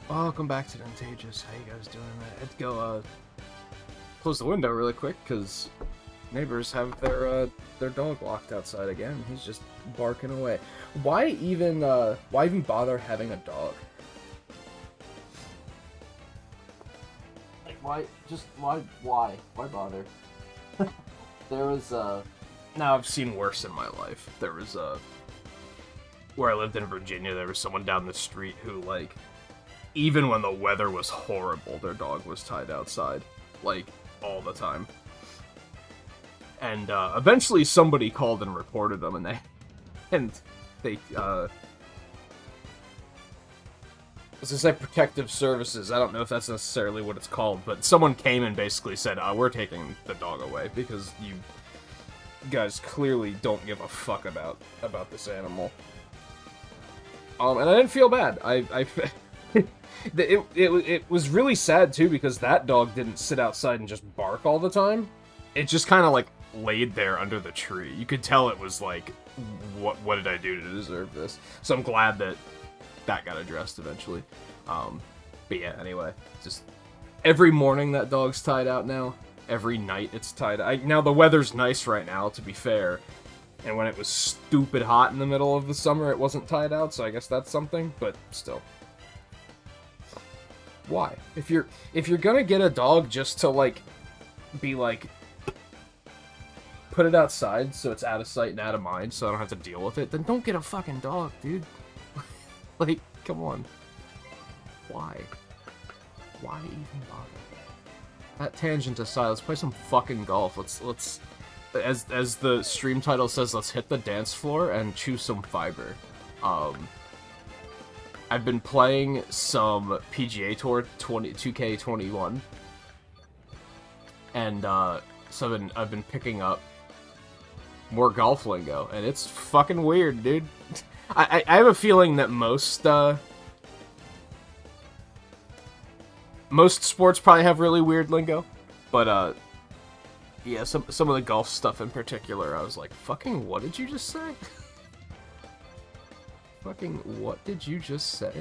Welcome back to Nintagious. How you guys doing? I had to go close the window really quick because neighbors have their dog locked outside again. He's just barking away. Why even bother having a dog? Like why bother? There was now I've seen worse in my life. There was where I lived in Virginia, there was someone down the street who, like, even when the weather was horrible, their dog was tied outside, like, all the time. And eventually somebody called and reported them, and they as I say, protective services. I don't know if that's necessarily what it's called, but someone came and basically said, we're taking the dog away because you guys clearly don't give a fuck about this animal. And I didn't feel bad. It was really sad too because that dog didn't sit outside and just bark all the time. It just kind of like laid there under the tree. You could tell it was like, what did I do to deserve this? So I'm glad that got addressed eventually. But yeah, anyway, just every morning that dog's tied out now. Every night it's tied out. Now the weather's nice right now, to be fair. And when it was stupid hot in the middle of the summer, it wasn't tied out, so I guess that's something, but still. Why? If you're gonna get a dog just to, like, be like, put it outside so it's out of sight and out of mind so I don't have to deal with it, then don't get a fucking dog, dude. Like, come on. Why? Why even bother? That tangent aside, let's play some fucking golf. Let's as the stream title says, let's hit the dance floor and chew some fiber. I've been playing some PGA Tour 2K21, and so I've been picking up more golf lingo, and it's fucking weird, dude. I have a feeling that most sports probably have really weird lingo, but yeah, some of the golf stuff in particular, I was like, fucking what did you just say? Fucking what did you just say?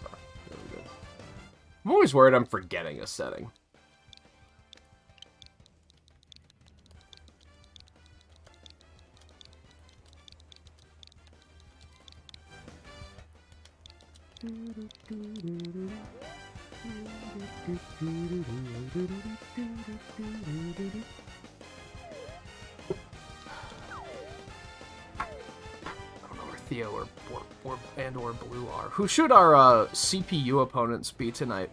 Oh, there we go. I'm always worried I'm forgetting a setting. Theo or Blue are. Who should our CPU opponents be tonight?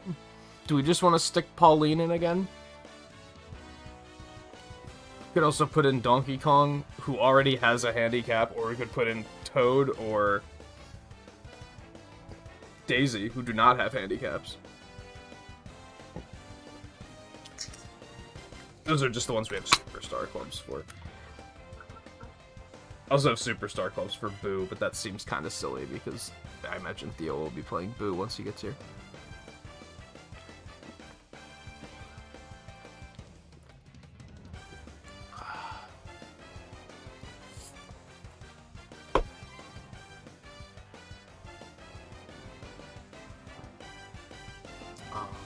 Do we just want to stick Pauline in again? Could also put in Donkey Kong, who already has a handicap, or we could put in Toad or Daisy, who do not have handicaps. Those are just the ones we have Superstar Clubs for. I also have Superstar Clubs for Boo, but that seems kind of silly because I imagine Theo will be playing Boo once he gets here.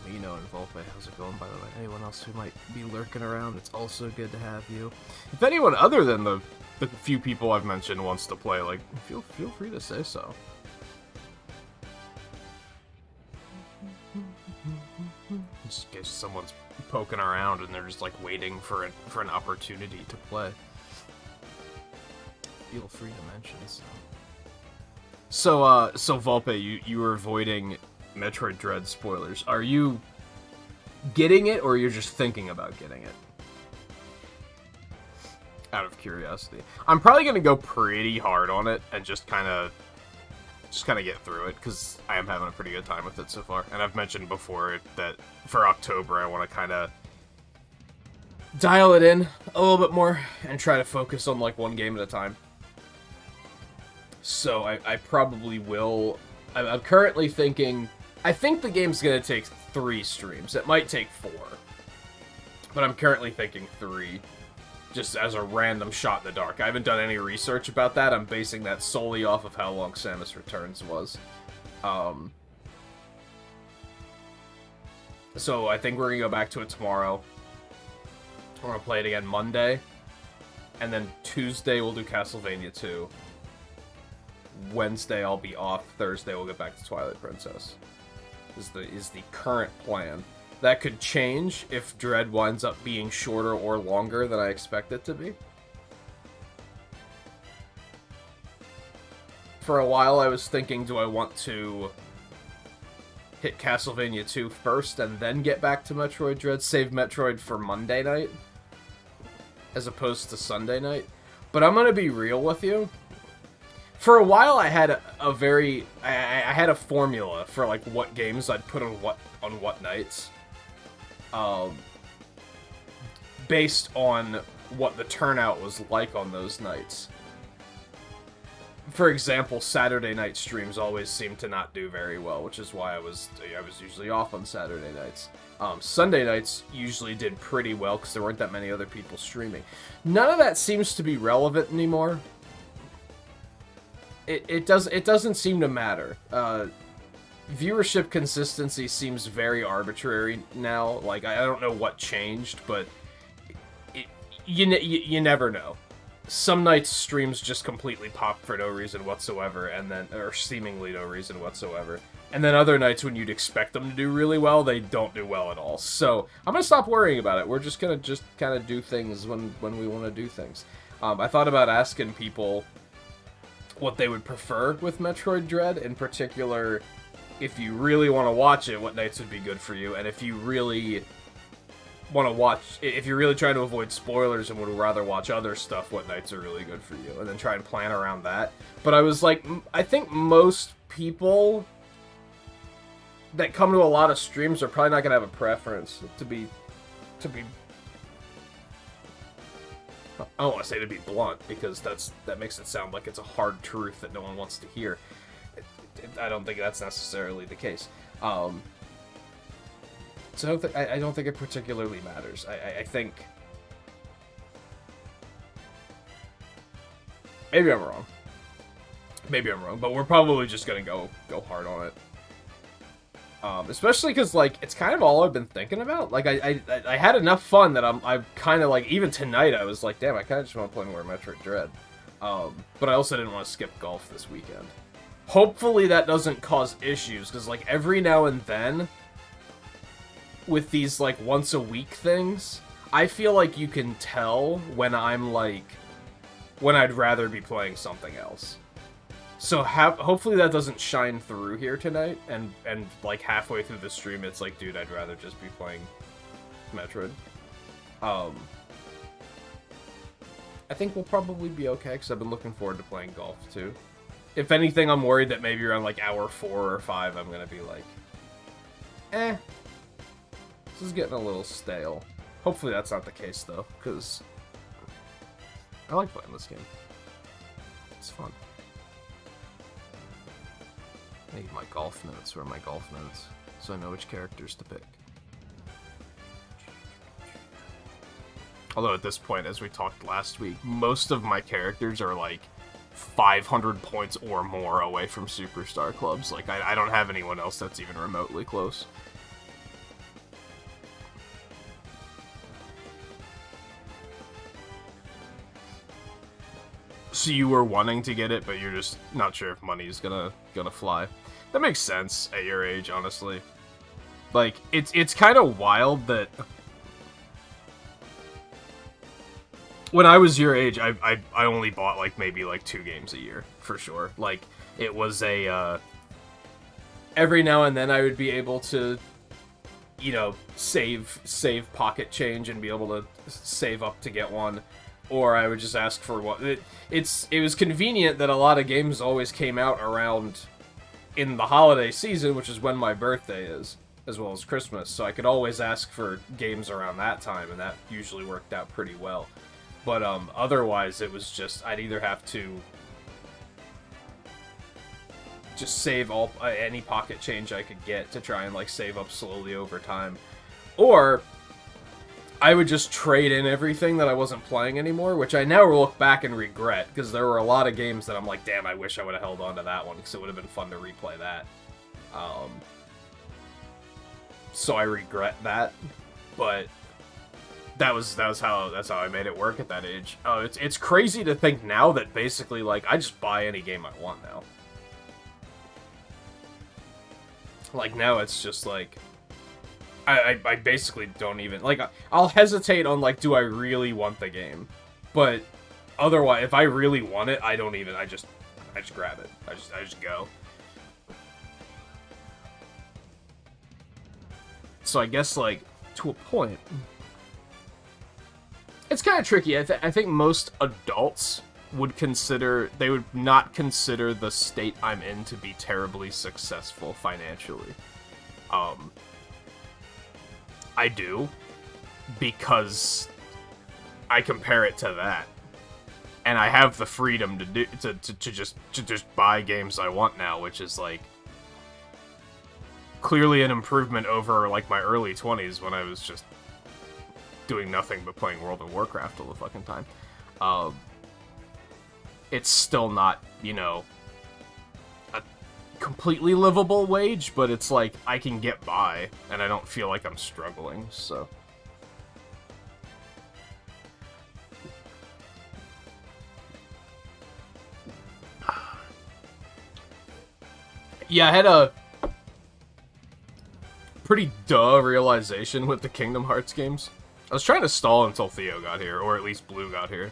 Mino and Volpe, how's it going, by the way? Anyone else who might be lurking around, it's also good to have you. If anyone other than the few people I've mentioned wants to play, like, feel free to say so. Just in case someone's poking around and they're just, like, waiting for an opportunity to play. Feel free to mention so. So Volpe, you were avoiding Metroid Dread spoilers. Are you getting it, or you're just thinking about getting it? Out of curiosity. I'm probably gonna go pretty hard on it and just kind of get through it, because I am having a pretty good time with it so far. And I've mentioned before that for October I want to kind of dial it in a little bit more and try to focus on, like, one game at a time. So I probably will. I'm currently thinking, I think the game's gonna take 3 streams. It might take 4, but I'm currently thinking 3. Just as a random shot in the dark. I haven't done any research about that. I'm basing that solely off of how long Samus Returns was. So I think we're gonna go back to it tomorrow. We're gonna play it again Monday. And then Tuesday we'll do Castlevania 2. Wednesday I'll be off. Thursday we'll get back to Twilight Princess. Is the current plan. That could change if Dread winds up being shorter or longer than I expect it to be. For a while I was thinking, do I want to hit Castlevania 2 first and then get back to Metroid Dread? Save Metroid for Monday night as opposed to Sunday night? But I'm gonna be real with you. For a while I had I had a formula for like what games I'd put on what nights. Based on what the turnout was like on those nights. For example, Saturday night streams always seemed to not do very well, which is why I was usually off on Saturday nights. Sunday nights usually did pretty well because there weren't that many other people streaming. None of that seems to be relevant anymore. It doesn't seem to matter. Viewership consistency seems very arbitrary now. Like, I don't know what changed, but you never know. Some nights streams just completely pop for no reason whatsoever, or seemingly no reason whatsoever. And then other nights when you'd expect them to do really well, they don't do well at all. So, I'm gonna stop worrying about it. We're just gonna kind of do things when we want to do things. I thought about asking people what they would prefer with Metroid Dread, in particular, if you really want to watch it, what nights would be good for you, and if you really want to watch, if you're really trying to avoid spoilers and would rather watch other stuff, what nights are really good for you, and then try and plan around that. But I was like, I think most people that come to a lot of streams are probably not going to have a preference to be I don't want to say to be blunt, because that makes it sound like it's a hard truth that no one wants to hear. I don't think that's necessarily the case. So I don't think it particularly matters. I think maybe I'm wrong. Maybe I'm wrong, but we're probably just gonna go hard on it. Especially because, like, it's kind of all I've been thinking about. Like, I had enough fun that I'm kind of, like, even tonight I was like, damn, I kind of just want to play more Metroid Dread. But I also didn't want to skip golf this weekend. Hopefully that doesn't cause issues, because, like, every now and then, with these, like, once-a-week things, I feel like you can tell when I'm, like, when I'd rather be playing something else. So hopefully that doesn't shine through here tonight, and like halfway through the stream, it's like, dude, I'd rather just be playing Metroid. I think we'll probably be okay, because I've been looking forward to playing golf too. If anything, I'm worried that maybe around like hour 4 or 5, I'm gonna be like, this is getting a little stale. Hopefully that's not the case though, because I like playing this game. It's fun. I need my golf notes. Where are my golf notes? So I know which characters to pick. Although at this point, as we talked last week, most of my characters are like 500 points or more away from Superstar clubs. Like, I don't have anyone else that's even remotely close. So you were wanting to get it, but you're just not sure if money's gonna fly. That makes sense at your age, honestly. Like, it's kind of wild that when I was your age, I only bought like maybe like 2 games a year for sure. Like, it was a every now and then I would be able to, you know, save pocket change and be able to save up to get one. Or I would just ask for what it was convenient that a lot of games always came out around in the holiday season, which is when my birthday is, as well as Christmas. So I could always ask for games around that time, and that usually worked out pretty well. But otherwise, it was just I'd either have to just save any pocket change I could get to try and like save up slowly over time, or I would just trade in everything that I wasn't playing anymore, which I now look back and regret, because there were a lot of games that I'm like, damn, I wish I would have held on to that one, because it would have been fun to replay that. So I regret that, but that's how I made it work at that age. It's crazy to think now that basically, like, I just buy any game I want now. Like, now it's just like, I basically don't even, like, I'll hesitate on, like, do I really want the game? But otherwise, if I really want it, I don't even, I just grab it. I just go. So I guess, like, to a point, it's kind of tricky. I think most adults would not consider the state I'm in to be terribly successful financially. I do, because I compare it to that, and I have the freedom to just buy games I want now, which is like clearly an improvement over like my early 20s when I was just doing nothing but playing World of Warcraft all the fucking time. It's still not, you know, a completely livable wage, but it's like, I can get by, and I don't feel like I'm struggling, so. Yeah, I had a pretty realization with the Kingdom Hearts games. I was trying to stall until Theo got here, or at least Blue got here,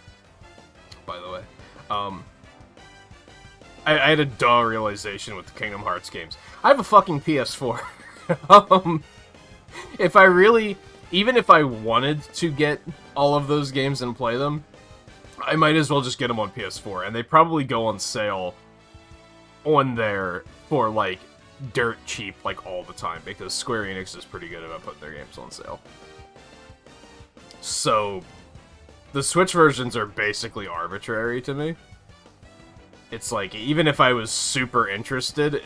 by the way. I had a realization with the Kingdom Hearts games. I have a fucking PS4. Even if I wanted to get all of those games and play them, I might as well just get them on PS4, and they probably go on sale on there for, like, dirt cheap, like, all the time, because Square Enix is pretty good about putting their games on sale. So, the Switch versions are basically arbitrary to me. It's like, even if I was super interested,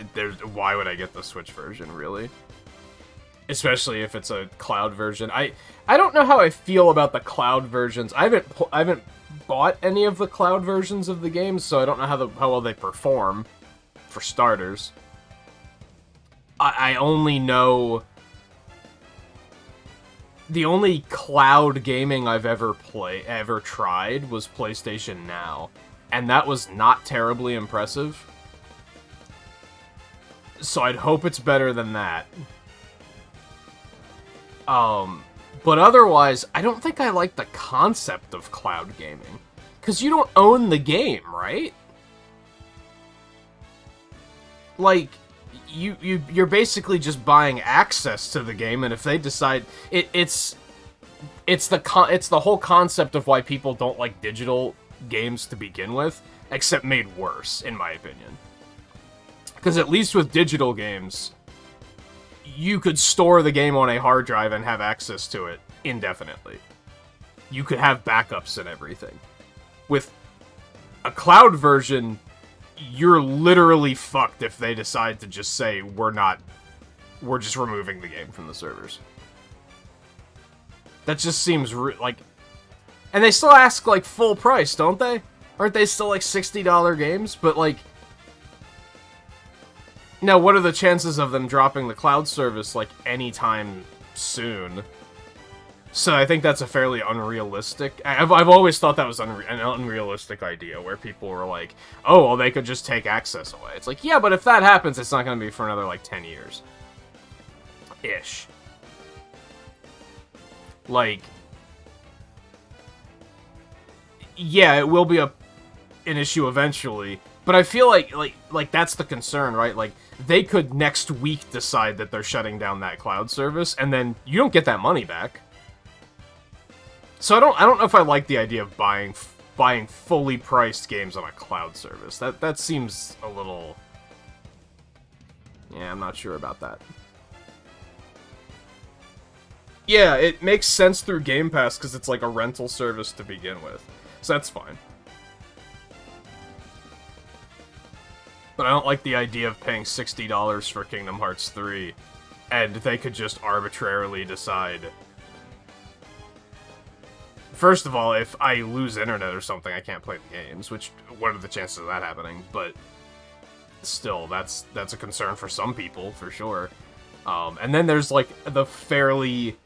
why would I get the Switch version, really? Especially if it's a cloud version. I don't know how I feel about the cloud versions. I haven't bought any of the cloud versions of the games, so I don't know how well they perform, for starters. I only know... The only cloud gaming I've ever tried was PlayStation Now, and that was not terribly impressive. So I'd hope it's better than that. But otherwise, I don't think I like the concept of cloud gaming. Because you don't own the game, right? Like, you're basically just buying access to the game, and if they decide... It's the whole concept of why people don't like digital games to begin with, except made worse, in my opinion. Because at least with digital games, you could store the game on a hard drive and have access to it indefinitely. You could have backups and everything. With a cloud version, you're literally fucked if they decide to just say, we're just removing the game from the servers. That just seems like... And they still ask, like, full price, don't they? Aren't they still, like, $60 games? But, like... Now, what are the chances of them dropping the cloud service, like, anytime soon? So I think that's a fairly unrealistic... I've always thought that was an unrealistic idea, where people were like, oh, well, they could just take access away. It's like, yeah, but if that happens, it's not going to be for another, like, 10 years. Ish. Like... Yeah, it will be an issue eventually, but I feel like that's the concern, right? Like, they could next week decide that they're shutting down that cloud service, and then you don't get that money back. So I don't know if I like the idea of buying fully priced games on a cloud service. That seems a little... Yeah, I'm not sure about that. Yeah, it makes sense through Game Pass because it's like a rental service to begin with. So that's fine. But I don't like the idea of paying $60 for Kingdom Hearts 3, and they could just arbitrarily decide first of all, if I lose internet or something, I can't play the games, which, what are the chances of that happening? But still, that's a concern for some people, for sure. And then there's, like, the fairly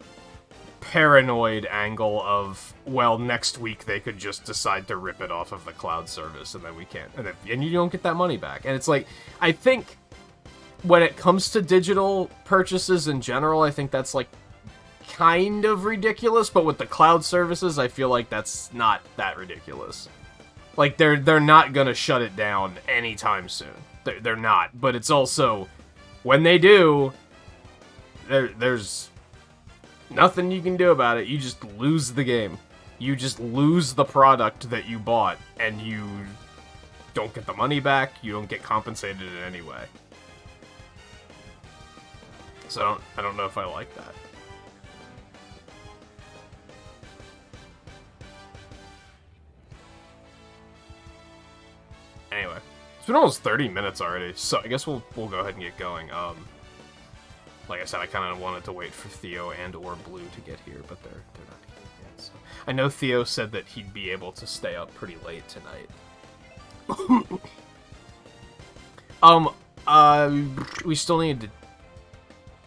paranoid angle of, well, next week they could just decide to rip it off of the cloud service, and then we can't, and you don't get that money back. And it's like, I think when it comes to digital purchases in general, I think that's, like, kind of ridiculous, but with the cloud services, I feel like that's not that ridiculous. Like, they're not gonna shut it down anytime soon. They're not, but it's also, when they do, there's nothing you can do about it. You just lose the game. You just lose the product that you bought, and you don't get the money back, you don't get compensated in any way. So I don't know if I like that. Anyway, it's been almost 30 minutes already, so I guess we'll go ahead and get going. Like I said, I kind of wanted to wait for Theo and or Blue to get here, but they're not here yet. So I know Theo said that he'd be able to stay up pretty late tonight. We still need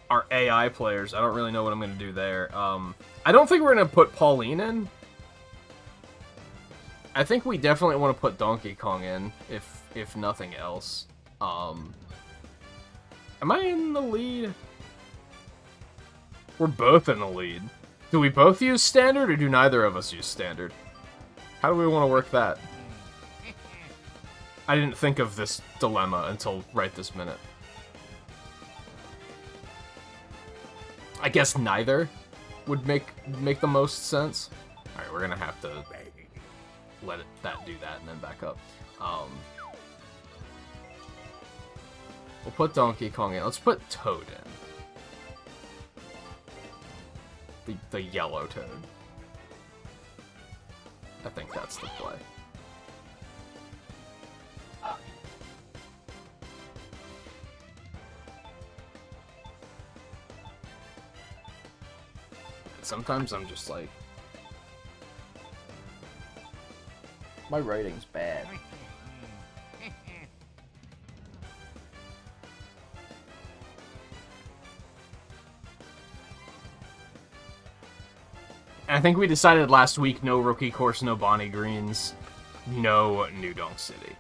our AI players. I don't really know what I'm gonna do there. I don't think we're gonna put Pauline in. I think we definitely want to put Donkey Kong in, if nothing else. Am I in the lead? We're both in the lead. Do we both use standard, or do neither of us use standard? How do we want to work that? I didn't think of this dilemma until right this minute. I guess neither would make the most sense. Alright, we're gonna have to let that do that and then back up. We'll put Donkey Kong in. Let's put Toad in. The yellow Toad. I think that's the play. Sometimes I'm just like, my writing's bad. I think we decided last week, no rookie course, no Bonnie Greens, no New Donk City.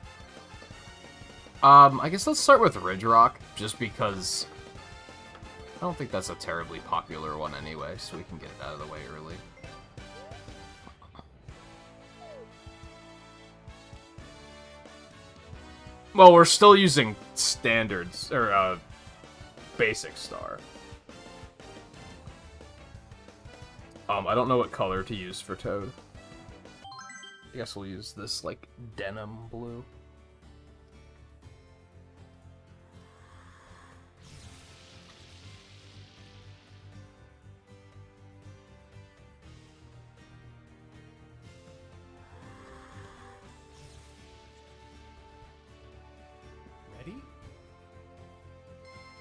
I guess let's start with Ridge Rock, just because I don't think that's a terribly popular one anyway, so we can get it out of the way early. Well, we're still using standards, or, basic star. I don't know what color to use for Toad. I guess we'll use this, like, denim blue.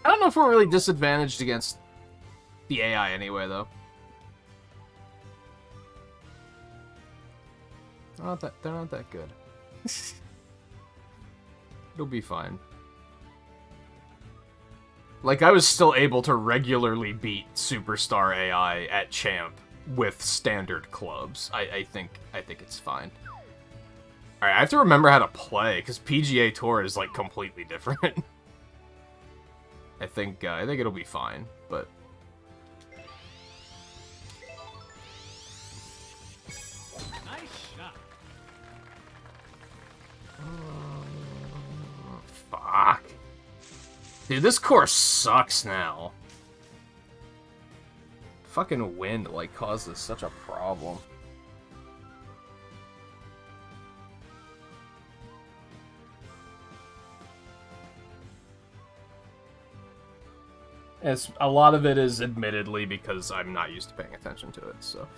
I don't know if we're really disadvantaged against the AI anyway, though. They're not that good. It'll be fine. Like, I was still able to regularly beat Superstar AI at Champ with standard clubs. I think it's fine. Alright, I have to remember how to play, because PGA Tour is, like, completely different. I think it'll be fine, but... Nice shot. Fuck. Dude, this course sucks now. Fucking wind, like, causes such a problem. A lot of it is admittedly because I'm not used to paying attention to it, so...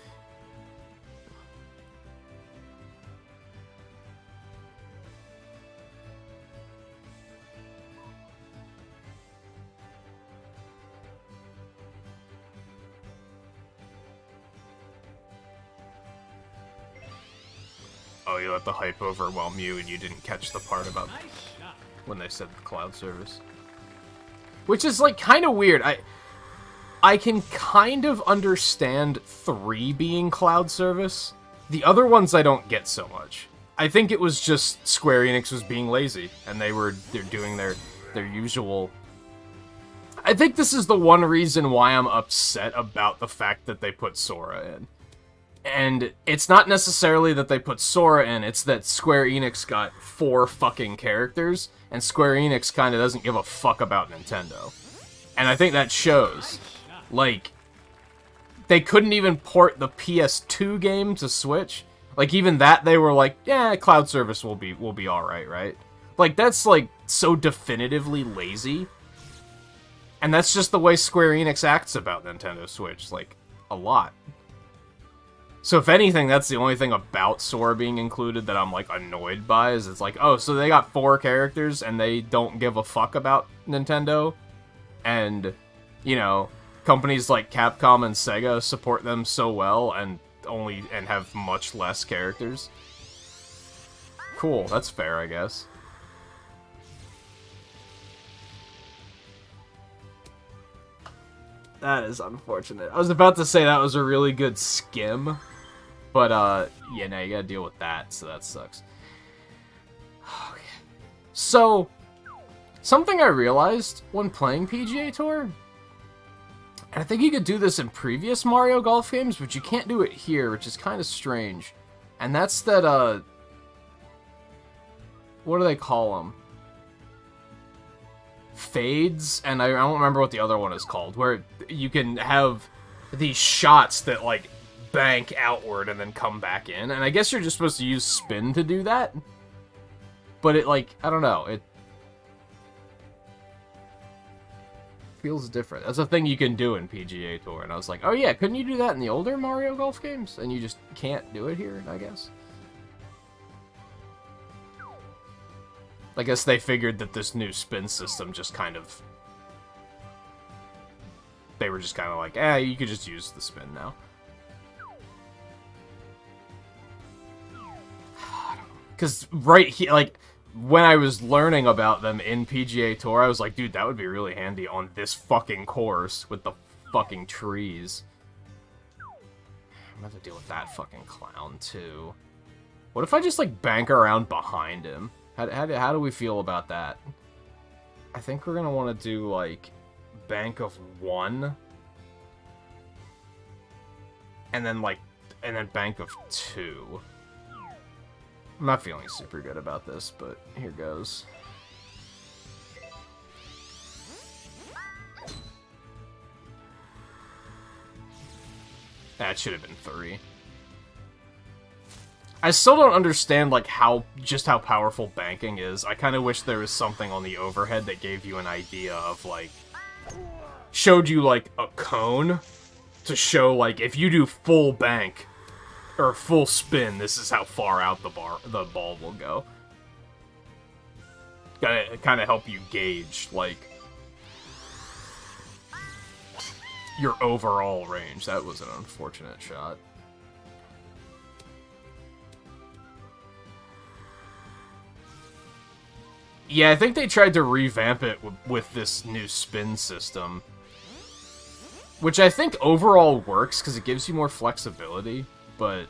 oh, you let the hype overwhelm you and you didn't catch the part about Nice shot. when they said the cloud service. Which is, like, kind of weird. I can kind of understand 3 being cloud service. The other ones I don't get so much. I think it was just Square Enix was being lazy, and they're doing their usual... I think this is the one reason why I'm upset about the fact that they put Sora in. And it's not necessarily that they put Sora in, it's that Square Enix got 4 fucking characters, and Square Enix kind of doesn't give a fuck about Nintendo. And I think that shows. Like, they couldn't even port the PS2 game to Switch. Like, even that, they were like, yeah, cloud service will be alright, right? Like, that's, like, so definitively lazy. And that's just the way Square Enix acts about Nintendo Switch, like, a lot. So if anything, that's the only thing about Sora being included that I'm, like, annoyed by, is it's like, oh, so they got 4 characters and they don't give a fuck about Nintendo? And, you know, companies like Capcom and Sega support them so well and have much less characters? Cool, that's fair, I guess. That is unfortunate. I was about to say that was a really good skim, but, yeah, no, you gotta deal with that, so that sucks. Okay. So, something I realized when playing PGA Tour, and I think you could do this in previous Mario Golf games, but you can't do it here, which is kind of strange, and that's that, what do they call them? Fades, and I don't remember what the other one is called, where you can have these shots that, like, bank outward and then come back in, and I guess you're just supposed to use spin to do that, but it, like, I don't know, it feels different. That's a thing you can do in PGA Tour, and I was like, oh yeah, couldn't you do that in the older Mario Golf games? And you just can't do it here, I guess. I guess they figured that this new spin system just kind of... They were just kind of like, you could just use the spin now. Because right here, like, when I was learning about them in PGA Tour, I was like, dude, that would be really handy on this fucking course with the fucking trees. I'm gonna have to deal with that fucking clown, too. What if I just, like, bank around behind him? How do we feel about that? I think we're gonna want to do, like, bank of 1. And then, like, and then bank of 2. I'm not feeling super good about this, but here goes. That should have been 3. I still don't understand, like, how powerful banking is. I kind of wish there was something on the overhead that gave you an idea of, like, showed you, like, a cone to show, like, if you do full bank or full spin, this is how far out the ball will go. Gotta kind of help you gauge, like, your overall range. That was an unfortunate shot. Yeah, I think they tried to revamp it with this new spin system. Which I think overall works, because it gives you more flexibility, but...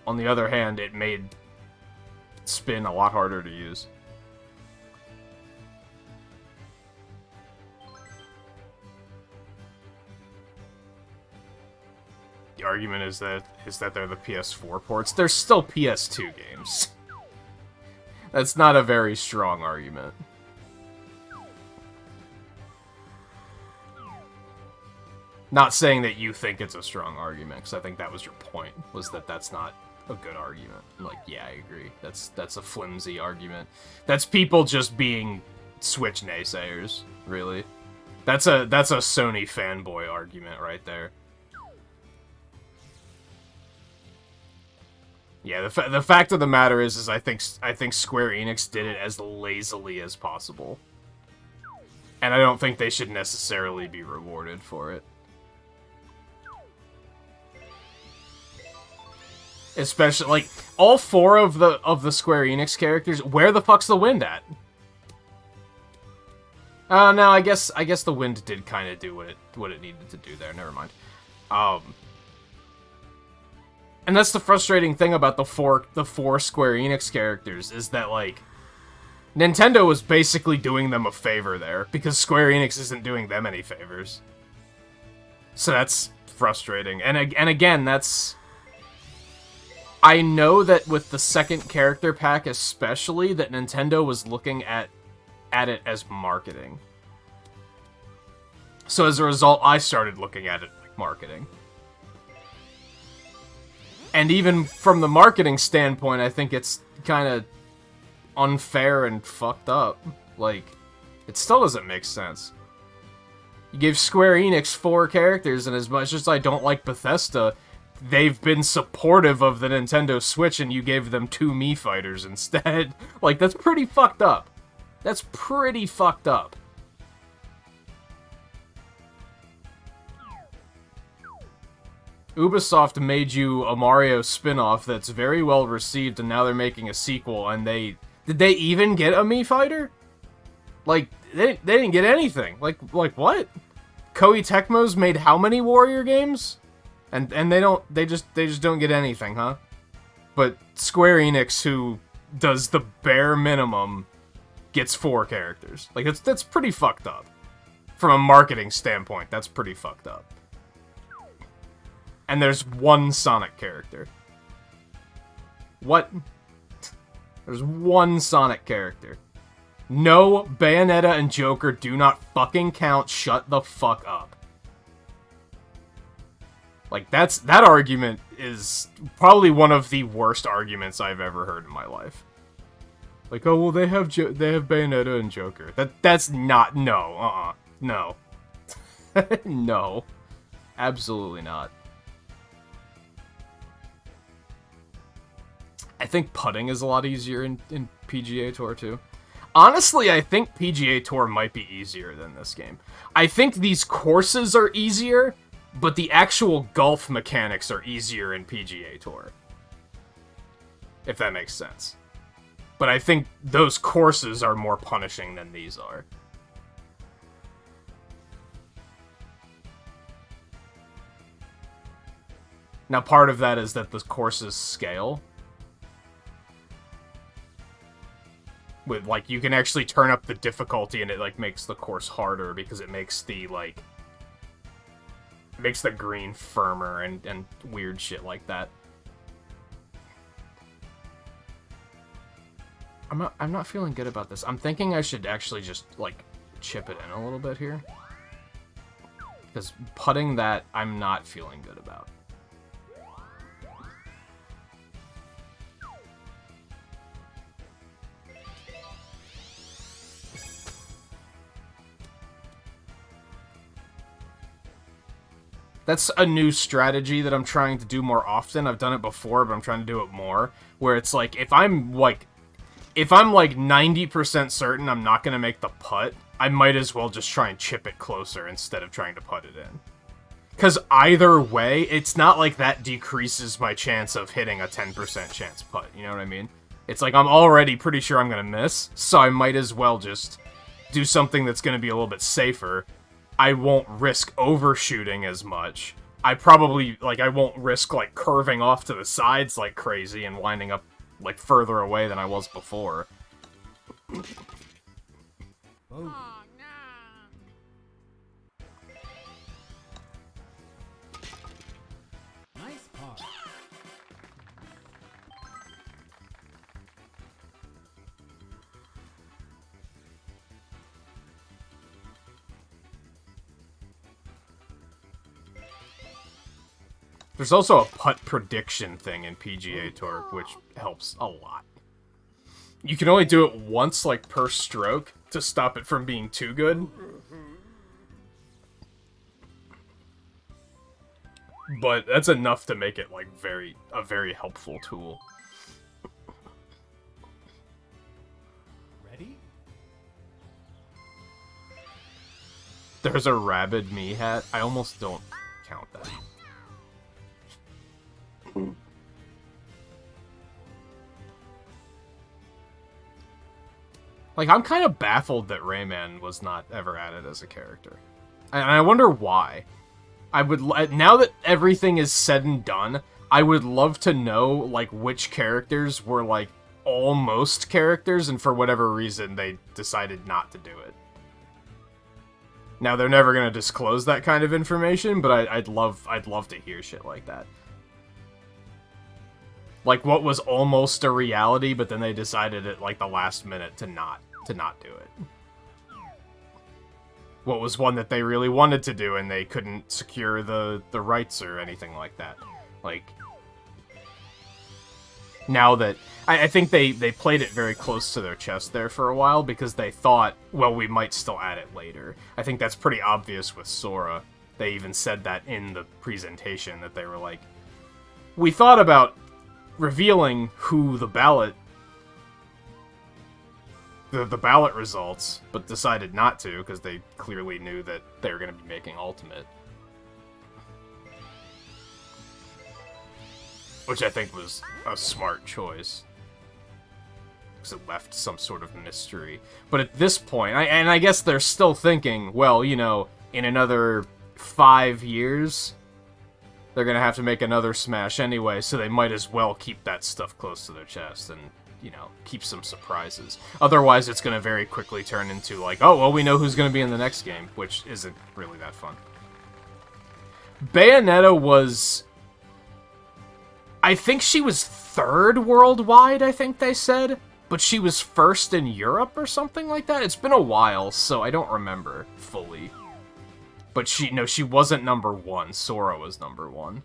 on the other hand, it made spin a lot harder to use. The argument is that they're the PS4 ports. They're still PS2 games. That's not a very strong argument. Not saying that you think it's a strong argument, because I think that was your point, was that that's not a good argument. I'm like, yeah, I agree. That's a flimsy argument. That's people just being Switch naysayers, really. That's a Sony fanboy argument right there. Yeah, the fact of the matter is I think Square Enix did it as lazily as possible. And I don't think they should necessarily be rewarded for it. Especially, like, all 4 of the Square Enix characters, where the fuck's the wind at? Oh, no, I guess the wind did kind of do what it needed to do there. Never mind. And that's the frustrating thing about the four Square Enix characters, is that, like, Nintendo was basically doing them a favor there, because Square Enix isn't doing them any favors. So that's frustrating. And again, that's... I know that with the second character pack especially, that Nintendo was looking at it as marketing. So as a result, I started looking at it like marketing. And even from the marketing standpoint, I think it's kind of unfair and fucked up. Like, it still doesn't make sense. You gave Square Enix 4 characters, and as much as I don't like Bethesda, they've been supportive of the Nintendo Switch, and you gave them 2 Mii fighters instead. Like, that's pretty fucked up. That's pretty fucked up. Ubisoft made you a Mario spin-off that's very well received, and now they're making a sequel, and did they even get a Mii fighter? Like, they didn't get anything. Like what? Koei Tecmo's made how many Warrior games? And they just don't get anything, huh? But Square Enix, who does the bare minimum, gets 4 characters. Like, that's pretty fucked up. From a marketing standpoint, that's pretty fucked up. And there's 1 Sonic character. What? There's 1 Sonic character. No, Bayonetta and Joker do not fucking count. Shut the fuck up. Like, that argument is probably one of the worst arguments I've ever heard in my life. Like, oh, well, they have Bayonetta and Joker. That's not... No, no. No. Absolutely not. I think putting is a lot easier in PGA Tour, too. Honestly, I think PGA Tour might be easier than this game. I think these courses are easier, but the actual golf mechanics are easier in PGA Tour. If that makes sense. But I think those courses are more punishing than these are. Now, part of that is that the courses scale. With, like, you can actually turn up the difficulty and it, like, makes the course harder because it makes the, like... makes the green firmer and weird shit like that. I'm not feeling good about this. I'm thinking I should actually just, like, chip it in a little bit here. Because putting that, I'm not feeling good about. That's a new strategy that I'm trying to do more often. I've done it before, but I'm trying to do it more. Where it's like, if I'm like 90% certain I'm not going to make the putt, I might as well just try and chip it closer instead of trying to putt it in. Because either way, it's not like that decreases my chance of hitting a 10% chance putt. You know what I mean? It's like I'm already pretty sure I'm going to miss, so I might as well just do something that's going to be a little bit safer. I won't risk overshooting as much. I won't risk, like, curving off to the sides like crazy and winding up, like, further away than I was before. Oh, no. Nice par. There's also a putt prediction thing in PGA Tour, which helps a lot. You can only do it once, like, per stroke, to stop it from being too good. But that's enough to make it, like, a very helpful tool. Ready? There's a Rabid Me hat. I almost don't count that. Like, I'm kind of baffled that Rayman was not ever added as a character. And I wonder why. I would, now that everything is said and done, I would love to know, like, which characters were, like, almost characters, and for whatever reason, they decided not to do it. Now, they're never gonna disclose that kind of information, but I'd love to hear shit like that. Like, what was almost a reality, but then they decided at, like, the last minute to not do it. What was one that they really wanted to do, and they couldn't secure the rights or anything like that. Like, now that... I think they played it very close to their chest there for a while, because they thought, well, we might still add it later. I think that's pretty obvious with Sora. They even said that in the presentation, that they were like, we thought about revealing who the ballot results, but decided not to, because they clearly knew that they were going to be making Ultimate. Which I think was a smart choice. Because it left some sort of mystery. But at this point, and I guess they're still thinking, well, you know, in another 5 years, they're going to have to make another Smash anyway, so they might as well keep that stuff close to their chest and, you know, keep some surprises. Otherwise, it's going to very quickly turn into, like, oh, well, we know who's going to be in the next game, which isn't really that fun. Bayonetta was... I think she was 3rd worldwide, I think they said, but she was 1st in Europe or something like that. It's been a while, so I don't remember fully. But she wasn't number 1. Sora was number 1.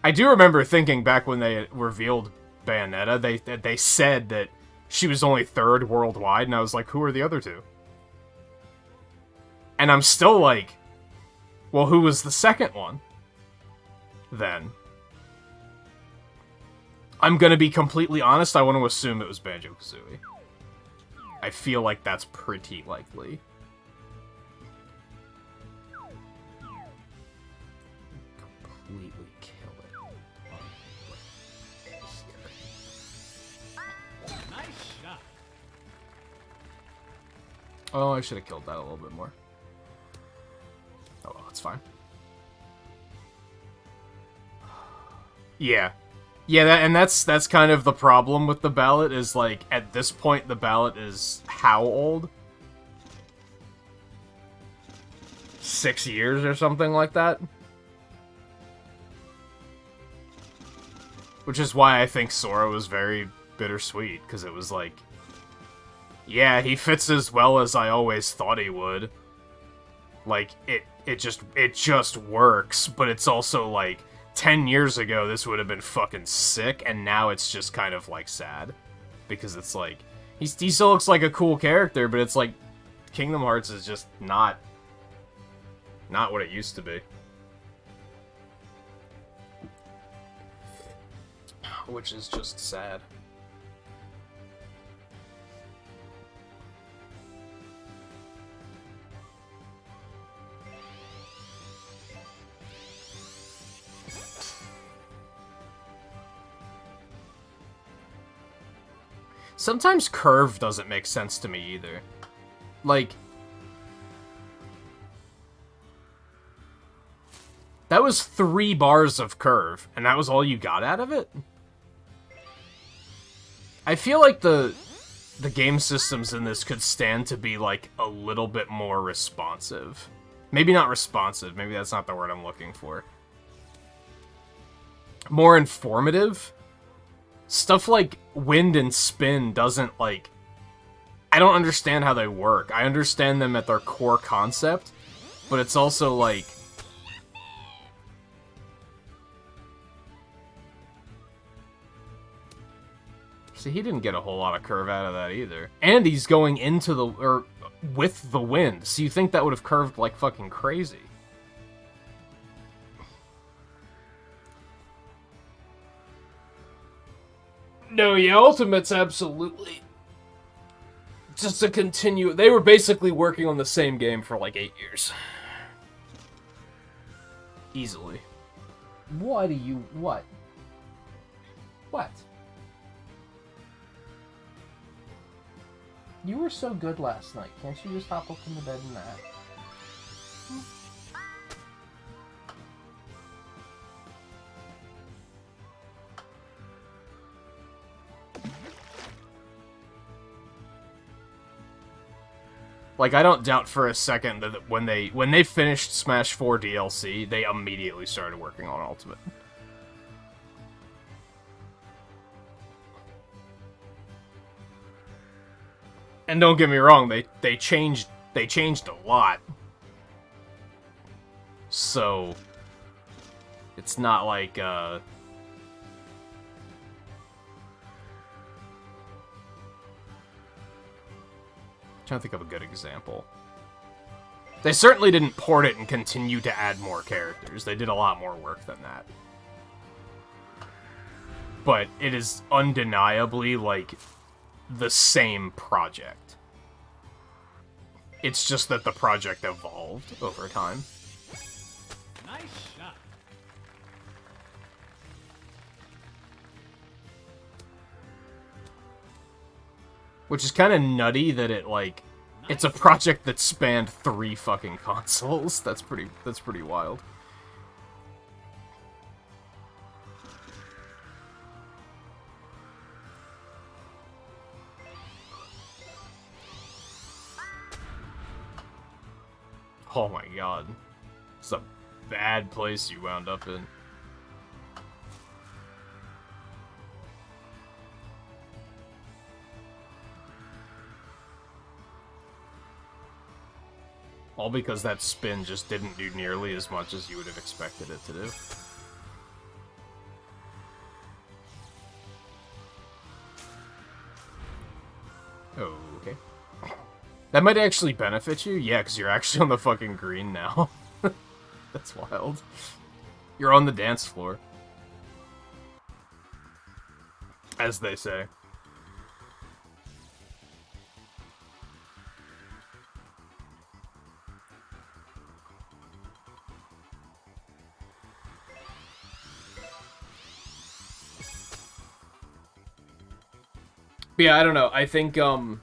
I do remember thinking back when they revealed Bayonetta, they said that she was only 3rd worldwide, and I was like, who are the other 2? And I'm still like, well, who was the 2nd one? Then. I'm gonna be completely honest, I want to assume it was Banjo-Kazooie. I feel like that's pretty likely. Completely kill it. Nice shot. Oh, I should have killed that a little bit more. Oh, well, that's fine. Yeah. Yeah, and that's kind of the problem with the ballot, is, like, at this point, the ballot is how old? 6 years or something like that? Which is why I think Sora was very bittersweet, because it was like, yeah, he fits as well as I always thought he would. Like, it just works, but it's also like, 10 years ago this would have been fucking sick, and now it's just kind of like sad. Because it's like, he still looks like a cool character, but it's like, Kingdom Hearts is just not what it used to be. Which is just sad. Sometimes curve doesn't make sense to me either. Like, that was 3 bars of curve, and that was all you got out of it? I feel like the game systems in this could stand to be, like, a little bit more responsive. Maybe not responsive, maybe that's not the word I'm looking for. More informative? Stuff like wind and spin doesn't, like... I don't understand how they work. I understand them at their core concept, but it's also, like... See, he didn't get a whole lot of curve out of that either. And he's going into the... or with the wind, so you think that would have curved like fucking crazy. No, yeah, Ultimate's absolutely just to continue. They were basically working on the same game for like 8 years. Easily. What do you... What? What? You were so good last night. Can't you just hop up in the bed and nap? Like, I don't doubt for a second that when they finished Smash 4 DLC, they immediately started working on Ultimate. And don't get me wrong, they changed a lot. So it's not like trying to think of a good example. They certainly didn't port it and continue to add more characters. They did a lot more work than that. But it is undeniably, like, the same project. It's just that the project evolved over time. Nice shot. Which is kind of nutty that it, like, it's a project that spanned 3 fucking consoles. That's pretty wild. Oh my god. It's a bad place you wound up in. All because that spin just didn't do nearly as much as you would have expected it to do. Okay. That might actually benefit you? Yeah, because you're actually on the fucking green now. That's wild. You're on the dance floor. As they say. But yeah, I don't know. I think I'm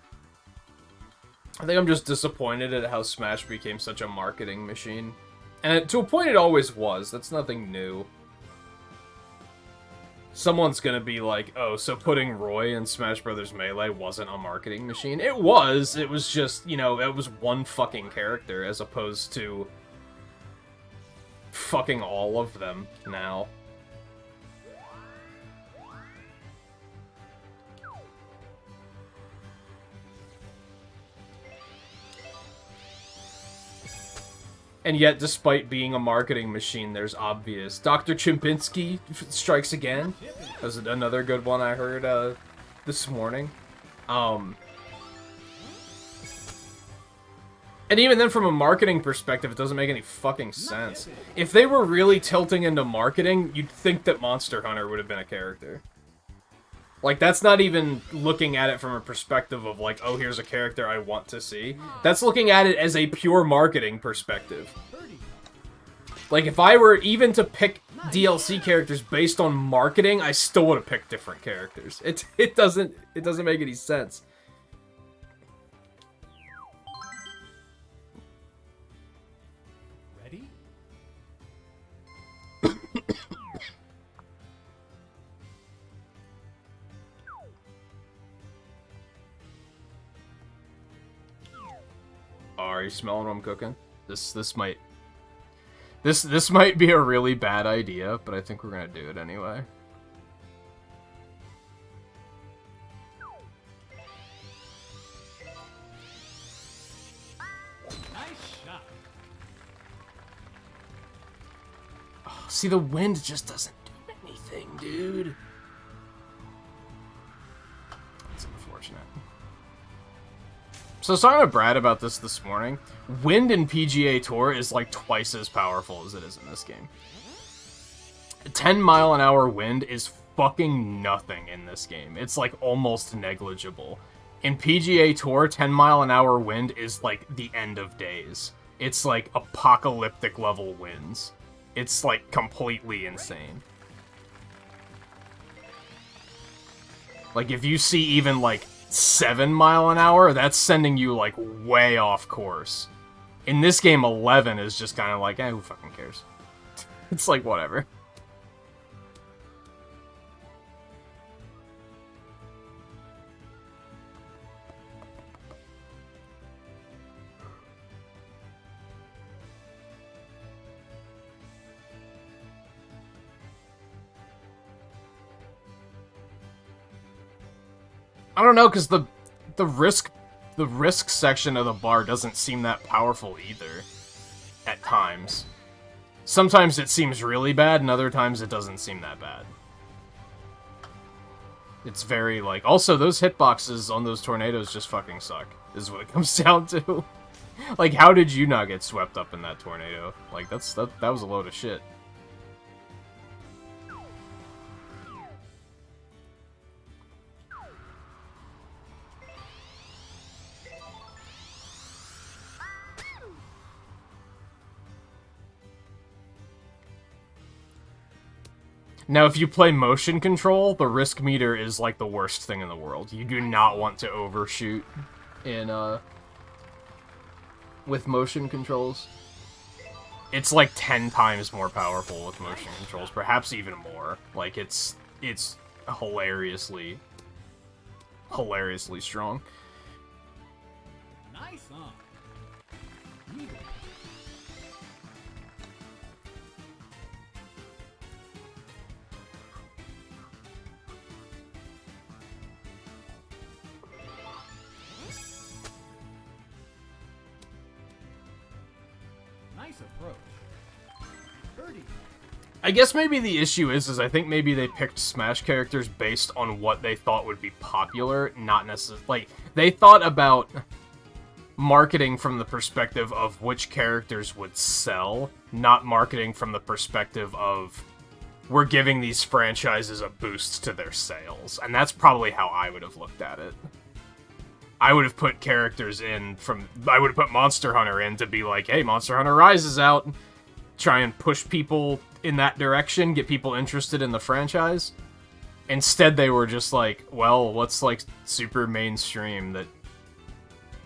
just disappointed at how Smash became such a marketing machine. And to a point it always was. That's nothing new. Someone's gonna be like, oh, so putting Roy in Smash Bros. Melee wasn't a marketing machine. It was just, you know, it was one fucking character as opposed to fucking all of them now. And yet, despite being a marketing machine, there's obvious. Dr. Chimpinski strikes again. That was another good one I heard this morning. And even then, from a marketing perspective, it doesn't make any fucking sense. If they were really tilting into marketing, you'd think that Monster Hunter would have been a character. Like, that's not even looking at it from a perspective of, like, oh, here's a character I want to see. That's looking at it as a pure marketing perspective. Like, if I were even to pick DLC characters based on marketing, I still would have picked different characters. It doesn't make any sense. Ready? Are you smelling what I'm cooking? This might be a really bad idea, but I think we're gonna do it anyway. Nice shot. Oh, see, the wind just doesn't do anything, dude. That's unfortunate. So I was talking to Brad about this morning. Wind in PGA Tour is like twice as powerful as it is in this game. 10-mile-an-hour wind is fucking nothing in this game. It's like almost negligible. In PGA Tour, 10-mile-an-hour wind is like the end of days. It's like apocalyptic level winds. It's, like, completely insane. Like, if you see even, like, 7 mile an hour, that's sending you, like, way off course. In this game, 11 is just kind of like, eh, who fucking cares? It's like, whatever. I don't know, because the risk section of the bar doesn't seem that powerful either. At times. Sometimes it seems really bad, and other times it doesn't seem that bad. It's very, like... Also, those hitboxes on those tornadoes just fucking suck, is what it comes down to. Like, how did you not get swept up in that tornado? Like, that was a load of shit. Now, if you play motion control, the risk meter is, like, the worst thing in the world. You do not want to overshoot in, with motion controls. It's, like, 10 times more powerful with motion controls, perhaps even more. Like, it's hilariously strong. Nice on. Needle. Nice approach. Birdie. I guess maybe the issue is I think maybe they picked Smash characters based on what they thought would be popular, not necessarily... Like, they thought about marketing from the perspective of which characters would sell, not marketing from the perspective of we're giving these franchises a boost to their sales. And that's probably how I would have looked at it. I would have put characters in from... I would have put Monster Hunter in to be like, hey, Monster Hunter Rise is out. Try and push people in that direction, get people interested in the franchise. Instead, they were just like, well, what's, like, super mainstream that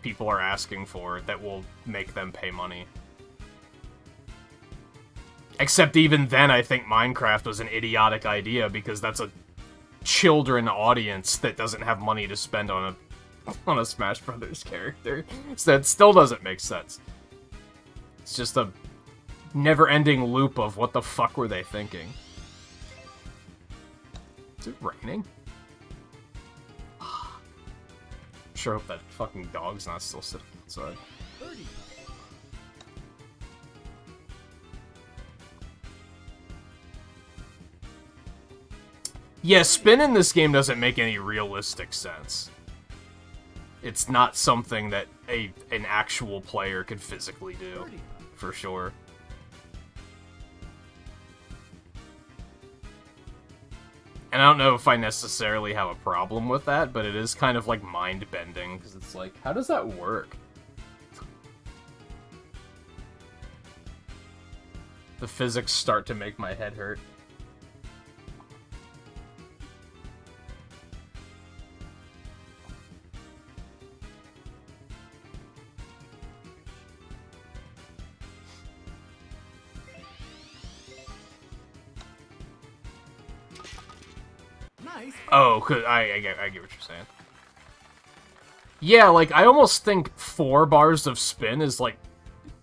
people are asking for that will make them pay money? Except even then, I think Minecraft was an idiotic idea, because that's a children audience that doesn't have money to spend on a Smash Brothers character. So that still doesn't make sense. It's just a never-ending loop of what the fuck were they thinking? Is it raining? Sure hope that fucking dog's not still sitting outside. Birdie. Yeah, spin in this game doesn't make any realistic sense. It's not something that an actual player could physically do, for sure. And I don't know if I necessarily have a problem with that, but it is kind of like mind-bending, because it's like, how does that work? The physics start to make my head hurt. Nice. Oh, 'cause I get what you're saying. Yeah, like, I almost think 4 bars of spin is, like,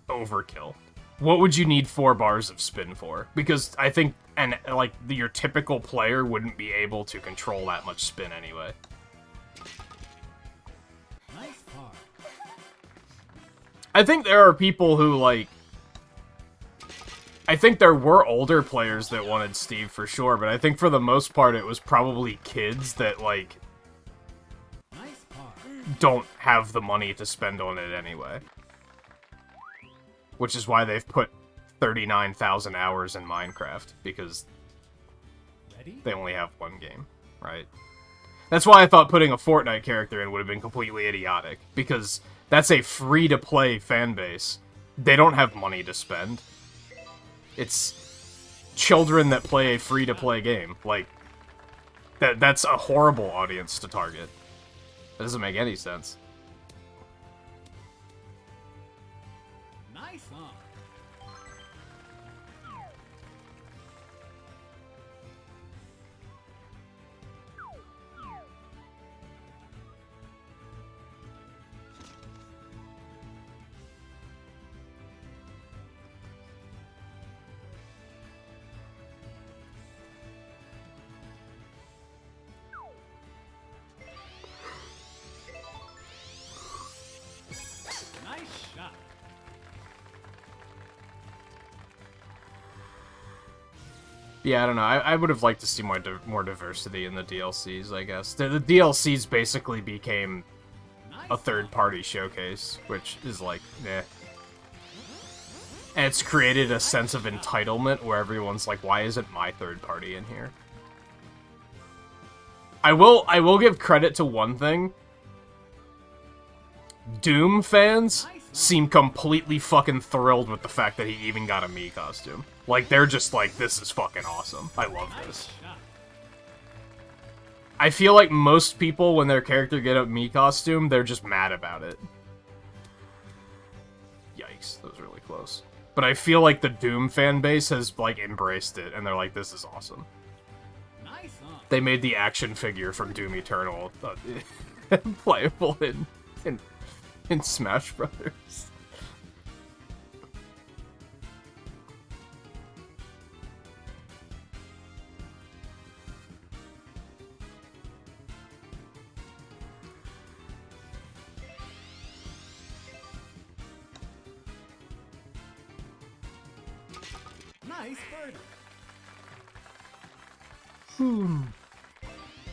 overkill. What would you need 4 bars of spin for? Because I think, your typical player wouldn't be able to control that much spin anyway. Nice par. I think there are people who, like... I think there were older players that wanted Steve for sure, but I think for the most part it was probably kids that, like, Nice par. don't have the money to spend on it anyway. Which is why they've put 39,000 hours in Minecraft, because Ready? they only have one game, right? That's why I thought putting a Fortnite character in would have been completely idiotic, because that's a free-to-play fan base. They don't have money to spend. It's children that play a free-to-play game. Like, that's a horrible audience to target. That doesn't make any sense. Nice on. Nice shot. Yeah, I don't know. I would have liked to see more diversity in the DLCs, I guess. The DLCs basically became a third-party showcase, which is like, eh. And it's created a sense of entitlement where everyone's like, why isn't my third party in here? I will give credit to one thing. Doom fans seem completely fucking thrilled with the fact that he even got a Mii costume. Like, they're just like, this is fucking awesome. I love this. I feel like most people, when their character get a Mii costume, they're just mad about it. Yikes, that was really close. But I feel like the Doom fan base has, like, embraced it, and they're like, this is awesome. Nice on. They made the action figure from Doom Eternal playable in Smash Brothers. Nice birdie.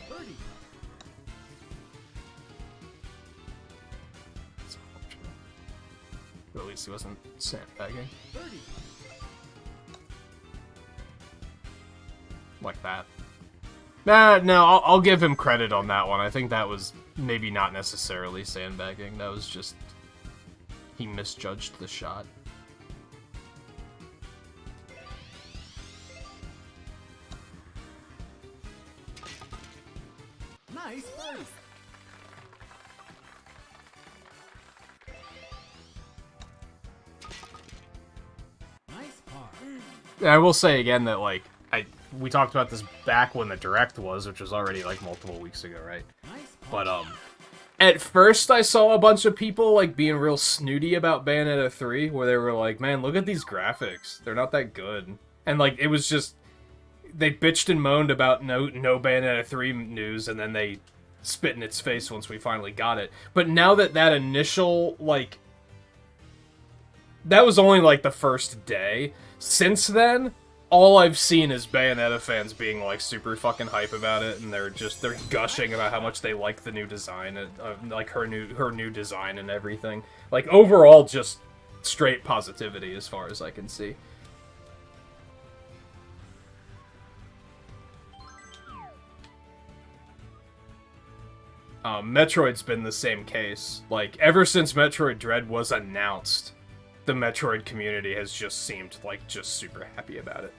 Birdie. That's unfortunate. But at least he wasn't sandbagging. Birdie. Like that. No, I'll give him credit on that one. I think that was maybe not necessarily sandbagging. That was just... he misjudged the shot. Nice birdie. Nice par. I will say again that, like, we talked about this back when the Direct was, which was already, like, multiple weeks ago, right? Nice par. But, at first I saw a bunch of people, like, being real snooty about Bayonetta 3, where they were like, man, look at these graphics. They're not that good. And, like, it was just... they bitched and moaned about no Bayonetta 3 news, and then they spit in its face once we finally got it. But now that initial, like... that was only, like, the first day. Since then, all I've seen is Bayonetta fans being, like, super fucking hype about it, and they're gushing about how much they like the new design, like, her new design and everything. Like, overall, just straight positivity as far as I can see. Metroid's been the same case. Like, ever since Metroid Dread was announced, the Metroid community has just seemed, like, just super happy about it.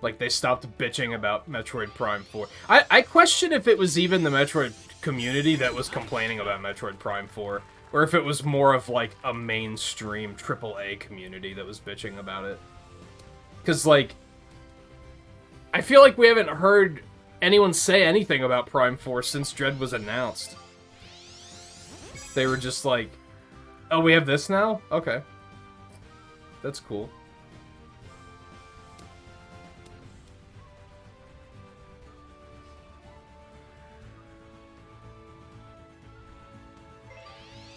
Like, they stopped bitching about Metroid Prime 4. I question if it was even the Metroid community that was complaining about Metroid Prime 4, or if it was more of, like, a mainstream AAA community that was bitching about it. Because, like, I feel like we haven't heard anyone say anything about Prime 4 since Dread was announced. They were just like, oh, we have this now? Okay. That's cool.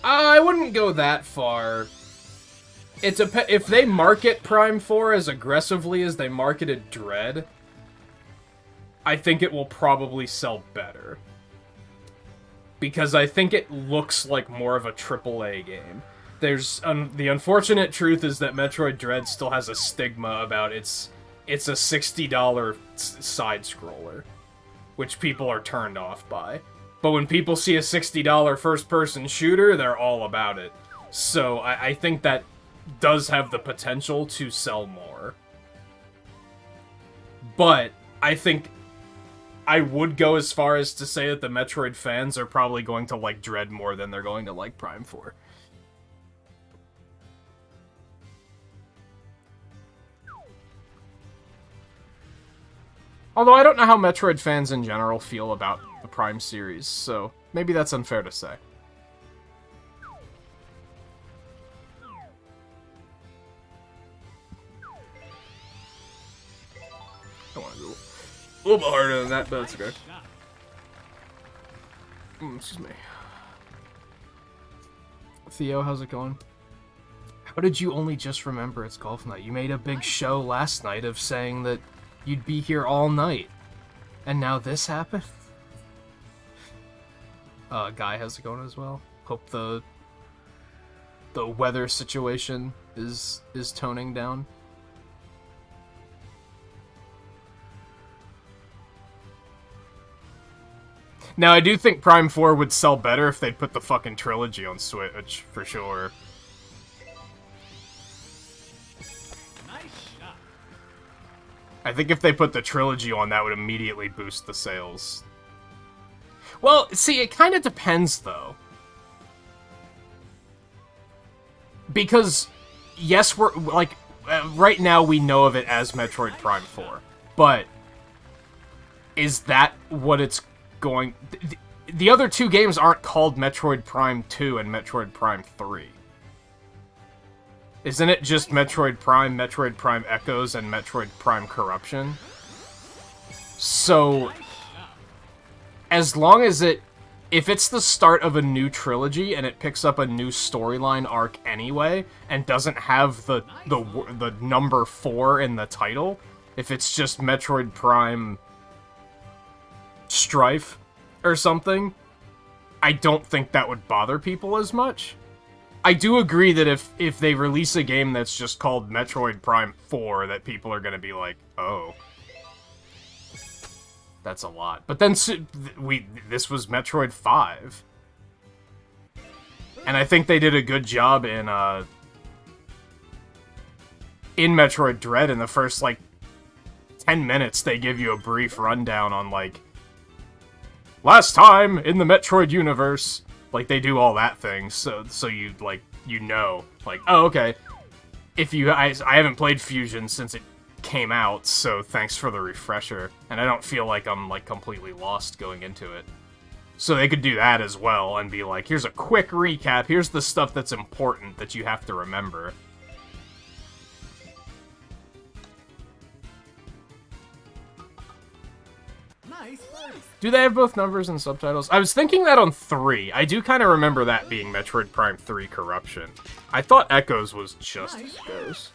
I wouldn't go that far. If they market Prime 4 as aggressively as they marketed Dread, I think it will probably sell better. Because I think it looks like more of a AAA game. There's the unfortunate truth is that Metroid Dread still has a stigma about it's a $60 side-scroller, which people are turned off by. But when people see a $60 first-person shooter, they're all about it. So I think that does have the potential to sell more. But I think I would go as far as to say that the Metroid fans are probably going to like Dread more than they're going to like Prime 4. Although I don't know how Metroid fans in general feel about the Prime series, so maybe that's unfair to say. I want to go a little bit harder than that, but that's okay. Excuse me. Theo, how's it going? How did you only just remember it's golf night? You made a big show last night of saying that you'd be here all night. And now this happened? Guy, how's it going as well? Hope the weather situation is toning down. Now, I do think Prime 4 would sell better if they'd put the fucking trilogy on Switch, for sure. I think if they put the trilogy on, that would immediately boost the sales. Well, see, it kind of depends, though. Because, yes, we're, like, right now we know of it as Metroid Prime 4. But, is that what it's going... The other two games aren't called Metroid Prime 2 and Metroid Prime 3. Isn't it just Metroid Prime Echoes, and Metroid Prime Corruption? So, as long as if it's the start of a new trilogy and it picks up a new storyline arc anyway, and doesn't have the number 4 in the title, if it's just Metroid Prime Strife or something, I don't think that would bother people as much. I do agree that if they release a game that's just called Metroid Prime 4, that people are going to be like, oh, that's a lot. But then this was Metroid 5. And I think they did a good job in Metroid Dread. In the first, like, 10 minutes, they give you a brief rundown on, like, last time in the Metroid universe. Like, they do all that thing, so you, like, you know, like, oh, okay. I haven't played Fusion since it came out, so thanks for the refresher. And I don't feel like I'm, like, completely lost going into it. So they could do that as well, and be like, here's a quick recap, here's the stuff that's important that you have to remember. Do they have both numbers and subtitles? I was thinking that on 3. I do kind of remember that being Metroid Prime 3 Corruption. I thought Echoes was just Echoes.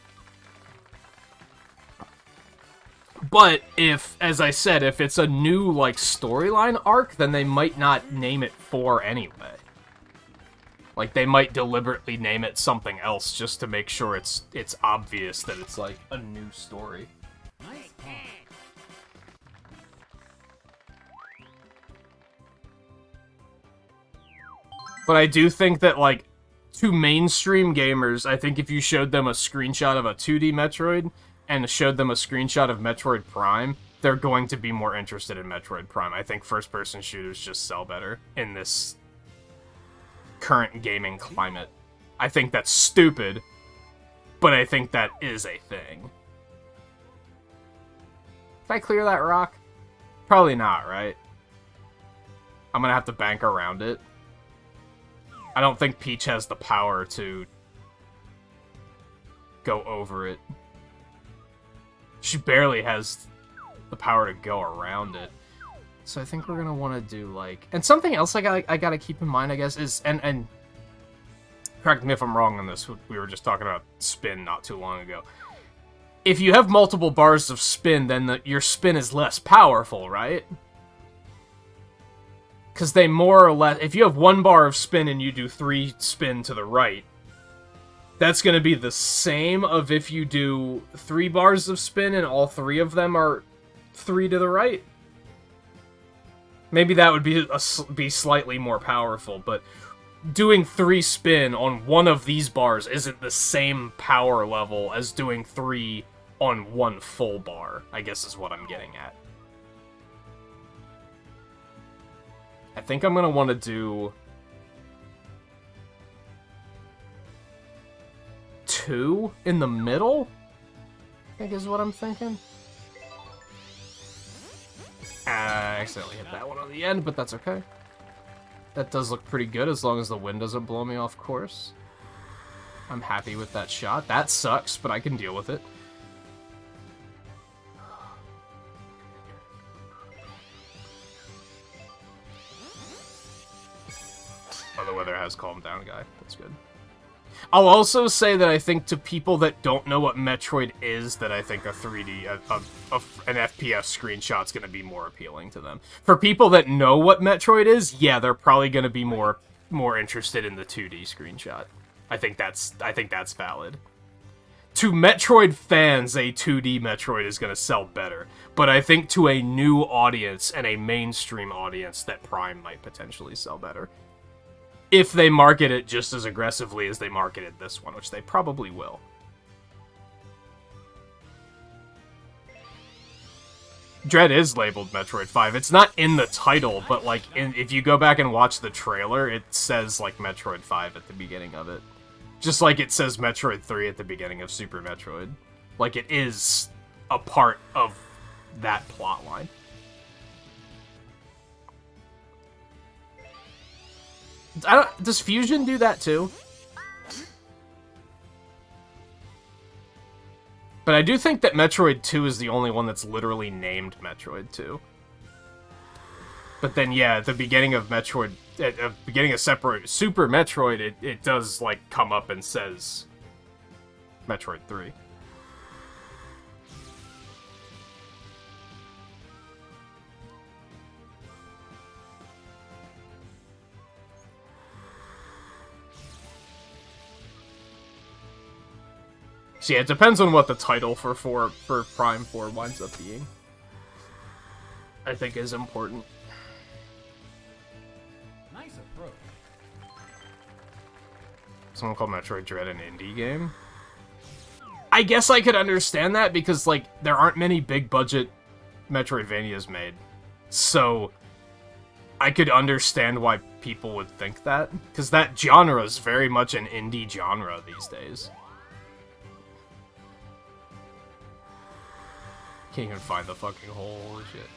But if, as I said, if it's a new, like, storyline arc, then they might not name it 4 anyway. Like, they might deliberately name it something else just to make sure it's obvious that it's, like, a new story. But I do think that, like, to mainstream gamers, I think if you showed them a screenshot of a 2D Metroid and showed them a screenshot of Metroid Prime, they're going to be more interested in Metroid Prime. I think first-person shooters just sell better in this current gaming climate. I think that's stupid, but I think that is a thing. Did I clear that rock? Probably not, right? I'm gonna have to bank around it. I don't think Peach has the power to go over it. She barely has the power to go around it. So I think we're gonna want to do, like... And something else I gotta keep in mind, I guess, is... And correct me if I'm wrong on this, we were just talking about spin not too long ago. If you have multiple bars of spin, then your spin is less powerful, right? Because they more or less... If you have 1 bar of spin and you do 3 spin to the right, that's going to be the same of if you do 3 bars of spin and all 3 of them are 3 to the right. Maybe that would be slightly more powerful, but doing 3 spin on one of these bars isn't the same power level as doing 3 on one full bar, I guess is what I'm getting at. I think I'm gonna want to do 2 in the middle, I think is what I'm thinking. I accidentally hit that one on the end, but that's okay. That does look pretty good as long as the wind doesn't blow me off course. I'm happy with that shot. That sucks, but I can deal with it. Oh, the weather has calmed down, guy. That's good. I'll also say that I think to people that don't know what Metroid is, that I think a 3D, an FPS screenshot's going to be more appealing to them. For people that know what Metroid is, yeah, they're probably going to be more interested in the 2D screenshot. I think that's valid. To Metroid fans, a 2D Metroid is going to sell better, but I think to a new audience and a mainstream audience, that Prime might potentially sell better. If they market it just as aggressively as they marketed this one, which they probably will. Dread is labeled Metroid 5. It's not in the title, but like if you go back and watch the trailer, it says like Metroid 5 at the beginning of it. Just like it says Metroid 3 at the beginning of Super Metroid. Like it is a part of that plot line. Does Fusion do that too? But I do think that Metroid 2 is the only one that's literally named Metroid 2. But then, yeah, at the beginning of Metroid, at the beginning of Super Metroid, it does, like, come up and says Metroid 3. So yeah, it depends on what the title for Prime 4 winds up being. I think is important. Nice approach. Someone called Metroid Dread an indie game? I guess I could understand that because, like, there aren't many big budget Metroidvanias made. So I could understand why people would think that. Because that genre is very much an indie genre these days. Can't even find the fucking hole, holy shit.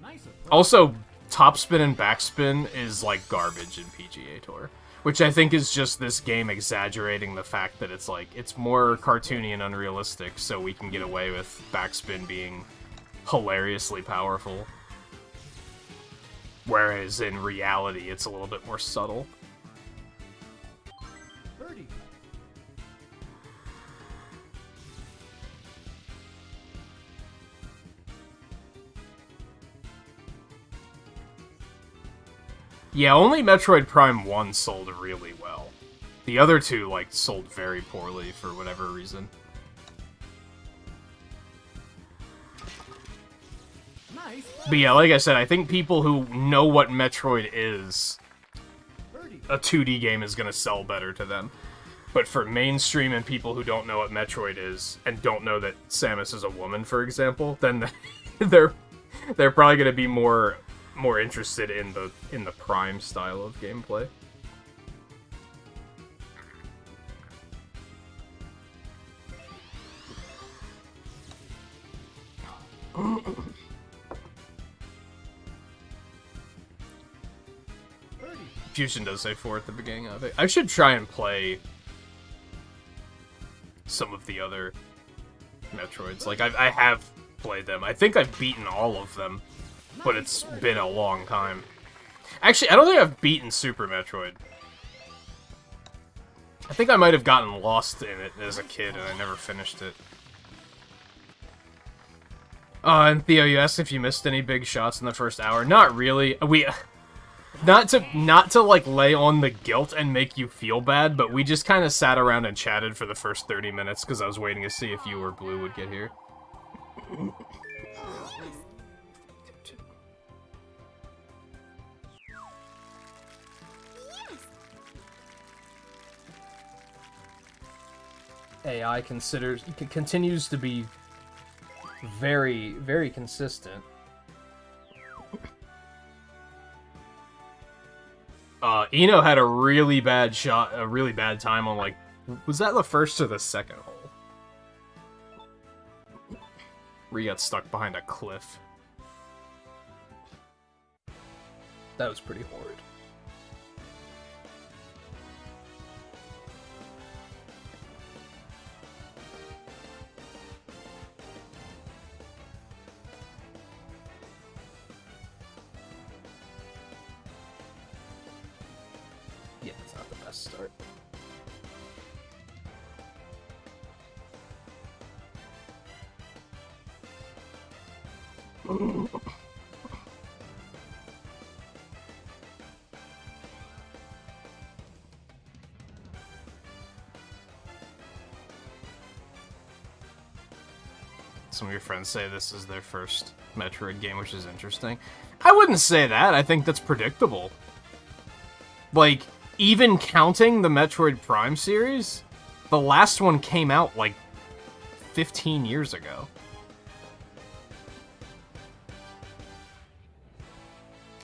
Nice approach. Also, topspin and backspin is like garbage in PGA Tour. Which I think is just this game exaggerating the fact that it's like, it's more cartoony and unrealistic, so we can get away with backspin being hilariously powerful. Whereas in reality, it's a little bit more subtle. Birdie. Yeah, only Metroid Prime 1 sold really well. The other two, like, sold very poorly for whatever reason. Nice. But yeah, like I said, I think people who know what Metroid is, Birdie. a 2D game is going to sell better to them. But for mainstream and people who don't know what Metroid is, and don't know that Samus is a woman, for example, then they're probably going to be more interested in the Prime style of gameplay. Fusion does say 4 at the beginning of it. I should try and play some of the other Metroids. Like, I have played them. I think I've beaten all of them, but it's been a long time. Actually, I don't think I've beaten Super Metroid. I think I might have gotten lost in it as a kid and I never finished it. And Theo, you asked if you missed any big shots in the first hour. Not really. Not to like lay on the guilt and make you feel bad, but we just kind of sat around and chatted for the first 30 minutes because I was waiting to see if you or Blue would get here. AI continues to be very, very consistent. Eno had a really bad time on, like, was that the first or the second hole? Where he got stuck behind a cliff. That was pretty horrid. Yeah, it's not the best start. Some of your friends say this is their first Metroid game, which is interesting. I wouldn't say that. I think that's predictable. Like, even counting the Metroid Prime series, the last one came out, like, 15 years ago.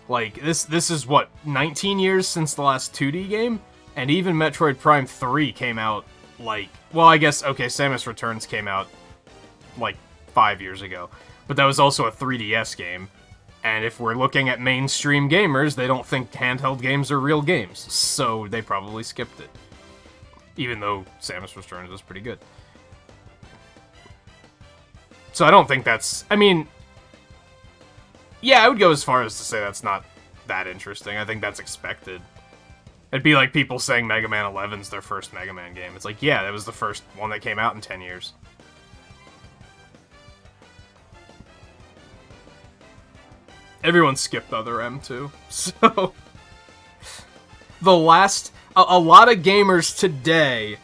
Like, this is, what, 19 years since the last 2D game? And even Metroid Prime 3 came out, like... Well, I guess, okay, Samus Returns came out, like, 5 years ago. But that was also a 3DS game. And if we're looking at mainstream gamers, they don't think handheld games are real games. So they probably skipped it. Even though Samus Returns was pretty good. So I don't think that's... I mean... Yeah, I would go as far as to say that's not that interesting. I think that's expected. It'd be like people saying Mega Man 11's their first Mega Man game. It's like, yeah, that was the first one that came out in 10 years. Everyone skipped Other M, too. So... The last... A lot of gamers today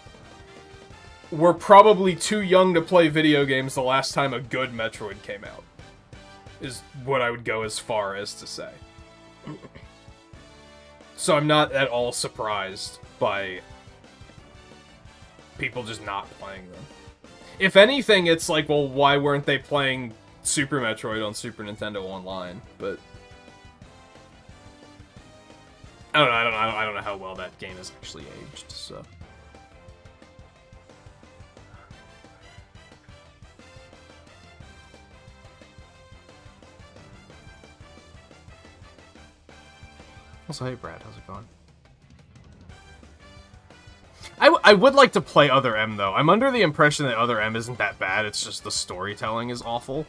were probably too young to play video games the last time a good Metroid came out. Is what I would go as far as to say. So I'm not at all surprised by people just not playing them. If anything, it's like, well, why weren't they playing Super Metroid on Super Nintendo Online? But I don't know how well that game is actually aged. So. Also, hey Brad, how's it going? I would like to play Other M, though. I'm under the impression that Other M isn't that bad, it's just the storytelling is awful.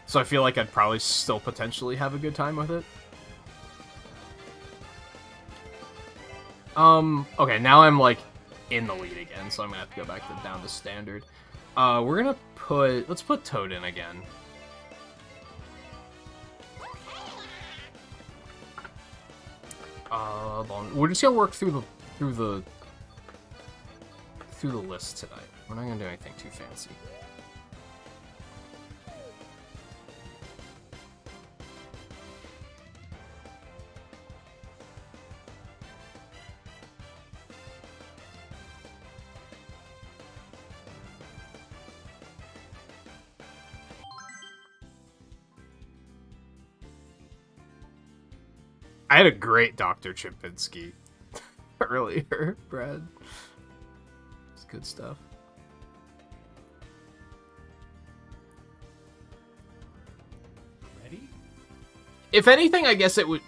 So I feel like I'd probably still potentially have a good time with it. Okay, now I'm, like, in the lead again, so I'm gonna have to go back down to standard. We're gonna put... Let's put Toad in again. We're just gonna work through the list tonight. We're not gonna do anything too fancy. I had a great Dr. Chipinski earlier, Brad. It's good stuff. Ready? If anything, I guess it would...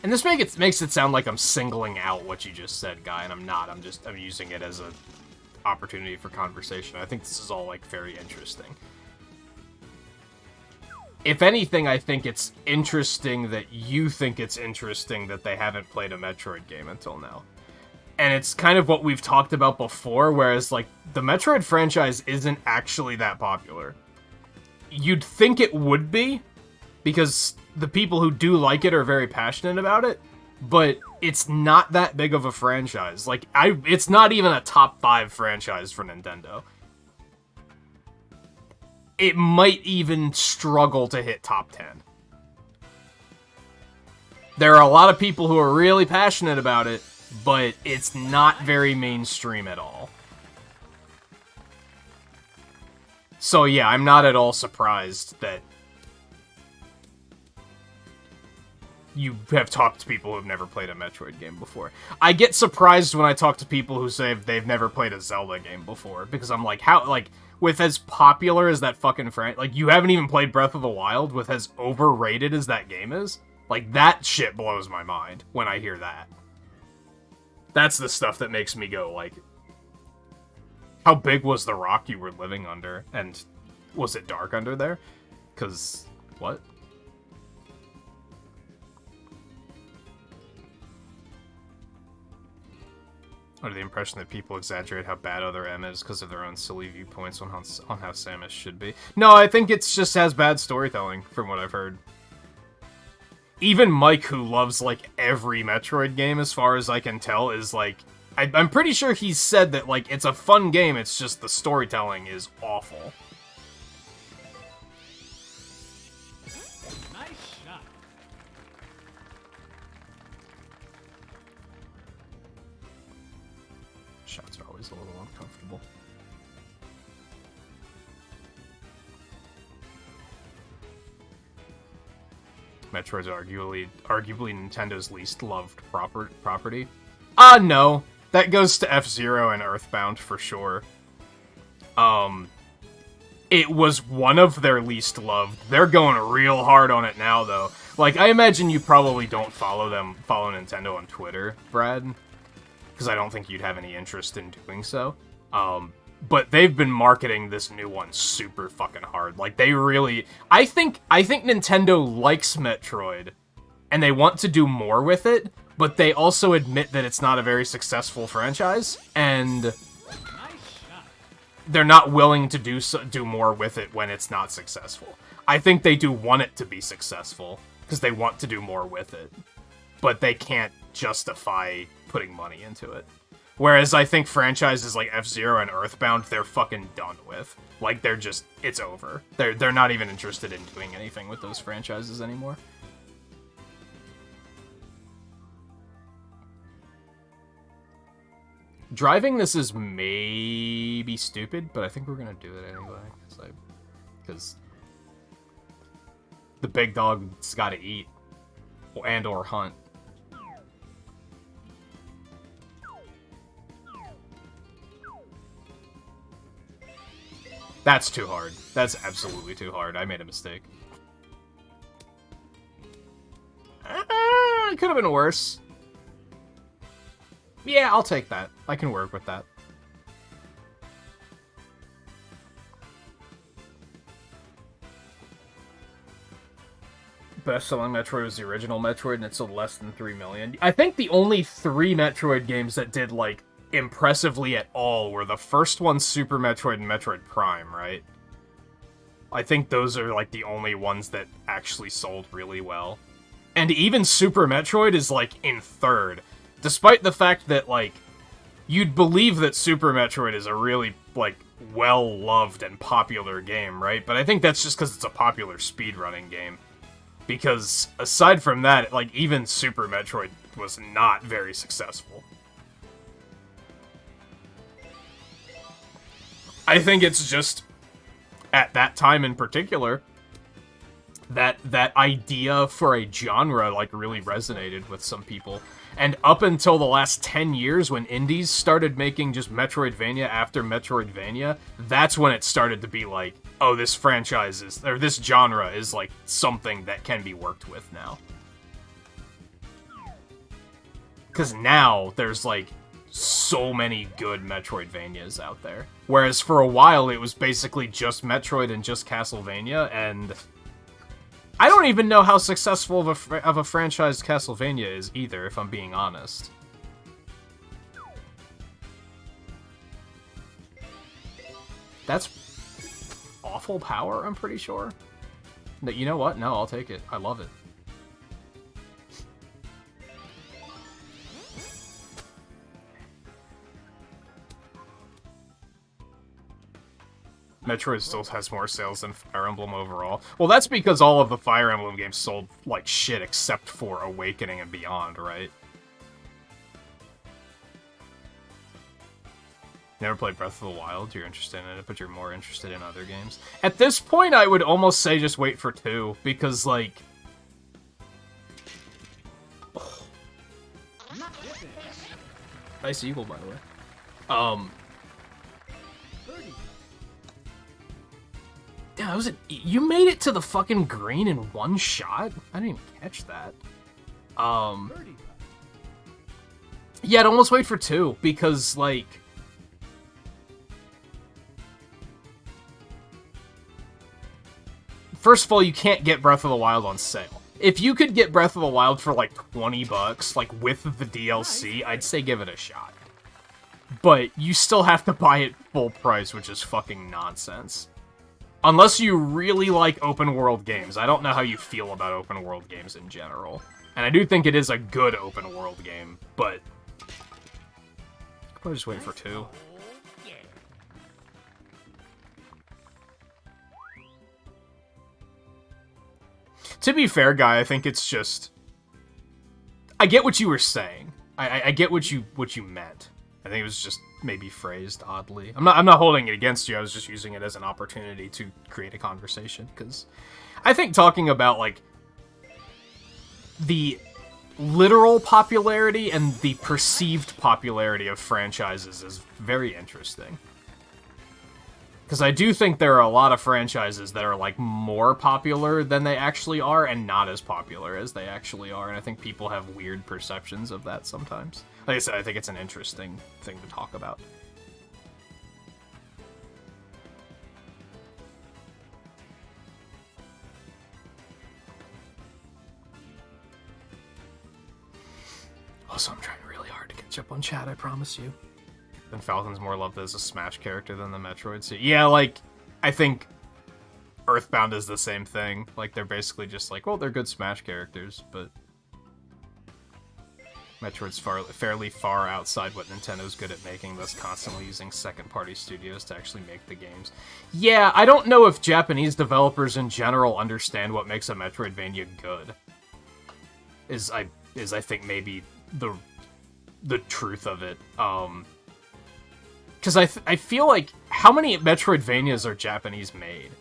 And this makes it sound like I'm singling out what you just said, Guy, and I'm not. I'm using it as an opportunity for conversation. I think this is all, like, very interesting. If anything, I think it's interesting that you think it's interesting that they haven't played a Metroid game until now. And it's kind of what we've talked about before, whereas, like, the Metroid franchise isn't actually that popular. You'd think it would be, because the people who do like it are very passionate about it, but it's not that big of a franchise. Like, it's not even a top 5 franchise for Nintendo. It might even struggle to hit top 10. There are a lot of people who are really passionate about it, but it's not very mainstream at all. So yeah, I'm not at all surprised that you have talked to people who have never played a Metroid game before. I get surprised when I talk to people who say they've never played a Zelda game before, because I'm like, how, like, with as popular as that fucking like, you haven't even played Breath of the Wild, with as overrated as that game is? Like, that shit blows my mind when I hear that. That's the stuff that makes me go, like, how big was the rock you were living under? And was it dark under there? Because, what? Under the impression that people exaggerate how bad other M is because of their own silly viewpoints on how Samus should be. No, I think it just has bad storytelling, from what I've heard. Even Mike, who loves, like, every Metroid game, as far as I can tell, is, like... I'm pretty sure he's said that, like, it's a fun game, it's just the storytelling is awful. Nice shot. Shots are always a little uncomfortable. Metroid's arguably Nintendo's least loved property. No. That goes to F-Zero and Earthbound for sure. It was one of their least loved. They're going real hard on it now, though. Like, I imagine you probably don't follow Nintendo on Twitter, Brad, because I don't think you'd have any interest in doing so. But they've been marketing this new one super fucking hard. Like, they really... I think Nintendo likes Metroid, and they want to do more with it, but they also admit that it's not a very successful franchise, and they're not willing to do more with it when it's not successful. I think they do want it to be successful, because they want to do more with it, but they can't justify putting money into it. Whereas I think franchises like F-Zero and Earthbound, they're fucking done with. Like, they're just, it's over. They're not even interested in doing anything with those franchises anymore. Driving this is maybe stupid, but I think we're gonna do it anyway, because the big dog's gotta eat, or hunt. That's too hard. That's absolutely too hard. I made a mistake. It could have been worse. Yeah, I'll take that. I can work with that. Best-selling Metroid was the original Metroid, and it sold less than 3 million. I think the only 3 Metroid games that did, like, impressively at all were the first one, Super Metroid and Metroid Prime, right? I think those are, like, the only ones that actually sold really well. And even Super Metroid is, like, in 3rd. Despite the fact that, like, you'd believe that Super Metroid is a really, like, well-loved and popular game, right? But I think that's just because it's a popular speedrunning game. Because, aside from that, like, even Super Metroid was not very successful. I think it's just, at that time in particular, that idea for a genre, like, really resonated with some people. And up until the last 10 years, when indies started making just Metroidvania after Metroidvania, that's when it started to be like, oh, this franchise is, or this genre is, like, something that can be worked with now. Because now, there's, like, so many good Metroidvanias out there. Whereas for a while, it was basically just Metroid and just Castlevania, and I don't even know how successful of a franchise Castlevania is either, if I'm being honest. That's awful power, I'm pretty sure. But you know what? No, I'll take it. I love it. Metroid still has more sales than Fire Emblem overall. Well, that's because all of the Fire Emblem games sold like shit except for Awakening and Beyond, right? Never played Breath of the Wild, you're interested in it, but you're more interested in other games. At this point, I would almost say just wait for 2, because, like... Nice eagle, by the way. Yeah, that was you made it to the fucking green in one shot? I didn't even catch that. Yeah, I'd almost wait for 2, because, like... First of all, you can't get Breath of the Wild on sale. If you could get Breath of the Wild for like $20, like with the DLC, I'd say give it a shot. But you still have to buy it full price, which is fucking nonsense. Unless you really like open world games. I don't know how you feel about open world games in general. And I do think it is a good open world game, but... I'll probably just wait for 2. To be fair, Guy, I think it's just... I get what you were saying. I get what you meant. I think it was just maybe phrased oddly. I'm not holding it against you. I was just using it as an opportunity to create a conversation, because I think talking about like the literal popularity and the perceived popularity of franchises is very interesting. Because I do think there are a lot of franchises that are, like, more popular than they actually are, and not as popular as they actually are, and I think people have weird perceptions of that sometimes. Like I said, I think it's an interesting thing to talk about. Also, I'm trying really hard to catch up on chat, I promise you. And Falcon's more loved as a Smash character than the Metroid series. Yeah, like, I think Earthbound is the same thing. Like, they're basically just like, well, they're good Smash characters, but Metroid's fairly far outside what Nintendo's good at making, thus constantly using second-party studios to actually make the games. Yeah, I don't know if Japanese developers in general understand what makes a Metroidvania good. Is I think maybe the truth of it. Because I feel like, how many Metroidvanias are Japanese made?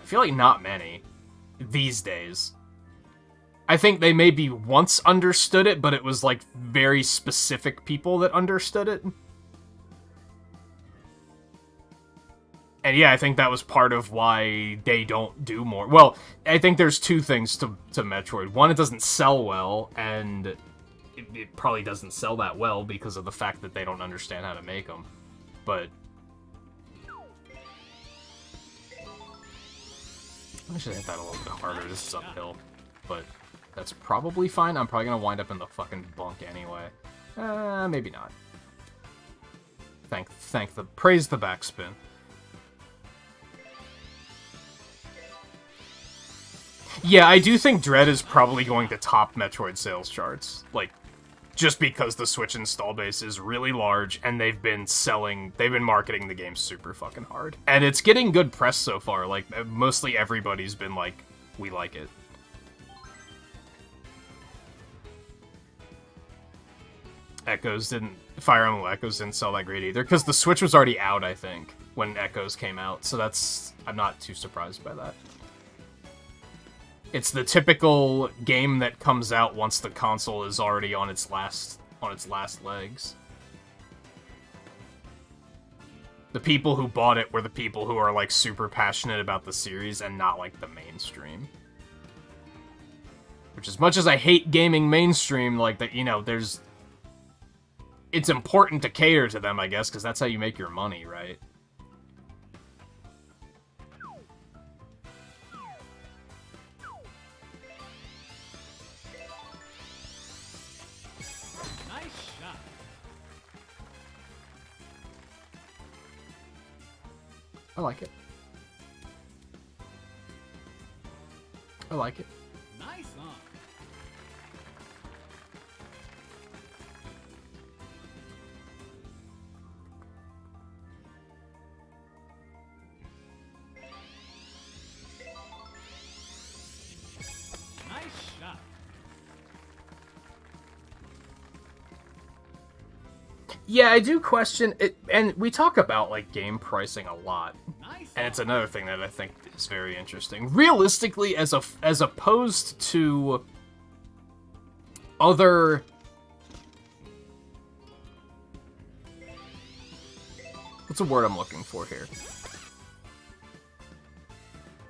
I feel like not many. These days. I think they maybe once understood it, but it was like very specific people that understood it. And yeah, I think that was part of why they don't do more. Well, I think there's two things to Metroid. One, it doesn't sell well, and it probably doesn't sell that well because of the fact that they don't understand how to make them. But I should hit that a little bit harder. This is uphill, but that's probably fine. I'm probably gonna wind up in the fucking bunk anyway. Maybe not. Praise the backspin. Yeah, I do think Dread is probably going to top Metroid sales charts. Like, just because the Switch install base is really large, and they've been marketing the game super fucking hard. And it's getting good press so far, like, mostly everybody's been like, we like it. Fire Emblem Echoes didn't sell that great either, because the Switch was already out, I think, when Echoes came out, so I'm not too surprised by that. It's the typical game that comes out once the console is already on its last legs. The people who bought it were the people who are like super passionate about the series and not like the mainstream. Which, as much as I hate gaming mainstream, like that, you know, it's important to cater to them, I guess, because that's how you make your money, right? like it. I like it. Nice on. Nice shot. Yeah, I do question it, and we talk about, like, game pricing a lot. Nice And it's on. another thing that I think is very interesting. Realistically, as opposed to other... What's a word I'm looking for here?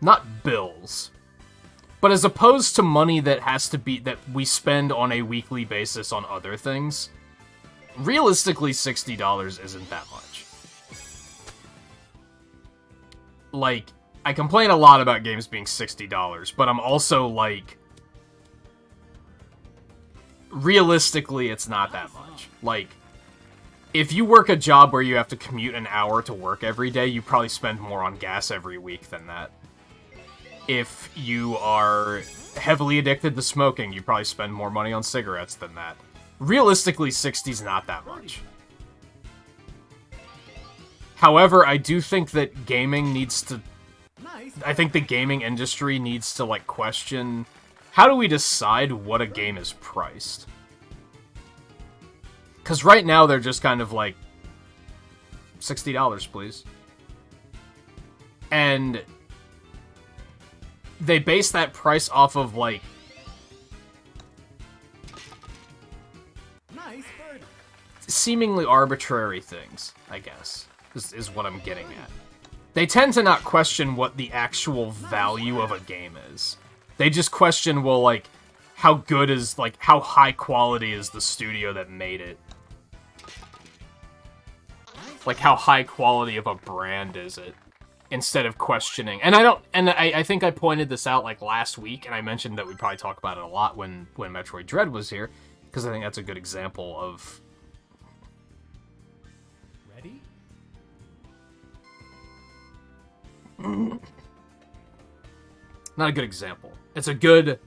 Not bills. But as opposed to money that has to be... that we spend on a weekly basis on other things, realistically, $60 isn't that much. Like, I complain a lot about games being $60, but I'm also like, realistically, it's not that much. Like, if you work a job where you have to commute an hour to work every day, you probably spend more on gas every week than that. If you are heavily addicted to smoking, you probably spend more money on cigarettes than that. Realistically, 60's not that much. However, I do think that gaming needs to... Nice. I think the gaming industry needs to, like, question... How do we decide what a game is priced? Because right now, they're just kind of like... $60, please. And... they base that price off of, like... Nice birdie. seemingly arbitrary things, I guess, is what I'm getting at. They tend to not question what the actual value of a game is. They just question, well, like, how good is, like, how high quality is the studio that made it? Like, how high quality of a brand is it? Instead of questioning. And I think I pointed this out, like, last week, and I mentioned that we'd probably talk about it a lot when Metroid Dread was here, because I think that's a good example of... Ready? Not a good example. It's a good...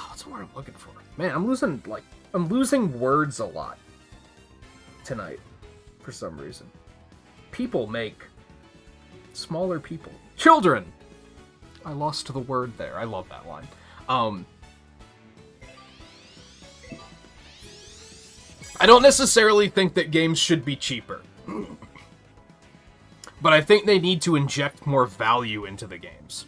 What's the word I'm looking for? Man, I'm losing words a lot tonight for some reason. People make smaller people. Children! I lost the word there. I love that line. I don't necessarily think that games should be cheaper. But I think they need to inject more value into the games.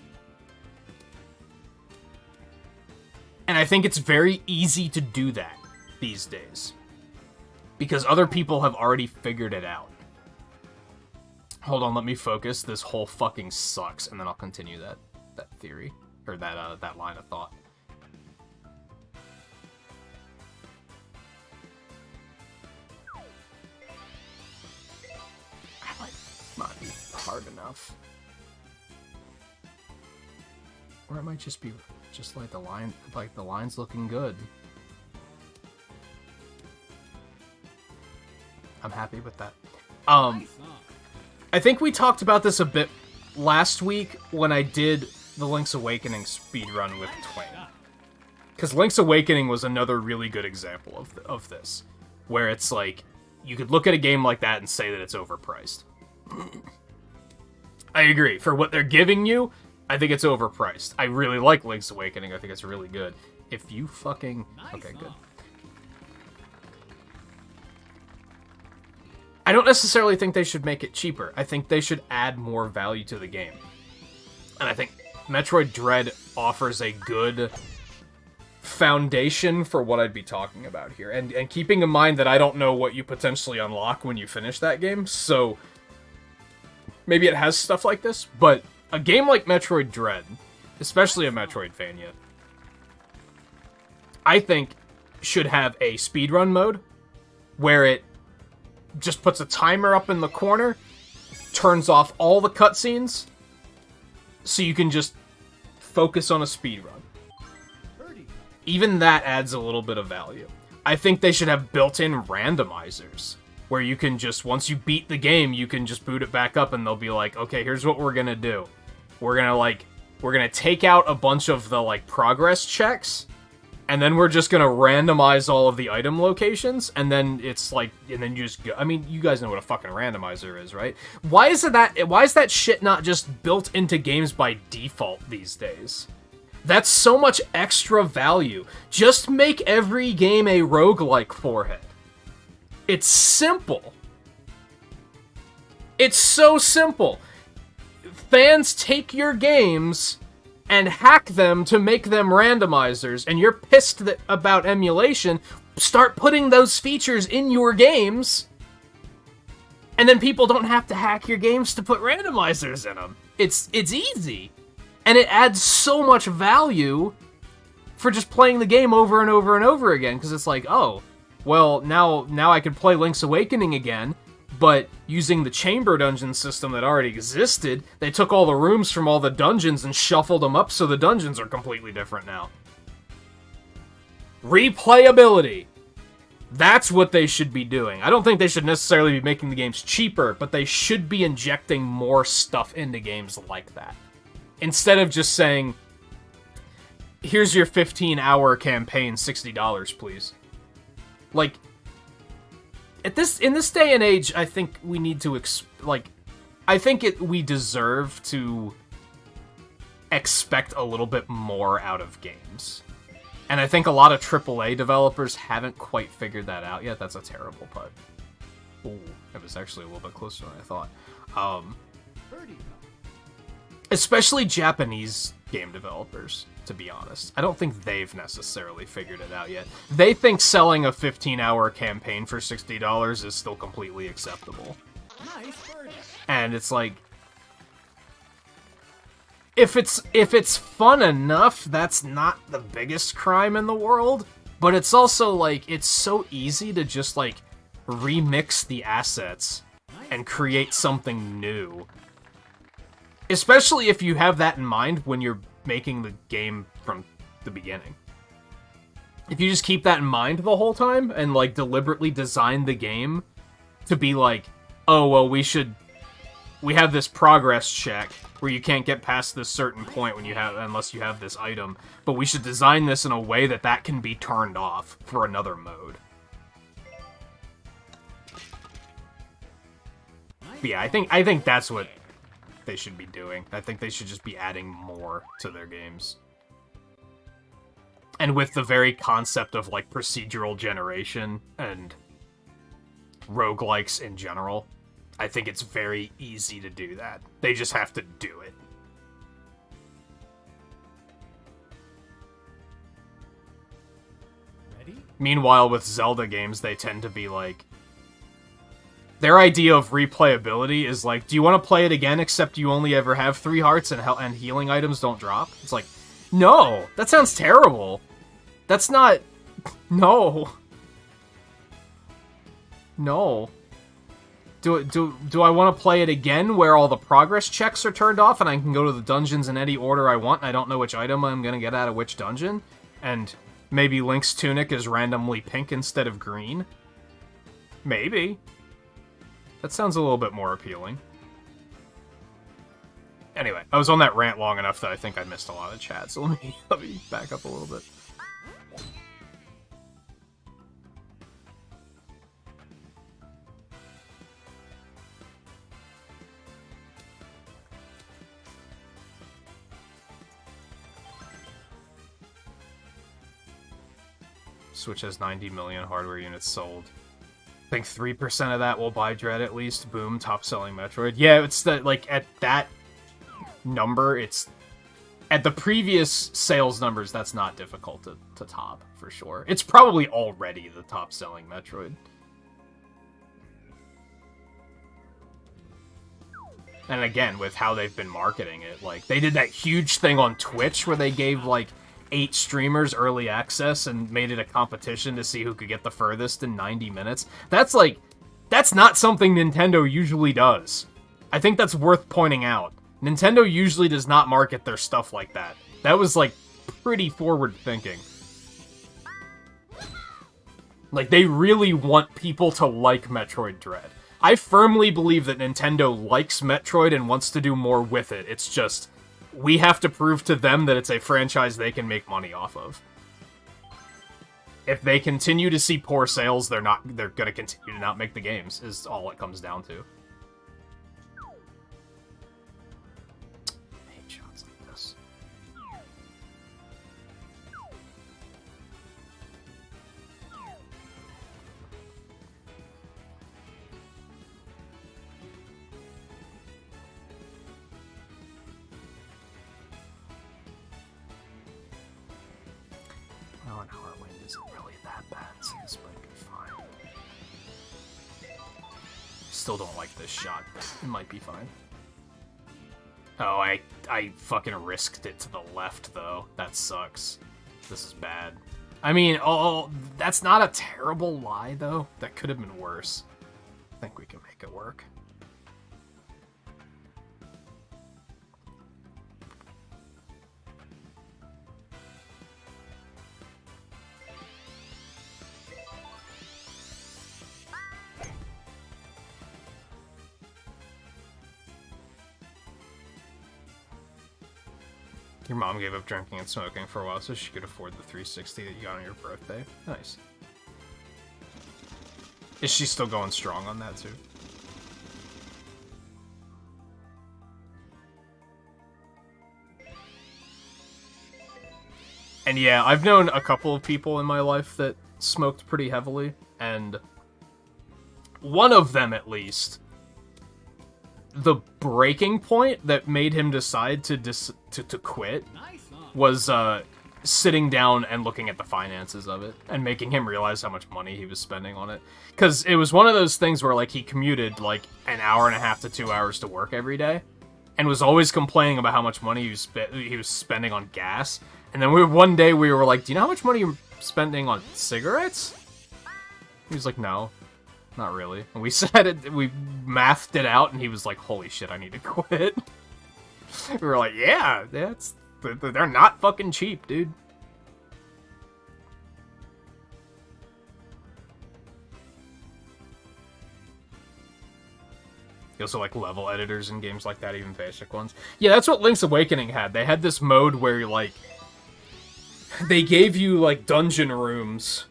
And I think it's very easy to do that these days. Because other people have already figured it out. Hold on, let me focus. This whole fucking sucks, and then I'll continue that theory. Or that line of thought. Might be hard enough. Or it might just be just like the line's looking good. I'm happy with that. Nice on. I think we talked about this a bit last week when I did the Link's Awakening speedrun with Twain. Because Link's Awakening was another really good example of this. Where it's like, you could look at a game like that and say that it's overpriced. I agree. For what they're giving you, I think it's overpriced. I really like Link's Awakening. I think it's really good. If you fucking... Okay, good. I don't necessarily think they should make it cheaper. I think they should add more value to the game. And I think Metroid Dread offers a good foundation for what I'd be talking about here. And keeping in mind that I don't know what you potentially unlock when you finish that game, so... maybe it has stuff like this, but a game like Metroid Dread, especially a Metroidvania, I think should have a speedrun mode where it just puts a timer up in the corner, turns off all the cutscenes, so you can just focus on a speedrun. Even that adds a little bit of value. I think they should have built-in randomizers, where you can just, once you beat the game, you can just boot it back up and they'll be like, okay, here's what we're gonna do. We're gonna take out a bunch of the, like, progress checks, and then we're just gonna randomize all of the item locations, and then it's like, and then you just go, I mean, you guys know what a fucking randomizer is, right? Why is that shit not just built into games by default these days? That's so much extra value. Just make every game a roguelike forehead. It's simple. It's so simple. Fans take your games and hack them to make them randomizers, and you're pissed about emulation. Start putting those features in your games, and then people don't have to hack your games to put randomizers in them. It's easy, and it adds so much value for just playing the game over and over and over again, because it's like, oh, well, now I can play Link's Awakening again, but using the chamber dungeon system that already existed, they took all the rooms from all the dungeons and shuffled them up so the dungeons are completely different now. Replayability. That's what they should be doing. I don't think they should necessarily be making the games cheaper, but they should be injecting more stuff into games like that. Instead of just saying, here's your 15-hour campaign, $60, please. Like, in this day and age, I think we need to, we deserve to expect a little bit more out of games. And I think a lot of AAA developers haven't quite figured that out yet. That's a terrible putt. Ooh, that was actually a little bit closer than I thought. Especially Japanese game developers, to be honest. I don't think they've necessarily figured it out yet. They think selling a 15-hour campaign for $60 is still completely acceptable. Nice birdie. And it's like, if it's fun enough, that's not the biggest crime in the world. But it's also like, it's so easy to just like remix the assets and create something new. Especially if you have that in mind when you're making the game from the beginning. If you just keep that in mind the whole time and like deliberately design the game to be like, oh, well, we have this progress check where you can't get past this certain point unless you have this item, but we should design this in a way that can be turned off for another mode. But yeah, I think that's what they should be doing. I think they should just be adding more to their games. And with the very concept of like procedural generation and roguelikes in general, I think it's very easy to do that. They just have to do it. Ready? Meanwhile, with Zelda games, they tend to be like, their idea of replayability is like, do you want to play it again except you only ever have 3 hearts and healing items don't drop? It's like, no, that sounds terrible. That's not... No. No. Do I want to play it again where all the progress checks are turned off and I can go to the dungeons in any order I want and I don't know which item I'm going to get out of which dungeon? And maybe Link's tunic is randomly pink instead of green? Maybe. That sounds a little bit more appealing. Anyway, I was on that rant long enough that I think I missed a lot of chat, so let me back up a little bit. Switch has 90 million hardware units sold. I think 3% of that will buy Dread at least. Boom, top-selling Metroid. Yeah, it's that, like, at that number, it's... At the previous sales numbers, that's not difficult to top, for sure. It's probably already the top-selling Metroid. And again, with how they've been marketing it, like, they did that huge thing on Twitch where they gave, like, 8 streamers early access and made it a competition to see who could get the furthest in 90 minutes. That's like, that's not something Nintendo usually does. I think that's worth pointing out. Nintendo usually does not market their stuff like that. That was like pretty forward thinking. Like, they really want people to like Metroid Dread. I firmly believe that Nintendo likes Metroid and wants to do more with it. It's just, we have to prove to them that it's a franchise they can make money off of. If they continue to see poor sales, they're gonna continue to not make the games, is all it comes down to. I hate shots like this. Oh, an hour wind isn't really that bad, so this might be fine. Still don't like this shot, but it might be fine. Oh, I fucking risked it to the left, though. That sucks. This is bad. I mean, oh, that's not a terrible lie, though. That could have been worse. I think we can make it work. Your mom gave up drinking and smoking for a while so she could afford the 360 that you got on your birthday. Nice. Is she still going strong on that, too? And yeah, I've known a couple of people in my life that smoked pretty heavily, and one of them, at least, the breaking point that made him decide to quit was sitting down and looking at the finances of it and making him realize how much money he was spending on it. Because it was one of those things where, like, he commuted like an hour and a half to 2 hours to work every day and was always complaining about how much money he was spending on gas. And then one day we were like, do you know how much money you're spending on cigarettes? He was like, no. Not really. And we said it, we mathed it out, and he was like, holy shit, I need to quit. We were like, yeah, they're not fucking cheap, dude. You also like level editors in games like that, even basic ones. Yeah, that's what Link's Awakening had. They had this mode where, like, they gave you, like, dungeon rooms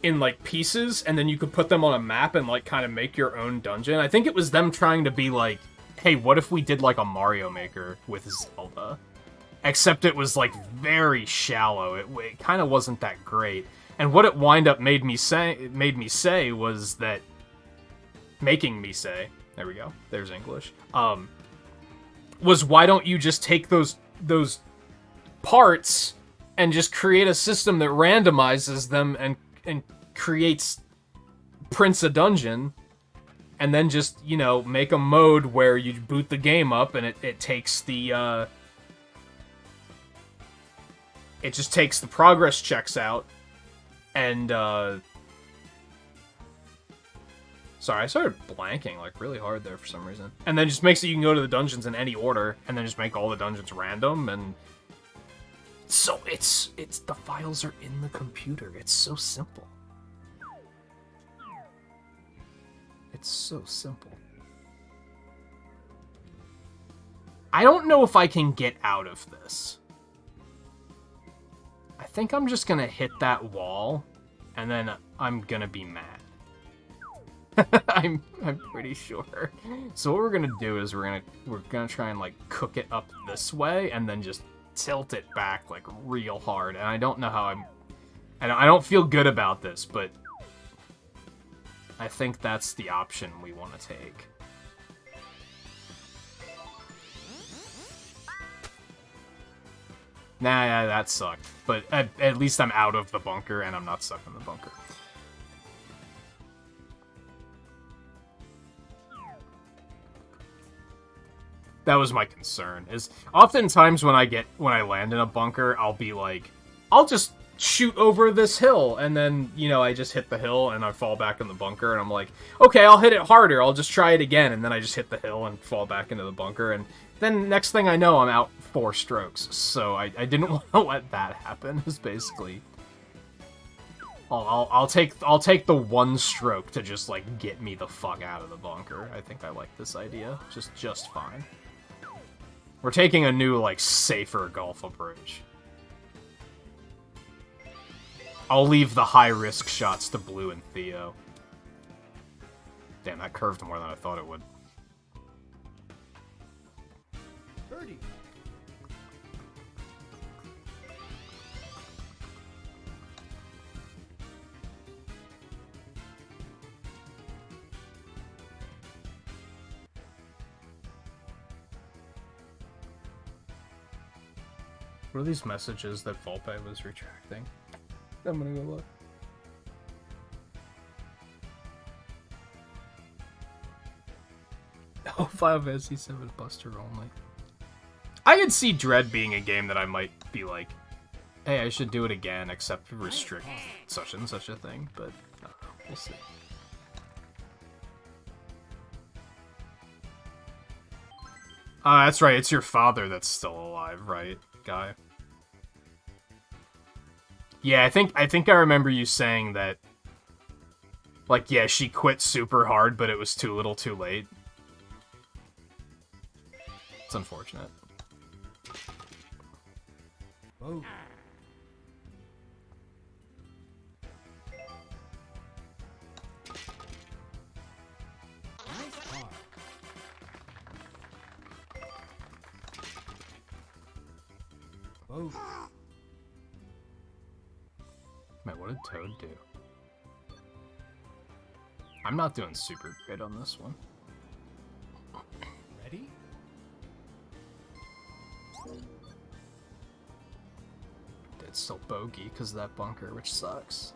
in, like, pieces, and then you could put them on a map and, like, kind of make your own dungeon. I think it was them trying to be like, hey, what if we did, like, a Mario Maker with Zelda? Except it was, like, very shallow. It kind of wasn't that great. And what it made me say was that... Making me say... There we go. There's English. Was why don't you just take those parts and just create a system that randomizes them and prints a dungeon, and then just, you know, make a mode where you boot the game up and it takes the, it just takes the progress checks out, and, sorry, I started blanking, like, really hard there for some reason. And then just makes it you can go to the dungeons in any order, and then just make all the dungeons random, and... So, it's the files are in the computer. It's so simple. It's so simple. I don't know if I can get out of this. I think I'm just gonna hit that wall, and then I'm gonna be mad. I'm pretty sure. So what we're gonna do is we're gonna try and, like, cook it up this way, and then just tilt it back, like, real hard. And I don't know how I don't feel good about this, but I think that's the option we want to take. Nah, yeah, that sucked. But at least I'm out of the bunker, and I'm not stuck in the bunker. That was my concern, is oftentimes when I land in a bunker, I'll be like, I'll just shoot over this hill, and then, you know, I just hit the hill, and I fall back in the bunker, and I'm like, okay, I'll hit it harder, I'll just try it again, and then I just hit the hill and fall back into the bunker, and then next thing I know, I'm out 4 strokes, so I didn't want to let that happen, is basically I'll take the one stroke to just like get me the fuck out of the bunker. I think I like this idea just fine. We're taking a new like safer golf approach. I'll leave the high risk shots to Blue and Theo. Damn, that curved more than I thought it would. Birdie. What are these messages that Volpe was retracting? I'm gonna go look. Oh, Final Fantasy VII Buster only. I could see Dread being a game that I might be like, hey, I should do it again, except restrict such and such a thing, but I don't know. We'll see. That's right, it's your father that's still alive, right, guy? Yeah, I think I remember you saying that, like, yeah, she quit super hard, but it was too little too late. It's unfortunate. Whoa. Nice par. Whoa. Man, what did Toad do? I'm not doing super great on this one. Ready? It's still bogey because of that bunker, which sucks.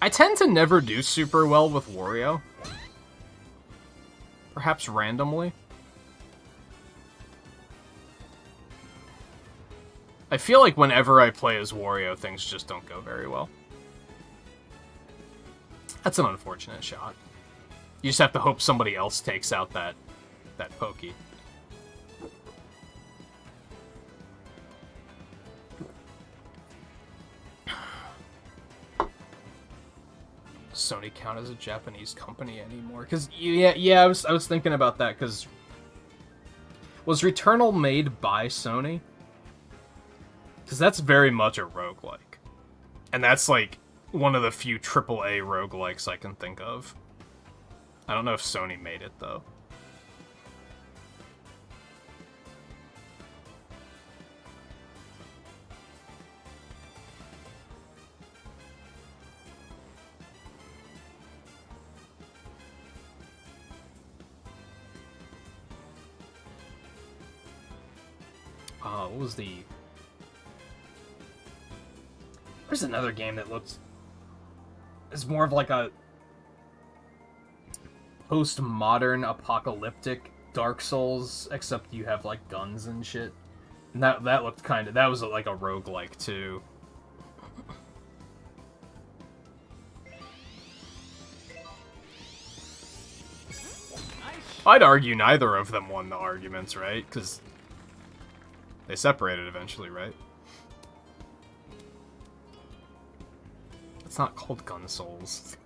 I tend to never do super well with Wario. Perhaps randomly. I feel like whenever I play as Wario, things just don't go very well. That's an unfortunate shot. You just have to hope somebody else takes out that pokey. Sony count as a Japanese company anymore? Because yeah, I was thinking about that. Because was Returnal made by Sony? Because that's very much a roguelike, and that's like one of the few AAA roguelikes I can think of. I don't know if Sony made it though. What was the... There's another game that looks... It's more of like a... post-modern, apocalyptic Dark Souls, except you have, like, guns and shit. And that looked kind of... That was, like, a roguelike, too. I'd argue neither of them won the arguments, right? Because they separated eventually, right? It's not called Gun Souls.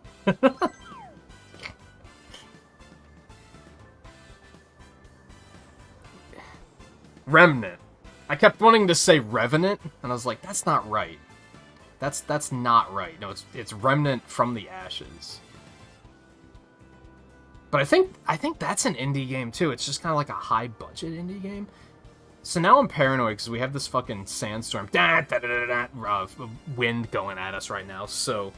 Remnant. I kept wanting to say Revenant, and I was like, that's not right. That's not right. No, it's Remnant from the Ashes. But I think that's an indie game too. It's just kind of like a high budget indie game. So now I'm paranoid because we have this fucking sandstorm, wind going at us right now. So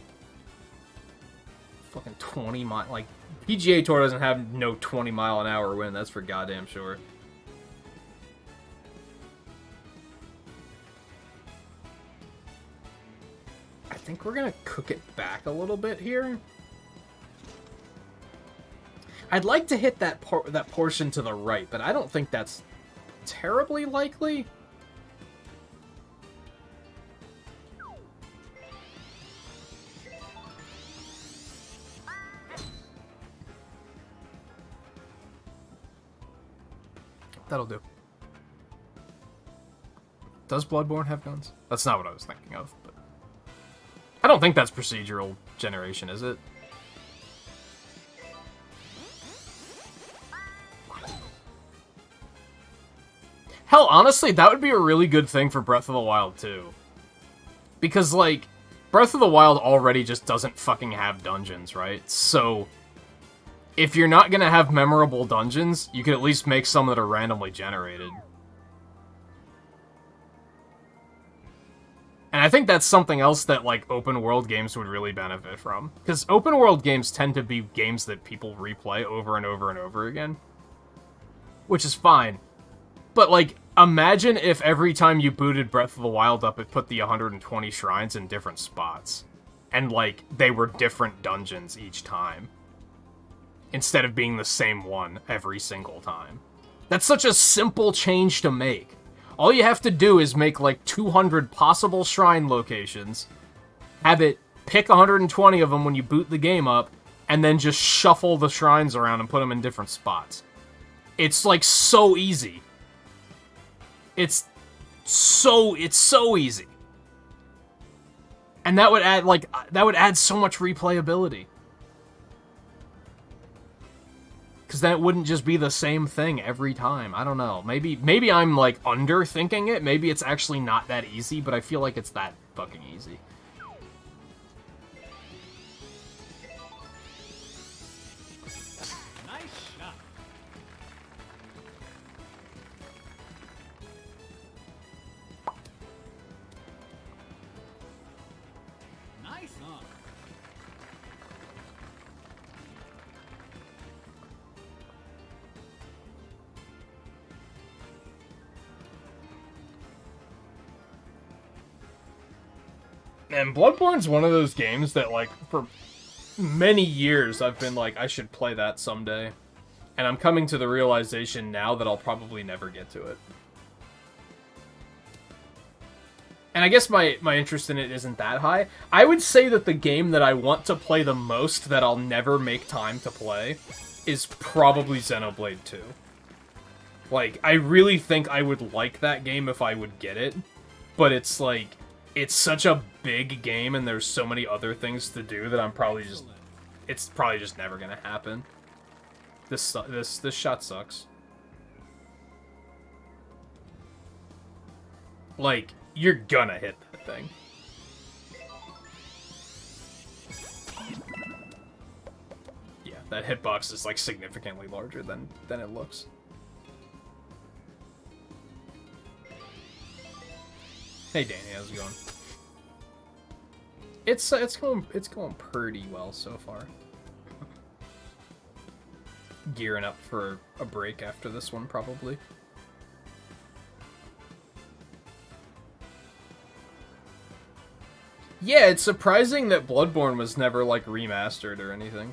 fucking 20 mile, like PGA Tour doesn't have no 20-mile-an-hour wind. That's for goddamn sure. I think we're gonna cook it back a little bit here. I'd like to hit that portion to the right, but I don't think that's terribly likely. That'll do. Does Bloodborne have guns? That's not what I was thinking of, but... I don't think that's procedural generation, is it? Hell, honestly, that would be a really good thing for Breath of the Wild, too. Because, like, Breath of the Wild already just doesn't fucking have dungeons, right? So, if you're not gonna have memorable dungeons, you could at least make some that are randomly generated. And I think that's something else that, like, open-world games would really benefit from. Because open-world games tend to be games that people replay over and over and over again. Which is fine. But, like, imagine if every time you booted Breath of the Wild up, it put the 120 shrines in different spots. And, like, they were different dungeons each time. Instead of being the same one every single time. That's such a simple change to make. All you have to do is make, like, 200 possible shrine locations, have it pick 120 of them when you boot the game up, and then just shuffle the shrines around and put them in different spots. It's, like, so easy. It's so easy. And that would add, like, so much replayability. Because then it wouldn't just be the same thing every time. I don't know. Maybe I'm, like, underthinking it. Maybe it's actually not that easy, but I feel like it's that fucking easy. And Bloodborne's one of those games that, like, for many years I've been like, I should play that someday. And I'm coming to the realization now that I'll probably never get to it. And I guess my interest in it isn't that high. I would say that the game that I want to play the most that I'll never make time to play is probably Xenoblade 2. Like, I really think I would like that game if I would get it. But it's like... It's such a big game, and there's so many other things to do that it's probably just never gonna happen. This shot sucks. Like, you're gonna hit that thing. Yeah, that hitbox is, like, significantly larger than it looks. Hey Danny, how's it going? It's going pretty well so far. Gearing up for a break after this one, probably. Yeah, it's surprising that Bloodborne was never, like, remastered or anything.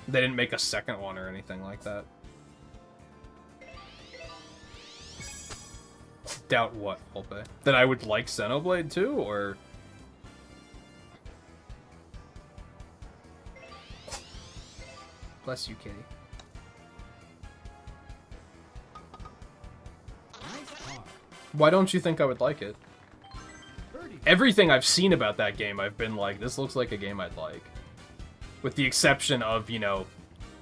They didn't make a second one or anything like that. Doubt what, Volpe? That I would like Xenoblade 2, or... Bless you, kitty. Why don't you think I would like it? Everything I've seen about that game, I've been like, this looks like a game I'd like. With the exception of, you know,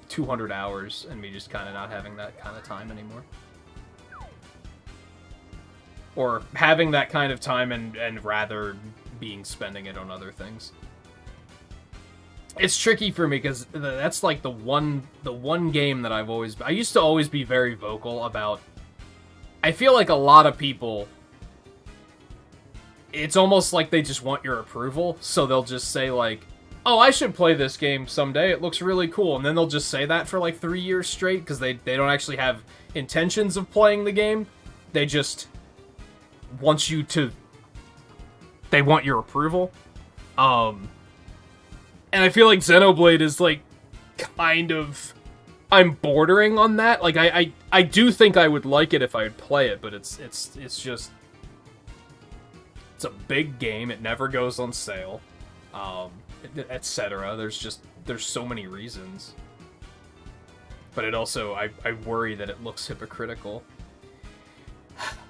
200 hours, and me just kind of not having that kind of time anymore. Or having that kind of time and rather spending it on other things. It's tricky for me because that's like the one game that I used to always be very vocal about. I feel like a lot of people, it's almost like they just want your approval, so they'll just say like, oh, I should play this game someday, it looks really cool, and then they'll just say that for like 3 years straight because they don't actually have intentions of playing the game. They just want you to... They want your approval. And I feel like Xenoblade is, like, kind of... I'm bordering on that. Like, I do think I would like it if I would play it, but it's just... It's a big game. It never goes on sale. Etc. There's so many reasons. But it also... I worry that it looks hypocritical.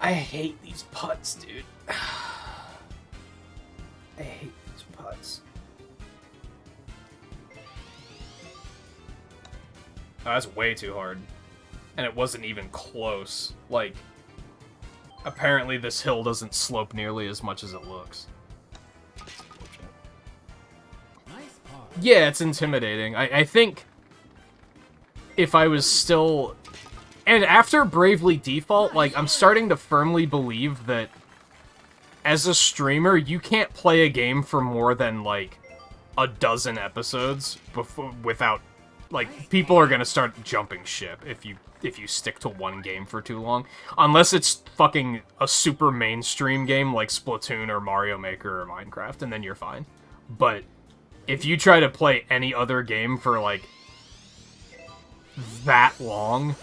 I hate these putts, dude. I hate these putts. Oh, that's way too hard. And it wasn't even close. Like, apparently this hill doesn't slope nearly as much as it looks. Nice par. Yeah, it's intimidating. I think if I was still... And after Bravely Default, like, I'm starting to firmly believe that as a streamer, you can't play a game for more than, like, a dozen episodes before, without... Like, people are gonna start jumping ship if you stick to one game for too long. Unless it's fucking a super mainstream game like Splatoon or Mario Maker or Minecraft, and then you're fine. But if you try to play any other game for, like, that long,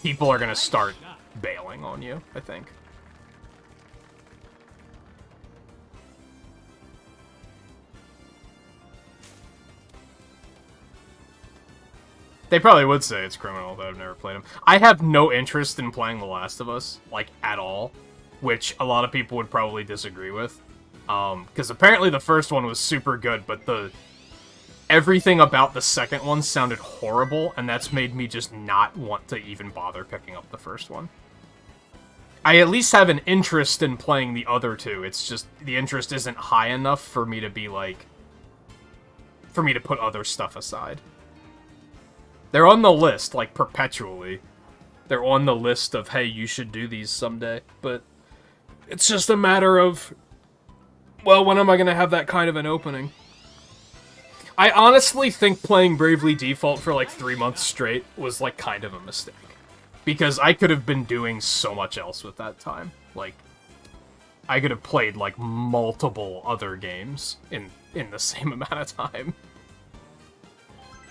people are gonna start bailing on you, I think. They probably would say it's criminal, though I've never played them. I have no interest in playing The Last of Us, like, at all, which a lot of people would probably disagree with. Because apparently the first one was super good, but everything about the second one sounded horrible, and that's made me just not want to even bother picking up the first one. I at least have an interest in playing the other two, it's just, the interest isn't high enough for me to be, like, for me to put other stuff aside. They're on the list, like, perpetually. They're on the list of, hey, you should do these someday. But it's just a matter of, well, when am I going to have that kind of an opening? I honestly think playing Bravely Default for, like, 3 months straight was, like, kind of a mistake. Because I could have been doing so much else with that time. Like, I could have played, like, multiple other games in the same amount of time.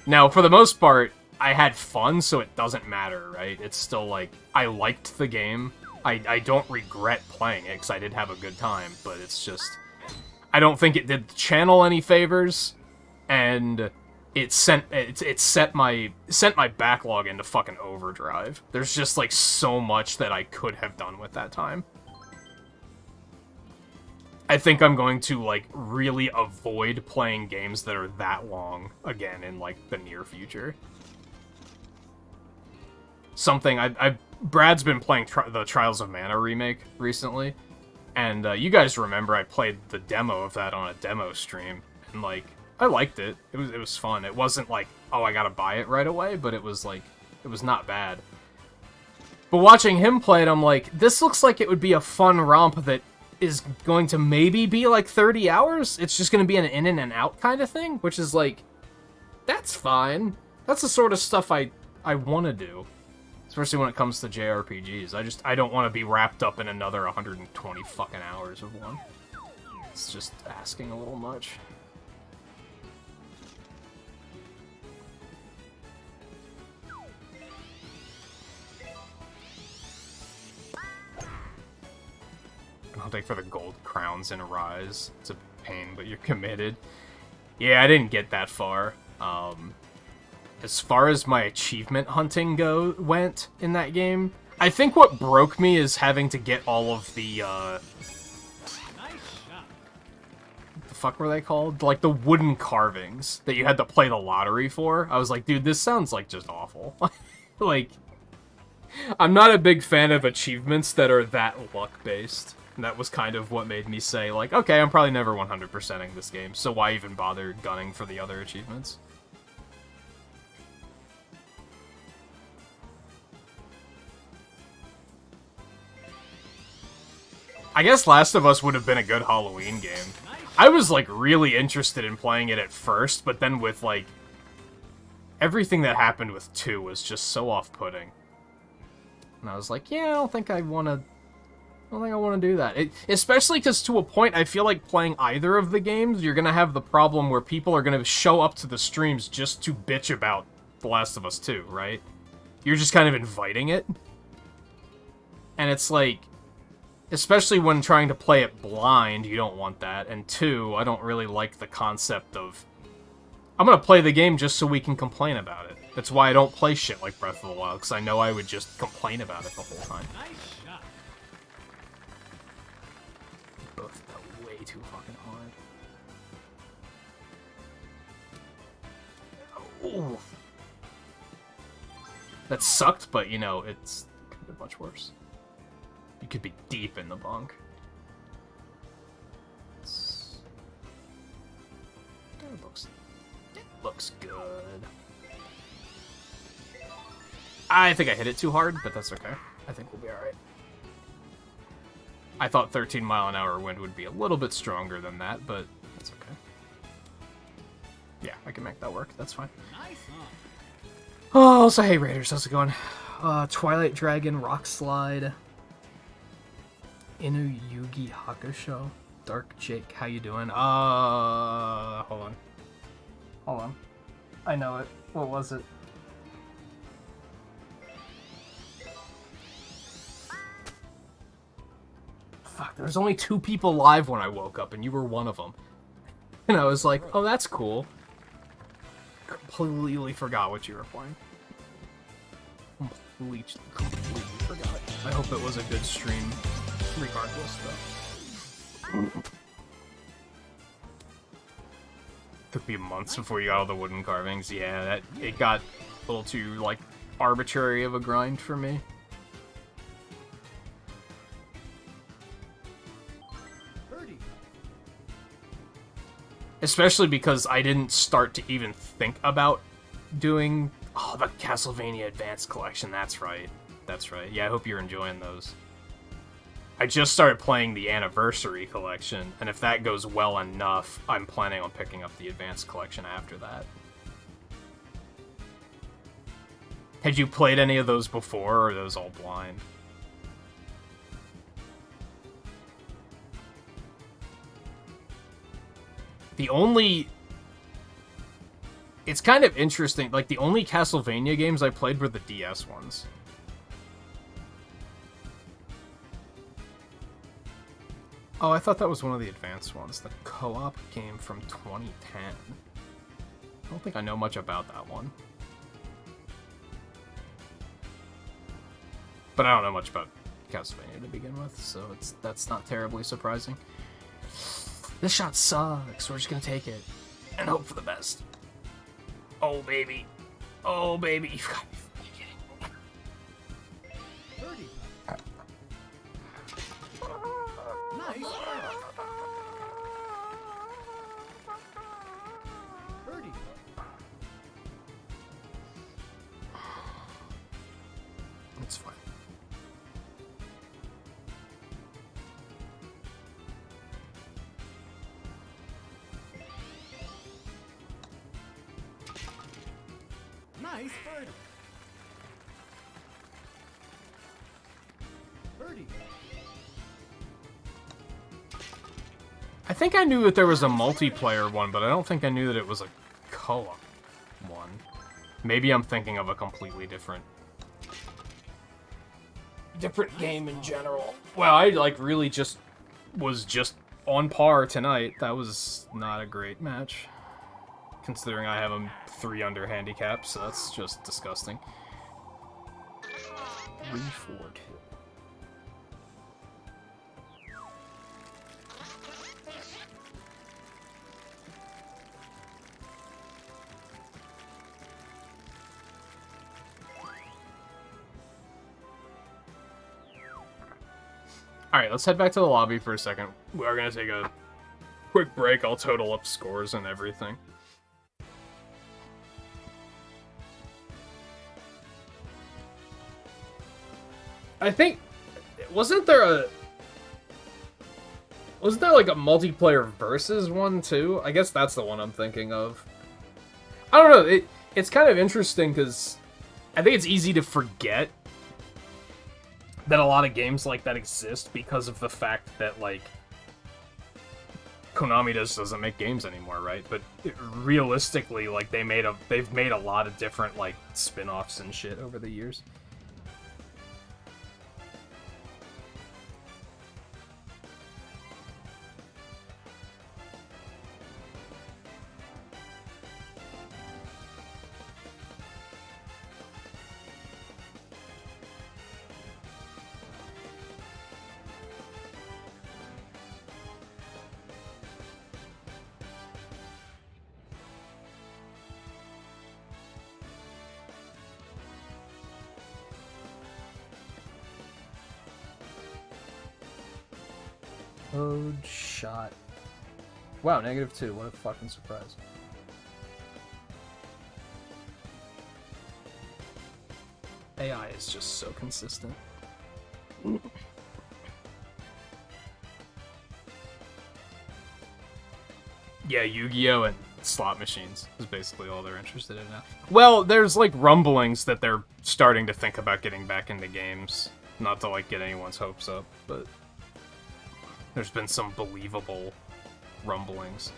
Now, for the most part, I had fun, so it doesn't matter, right? It's still, like, I liked the game. I don't regret playing it, because I did have a good time, but it's just... I don't think it did the channel any favors, and it set my backlog into fucking overdrive. There's just, like, so much that I could have done with that time. I think I'm going to, like, really avoid playing games that are that long again in, like, the near future. Something Brad's been playing the Trials of Mana remake recently, and you guys remember I played the demo of that on a demo stream, and, like, I liked it. It was fun. It wasn't like, oh, I gotta buy it right away, but it was, like, it was not bad. But watching him play it, I'm like, this looks like it would be a fun romp that is going to maybe be like 30 hours. It's just going to be an in and out kind of thing, which is like, that's fine. That's the sort of stuff I want to do, especially when it comes to JRPGs. I don't want to be wrapped up in another 120 fucking hours of one. It's just asking a little much. Hunting for the gold crowns in Rise. It's a pain, but you're committed. Yeah, I didn't get that far. As far as my achievement hunting went in that game, I think what broke me is having to get all of the, what the fuck were they called? Like, the wooden carvings that you had to play the lottery for. I was like, dude, this sounds, like, just awful. Like, I'm not a big fan of achievements that are that luck-based. And that was kind of what made me say, like, okay, I'm probably never 100%ing this game, so why even bother gunning for the other achievements? I guess Last of Us would have been a good Halloween game. I was, like, really interested in playing it at first, but then with, like, everything that happened with 2 was just so off-putting. And I was like, yeah, I don't think I want to do that. Especially because to a point, I feel like playing either of the games, you're going to have the problem where people are going to show up to the streams just to bitch about The Last of Us 2, right? You're just kind of inviting it. And it's like, especially when trying to play it blind, you don't want that. And 2, I don't really like the concept of, I'm going to play the game just so we can complain about it. That's why I don't play shit like Breath of the Wild, because I know I would just complain about it the whole time. too fucking hard. Oh. That sucked, but you know, it's could have been much worse. You could be deep in the bunk. It looks good. I think I hit it too hard, but that's okay. I think we'll be alright. I thought 13-mile-an-hour wind would be a little bit stronger than that, but that's okay. Yeah, I can make that work. That's fine. Nice hunt. Oh, so hey Raiders, how's it going? Twilight Dragon, Rock Slide, Inu Yugi Hakusho, Dark Jake, how you doing? Hold on. Hold on. I know it. What was it? Fuck, there was only 2 people live when I woke up, and you were one of them. And I was like, oh, that's cool. Completely forgot what you were playing. Completely forgot. I hope it was a good stream, regardless, though. Took me months before you got all the wooden carvings. Yeah, it got a little too, like, arbitrary of a grind for me. Especially because I didn't start to even think about doing... Oh, the Castlevania Advanced Collection, that's right. That's right. Yeah, I hope you're enjoying those. I just started playing the Anniversary Collection, and if that goes well enough, I'm planning on picking up the Advanced Collection after that. Had you played any of those before, or are those all blind? The only... It's kind of interesting, like, the only Castlevania games I played were the DS ones. Oh, I thought that was one of the advanced ones. The co-op game from 2010. I don't think I know much about that one. But I don't know much about Castlevania to begin with, so that's not terribly surprising. This shot sucks. We're just gonna take it and hope for the best. Oh, baby. Oh, baby. You've got to be kidding me. Nice. Birdie. It's fine. Nice birdie. Birdie. I think I knew that there was a multiplayer one, but I don't think I knew that it was a co-op one. Maybe I'm thinking of a completely different game in general. Well, I like really was just on par tonight. That was not a great match, considering I have a 3 under handicap, so that's just disgusting. 3-4-2. Alright, let's head back to the lobby for a second. We are going to take a quick break. I'll total up scores and everything. I think... Wasn't there like a multiplayer versus one too? I guess that's the one I'm thinking of. I don't know, it's kind of interesting because I think it's easy to forget that a lot of games like that exist because of the fact that, like, Konami doesn't make games anymore, right? But realistically, like, they've made a lot of different, like, spin-offs and shit over the years. Code shot. Wow, -2. What a fucking surprise. AI is just so consistent. Yeah, Yu-Gi-Oh! And slot machines is basically all they're interested in now. Well, there's like rumblings that they're starting to think about getting back into games. Not to like get anyone's hopes up, but there's been some believable rumblings.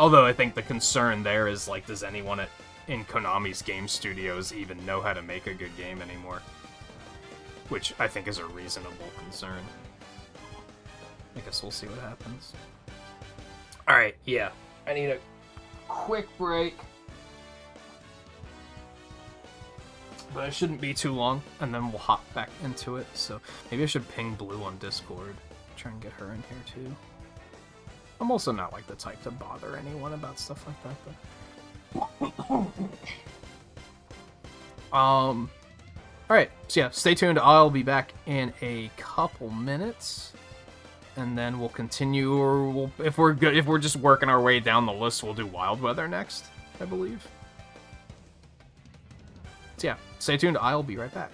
Although I think the concern there is like, does anyone in Konami's game studios even know how to make a good game anymore? Which I think is a reasonable concern. I guess we'll see what happens. Alright, yeah. I need a quick break. But it shouldn't be too long, and then we'll hop back into it. So maybe I should ping Blue on Discord. Try and get her in here too. I'm also not like the type to bother anyone about stuff like that, but... Alright, so yeah, stay tuned. I'll be back in a couple minutes. And then we'll continue, or if we're just working our way down the list, we'll do Wild Weather next, I believe. So yeah, stay tuned. I'll be right back.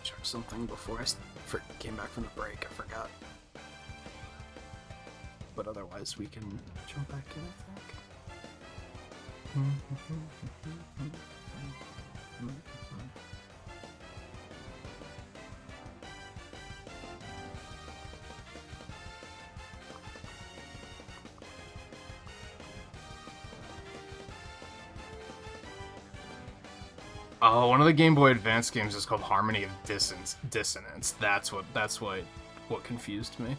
Check something before I came back from the break. I forgot. But otherwise, we can jump back in, I think. Oh, one of the Game Boy Advance games is called Harmony of Dissonance. That's what confused me.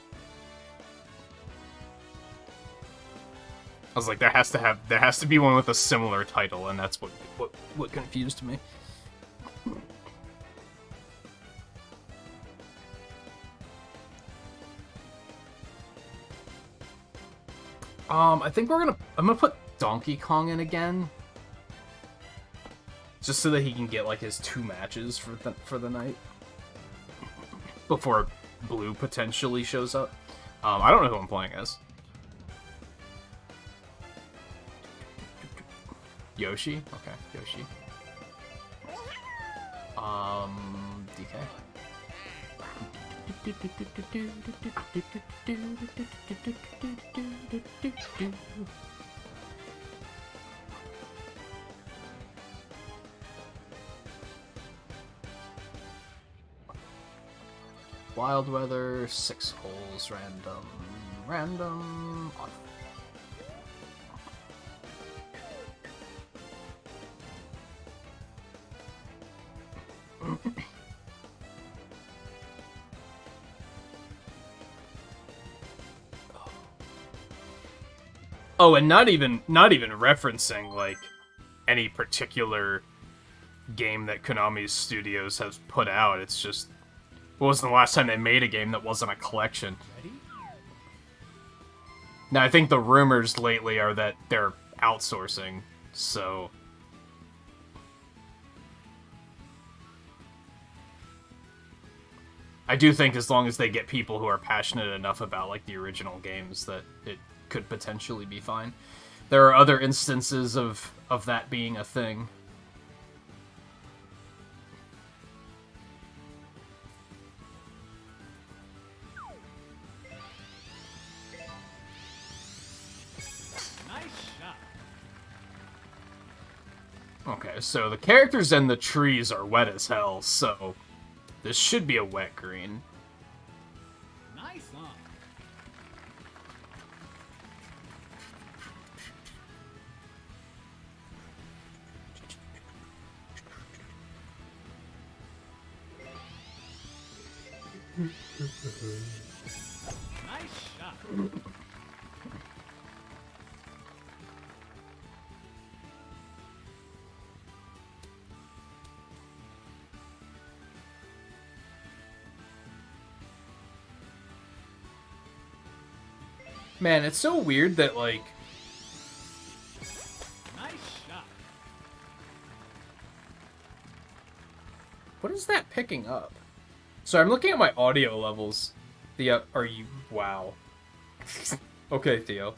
I was like, there has to be one with a similar title, and that's what confused me. I think I'm gonna put Donkey Kong in again. Just so that he can get like his 2 matches for the night. Before Blue potentially shows up. I don't know who I'm playing as. Yoshi? Okay, Yoshi. DK. Wild weather, 6 holes, random, off. Oh, and not even referencing like any particular game that Konami Studios has put out. It's just, when was the last time they made a game that wasn't a collection? Ready? Now, I think the rumors lately are that they're outsourcing, so... I do think as long as they get people who are passionate enough about, like, the original games, that it could potentially be fine. There are other instances of that being a thing. Okay, so the characters and the trees are wet as hell, so this should be a wet green. Nice, huh? Nice shot. Man, it's so weird that, like... Nice shot. What is that picking up? So I'm looking at my audio levels. Are you... Wow. Okay, Theo.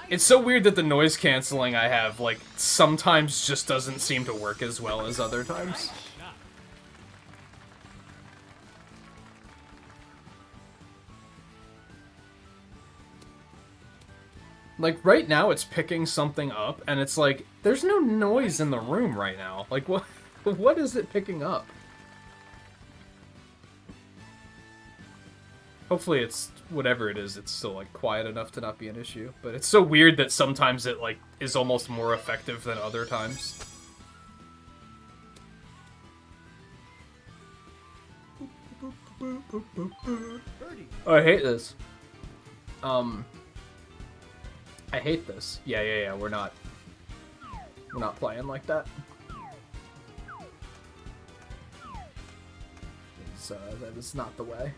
It's so weird that the noise canceling I have, like, sometimes just doesn't seem to work as well as other times. Nice shot. Like, right now it's picking something up, and it's like, there's no noise in the room right now. Like, what is it picking up? Hopefully it's, whatever it is, it's still, like, quiet enough to not be an issue. But it's so weird that sometimes it, like, is almost more effective than other times. Birdie. Oh, I hate this. I hate this. Yeah, we're not playing like that. That is not the way.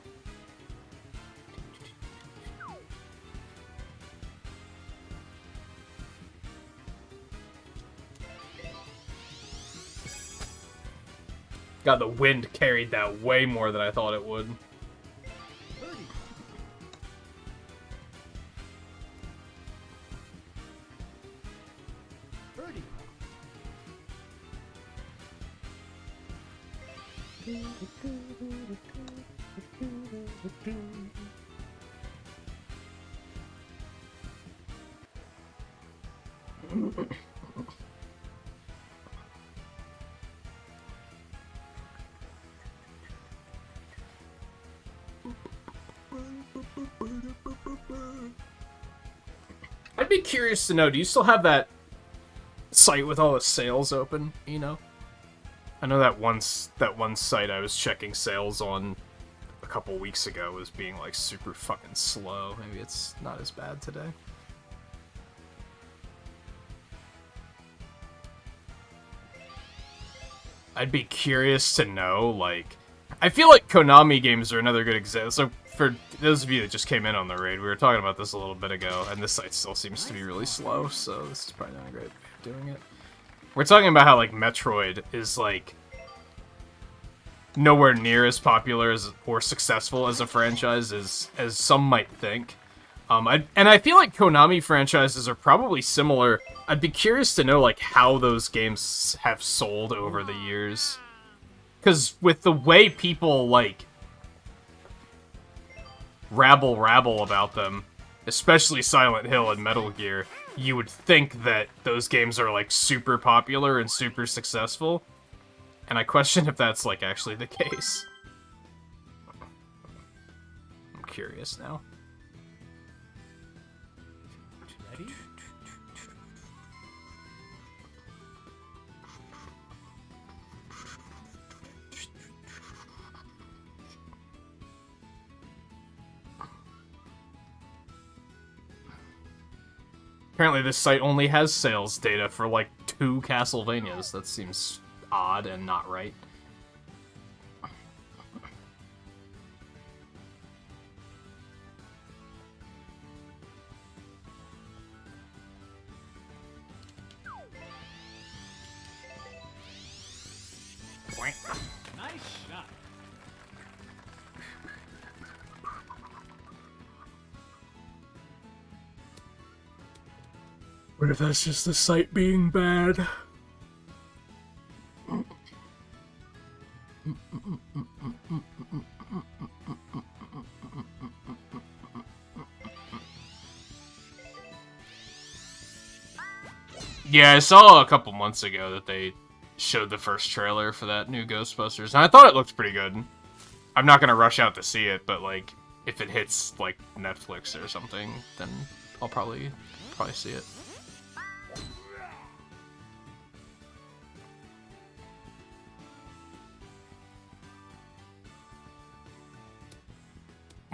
God, the wind carried that way more than I thought it would. Birdie. Birdie. I'd be curious to know, do you still have that site with all the sales open, you know? I know that one site I was checking sales on a couple weeks ago was being, like, super fucking slow. Maybe it's not as bad today. I'd be curious to know, like... I feel like Konami games are another good example. So, for those of you that just came in on the raid, we were talking about this a little bit ago, and this site still seems to be really slow, so this is probably not a great way of doing it. We're talking about how, like, Metroid is, like, nowhere near as popular as or successful as a franchise as some might think. And I feel like Konami franchises are probably similar. I'd be curious to know, like, how those games have sold over the years. Because with the way people, like, rabble about them, especially Silent Hill and Metal Gear, you would think that those games are, like, super popular and super successful. And I question if that's, like, actually the case. I'm curious now. Ready? Apparently this site only has sales data for, like, 2 Castlevanias. That seems odd and not right. Nice shot. What if that's just the site being bad? Yeah, I saw a couple months ago that they showed the first trailer for that new Ghostbusters, and I thought it looked pretty good. I'm not gonna rush out to see it, but, like, if it hits, like, Netflix or something, then I'll probably see it.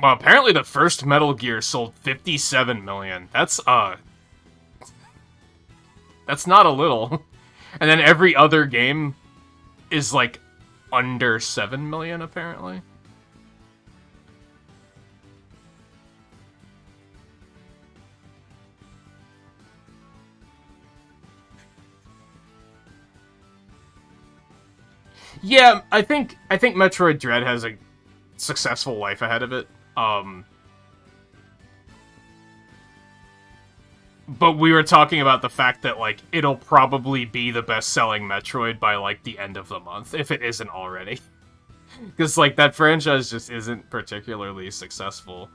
Well, apparently the first Metal Gear sold 57 million. That's not a little. And then every other game is, like, under 7 million, apparently. Yeah, I think Metroid Dread has a successful life ahead of it. But we were talking about the fact that, like, it'll probably be the best-selling Metroid by, like, the end of the month, if it isn't already. Because, like, that franchise just isn't particularly successful.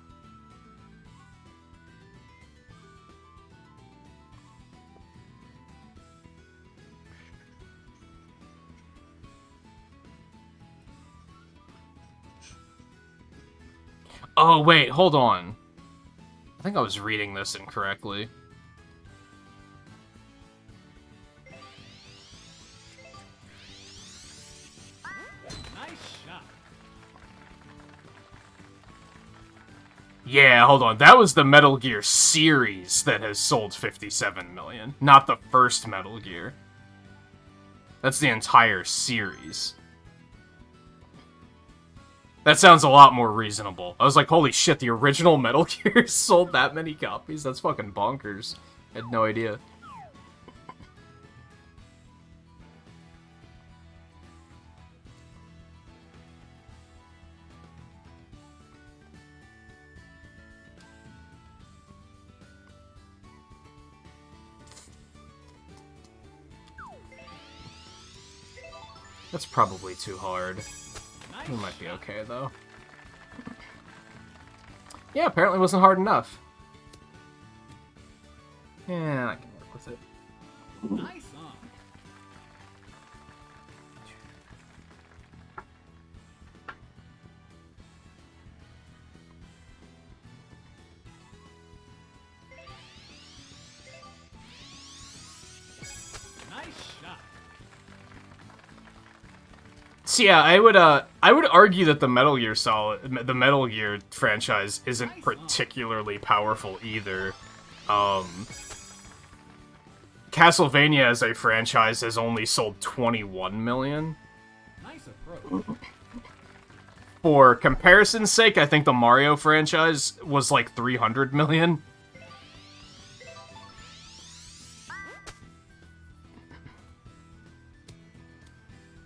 Oh, wait, hold on. I think I was reading this incorrectly. Nice shot. Yeah, hold on. That was the Metal Gear series that has sold 57 million, not the first Metal Gear. That's the entire series. That sounds a lot more reasonable. I was like, holy shit, the original Metal Gear sold that many copies? That's fucking bonkers. I had no idea. That's probably too hard. We might be okay, though. Yeah, apparently wasn't hard enough. Yeah, I can work with it. Nice on. Nice shot. So yeah, I would argue that the Metal Gear franchise isn't particularly powerful either. Castlevania as a franchise has only sold 21 million. Nice approach. For comparison's sake, I think the Mario franchise was like 300 million.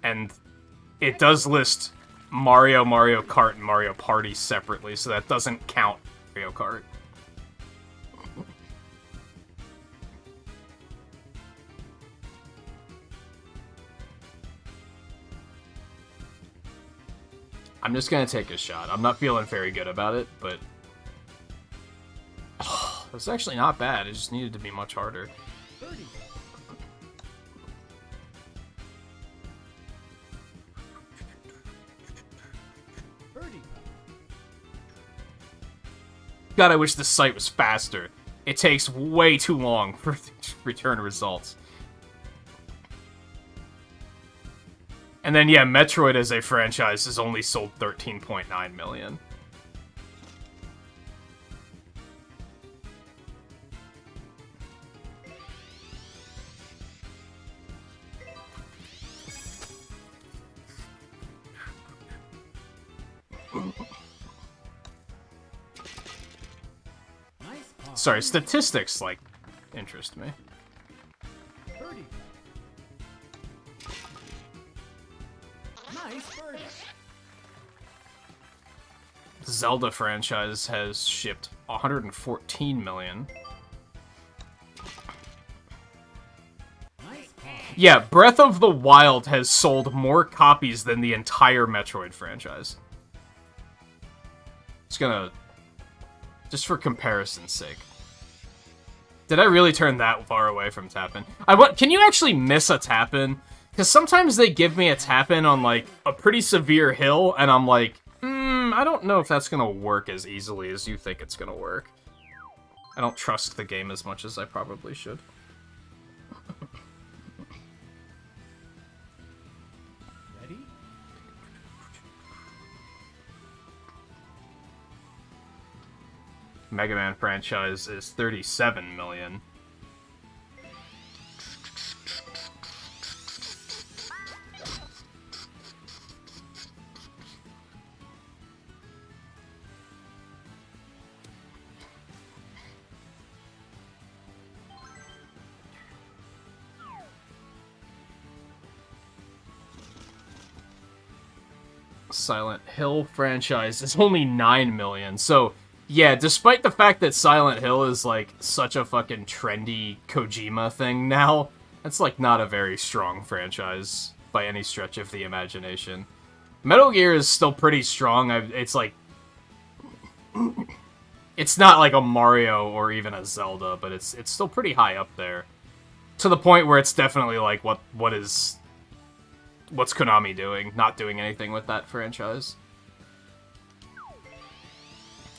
And it does list Mario, Mario Kart, and Mario Party separately, so that doesn't count Mario Kart. I'm just gonna take a shot. I'm not feeling very good about it, but... it's actually not bad. It just needed to be much harder. 30. God, I wish this site was faster. It takes way too long for return results. And then, yeah, Metroid as a franchise has only sold 13.9 million. Nice pop. Sorry, statistics, like, interest me. 30. Nice birdie. The Zelda franchise has shipped 114 million. Nice pop. Yeah, Breath of the Wild has sold more copies than the entire Metroid franchise. Just gonna... just for comparison's sake. Did I really turn that far away from tap-in? Can you actually miss a tap-in? Because sometimes they give me a tap-in on, like, a pretty severe hill, and I'm like, I don't know if that's gonna work as easily as you think it's gonna work. I don't trust the game as much as I probably should. Ready? Mega Man franchise is 37 million. Silent Hill franchise is only 9 million, so yeah, despite the fact that Silent Hill is like such a fucking trendy Kojima thing now, it's like not a very strong franchise by any stretch of the imagination. Metal Gear is still pretty strong. It's like... it's not like a Mario or even a Zelda, but it's still pretty high up there. To the point where it's definitely like, what's Konami doing? Not doing anything with that franchise.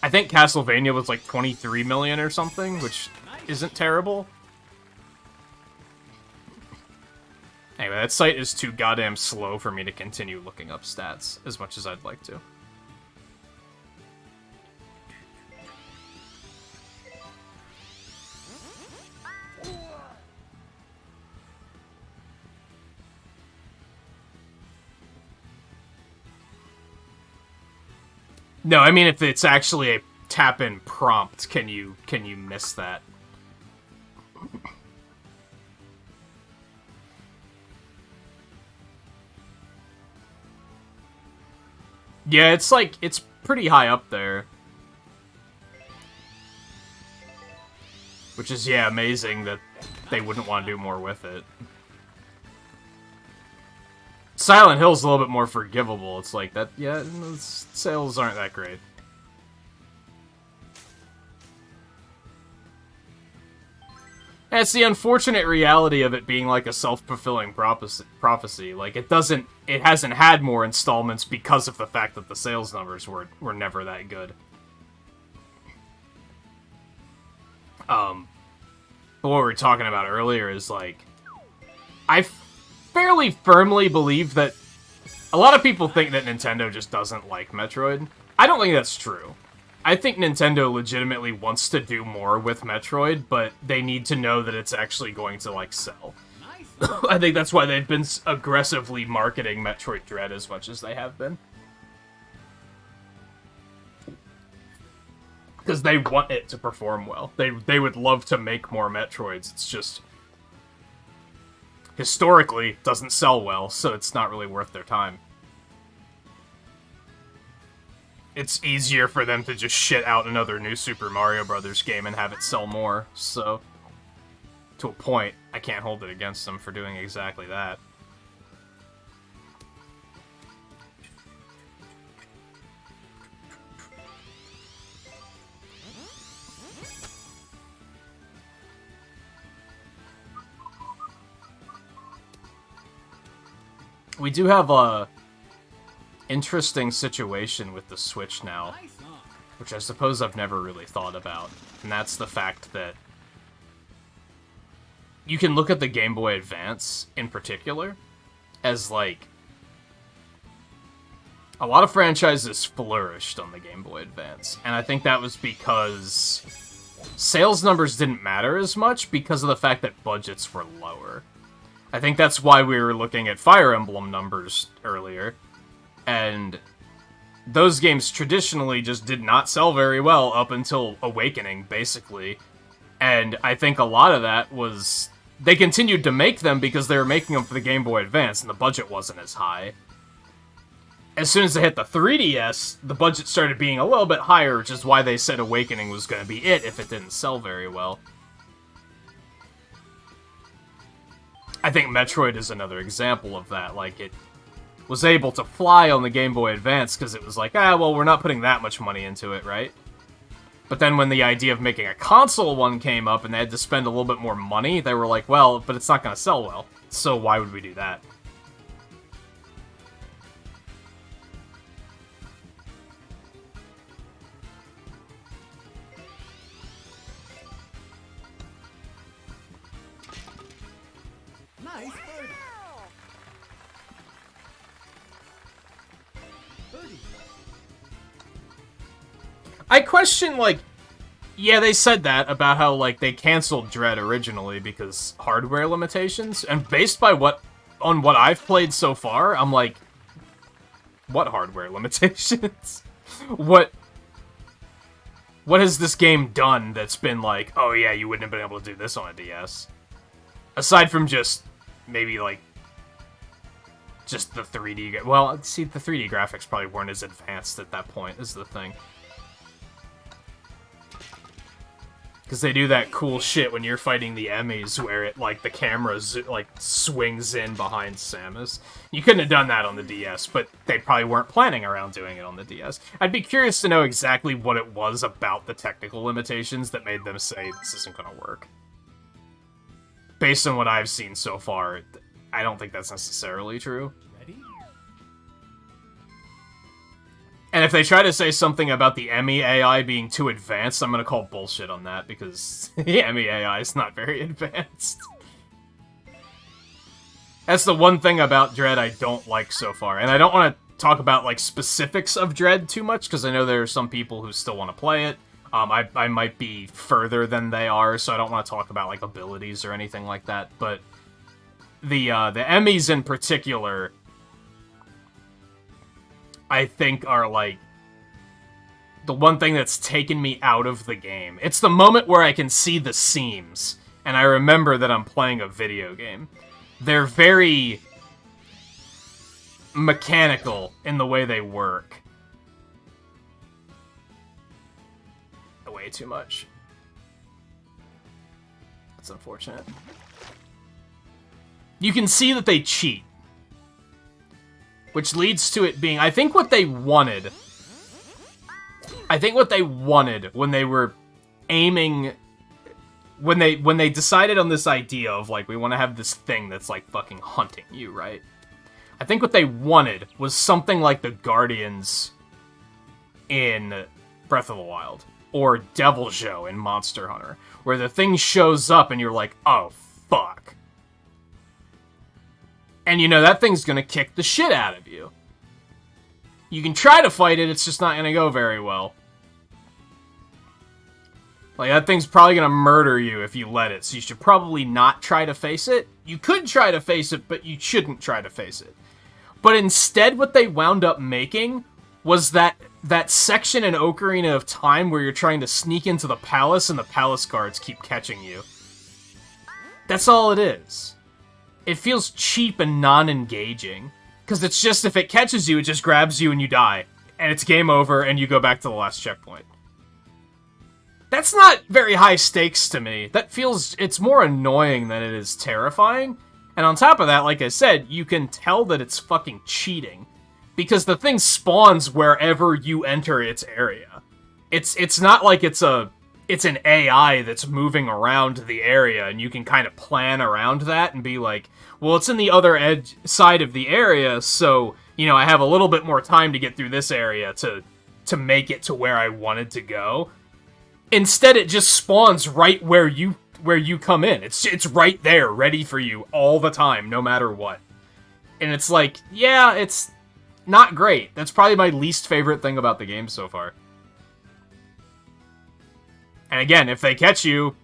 I think Castlevania was like 23 million or something, which isn't terrible. Anyway, that site is too goddamn slow for me to continue looking up stats as much as I'd like to. No, I mean if it's actually a tap-in prompt, can you miss that? Yeah, it's like, it's pretty high up there. Which is, yeah, amazing that they wouldn't want to do more with it. Silent Hill's a little bit more forgivable. It's like that, yeah, sales aren't that great. And it's the unfortunate reality of it being like a self-fulfilling prophecy. Like, it hasn't had more installments because of the fact that the sales numbers were never that good. But what we were talking about earlier is, like, I fairly firmly believe that a lot of people think that Nintendo just doesn't like Metroid. I don't think that's true. I think Nintendo legitimately wants to do more with Metroid, but they need to know that it's actually going to, like, sell. I think that's why they've been aggressively marketing Metroid Dread as much as they have been. Because they want it to perform well. They would love to make more Metroids. It's just, historically, doesn't sell well, so it's not really worth their time. It's easier for them to just shit out another new Super Mario Brothers game and have it sell more, so to a point, I can't hold it against them for doing exactly that. We do have a interesting situation with the Switch now, which I suppose I've never really thought about, and that's the fact that you can look at the Game Boy Advance in particular as, like, a lot of franchises flourished on the Game Boy Advance, and I think that was because sales numbers didn't matter as much because of the fact that budgets were lower. I think that's why we were looking at Fire Emblem numbers earlier, and those games traditionally just did not sell very well up until Awakening, basically. And I think a lot of that was, they continued to make them because they were making them for the Game Boy Advance, and the budget wasn't as high. As soon as they hit the 3DS, the budget started being a little bit higher, which is why they said Awakening was going to be it if it didn't sell very well. I think Metroid is another example of that. Like, it was able to fly on the Game Boy Advance because it was like, well, we're not putting that much money into it, right? But then when the idea of making a console one came up and they had to spend a little bit more money, they were like, well, but it's not going to sell well, so why would we do that? Nice birdie. Birdie. I question, like, yeah, they said that about how, like, they canceled Dread originally because hardware limitations, and based by what I've played so far, I'm like, what hardware limitations? What has this game done that's been like, oh yeah, you wouldn't have been able to do this on a DS? Aside from just, maybe, like, just the 3D... Well, see, the 3D graphics probably weren't as advanced at that point, is the thing. Because they do that cool shit when you're fighting the Emmys where it, like, the camera, like, swings in behind Samus. You couldn't have done that on the DS, but they probably weren't planning around doing it on the DS. I'd be curious to know exactly what it was about the technical limitations that made them say this isn't going to work. Based on what I've seen so far, I don't think that's necessarily true. Ready? And if they try to say something about the Emmy AI being too advanced, I'm gonna call bullshit on that, because the Emmy AI is not very advanced. That's the one thing about Dread I don't like so far, and I don't want to talk about, like, specifics of Dread too much, because I know there are some people who still want to play it. I might be further than they are, so I don't want to talk about, like, abilities or anything like that, but the Emmys in particular, I think, are, like, the one thing that's taken me out of the game. It's the moment where I can see the seams, and I remember that I'm playing a video game. They're very mechanical in the way they work. Way too much. That's unfortunate. You can see that they cheat. which leads to it being, I think what they wanted when they were aiming, when they decided on this idea of, like, we want to have this thing that's, like, fucking hunting you, right? I think what they wanted was something like the Guardians in Breath of the Wild, or Devil Joe in Monster Hunter, where the thing shows up and you're like, oh, fuck. And you know, that thing's gonna kick the shit out of you. You can try to fight it, it's just not gonna go very well. Like, that thing's probably gonna murder you if you let it, so you should probably not try to face it. You could try to face it, but you shouldn't try to face it. But instead, what they wound up making was that section in Ocarina of Time where you're trying to sneak into the palace and the palace guards keep catching you. That's all it is. It feels cheap and non-engaging. Because it's just, if it catches you, it just grabs you and you die. And it's game over and you go back to the last checkpoint. That's not very high stakes to me. That feels, it's more annoying than it is terrifying. And on top of that, like I said, you can tell that it's fucking cheating. Because the thing spawns wherever you enter its area. It's not like it's an AI that's moving around the area, and you can kind of plan around that and be like, well, it's in the other side of the area, so, you know, I have a little bit more time to get through this area to make it to where I wanted to go. Instead, it just spawns right where you come in. It's right there, ready for you all the time, no matter what. And it's like, yeah, it's not great. That's probably my least favorite thing about the game so far. And again, if they catch you,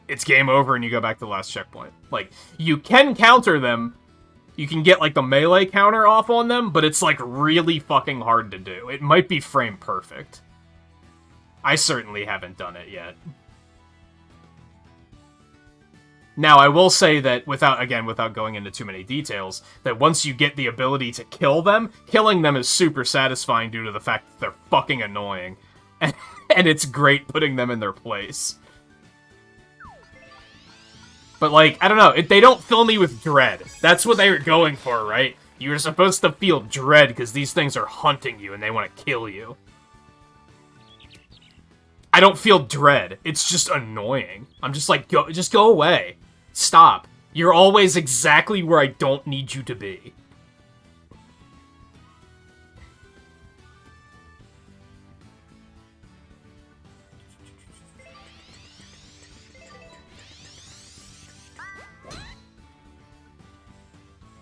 it's game over and you go back to the last checkpoint. Like, you can counter them. You can get, like, the melee counter off on them, but it's, like, really fucking hard to do. It might be frame perfect. I certainly haven't done it yet. Now, I will say that, without going into too many details, that once you get the ability to kill them, killing them is super satisfying due to the fact that they're fucking annoying. And it's great putting them in their place. But, like, I don't know, they don't fill me with dread. That's what they were going for, right? You were supposed to feel dread because these things are hunting you and they want to kill you. I don't feel dread. It's just annoying. I'm just like, just go away. Stop. You're always exactly where I don't need you to be.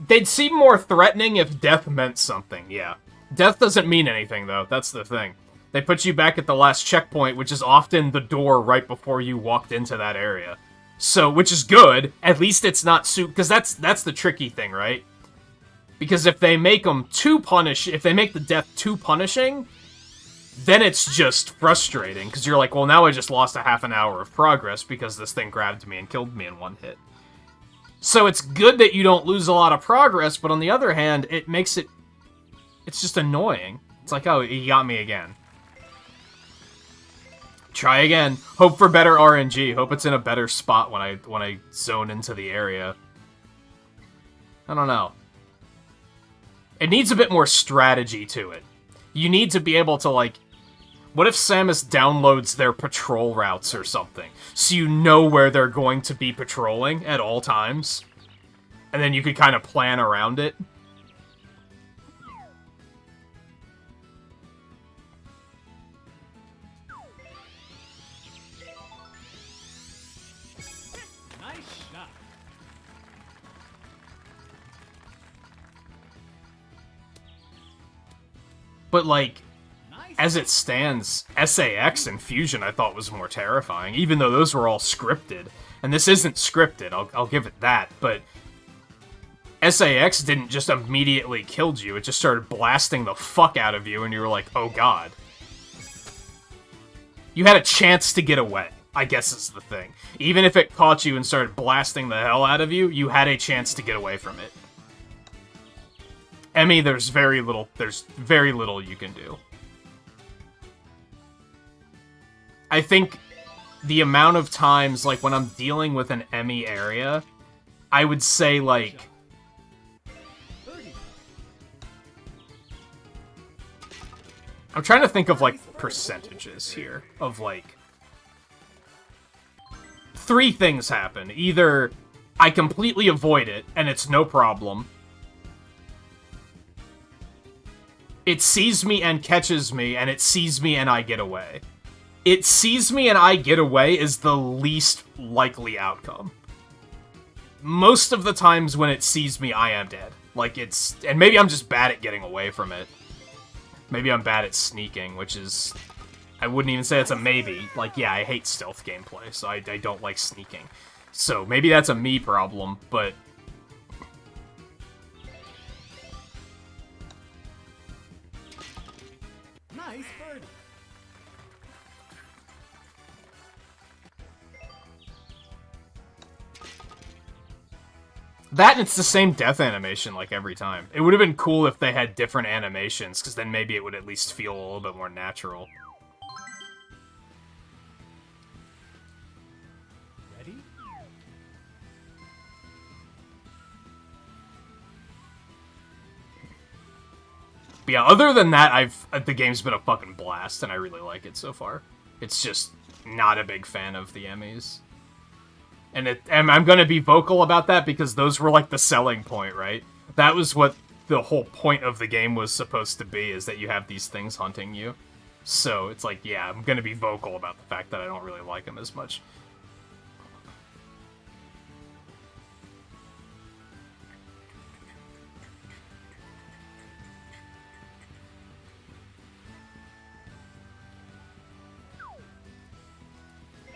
They'd seem more threatening if death meant something, yeah. Death doesn't mean anything, though. That's the thing. They put you back at the last checkpoint, which is often the door right before you walked into that area. So, which is good. At least it's not because that's the tricky thing, right? Because if they make them if they make the death too punishing, then it's just frustrating. Because you're like, well, now I just lost a half an hour of progress because this thing grabbed me and killed me in one hit. So it's good that you don't lose a lot of progress, but on the other hand, it makes it... It's just annoying. It's like, oh, he got me again. Try again. Hope for better RNG. Hope it's in a better spot when I zone into the area. I don't know. It needs a bit more strategy to it. You need to be able to, like... What if Samus downloads their patrol routes or something? So you know where they're going to be patrolling at all times? And then you could kind of plan around it? Nice shot. But, like... As it stands, SAX and Fusion I thought was more terrifying, even though those were all scripted. And this isn't scripted, I'll give it that, but SAX didn't just immediately kill you, it just started blasting the fuck out of you, and you were like, oh god. You had a chance to get away, I guess is the thing. Even if it caught you and started blasting the hell out of you, you had a chance to get away from it. Emmy, there's very little you can do. I think the amount of times, like, when I'm dealing with an Emmy area, I would say, like, I'm trying to think of, like, percentages here. Of, like... 3 things happen. Either I completely avoid it, and it's no problem. It sees me and catches me, and it sees me and I get away. It sees me and I get away is the least likely outcome. Most of the times when it sees me, I am dead. Like, it's... And maybe I'm just bad at getting away from it. Maybe I'm bad at sneaking, which is... I wouldn't even say it's a maybe. Like, yeah, I hate stealth gameplay, so I don't like sneaking. So, maybe that's a me problem, but... Nice birdie. That, and it's the same death animation, like, every time. It would have been cool if they had different animations, because then maybe it would at least feel a little bit more natural. Ready? But yeah, other than that, the game's been a fucking blast, and I really like it so far. It's just not a big fan of the Emmys. And I'm gonna be vocal about that because those were, like, the selling point, right? That was what the whole point of the game was supposed to be, is that you have these things hunting you. So, it's like, yeah, I'm gonna be vocal about the fact that I don't really like them as much.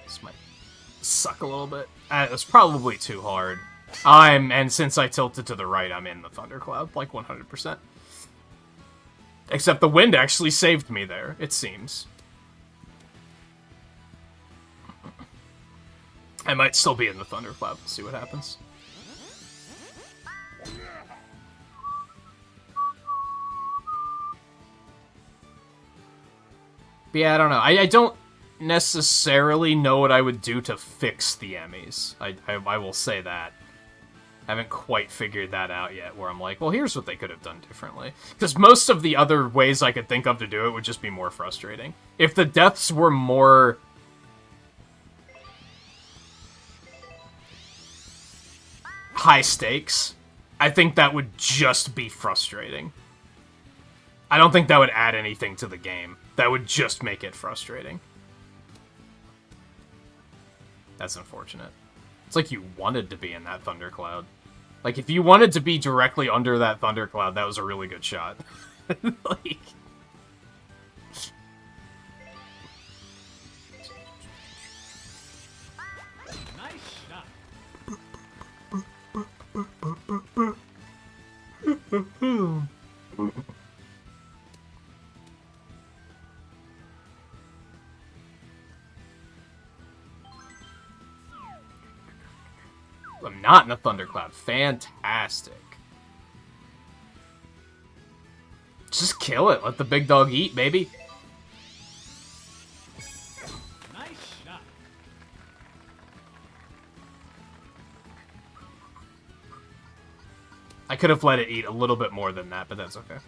This might suck a little bit. It was probably too hard. And since I tilted to the right, I'm in the thundercloud, like 100%. Except the wind actually saved me there, it seems. I might still be in the thundercloud, we'll see what happens. But yeah, I don't know. I don't necessarily know what I would do to fix the Emmys. I will say that. I haven't quite figured that out yet, where I'm like, well, here's what they could have done differently. Because most of the other ways I could think of to do it would just be more frustrating. If the deaths were more... high stakes, I think that would just be frustrating. I don't think that would add anything to the game. That would just make it frustrating. That's unfortunate. It's like you wanted to be in that thundercloud. Like, if you wanted to be directly under that thundercloud, that was a really good shot. Like... Nice shot. I'm not in a thundercloud. Fantastic. Just kill it. Let the big dog eat, baby. Nice shot. I could have let it eat a little bit more than that, but that's okay.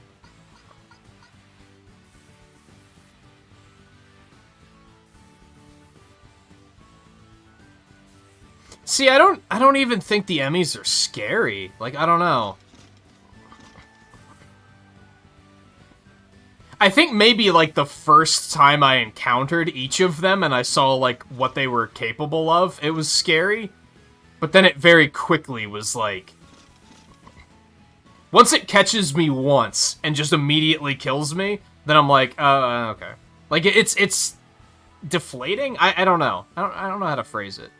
See, I don't even think the Emmys are scary. Like, I don't know. I think maybe, like, the first time I encountered each of them and I saw, like, what they were capable of, it was scary. But then it very quickly was, like... Once it catches me once and just immediately kills me, then I'm like, okay. Like, it's deflating? I don't know. I don't know how to phrase it.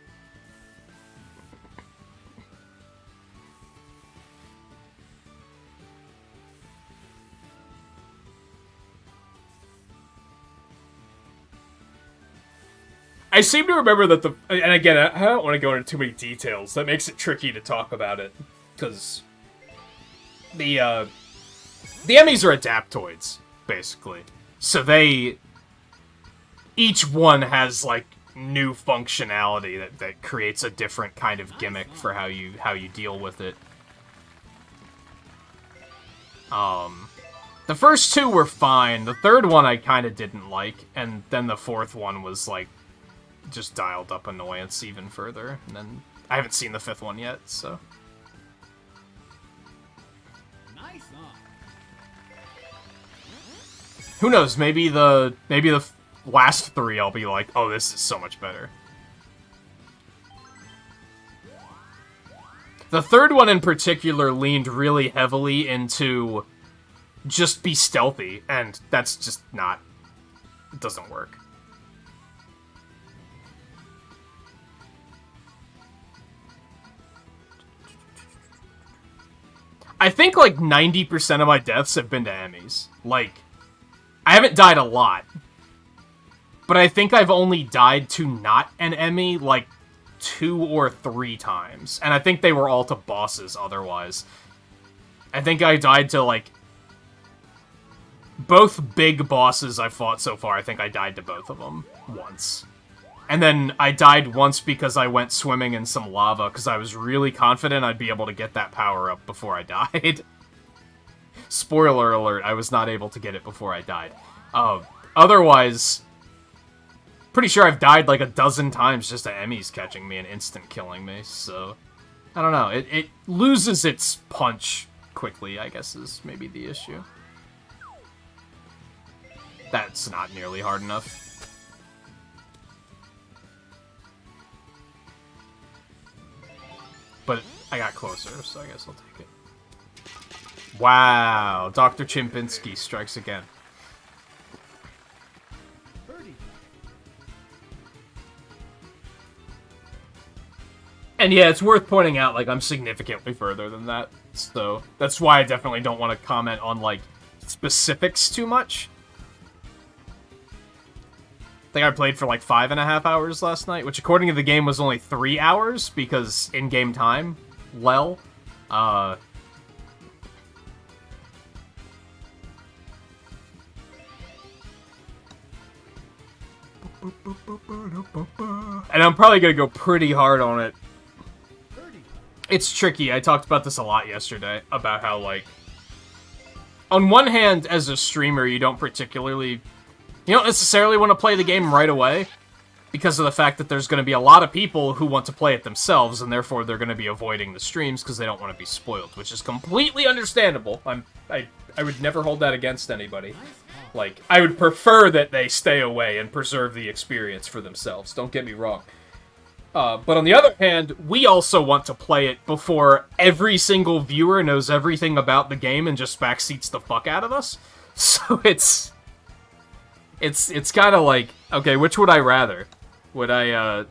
I seem to remember that and again, I don't want to go into too many details. That makes it tricky to talk about it, because the Emmys are adaptoids, basically. So each one has, like, new functionality that creates a different kind of gimmick for how you deal with it. The first two were fine. The third one I kind of didn't like, and then the fourth one was, like, just dialed up annoyance even further. And then I haven't seen the fifth one yet, so... Nice on. Who knows, maybe the last three I'll be like, oh, this is so much better. The third one in particular leaned really heavily into just be stealthy, and that's just not... It doesn't work. I think, like, 90% of my deaths have been to Emmys. Like, I haven't died a lot. But I think I've only died to not an Emmy, like, 2 or 3 times. And I think they were all to bosses otherwise. I think I died to, like... Both big bosses I've fought so far, I think I died to both of them once. And then I died once because I went swimming in some lava, because I was really confident I'd be able to get that power-up before I died. Spoiler alert, I was not able to get it before I died. Otherwise, pretty sure I've died like a dozen times just to Emmys catching me and instant killing me, so... I don't know, it loses its punch quickly, I guess is maybe the issue. That's not nearly hard enough. But I got closer, so I guess I'll take it. Wow, Dr. Chimpinsky strikes again. Birdie. And yeah, it's worth pointing out, like, I'm significantly further than that. So, that's why I definitely don't want to comment on, like, specifics too much. I think I played for like 5.5 hours last night, which according to the game was only 3 hours, because in-game time, lel. And I'm probably gonna go pretty hard on it. It's tricky. I talked about this a lot yesterday, about how, like, on one hand, as a streamer, you don't necessarily want to play the game right away, because of the fact that there's going to be a lot of people who want to play it themselves, and therefore they're going to be avoiding the streams because they don't want to be spoiled, which is completely understandable. I would never hold that against anybody. Like, I would prefer that they stay away and preserve the experience for themselves, don't get me wrong. But on the other hand, we also want to play it before every single viewer knows everything about the game and just backseats the fuck out of us. So it's kind of like, okay, which would I rather? Would I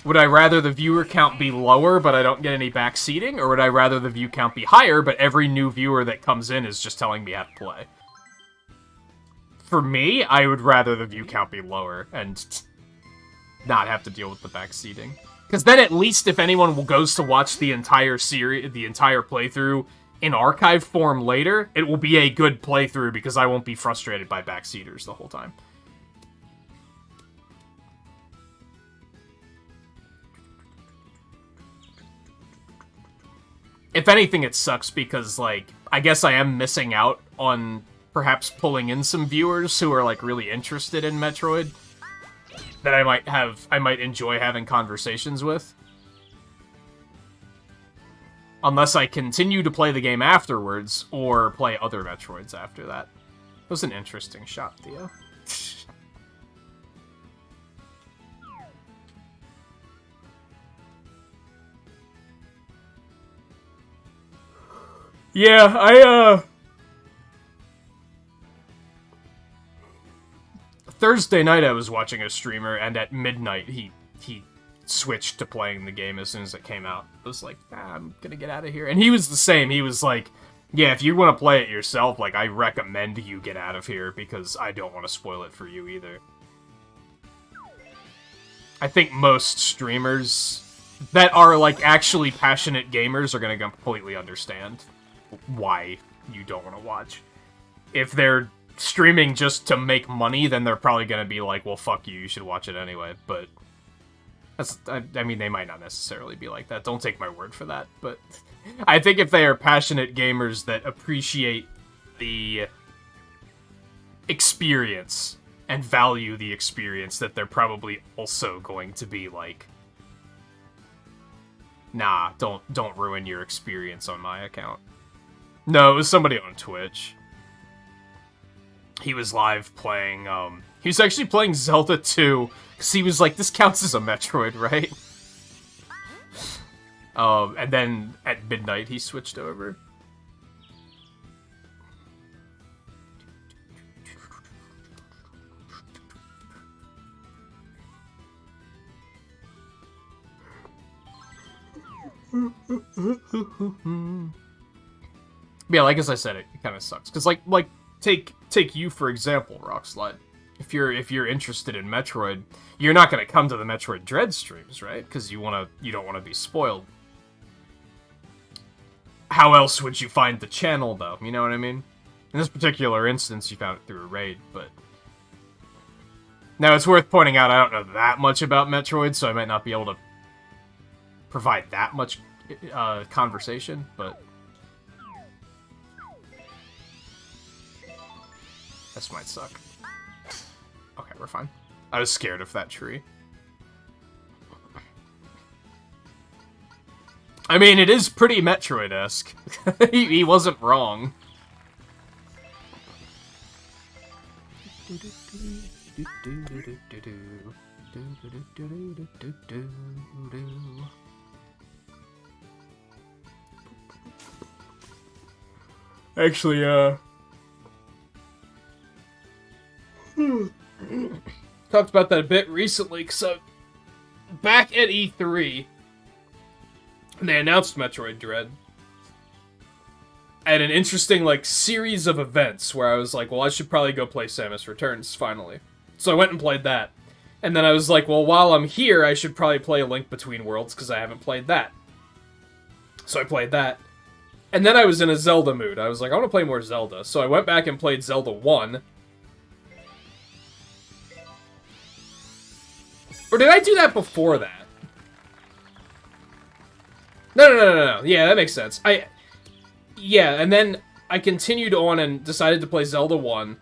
rather the viewer count be lower, but I don't get any backseating? Or would I rather the view count be higher, but every new viewer that comes in is just telling me how to play? For me, I would rather the view count be lower, and not have to deal with the backseating. Because then at least if anyone goes to watch the entire series, the entire playthrough, in archive form later, it will be a good playthrough because I won't be frustrated by backseaters the whole time. If anything, it sucks because, like, I guess I am missing out on perhaps pulling in some viewers who are, like, really interested in Metroid that I might enjoy having conversations with. Unless I continue to play the game afterwards, or play other Metroids after that. That was an interesting shot, Theo. Yeah, Thursday night I was watching a streamer, and at midnight he switched to playing the game as soon as it came out. I was like, I'm gonna get out of here. And he was the same. He was like, yeah, if you want to play it yourself, like, I recommend you get out of here, because I don't want to spoil it for you either. I think most streamers that are, like, actually passionate gamers are gonna completely understand why you don't want to watch. If they're streaming just to make money, then they're probably gonna be like, well, fuck you, you should watch it anyway, but... I mean, they might not necessarily be like that. Don't take my word for that. But I think if they are passionate gamers that appreciate the experience and value the experience, that they're probably also going to be like, nah, don't ruin your experience on my account. No, it was somebody on Twitch. He was live playing, he was actually playing Zelda 2, because he was like, this counts as a Metroid, right? And then at midnight he switched over. Yeah, like as I said, it kind of sucks, because like take you for example, Rockslide. If you're interested in Metroid, you're not gonna come to the Metroid Dread streams, right? Because you don't want to be spoiled. How else would you find the channel, though? You know what I mean? In this particular instance, you found it through a raid, but now it's worth pointing out I don't know that much about Metroid, so I might not be able to provide that much conversation, but this might suck. Okay, we're fine. I was scared of that tree. I mean, it is pretty Metroid-esque. He wasn't wrong. Actually, talked about that a bit recently, so back at E3, they announced Metroid Dread. I had an interesting, like, series of events where I was like, well, I should probably go play Samus Returns, finally. So I went and played that. And then I was like, well, while I'm here, I should probably play A Link Between Worlds, because I haven't played that. So I played that. And then I was in a Zelda mood. I was like, I want to play more Zelda. So I went back and played Zelda 1. Or did I do that before that? No. Yeah, that makes sense. Yeah, and then I continued on and decided to play Zelda 1.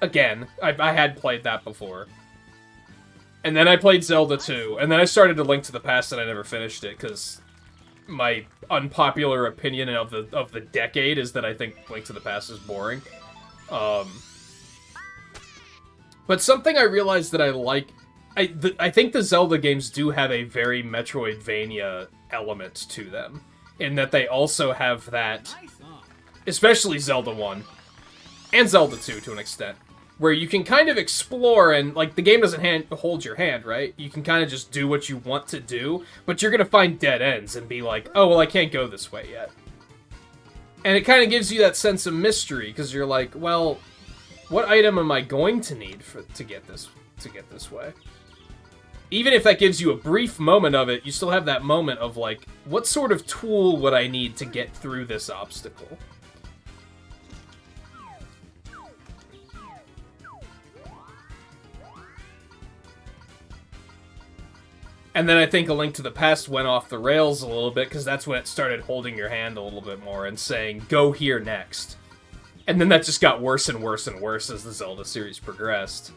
Again, I had played that before. And then I played Zelda 2, and then I started A Link to the Past and I never finished it, because my unpopular opinion of the decade is that I think Link to the Past is boring. But something I realized that I like... I think the Zelda games do have a very Metroidvania element to them, in that they also have that, especially Zelda 1, and Zelda 2 to an extent, where you can kind of explore and, like, the game doesn't hold your hand, right? You can kind of just do what you want to do, but you're gonna find dead ends and be like, oh, well, I can't go this way yet. And it kind of gives you that sense of mystery, because you're like, well, what item am I going to need to get this way? Even if that gives you a brief moment of it, you still have that moment of, like, what sort of tool would I need to get through this obstacle? And then I think A Link to the Past went off the rails a little bit, because that's when it started holding your hand a little bit more and saying, go here next. And then that just got worse and worse and worse as the Zelda series progressed.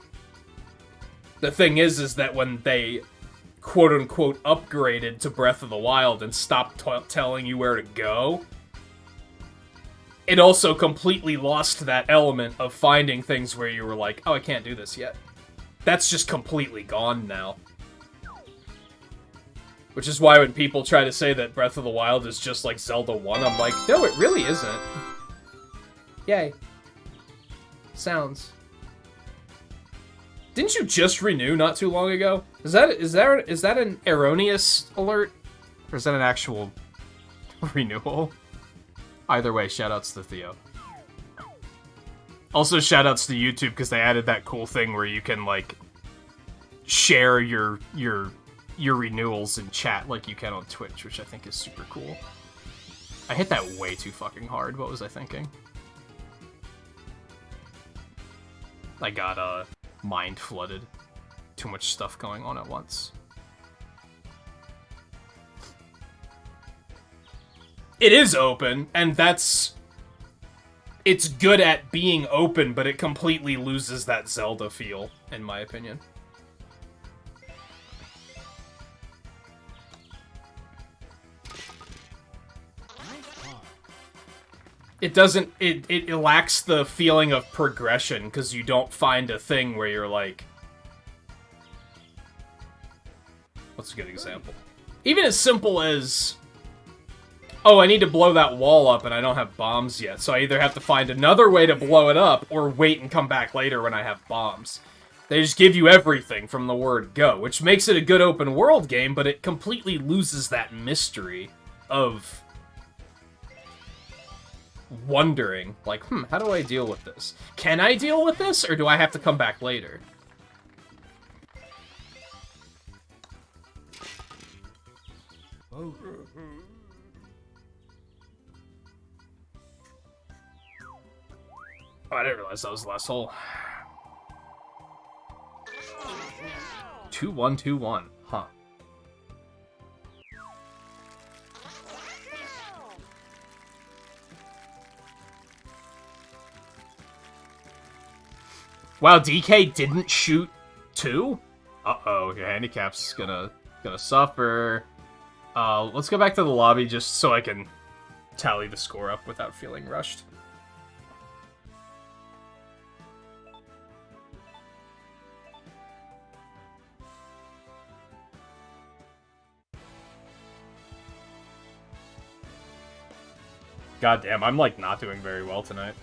The thing is that when they, quote-unquote, upgraded to Breath of the Wild and stopped telling you where to go, it also completely lost that element of finding things where you were like, oh, I can't do this yet. That's just completely gone now. Which is why when people try to say that Breath of the Wild is just like Zelda 1, I'm like, no, it really isn't. Yay. Sounds. Didn't you just renew not too long ago? Is that an erroneous alert? Or is that an actual renewal? Either way, shoutouts to Theo. Also, shoutouts to YouTube, because they added that cool thing where you can, like, share your renewals in chat like you can on Twitch, which I think is super cool. I hit that way too fucking hard. What was I thinking? I got, mind flooded. Too much stuff going on at once. It is open, and that's it's good at being open, but it completely loses that Zelda feel, in my opinion. It doesn't, it lacks the feeling of progression, because you don't find a thing where you're like... What's a good example? Even as simple as... Oh, I need to blow that wall up and I don't have bombs yet, so I either have to find another way to blow it up or wait and come back later when I have bombs. They just give you everything from the word go, which makes it a good open world game, but it completely loses that mystery of wondering, like, how do I deal with this? Can I deal with this, or do I have to come back later? Oh. Oh, I didn't realize that was the last hole. 2-1-2-1. Huh. Wow, DK didn't shoot 2? Uh-oh, your handicap's gonna suffer. Let's go back to the lobby just so I can tally the score up without feeling rushed. God damn, I'm like not doing very well tonight.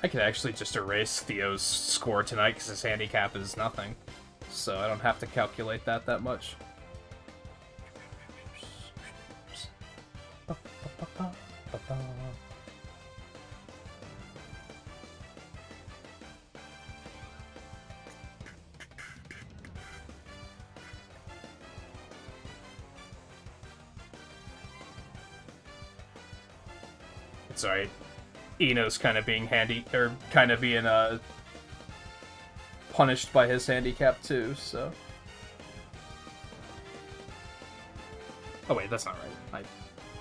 I could actually just erase Theo's score tonight because his handicap is nothing. So I don't have to calculate that much. It's alright. Eno's kind of being punished by his handicap too, so. Oh wait, that's not right.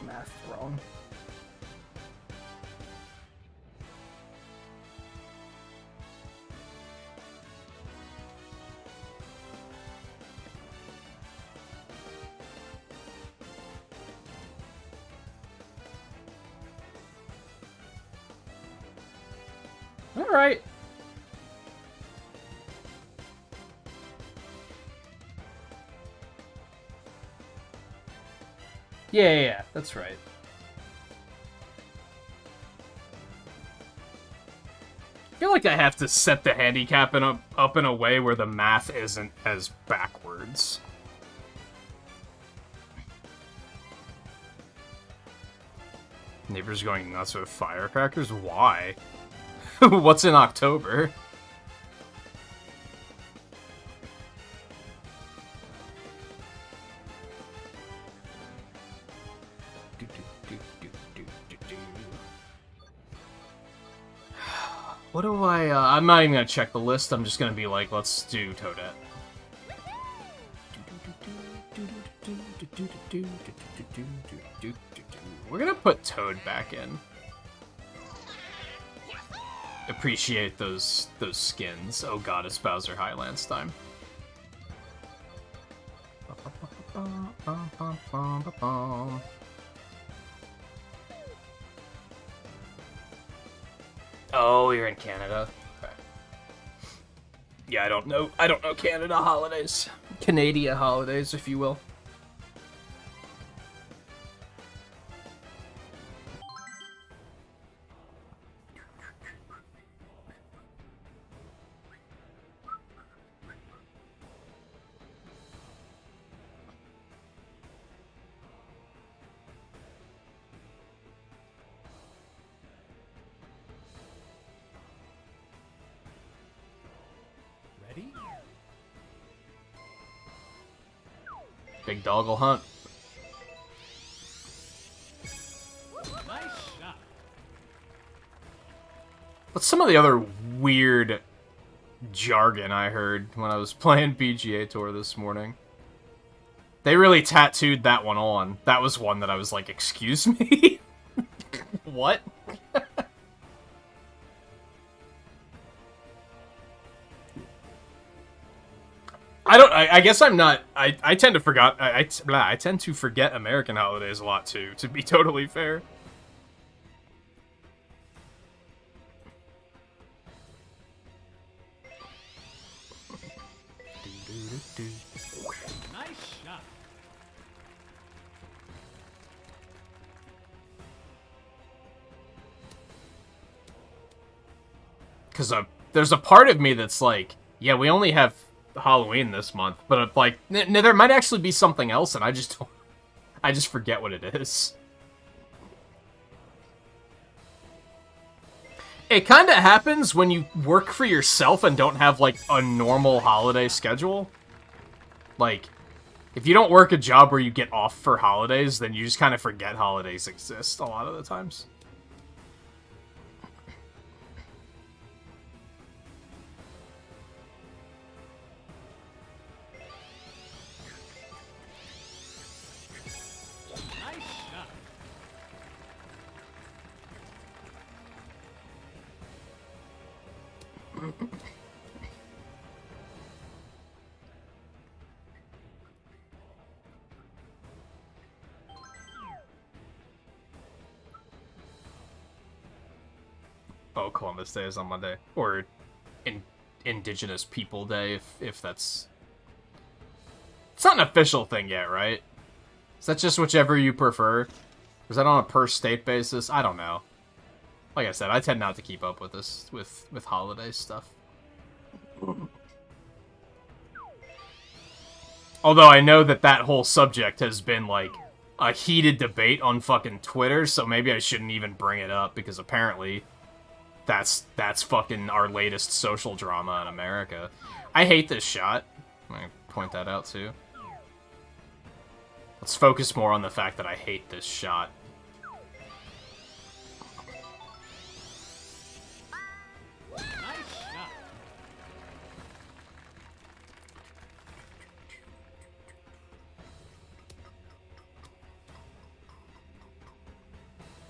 I mathed wrong. Alright. Yeah, that's right. I feel like I have to set the handicap up in a way where the math isn't as backwards. Neighbors going nuts with firecrackers? Why? What's in October? What do I'm not even gonna check the list, I'm just gonna be like, let's do Toadette. We're gonna put Toad back in. Appreciate those skins. Oh god, it's Bowser Highlands time. Oh, you're in Canada. Okay. Yeah, I don't know Canada holidays. Canadian holidays, if you will. Ready? Big dog will hunt. Nice shot. What's some of the other weird jargon I heard when I was playing PGA Tour this morning? They really tattooed that one on. That was one that I was like, excuse me? What? I guess I'm not. I tend to forget. I tend to forget American holidays a lot too. To be totally fair. Nice shot. Because there's a part of me that's like, yeah, we only have Halloween this month, but like, there might actually be something else, and I just forget what it is. It kind of happens when you work for yourself and don't have like a normal holiday schedule. Like, if you don't work a job where you get off for holidays, then you just kind of forget holidays exist a lot of the times. Nice shot. Oh, Columbus Day is on Monday. Or Indigenous People Day, if that's... It's not an official thing yet, right? Is that just whichever you prefer? Or is that on a per-state basis? I don't know. Like I said, I tend not to keep up with this, with holiday stuff. Although I know that whole subject has been, like, a heated debate on fucking Twitter, so maybe I shouldn't even bring it up, because apparently... That's fucking our latest social drama in America. I hate this shot. Let me point that out, too. Let's focus more on the fact that I hate this shot. Nice shot.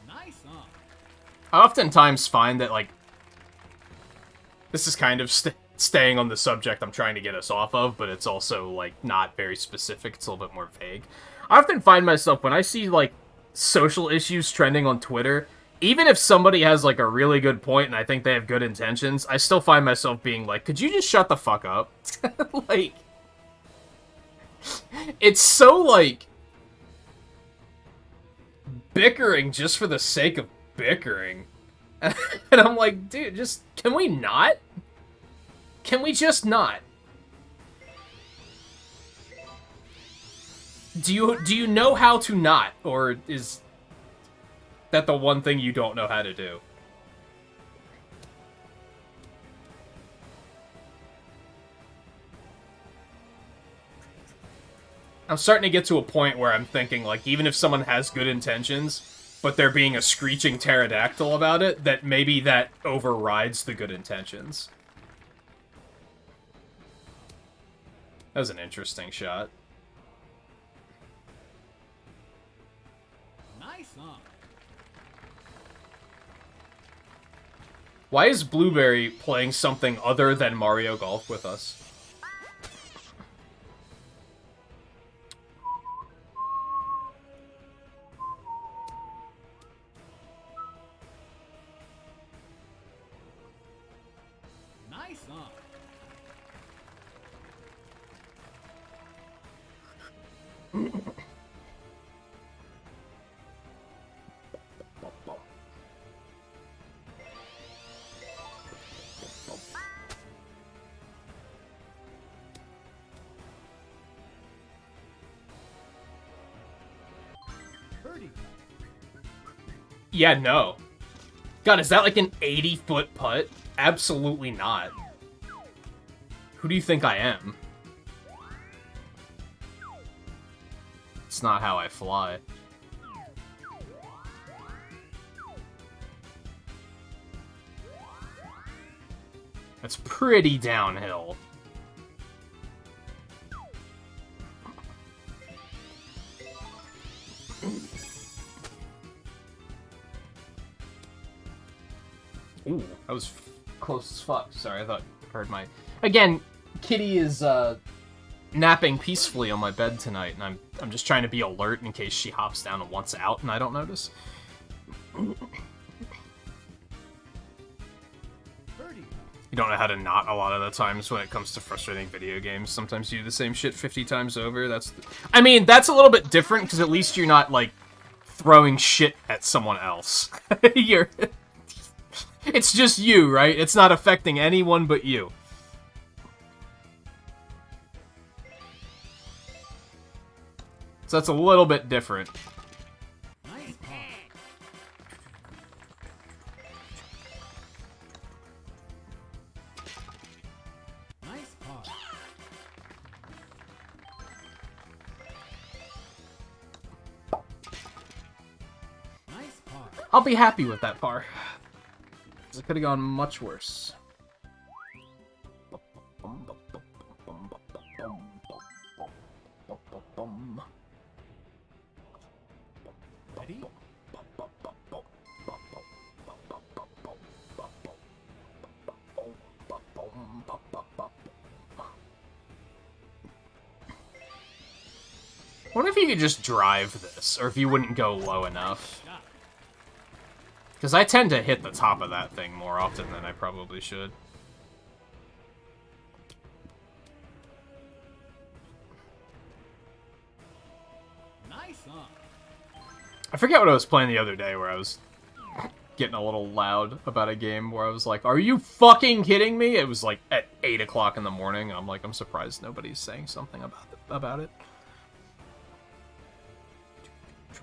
Nice on. I oftentimes find that, like, this is kind of staying on the subject I'm trying to get us off of, but it's also, like, not very specific. It's a little bit more vague. I often find myself, when I see, like, social issues trending on Twitter, even if somebody has, like, a really good point and I think they have good intentions, I still find myself being like, could you just shut the fuck up? Like, it's so, like, bickering just for the sake of bickering. And I'm like, dude, just, can we not? Can we just not? Do you know how to not? Or is that the one thing you don't know how to do? I'm starting to get to a point where I'm thinking, like, even if someone has good intentions, but they're being a screeching pterodactyl about it, that maybe that overrides the good intentions. That was an interesting shot. Nice on. Why is Blueberry playing something other than Mario Golf with us? Nice on. Birdie. Yeah, no. God, is that like an 80-foot putt? Absolutely not. Who do you think I am? It's not how I fly. That's pretty downhill. Ooh, that was close as fuck. Sorry, I thought I heard my... Again, Kitty is napping peacefully on my bed tonight, and I'm just trying to be alert in case she hops down and wants out and I don't notice. You don't know how to not a lot of the times when it comes to frustrating video games. Sometimes you do the same shit 50 times over. I mean, that's a little bit different, because at least you're not, like, throwing shit at someone else. It's just you, right? It's not affecting anyone but you. So that's a little bit different. I'll be happy with that par. Because it could have gone much worse. Ready? I wonder if you could just drive this, or if you wouldn't go low enough. Because I tend to hit the top of that thing more often than I probably should. Nice on. I forget what I was playing the other day where I was getting a little loud about a game where I was like, are you fucking kidding me? It was like at 8 o'clock in the morning, and I'm like, I'm surprised nobody's saying something about it.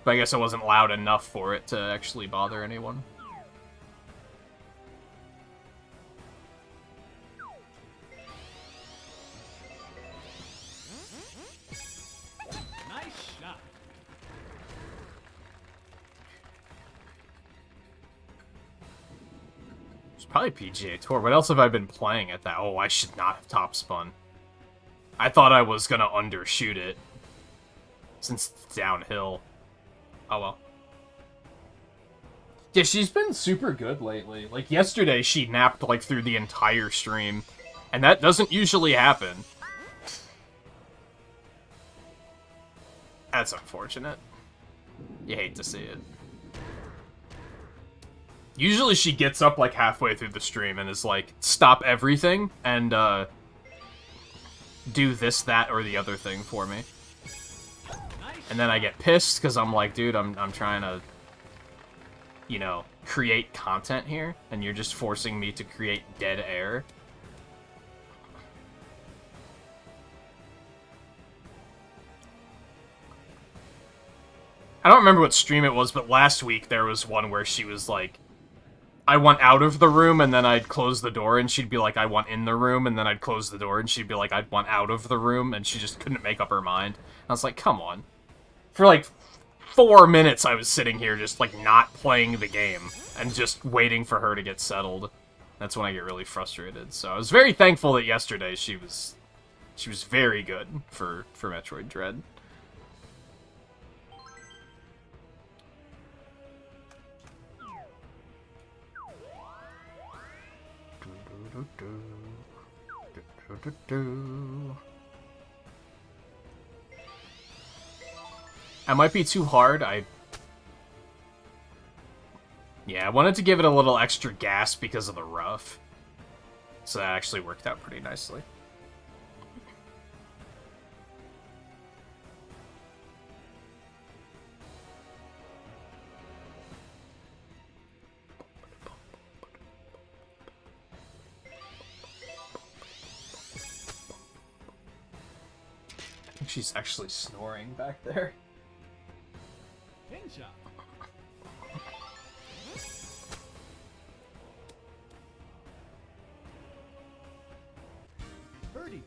But I guess it wasn't loud enough for it to actually bother anyone. Nice shot. It's probably PGA Tour. What else have I been playing at that? Oh, I should not have top spun. I thought I was gonna undershoot it. Since it's downhill. Oh well. Yeah, she's been super good lately. Like, yesterday she napped, like, through the entire stream. And that doesn't usually happen. That's unfortunate. You hate to see it. Usually she gets up, like, halfway through the stream and is like, stop everything and, do this, that, or the other thing for me. And then I get pissed, because I'm like, dude, I'm trying to, you know, create content here, and you're just forcing me to create dead air. I don't remember what stream it was, but last week there was one where she was like, I want out of the room, and then I'd close the door, and she'd be like, I want in the room, and then I'd close the door, and she'd be like, I'd want out of the room, and she just couldn't make up her mind. I was like, come on. For like 4 minutes I was sitting here just like not playing the game and just waiting for her to get settled. That's when I get really frustrated. So I was very thankful that yesterday she was very good for Metroid Dread. I might be too hard. Yeah, I wanted to give it a little extra gas because of the rough. So that actually worked out pretty nicely. I think she's actually snoring back there. Pin shot. Birdie.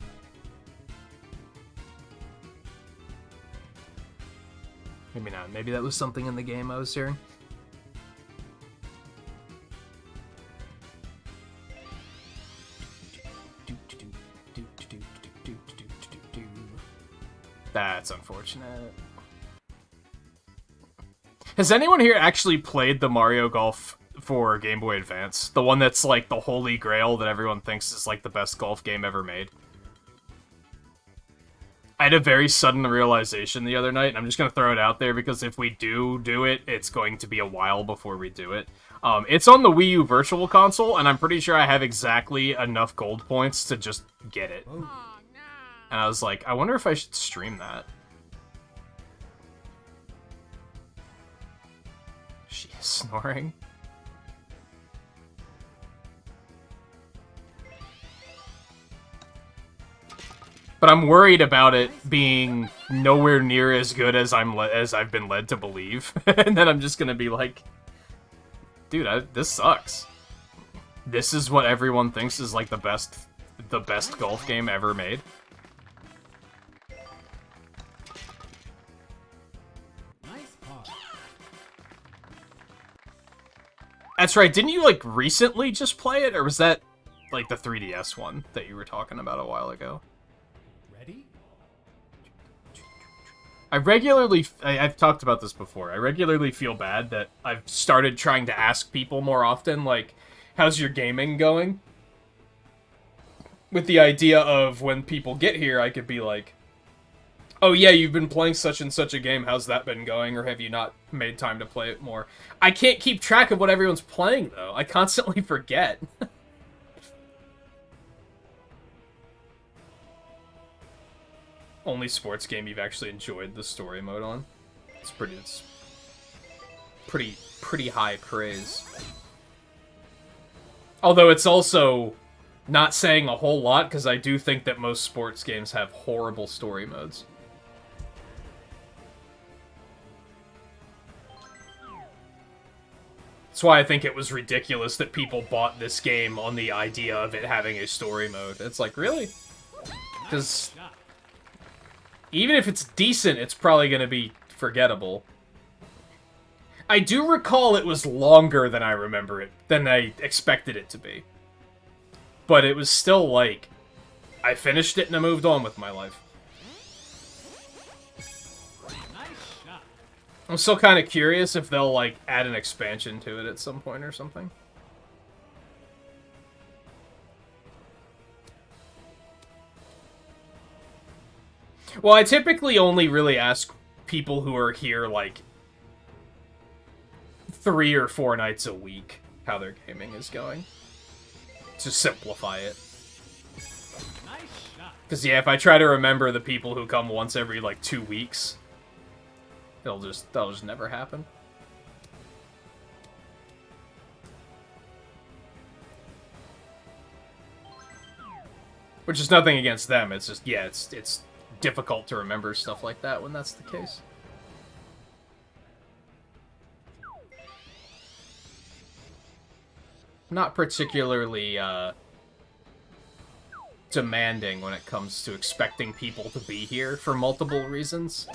Maybe not. Maybe that was something in the game I was hearing. That's unfortunate. Has anyone here actually played the Mario Golf for Game Boy Advance. The one that's like the holy grail that everyone thinks is like the best golf game ever made. I had a very sudden realization the other night, and I'm just going to throw it out there because if we do it, it's going to be a while before we do it. It's on the Wii U Virtual Console, and I'm pretty sure I have exactly enough gold points to just get it. Oh, no. And I was like, I wonder if I should stream that. She is snoring. But I'm worried about it being nowhere near as good as I've been led to believe, and then I'm just gonna be like, dude, this sucks. This is what everyone thinks is like the best golf game ever made. Nice par. That's right. Didn't you like recently just play it, or was that like the 3DS one that you were talking about a while ago? Ready? I've talked about this before. I regularly feel bad that I've started trying to ask people more often, like, how's your gaming going? With the idea of when people get here, I could be like, oh yeah, you've been playing such and such a game, how's that been going? Or have you not made time to play it more? I can't keep track of what everyone's playing, though. I constantly forget. Only sports game you've actually enjoyed the story mode on. It's pretty high praise. Although it's also not saying a whole lot, because I do think that most sports games have horrible story modes. That's why I think it was ridiculous that people bought this game on the idea of it having a story mode. It's like, really? Because even if it's decent, it's probably going to be forgettable. I do recall it was longer than I remember it, than I expected it to be. But it was still like, I finished it and I moved on with my life. Nice shot. I'm still kind of curious if they'll like add an expansion to it at some point or something. Well, I typically only really ask people who are here, like, 3 or 4 nights a week how their gaming is going. To simplify it. Nice shot. Because, yeah, if I try to remember the people who come once every, like, 2 weeks, that'll just never happen. Which is nothing against them, it's just, yeah, it's difficult to remember stuff like that when that's the case. Not particularly, demanding when it comes to expecting people to be here for multiple reasons.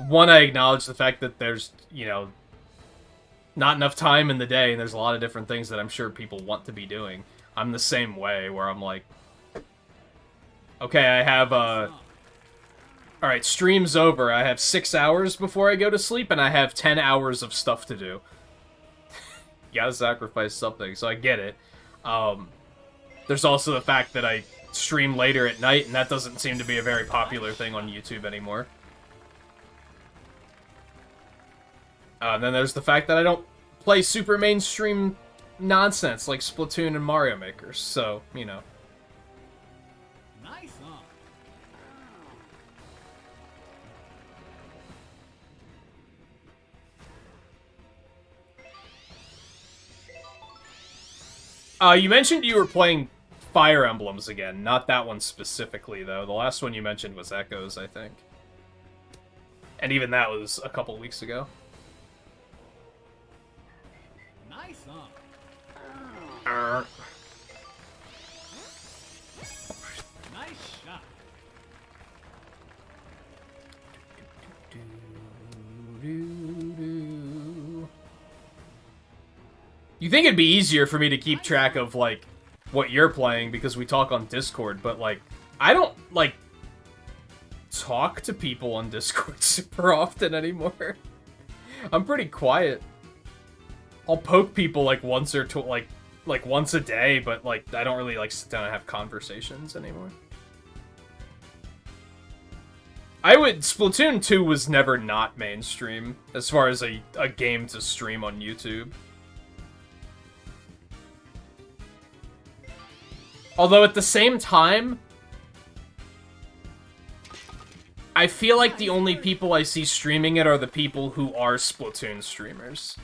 One, I acknowledge the fact that there's, you know, not enough time in the day, and there's a lot of different things that I'm sure people want to be doing. I'm the same way, where I'm like, okay, I have, alright, stream's over. I have 6 hours before I go to sleep, and I have 10 hours of stuff to do. You gotta sacrifice something, so I get it. There's also the fact that I stream later at night, and that doesn't seem to be a very popular thing on YouTube anymore. Then there's the fact that I don't play super mainstream nonsense like Splatoon and Mario Maker, so, you know. Nice on. You mentioned you were playing Fire Emblems again. Not that one specifically, though. The last one you mentioned was Echoes, I think. And even that was a couple weeks ago. Nice on. Nice shot. You think it'd be easier for me to keep track of, like, what you're playing because we talk on Discord, but, like, I don't, like, talk to people on Discord super often anymore. I'm pretty quiet. I'll poke people like once or like once a day, but like I don't really like sit down and have conversations anymore. Splatoon 2 was never not mainstream as far as a game to stream on YouTube. Although at the same time, I feel like the only people I see streaming it are the people who are Splatoon streamers.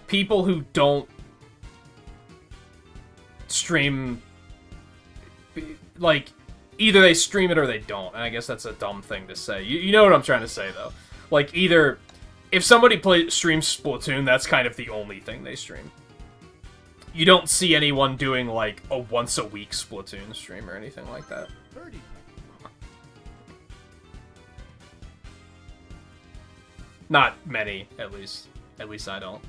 People who don't stream, like, either they stream it or they don't, and I guess that's a dumb thing to say. You know what I'm trying to say, though. Like, either, if somebody streams Splatoon, that's kind of the only thing they stream. You don't see anyone doing, like, a once-a-week Splatoon stream or anything like that. Not many, at least. At least I don't.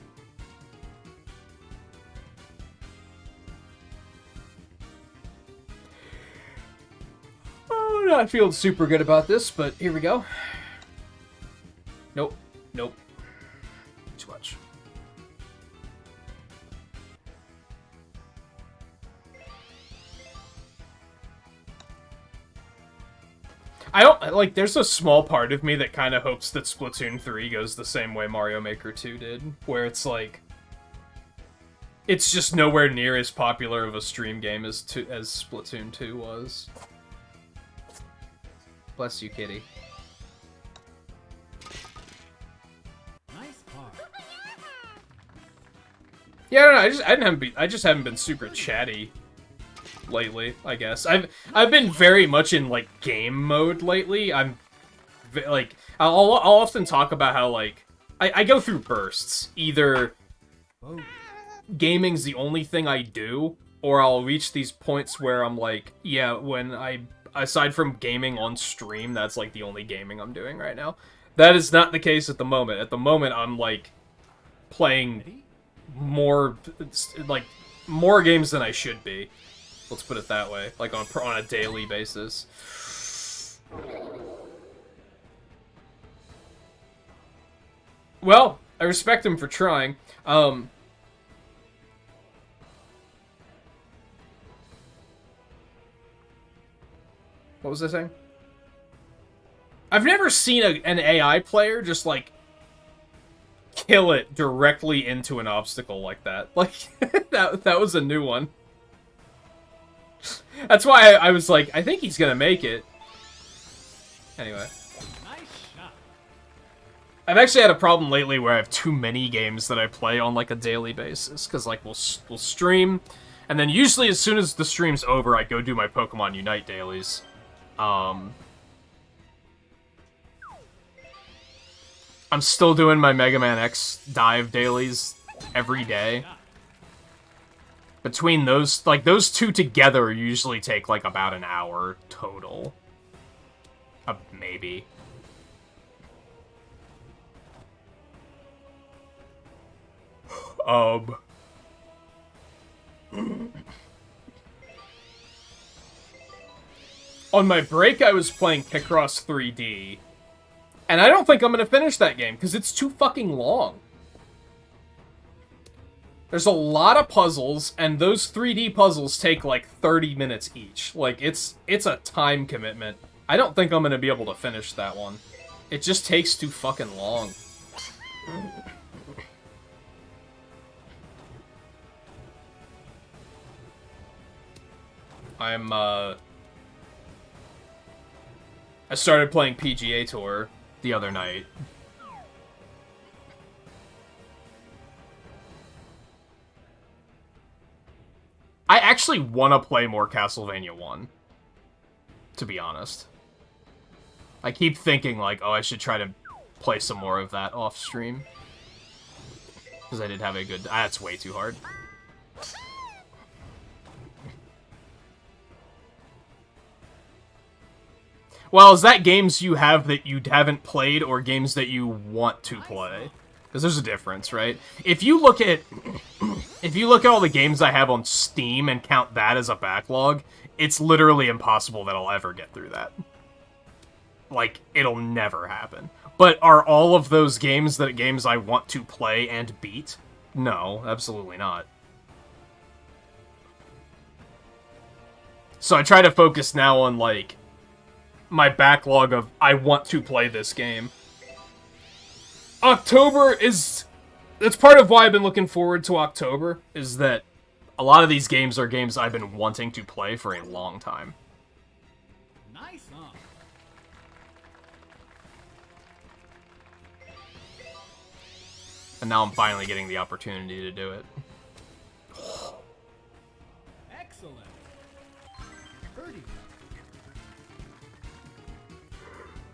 Oh, not feeling super good about this, but here we go. Nope. Nope. Too much. I don't, like, there's a small part of me that kind of hopes that Splatoon 3 goes the same way Mario Maker 2 did, where it's like, it's just nowhere near as popular of a stream game as Splatoon 2 was. Bless you, kitty. Nice car. Yeah, I don't know, I just haven't been super chatty lately, I guess. I've been very much in, like, game mode lately. I'm like, I'll often talk about how, like, I go through bursts. Either gaming's the only thing I do, or I'll reach these points where I'm like, yeah, aside from gaming on stream, that's, like, the only gaming I'm doing right now. That is not the case at the moment. At the moment, I'm, like, playing more games than I should be. Let's put it that way, like on a daily basis. Well, I respect him for trying. What was I saying? I've never seen an AI player just, like, kill it directly into an obstacle like that. Like, that was a new one. That's why I was like, I think he's gonna make it. Anyway. Nice shot. I've actually had a problem lately where I have too many games that I play on, like, a daily basis. Because, like, we'll stream, and then usually as soon as the stream's over, I go do my Pokemon Unite dailies. I'm still doing my Mega Man X dive dailies every day. Between those, like, those two together usually take, like, about an hour total. Maybe. On my break, I was playing Picross 3D. And I don't think I'm gonna finish that game, because it's too fucking long. There's a lot of puzzles, and those 3D puzzles take, like, 30 minutes each. Like, it's a time commitment. I don't think I'm gonna be able to finish that one. It just takes too fucking long. I started playing PGA Tour the other night. I actually want to play more Castlevania 1, to be honest. I keep thinking, like, oh, I should try to play some more of that off-stream. Because I did have a good... That's way too hard. Well, is that games you have that you haven't played, or games that you want to play? Because there's a difference, right? If you look at all the games I have on Steam and count that as a backlog, it's literally impossible that I'll ever get through that. Like, it'll never happen. But are all of those games I want to play and beat? No, absolutely not. So I try to focus now on, like, my backlog of, I want to play this game. October is... That's part of why I've been looking forward to October, is that a lot of these games are games I've been wanting to play for a long time. Nice, huh? And now I'm finally getting the opportunity to do it. Excellent. Birdie.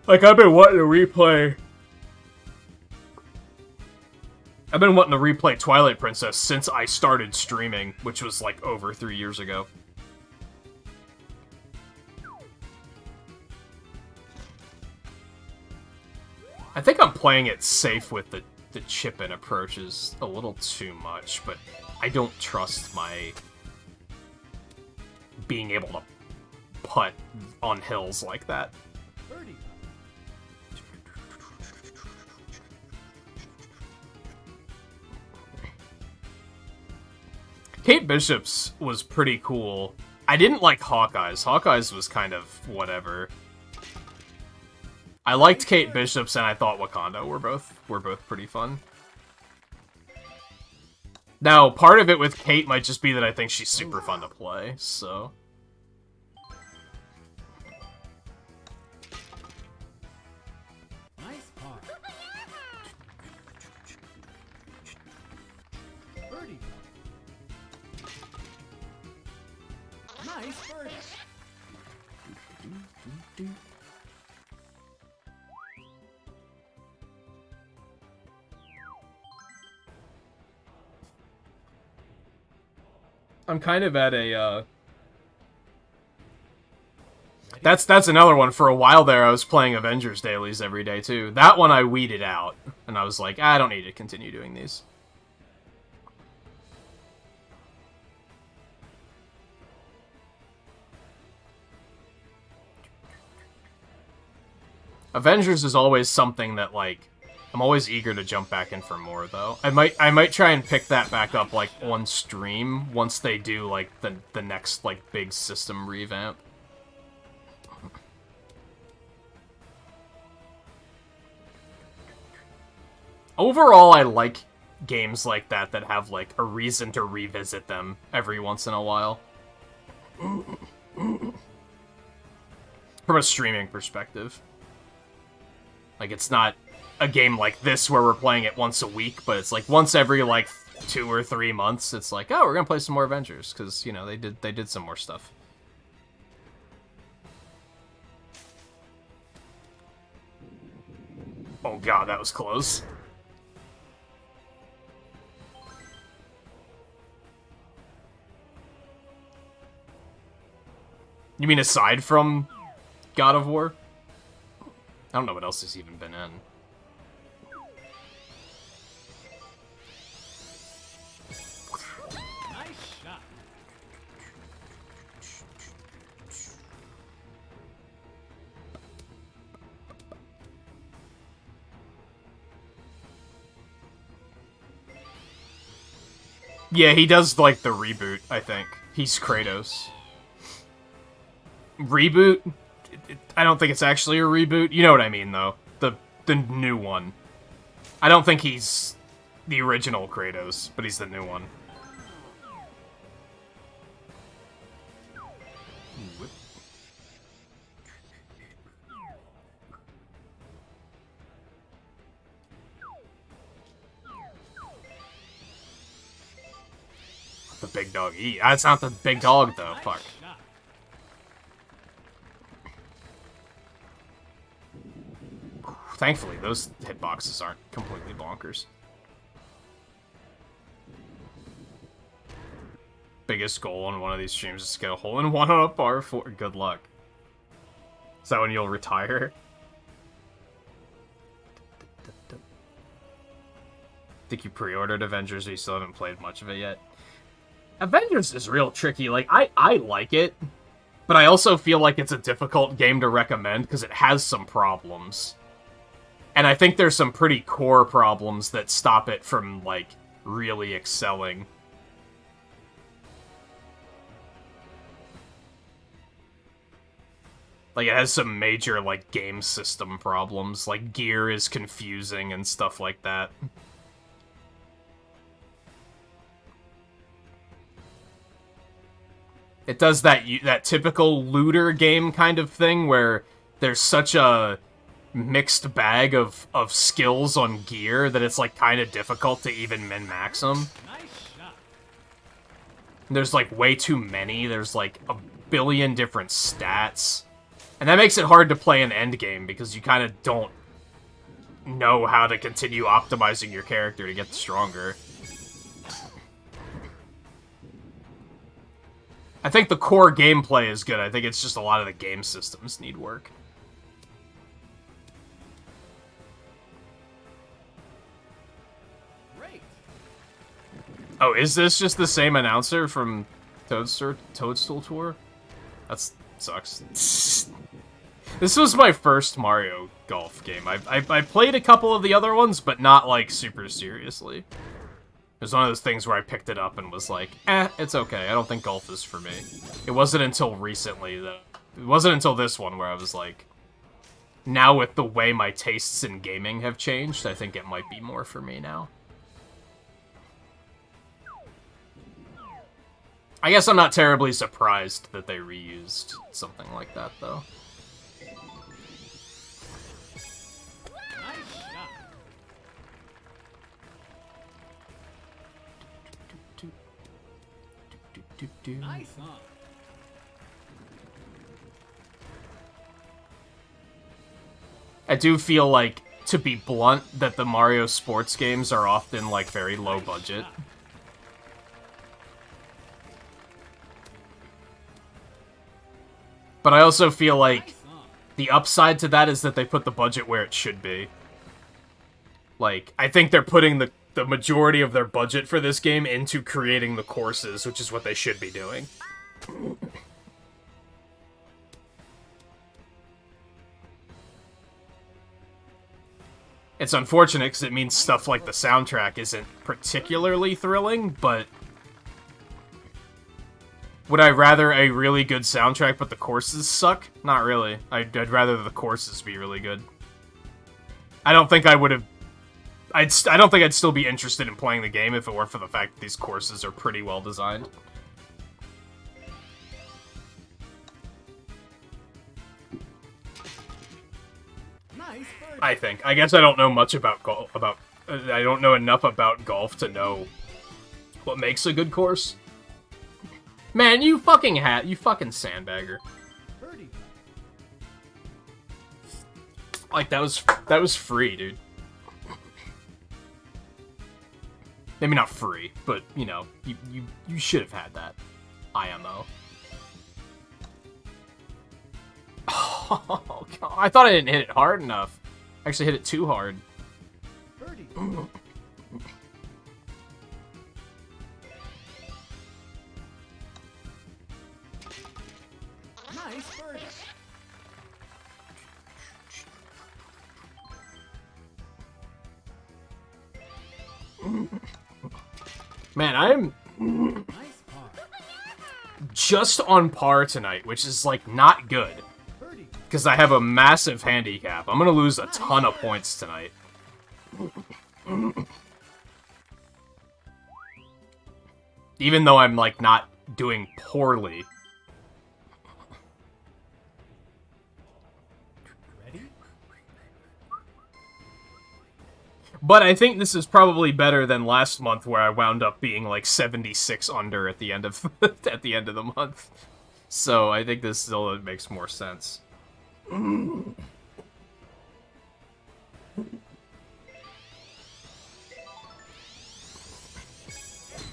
Like, I've been wanting to replay... I've been wanting to replay Twilight Princess since I started streaming, which was, like, over 3 years ago. I think I'm playing it safe with the chip-in approaches a little too much, but I don't trust my being able to putt on hills like that. Birdie. Kate Bishop's was pretty cool. I didn't like Hawkeye's. Hawkeye's was kind of whatever. I liked Kate Bishop's, and I thought Wakanda were both pretty fun. Now, part of it with Kate might just be that I think she's super fun to play, so... Nice par. Birdie. Nice birdie. I'm kind of at a, That's another one. For a while there, I was playing Avengers dailies every day, too. That one I weeded out, and I was like, I don't need to continue doing these. Avengers is always something that, like, I'm always eager to jump back in for more, though. I might try and pick that back up, like, on stream once they do, like, the next, like, big system revamp. Overall, I like games like that have, like, a reason to revisit them every once in a while. From a streaming perspective. Like, it's not a game like this where we're playing it once a week, but it's like once every, like, 2 or 3 months, it's like, oh, we're gonna play some more Avengers, because, you know, they did some more stuff. Oh god, that was close. You mean aside from God of War? I don't know what else has even been in. Nice shot. Yeah, he does, like, the reboot, I think. He's Kratos. Reboot? I don't think it's actually a reboot. You know what I mean, though. The new one. I don't think he's the original Kratos, but he's the new one. The big dog eat. That's not the big dog, though. Nice Fuck. shot. Thankfully, those hitboxes aren't completely bonkers. Biggest goal on one of these streams is to get a hole-in-one on a par 4. Good luck. Is that when you'll retire? Think you pre-ordered Avengers, or you still haven't played much of it yet? Avengers is real tricky. Like, I like it, but I also feel like it's a difficult game to recommend because it has some problems. And I think there's some pretty core problems that stop it from, like, really excelling. Like, it has some major, like, game system problems. Like, gear is confusing and stuff like that. It does that typical looter game kind of thing where there's such a mixed bag of skills on gear that it's, like, kind of difficult to even min-max them. Nice shot. There's, like, way too many. There's, like, a billion different stats. And that makes it hard to play an endgame because you kind of don't know how to continue optimizing your character to get stronger. I think the core gameplay is good. I think it's just a lot of the game systems need work. Great. Oh, is this just the same announcer from Toadstool Tour? That sucks. This was my first Mario Golf game. I played a couple of the other ones, but not, like, super seriously. It was one of those things where I picked it up and was like, it's okay. I don't think golf is for me. It wasn't until recently, though. It wasn't until this one where I was like, now with the way my tastes in gaming have changed, I think it might be more for me now. I guess I'm not terribly surprised that they reused something like that, though. Nice shot. Nice on. I do feel like, to be blunt, that the Mario sports games are often, like, very low budget. But I also feel like Nice on. the upside to that is that they put the budget where it should be. Like, I think they're putting the majority of their budget for this game into creating the courses, which is what they should be doing. It's unfortunate because it means stuff like the soundtrack isn't particularly thrilling, but would I rather a really good soundtrack but the courses suck? Not really. I'd rather the courses be really good. I don't think I would have... I don't think I'd still be interested in playing the game if it weren't for the fact that these courses are pretty well designed. Nice birdie. I think. I guess I don't know much about golf. I don't know enough about golf to know what makes a good course. Man, you fucking sandbagger. Birdie. Like that was free, dude. Maybe not free, but you know, you should have had that. IMO. Oh god, I thought I didn't hit it hard enough. I actually hit it too hard. Birdie. Nice birdie. Man, I'm Nice par. just on par tonight, which is like not good. Birdie. Because I have a massive handicap. I'm gonna lose a ton of points tonight. Even though I'm, like, not doing poorly. Ready? But I think this is probably better than last month where I wound up being, like, 76 under at the end of at the end of the month. So I think this still makes more sense.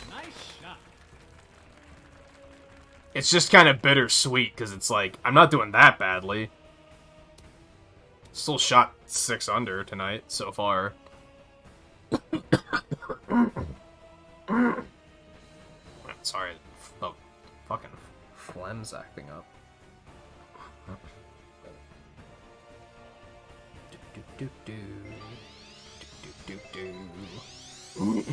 Nice shot. It's just kind of bittersweet, because it's like, I'm not doing that badly. Still shot 6 under tonight, so far. Sorry, the fucking phlegm's acting up. Do, do, do, do. Do, do, do, do.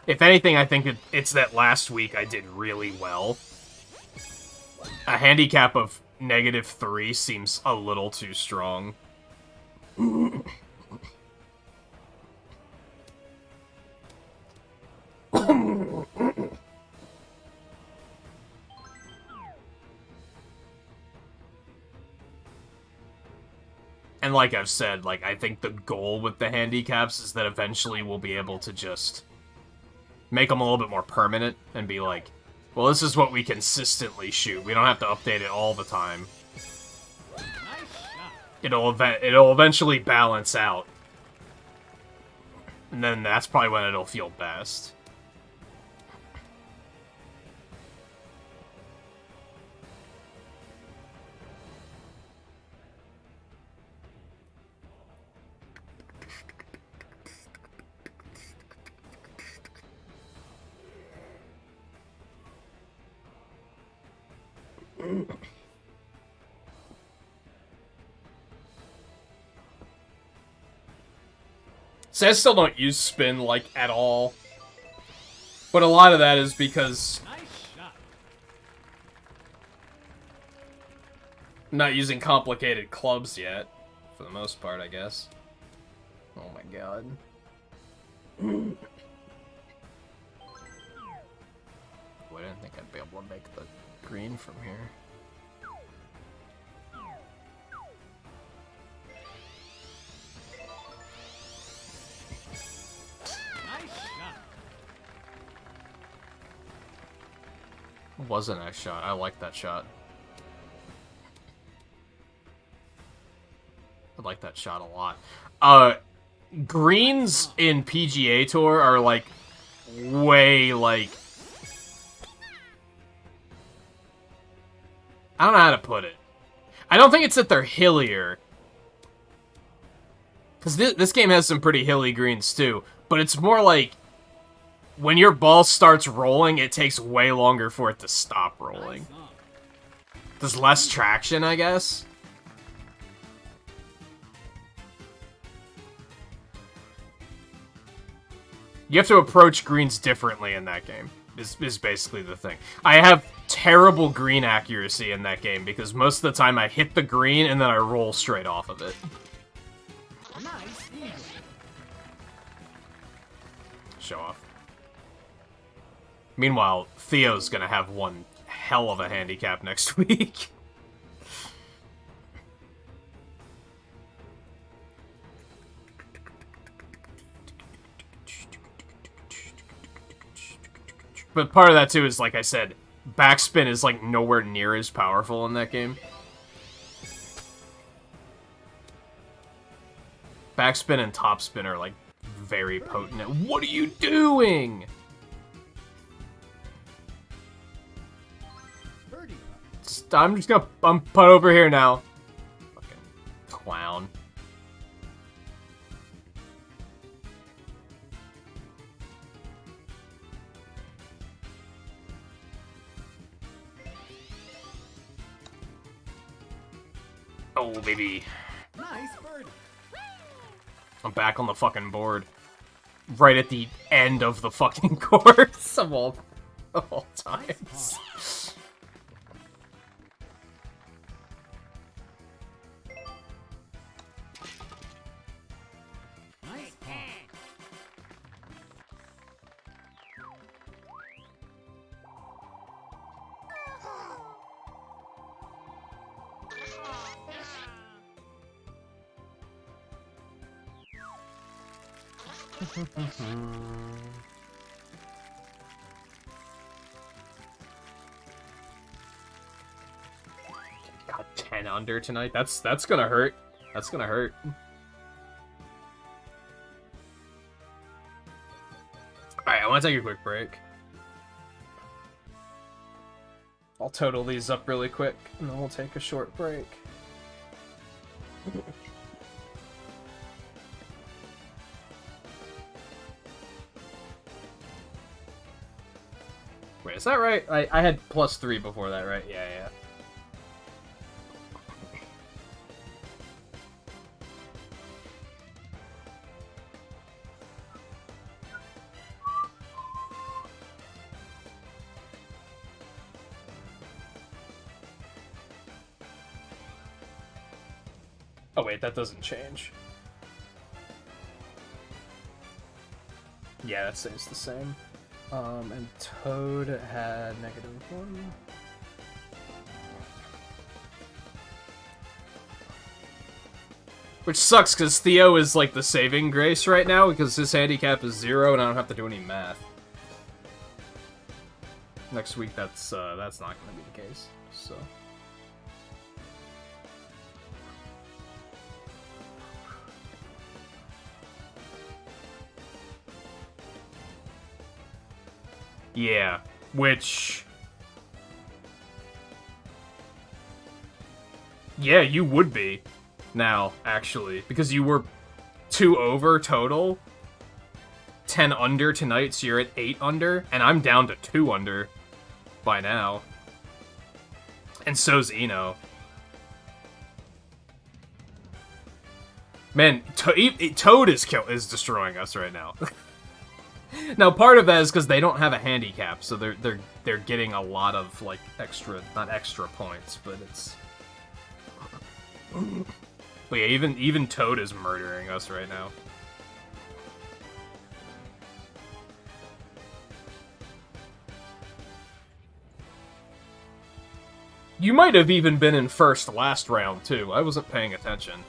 If anything, I think it's that last week I did really well. A handicap of -3 seems a little too strong. And like I've said, like, I think the goal with the handicaps is that eventually we'll be able to just make them a little bit more permanent and be like, well, this is what we consistently shoot. We don't have to update it all the time. It'll eventually balance out. And then that's probably when it'll feel best. So I still don't use spin, like, at all. But a lot of that is because Nice shot. I'm not using complicated clubs yet. For the most part, I guess. Oh my god. Oh, I didn't think I'd be able to make the green from here. Nice shot. Was a nice shot. I like that shot. I like that shot a lot. Greens in PGA Tour are, like, way, like... I don't know how to put it. I don't think it's that they're hillier. Because this game has some pretty hilly greens, too. But it's more like... when your ball starts rolling, it takes way longer for it to stop rolling. Nice on. There's less traction, I guess. You have to approach greens differently in that game, is basically the thing. I have terrible green accuracy in that game because most of the time I hit the green and then I roll straight off of it. Nice eagle. Show off. Meanwhile, Theo's gonna have one hell of a handicap next week. But part of that, too, is, like I said, backspin is, like, nowhere near as powerful in that game. Backspin and topspin are, like, very potent. What are you doing? Birdie putt. I'm just gonna putt over here now. Fucking clown. Oh, baby. Nice birdie. I'm back on the fucking board. Right at the end of the fucking course of all times. Nice par. Got 10 under tonight. That's gonna hurt. That's gonna hurt. Alright, I want to take a quick break. I'll total these up really quick, and then we'll take a short break. Wait, is that right? I had +3 before that, right? Yeah, yeah. Oh wait, that doesn't change. Yeah, that stays the same. And Toad had -1. Which sucks, because Theo is, like, the saving grace right now, because his handicap is 0, and I don't have to do any math. Next week, that's not going to be the case, so... Yeah, which... Yeah, you would be now, actually, because you were 2 over total, 10 under tonight, so you're at 8 under, and I'm down to 2 under by now. And so's Eno. Man, Toad is destroying us right now. Now, part of that is because they don't have a handicap, so they're getting a lot of, like, not extra points, but it's... But yeah, even Toad is murdering us right now. You might have even been in first last round, too. I wasn't paying attention.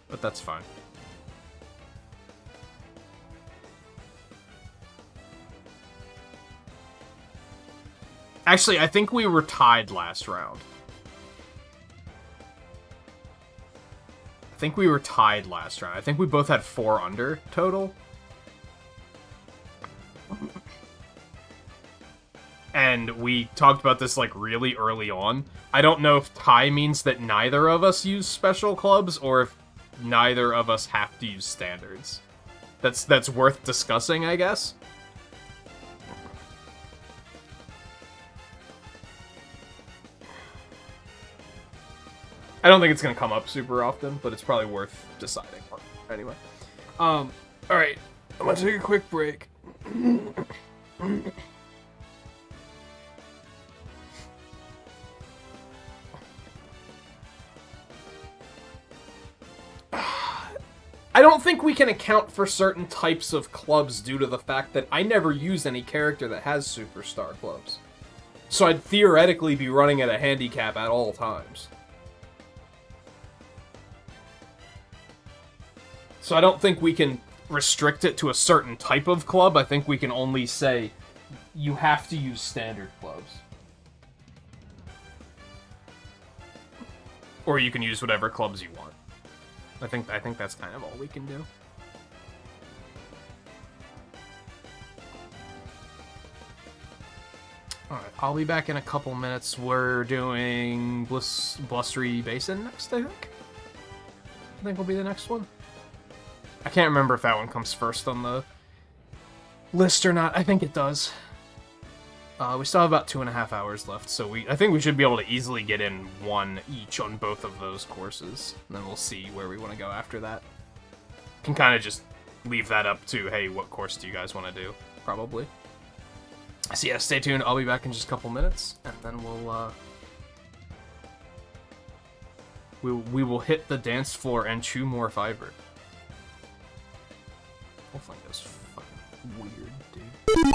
But that's fine. Actually, I think we were tied last round. I think we both had 4 under total. And we talked about this, like, really early on. I don't know if tie means that neither of us use special clubs, or if neither of us have to use standards. That's worth discussing, I guess. I don't think it's gonna come up super often, but it's probably worth deciding. Anyway. Alright. I'm gonna take a quick break. I don't think we can account for certain types of clubs due to the fact that I never use any character that has superstar clubs. So I'd theoretically be running at a handicap at all times. So I don't think we can restrict it to a certain type of club. I think we can only say you have to use standard clubs. Or you can use whatever clubs you want. I think that's kind of all we can do. Alright, I'll be back in a couple minutes. We're doing Blustery Basin next, I think will be the next one. I can't remember if that one comes first on the list or not. I think it does. We still have about 2.5 hours left, so I think we should be able to easily get in one each on both of those courses. And then we'll see where we want to go after that. Can kind of just leave that up to, hey, what course do you guys want to do? Probably. So yeah, stay tuned. I'll be back in just a couple minutes, and then we will hit the dance floor and chew more fiber. Whole thing is fucking weird, dude.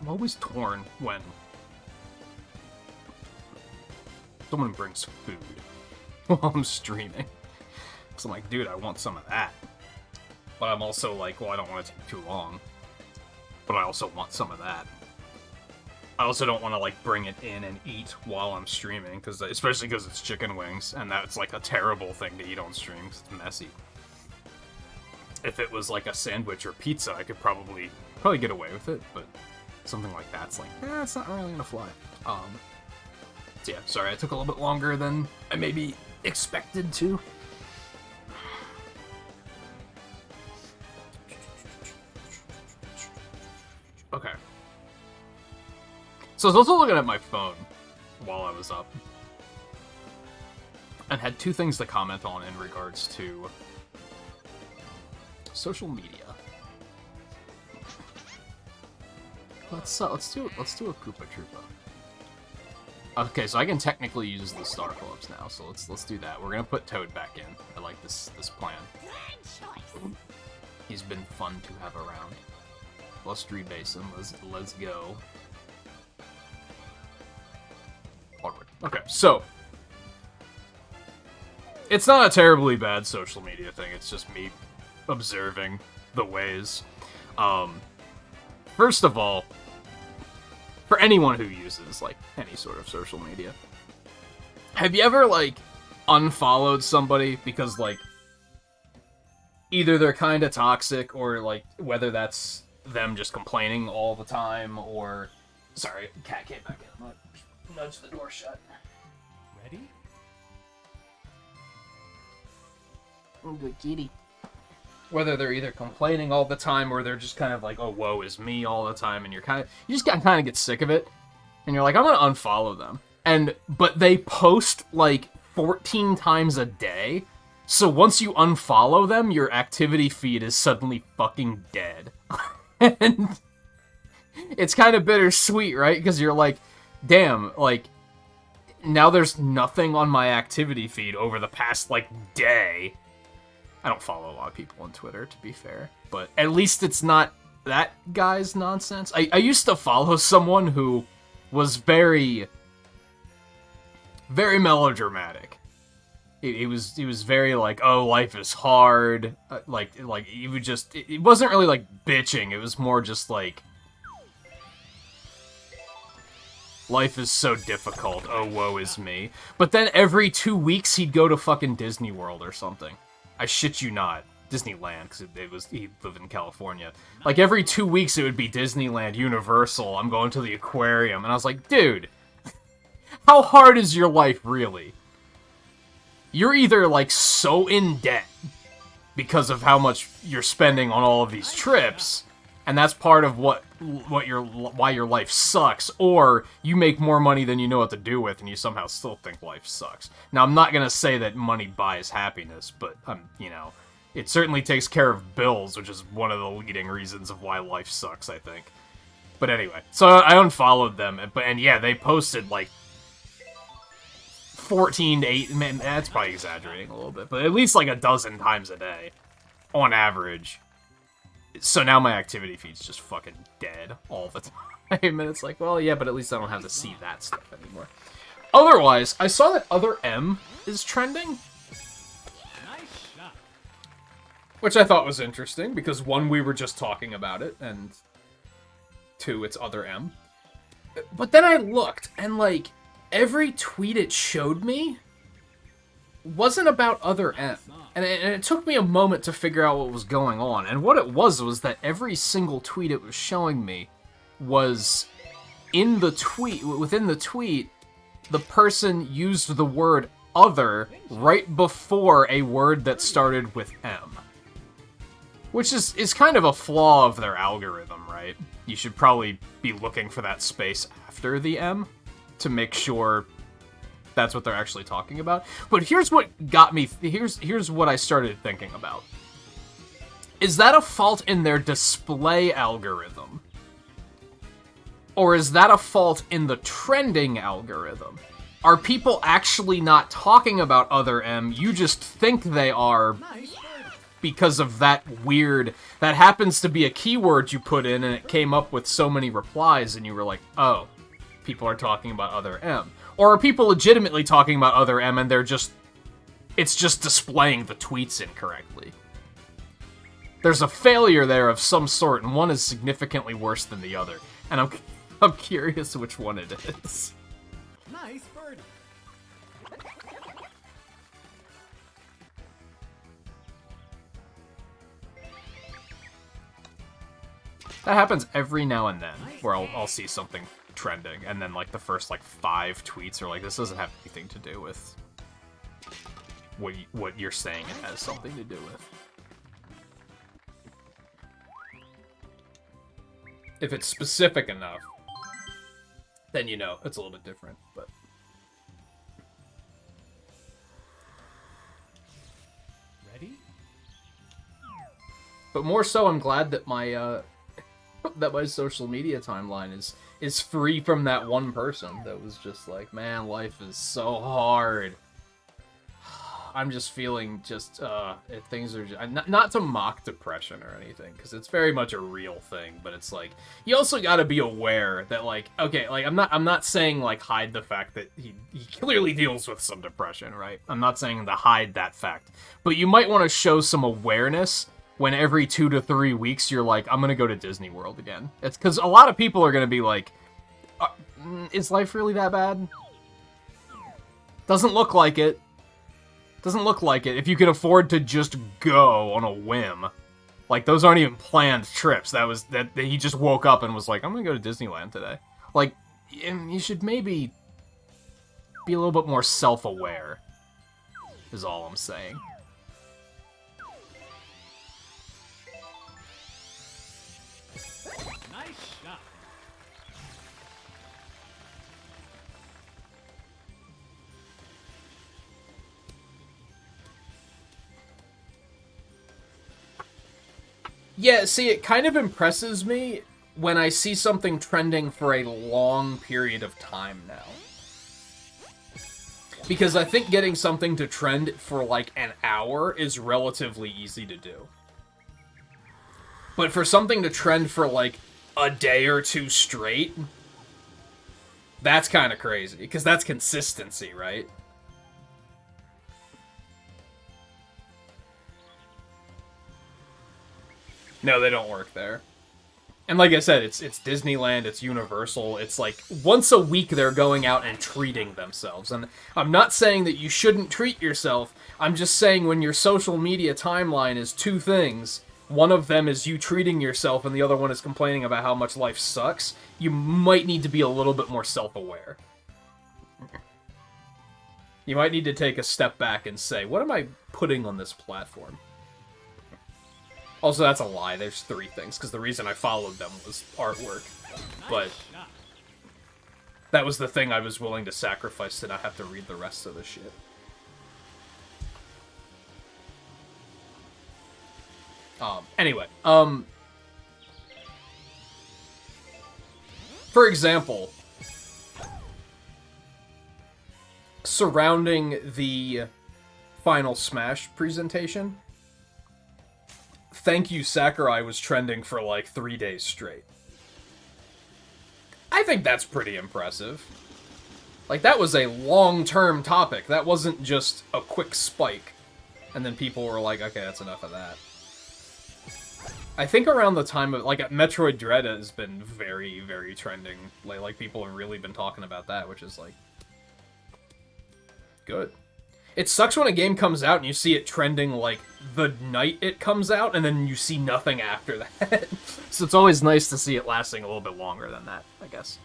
I'm always torn when someone brings food while I'm streaming. So I'm like, dude, I want some of that. But I'm also like, well, I don't want it to take too long. But I also want some of that. I also don't want to, like, bring it in and eat while I'm streaming, especially because it's chicken wings, and that's, like, a terrible thing to eat on stream, 'cause it's messy. If it was, like, a sandwich or pizza, I could probably get away with it, but something like that's like, it's not really gonna fly. So yeah, sorry, I took a little bit longer than I maybe expected to. Okay. So I was also looking at my phone while I was up, and had two things to comment on in regards to social media. Let's do a Koopa Troopa. Okay, so I can technically use the Star Clubs now, so let's do that. We're gonna put Toad back in. I like this plan. He's been fun to have around. Let's rebase him. Let's go. Onward. Okay, so it's not a terribly bad social media thing. It's just me observing the ways. First of all, for anyone who uses, like, any sort of social media, have you ever, like, unfollowed somebody because, like, either they're kind of toxic, or, like, whether that's them just complaining all the time, or... Sorry, cat came back in. I'm gonna nudge the door shut. Ready? Oh, good kitty. Whether they're either complaining all the time, or they're just kind of like, oh, woe is me all the time, and you just kind of get sick of it, and you're like, I'm gonna unfollow them. But they post, like, 14 times a day, so once you unfollow them, your activity feed is suddenly fucking dead. And it's kind of bittersweet, right? Because you're like, damn, like, now there's nothing on my activity feed over the past, like, day. I don't follow a lot of people on Twitter, to be fair, but at least it's not that guy's nonsense. I used to follow someone who was very, very melodramatic. He was very like, oh, life is hard. Like he would just, it wasn't really like bitching. It was more just like, life is so difficult. Oh, woe is me. But then every 2 weeks he'd go to fucking Disney World or something. I shit you not. Disneyland, because he lived in California. Like, every 2 weeks it would be Disneyland, Universal, I'm going to the aquarium. And I was like, dude, how hard is your life really? You're either, like, so in debt because of how much you're spending on all of these trips, and that's part of why your life sucks, or you make more money than you know what to do with, and you somehow still think life sucks. Now, I'm not gonna say that money buys happiness, but you know, it certainly takes care of bills, which is one of the leading reasons of why life sucks, I think. But anyway, so I unfollowed them, and yeah, they posted like 14 to 8. Man, that's probably exaggerating a little bit, but at least like a dozen times a day, on average. So now my activity feed's just fucking dead all the time. And it's like, well, yeah, but at least I don't have to see that stuff anymore. Otherwise, I saw that Other M is trending. Nice shot. Which I thought was interesting, because one, we were just talking about it, and two, it's Other M. But then I looked, and like, every tweet it showed me wasn't about Other M. And it took me a moment to figure out what was going on. And what it was that every single tweet it was showing me was in the tweet, within the tweet, the person used the word other right before a word that started with M. Which is kind of a flaw of their algorithm, right? You should probably be looking for that space after the M to make sure that's what they're actually talking about. But here's what got me, here's what I started thinking about. Is that a fault in their display algorithm? Or is that a fault in the trending algorithm? Are people actually not talking about Other M? You just think they are Nice birdie. because of that weird... That happens to be a keyword you put in, and it came up with so many replies, and you were like, oh, people are talking about other M. Or are people legitimately talking about other M, and they're just... It's just displaying the tweets incorrectly. There's a failure there of some sort, and one is significantly worse than the other. And I'm curious which one it is. Nice birdie. That happens every now and then, where I'll see something trending, and then like the first like 5 tweets are like, this doesn't have anything to do with what you're saying it has something to do with. If it's specific enough, then you know it's a little bit different, but... Ready? But more so, I'm glad that my that my social media timeline is free from that one person that was just like, man, life is so hard. I'm just feeling just things are just, not to mock depression or anything, because it's very much a real thing, but it's like you also got to be aware that like, okay, like I'm not saying like hide the fact that he clearly deals with some depression, right? I'm not saying to hide that fact, but you might want to show some awareness when every 2 to 3 weeks you're like, I'm gonna go to Disney World again. It's because a lot of people are gonna be like, is life really that bad? Doesn't look like it. Doesn't look like it. If you could afford to just go on a whim. Like, those aren't even planned trips. That he just woke up and was like, I'm gonna go to Disneyland today. Like, you should maybe be a little bit more self-aware, is all I'm saying. Nice shot. Yeah, see, it kind of impresses me when I see something trending for a long period of time now. Because I think getting something to trend for like an hour is relatively easy to do. But for something to trend for like a day or 2 straight, that's kind of crazy. Because that's consistency, right? No, they don't work there. And like I said, it's Disneyland, it's Universal, it's like, once a week they're going out and treating themselves. And I'm not saying that you shouldn't treat yourself, I'm just saying when your social media timeline is 2 things, one of them is you treating yourself and the other one is complaining about how much life sucks, you might need to be a little bit more self-aware. You might need to take a step back and say, what am I putting on this platform? Also, that's a lie. There's 3 things, because the reason I followed them was artwork. But that was the thing I was willing to sacrifice to not have to read the rest of the shit. Anyway, for example, surrounding the Final Smash presentation, Thank You Sakurai was trending for like 3 days straight. I think that's pretty impressive. Like, that was a long-term topic. That wasn't just a quick spike. And then people were like, okay, that's enough of that. I think around the time of, like, Metroid Dread has been very, very trending. Like, people have really been talking about that, which is, like, good. It sucks when a game comes out and you see it trending, like, the night it comes out, and then you see nothing after that. So it's always nice to see it lasting a little bit longer than that, I guess.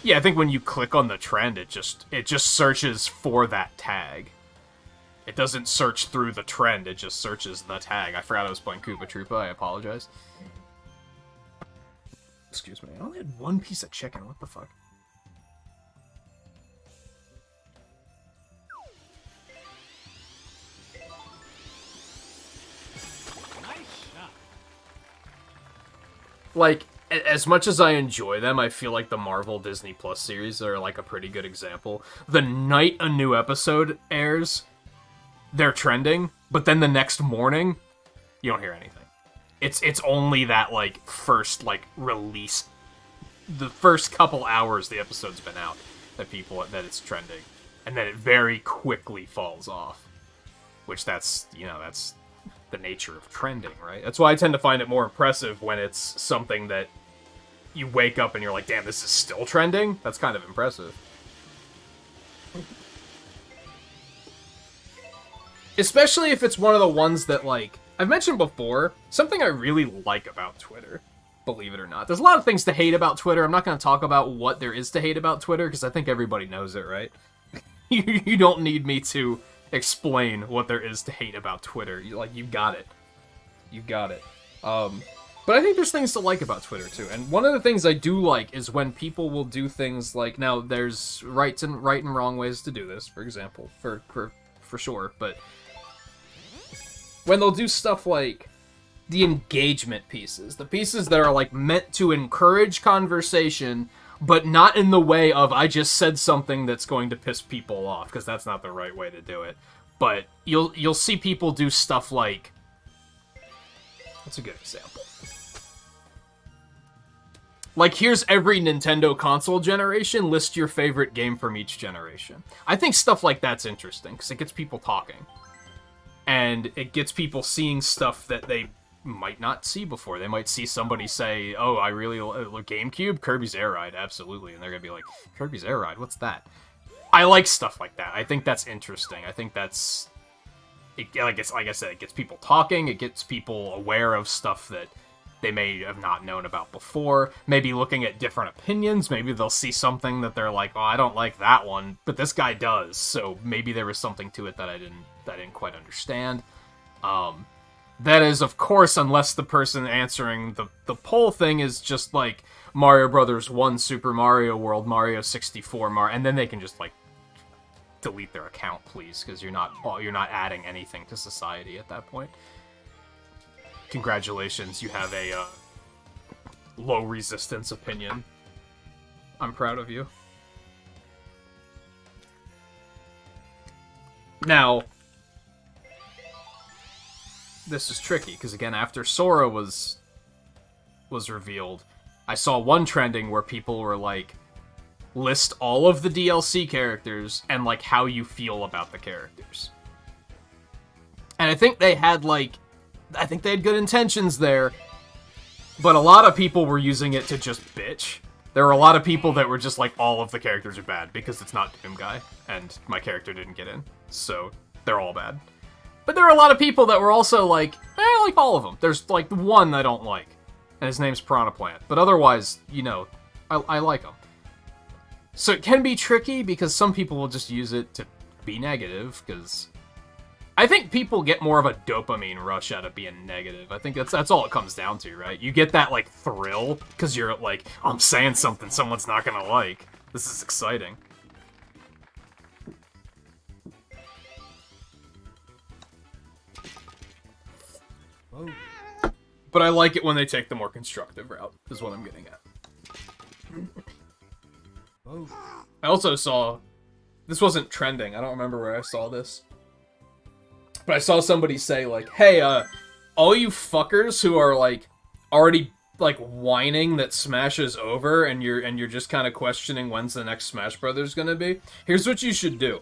Yeah, I think when you click on the trend, it just searches for that tag. It doesn't search through the trend, it just searches the tag. I forgot I was playing Koopa Troopa, I apologize. Excuse me, I only had 1 piece of chicken, what the fuck? Nice shot. Like, as much as I enjoy them, I feel like the Marvel Disney Plus series are like a pretty good example. The night a new episode airs, they're trending, but then the next morning, you don't hear anything. It's only that like first like release, the first couple hours the episode's been out that it's trending, and then it very quickly falls off. Which that's the nature of trending, right? That's why I tend to find it more impressive when it's something that you wake up and you're like, damn, this is still trending? That's kind of impressive. Especially if it's one of the ones that, like, I've mentioned before, something I really like about Twitter, believe it or not. There's a lot of things to hate about Twitter. I'm not going to talk about what there is to hate about Twitter, because I think everybody knows it, right? You don't need me to explain what there is to hate about Twitter. You got it. You got it. But I think there's things to like about Twitter, too. And one of the things I do like is when people will do things like... Now, there's right and wrong ways to do this, for example, for sure, but... When they'll do stuff like the engagement pieces, the pieces that are, like, meant to encourage conversation, but not in the way of, I just said something that's going to piss people off, because that's not the right way to do it. But you'll see people do stuff like... What's a good example? Like, here's every Nintendo console generation, list your favorite game from each generation. I think stuff like that's interesting, because it gets people talking. And it gets people seeing stuff that they might not see before. They might see somebody say, oh, I really like GameCube, Kirby's Air Ride, absolutely. And they're going to be like, Kirby's Air Ride, what's that? I like stuff like that. I think that's interesting. I think that's... like I said, it gets people talking, it gets people aware of stuff that they may have not known about before, maybe looking at different opinions, maybe they'll see something that they're like, oh, I don't like that one, but this guy does, so maybe there was something to it that I didn't quite understand. That is, of course, unless the person answering the poll thing is just like Mario Brothers 1, Super Mario World, Mario 64, and then they can just, like, delete their account, please, because you're not adding anything to society at that point. Congratulations, you have a low resistance opinion. I'm proud of you. Now, this is tricky, because again, after Sora was revealed, I saw one trending where people were like, list all of the DLC characters and, like, how you feel about the characters. And I think they had good intentions there, but a lot of people were using it to just bitch. There were a lot of people that were just like, all of the characters are bad because it's not Doom Guy, and my character didn't get in, so they're all bad. But there were a lot of people that were also like, I like all of them. There's, like, one I don't like, and his name's Piranha Plant. But otherwise, I like him. So it can be tricky, because some people will just use it to be negative, because I think people get more of a dopamine rush out of being negative. I think that's all it comes down to, right? You get that, like, thrill, because you're like, oh, I'm saying something someone's not gonna like. This is exciting. Oh. But I like it when they take the more constructive route, is what I'm getting at. Oh. I also saw... This wasn't trending, I don't remember where I saw this. But I saw somebody say, like, hey, all you fuckers who are, like, already, like, whining that Smash is over and you're just kind of questioning when's the next Smash Brothers gonna be, here's what you should do.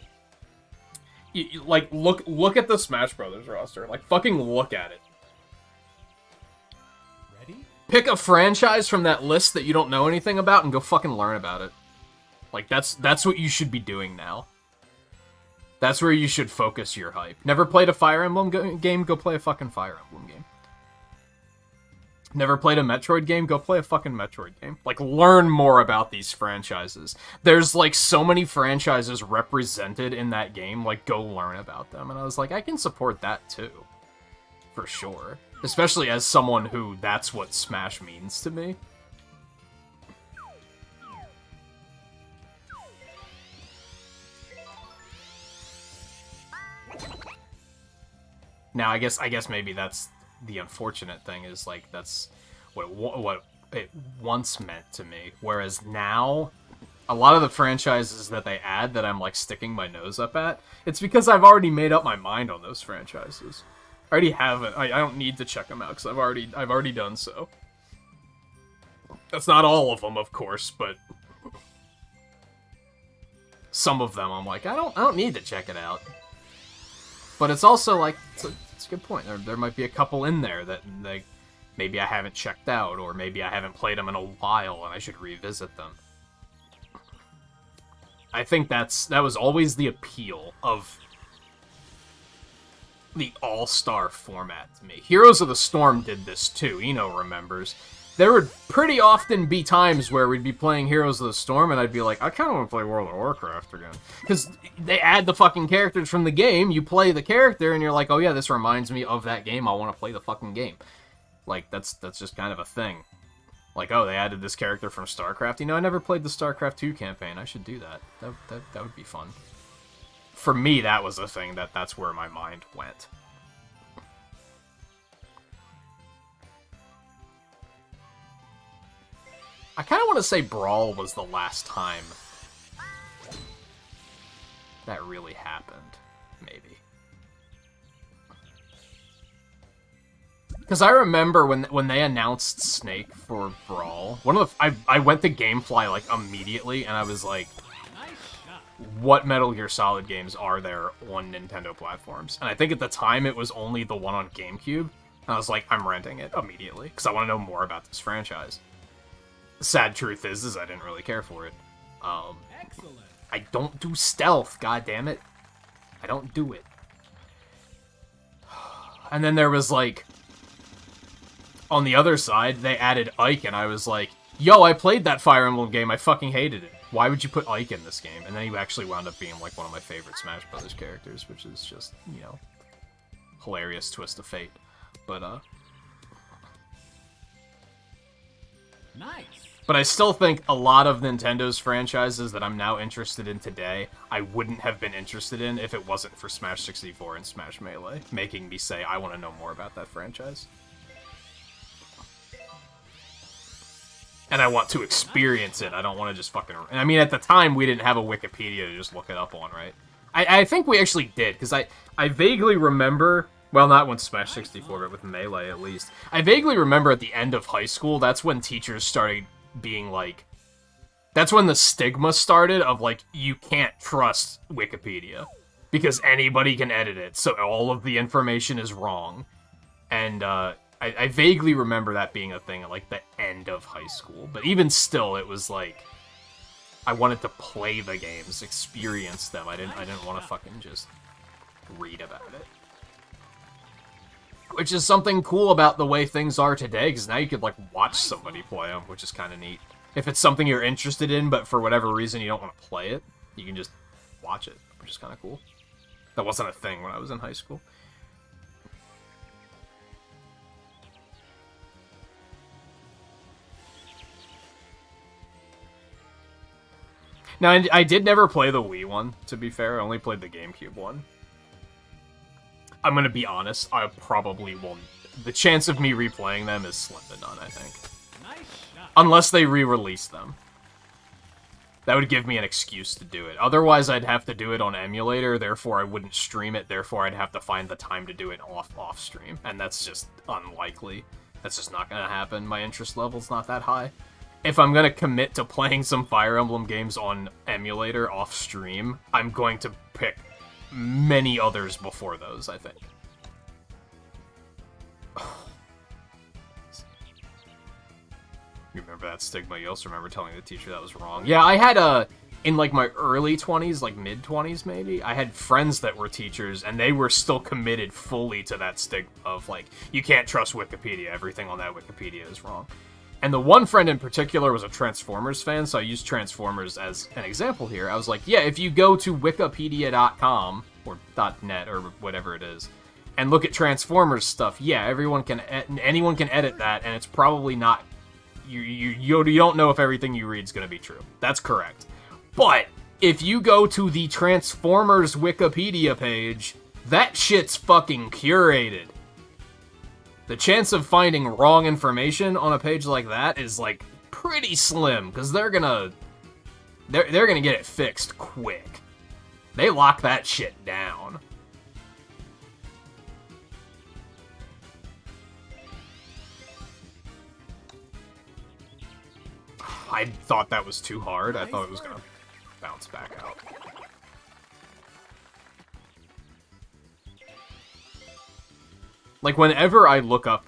You, like, look at the Smash Brothers roster. Like, fucking look at it. Ready? Pick a franchise from that list that you don't know anything about and go fucking learn about it. Like, that's what you should be doing now. That's where you should focus your hype. Never played a Fire Emblem game? Go play a fucking Fire Emblem game. Never played a Metroid game? Go play a fucking Metroid game. Like, learn more about these franchises. There's, like, so many franchises represented in that game. Like, go learn about them. And I was like, I can support that, too. For sure. Especially as someone who that's what Smash means to me. Now, I guess maybe that's the unfortunate thing, is, like, that's what it once meant to me. Whereas now, a lot of the franchises that they add that I'm like sticking my nose up at, it's because I've already made up my mind on those franchises. I already have it. I don't need to check them out because I've already done so. That's not all of them, of course, but some of them I'm like, I don't need to check it out. But it's also like, it's a good point. There might be a couple in there that maybe I haven't checked out, or maybe I haven't played them in a while and I should revisit them. I think that was always the appeal of the all-star format to me. Heroes of the Storm did this too, Eno remembers. There would pretty often be times where we'd be playing Heroes of the Storm, and I'd be like, I kind of want to play World of Warcraft again. Because they add the fucking characters from the game, you play the character, and you're like, oh yeah, this reminds me of that game, I want to play the fucking game. Like, that's just kind of a thing. Like, oh, they added this character from StarCraft. You know, I never played the StarCraft 2 campaign. I should do that. That would be fun. For me, that was the thing, that's where my mind went. I kind of want to say Brawl was the last time that really happened, maybe. Because I remember when they announced Snake for Brawl, I went to GameFly like immediately, and I was like, what Metal Gear Solid games are there on Nintendo platforms? And I think at the time it was only the one on GameCube, and I was like, I'm renting it immediately, because I want to know more about this franchise. The sad truth is I didn't really care for it. Excellent. I don't do stealth, god damn it. I don't do it. And then there was like, on the other side, they added Ike, and I was like, yo, I played that Fire Emblem game, I fucking hated it. Why would you put Ike in this game? And then he actually wound up being like one of my favorite Smash Brothers characters, which is just, you know, hilarious twist of fate. But, Nice. But I still think a lot of Nintendo's franchises that I'm now interested in today, I wouldn't have been interested in if it wasn't for Smash 64 and Smash Melee, making me say, I want to know more about that franchise. And I want to experience it, I don't want to just fucking... I mean, at the time, we didn't have a Wikipedia to just look it up on, right? I think we actually did, because I vaguely remember... Well, not with Smash 64, but with Melee, at least. I vaguely remember at the end of high school, that's when teachers started being like... That's when the stigma started of, like, you can't trust Wikipedia. Because anybody can edit it, so all of the information is wrong. And, I vaguely remember that being a thing at, like, the end of high school. But even still, it was, like... I wanted to play the games, experience them. I didn't want to fucking just read about it. Which is something cool about the way things are today, because now you could, like, watch somebody play them, which is kind of neat. If it's something you're interested in, but for whatever reason you don't want to play it, you can just watch it, which is kind of cool. That wasn't a thing when I was in high school. Now, I did never play the Wii one, to be fair. I only played the GameCube one. I'm gonna be honest, I probably won't. The chance of me replaying them is slim to none, I think. Nice shot. Unless they re-release them. That would give me an excuse to do it. Otherwise, I'd have to do it on emulator, therefore I wouldn't stream it, therefore I'd have to find the time to do it off-stream. And that's just unlikely. That's just not gonna happen. My interest level's not that high. If I'm gonna commit to playing some Fire Emblem games on emulator off-stream, I'm going to pick many others before those, I think. You remember that stigma? You also remember telling the teacher that was wrong. Yeah, I had in like my early 20s, like mid-20s maybe, I had friends that were teachers, and they were still committed fully to that stigma of, like, you can't trust Wikipedia, everything on that Wikipedia is wrong. And the one friend in particular was a Transformers fan, so I used Transformers as an example here. I was like, yeah, if you go to wikipedia.com, or .net, or whatever it is, and look at Transformers stuff, yeah, anyone can edit that, and it's probably not... You don't know if everything you read is going to be true. That's correct. But, if you go to the Transformers Wikipedia page, that shit's fucking curated. The chance of finding wrong information on a page like that is, like, pretty slim, because they're gonna get it fixed quick. They lock that shit down. I thought that was too hard. I thought it was gonna bounce back out. Like, whenever I look up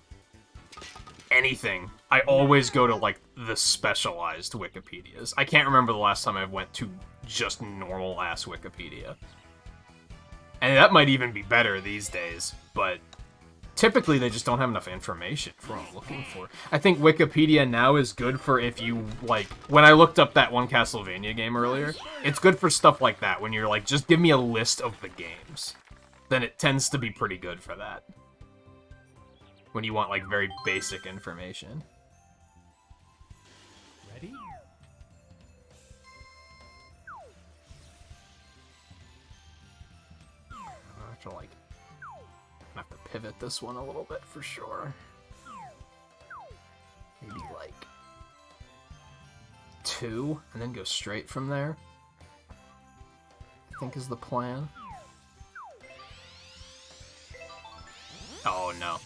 anything, I always go to, like, the specialized Wikipedias. I can't remember the last time I went to just normal-ass Wikipedia. And that might even be better these days, but typically they just don't have enough information for what I'm looking for. I think Wikipedia now is good for if you, like, when I looked up that one Castlevania game earlier, it's good for stuff like that, when you're like, just give me a list of the games. Then it tends to be pretty good for that. When you want, like, very basic information. Ready? I have to, like, pivot this one a little bit for sure. Maybe, like, 2, and then go straight from there. I think is the plan. Oh, no.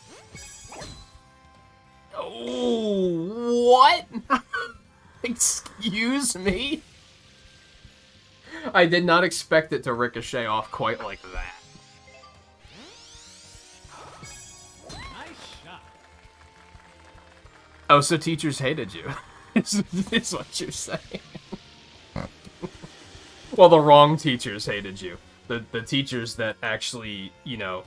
Oh, what? Excuse me? I did not expect it to ricochet off quite like that. Nice shot. Oh, so teachers hated you, is what you're saying. Well, the wrong teachers hated you. The teachers that actually, you know,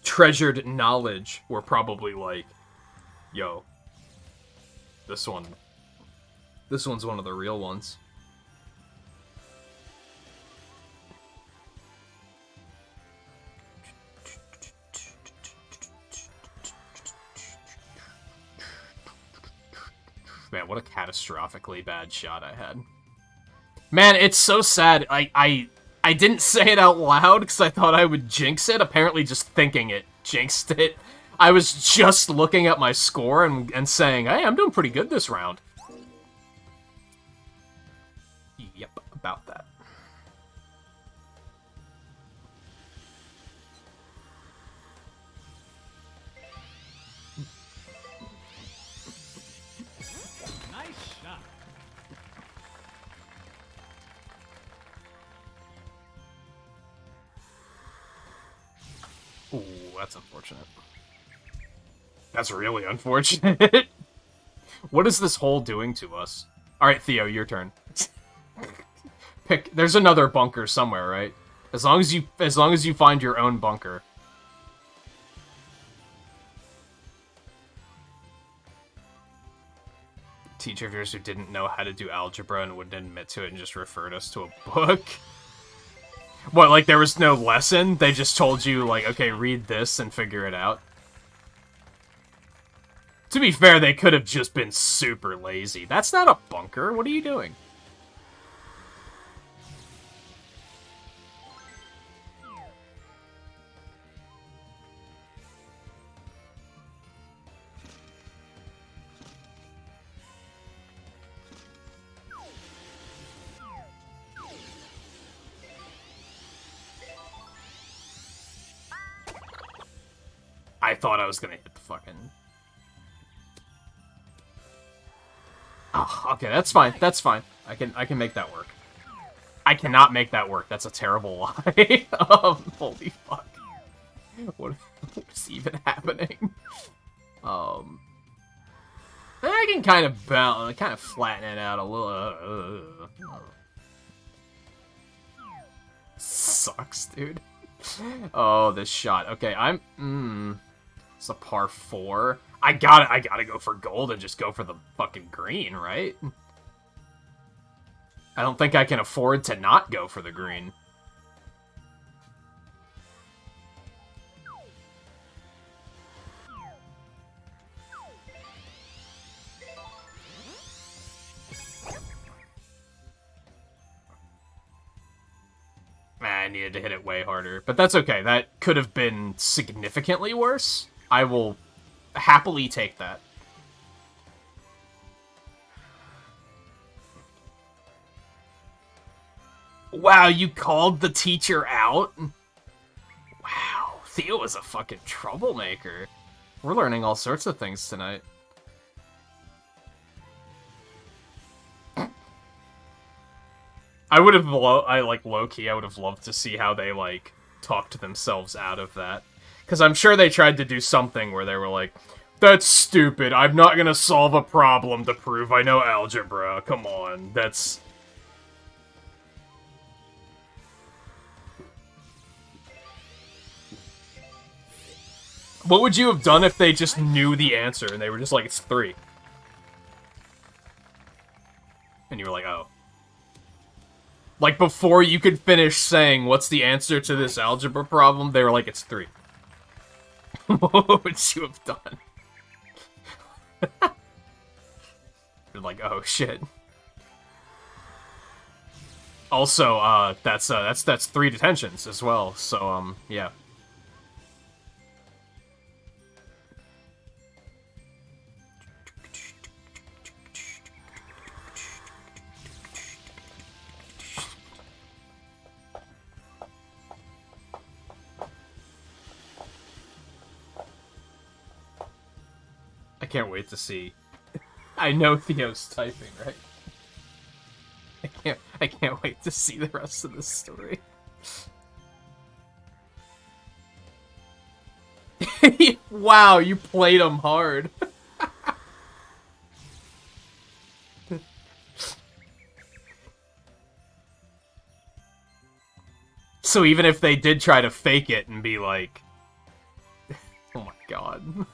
treasured knowledge were probably like, yo, this one's one of the real ones. Man, what a catastrophically bad shot I had. Man, it's so sad. I didn't say it out loud because I thought I would jinx it. Apparently just thinking it jinxed it. I was just looking at my score and saying, hey, I'm doing pretty good this round. Yep, about that. Nice shot. Ooh, that's unfortunate. That's really unfortunate. What is this hole doing to us? Alright, Theo, your turn. Pick. There's another bunker somewhere, right? As long as you find your own bunker. Teacher of yours who didn't know how to do algebra and wouldn't admit to it and just referred us to a book. What, like there was no lesson? They just told you, like, okay, read this and figure it out? To be fair, they could have just been super lazy. That's not a bunker. What are you doing? I thought I was gonna hit the fucking... Oh, okay, that's fine. That's fine. I can make that work. I cannot make that work. That's a terrible lie. Holy fuck. What's even happening? I can kind of flatten it out a little. Sucks, dude. Oh, this shot. Okay, it's a par 4. I gotta go for gold and just go for the fucking green, right? I don't think I can afford to not go for the green. I needed to hit it way harder, but that's okay. That could have been significantly worse. I will happily take that. Wow, you called the teacher out? Wow, Theo is a fucking troublemaker. We're learning all sorts of things tonight. I would have low-key, I would have loved to see how they, like, talked themselves out of that. Because I'm sure they tried to do something where they were like, that's stupid, I'm not gonna solve a problem to prove I know algebra, come on, that's... What would you have done if they just knew the answer and they were just like, it's 3? And you were like, oh. Like, before you could finish saying, what's the answer to this algebra problem, they were like, it's 3. What would you have done? You're like, oh, shit. Also, that's 3 detentions as well, so, yeah. I can't wait to see. I know Theo's typing, right? I can't wait to see the rest of this story. Wow, you played him hard. So even if they did try to fake it and be like... Oh my god.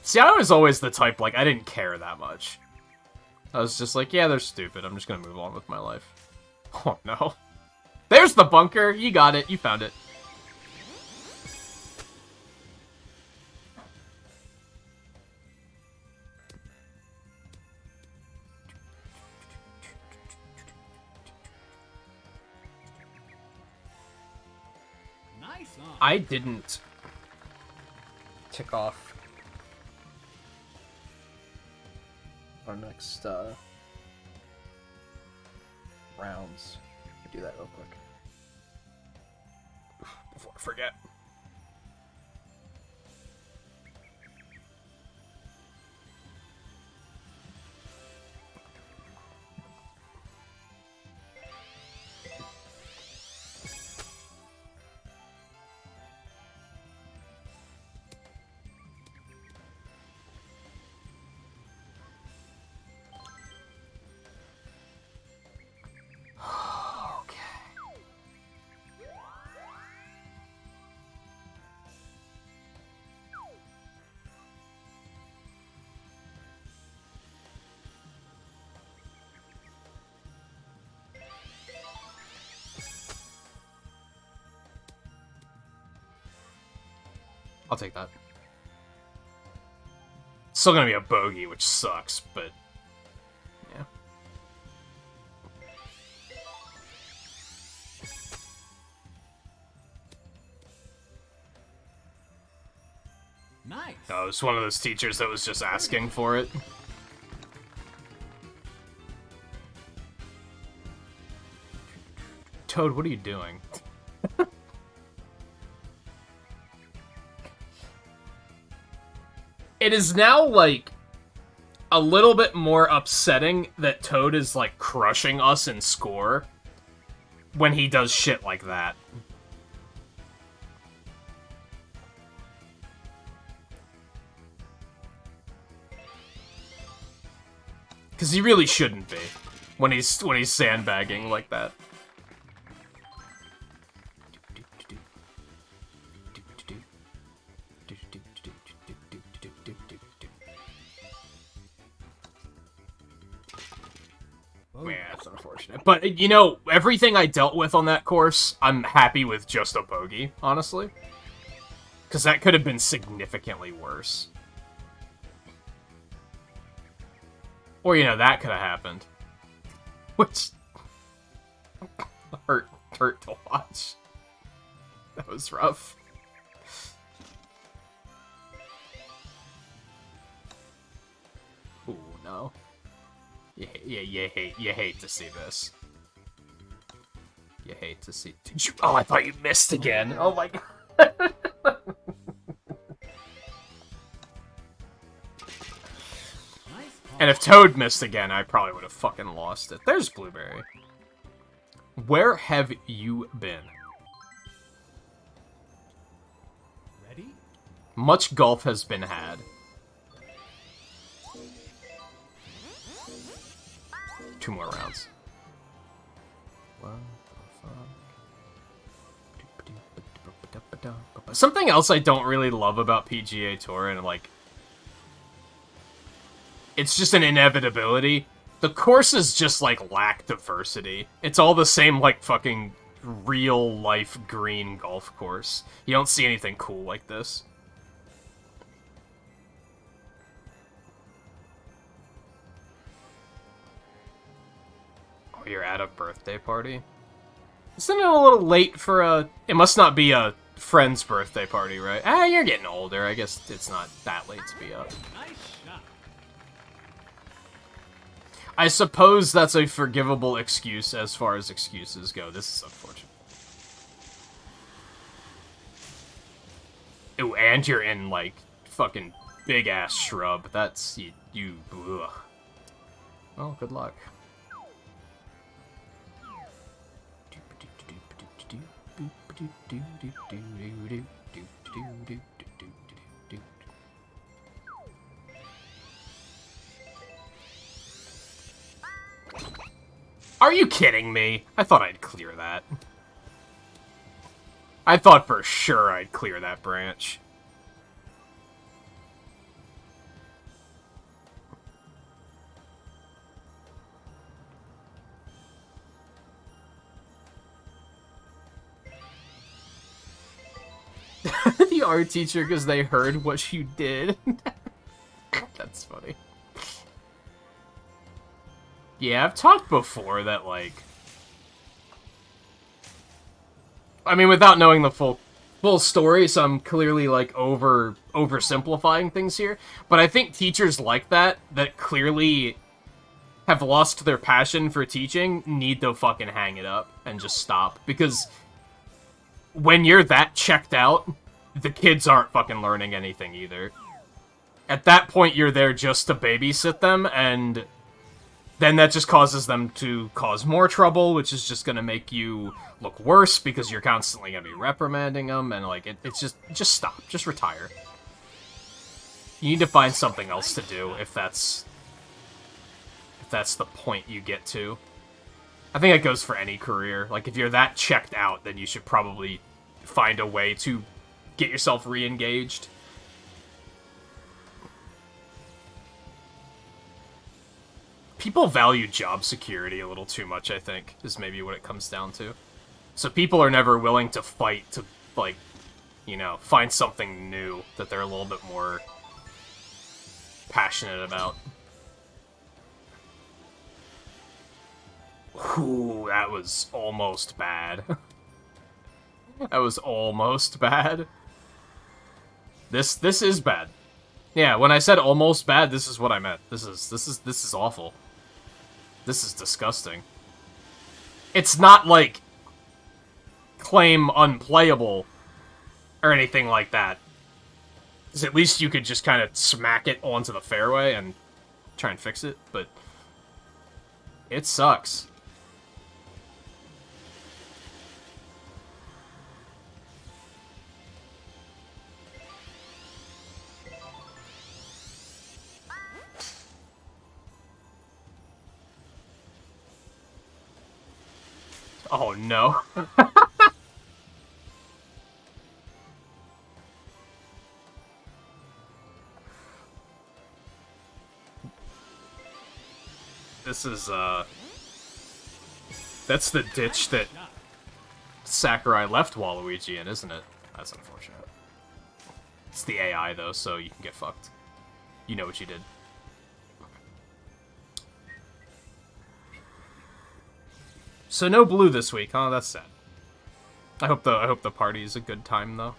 See, I was always the type, like, I didn't care that much. I was just like, yeah, they're stupid. I'm just gonna move on with my life. Oh, no. There's the bunker! You got it. You found it. Nice on. I didn't tick off our next rounds. Do that real quick before I forget. I'll take that. Still gonna be a bogey, which sucks, but... yeah. Nice. Oh, it's one of those teachers that was just asking for it. Toad, what are you doing? It is now, like, a little bit more upsetting that Toad is, like, crushing us in score when he does shit like that. Because he really shouldn't be when he's sandbagging like that. Yeah, that's unfortunate. But, you know, everything I dealt with on that course, I'm happy with just a bogey, honestly. Because that could have been significantly worse. Or, you know, that could have happened. Which hurt hurt to watch. That was rough. Ooh, no. You hate to see this. You hate to see. Did you? Oh, I thought you missed again. Oh my god. And if Toad missed again, I probably would have fucking lost it. There's Blueberry. Where have you been? Ready? Much golf has been had. Two more rounds. Something else I don't really love about PGA Tour, and like, it's just an inevitability. The courses just like lack diversity. It's all the same like fucking real life green golf course. You don't see anything cool like this. Oh, you're at a birthday party? Isn't it a little late for a... It must not be a friend's birthday party, right? Ah, you're getting older. I guess it's not that late to be up. Nice shot. I suppose that's a forgivable excuse as far as excuses go. This is unfortunate. Ooh, and you're in, like, fucking big-ass shrub. That's... you ugh. Well, good luck. Are you kidding me? I thought I'd clear that. I thought for sure I'd clear that branch. The art teacher, because they heard what you did. That's funny. Yeah, I've talked before that, like... I mean, without knowing the full story, so I'm clearly, like, oversimplifying things here. But I think teachers like that clearly have lost their passion for teaching, need to fucking hang it up and just stop. Because when you're that checked out, the kids aren't fucking learning anything either. At that point, you're there just to babysit them, and then that just causes them to cause more trouble, which is just gonna make you look worse, because you're constantly gonna be reprimanding them, and, like, it's just stop. Just retire. You need to find something else to do, if that's the point you get to. I think that goes for any career. Like, if you're that checked out, then you should probably find a way to get yourself re-engaged. People value job security a little too much, I think, is maybe what it comes down to. So people are never willing to fight to, like, you know, find something new that they're a little bit more passionate about. Ooh, that was almost bad. That was almost bad. This is bad. Yeah, when I said almost bad, this is what I meant. This is awful. This is disgusting. It's not like claim unplayable or anything like that. 'Cause at least you could just kind of smack it onto the fairway and try and fix it, but it sucks. Oh no. This is, that's the ditch that Sakurai left Waluigi in, isn't it? That's unfortunate. It's the AI, though, so you can get fucked. You know what you did. So no blue this week, huh? That's sad. I hope the party is a good time though.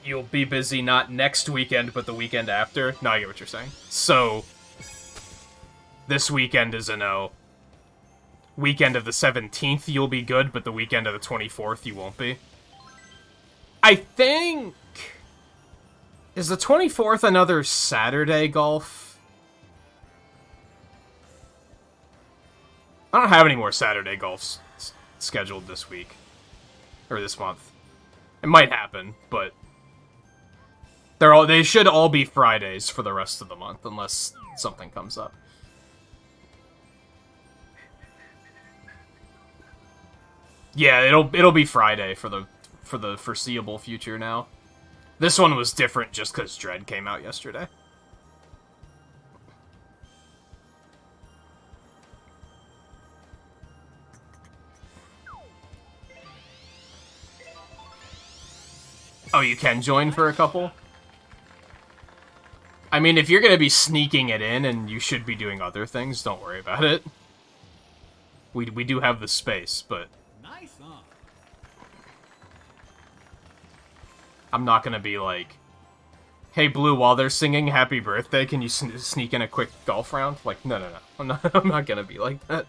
You'll be busy not next weekend, but the weekend after? No, I get what you're saying. So, this weekend is a no. Weekend of the 17th, you'll be good, but the weekend of the 24th, you won't be. I think... Is the 24th another Saturday golf? I don't have any more Saturday golfs scheduled this week. Or this month. It might happen, but... They should all be Fridays for the rest of the month, unless something comes up. Yeah, it'll be Friday for the foreseeable future now. This one was different just because Dread came out yesterday. Oh, you can join for a couple? I mean, if you're gonna be sneaking it in and you should be doing other things, don't worry about it. We do have the space, but... Nice, huh? I'm not gonna be like, hey, Blue, while they're singing Happy Birthday, can you sneak in a quick golf round? Like, no. I'm not gonna be like that.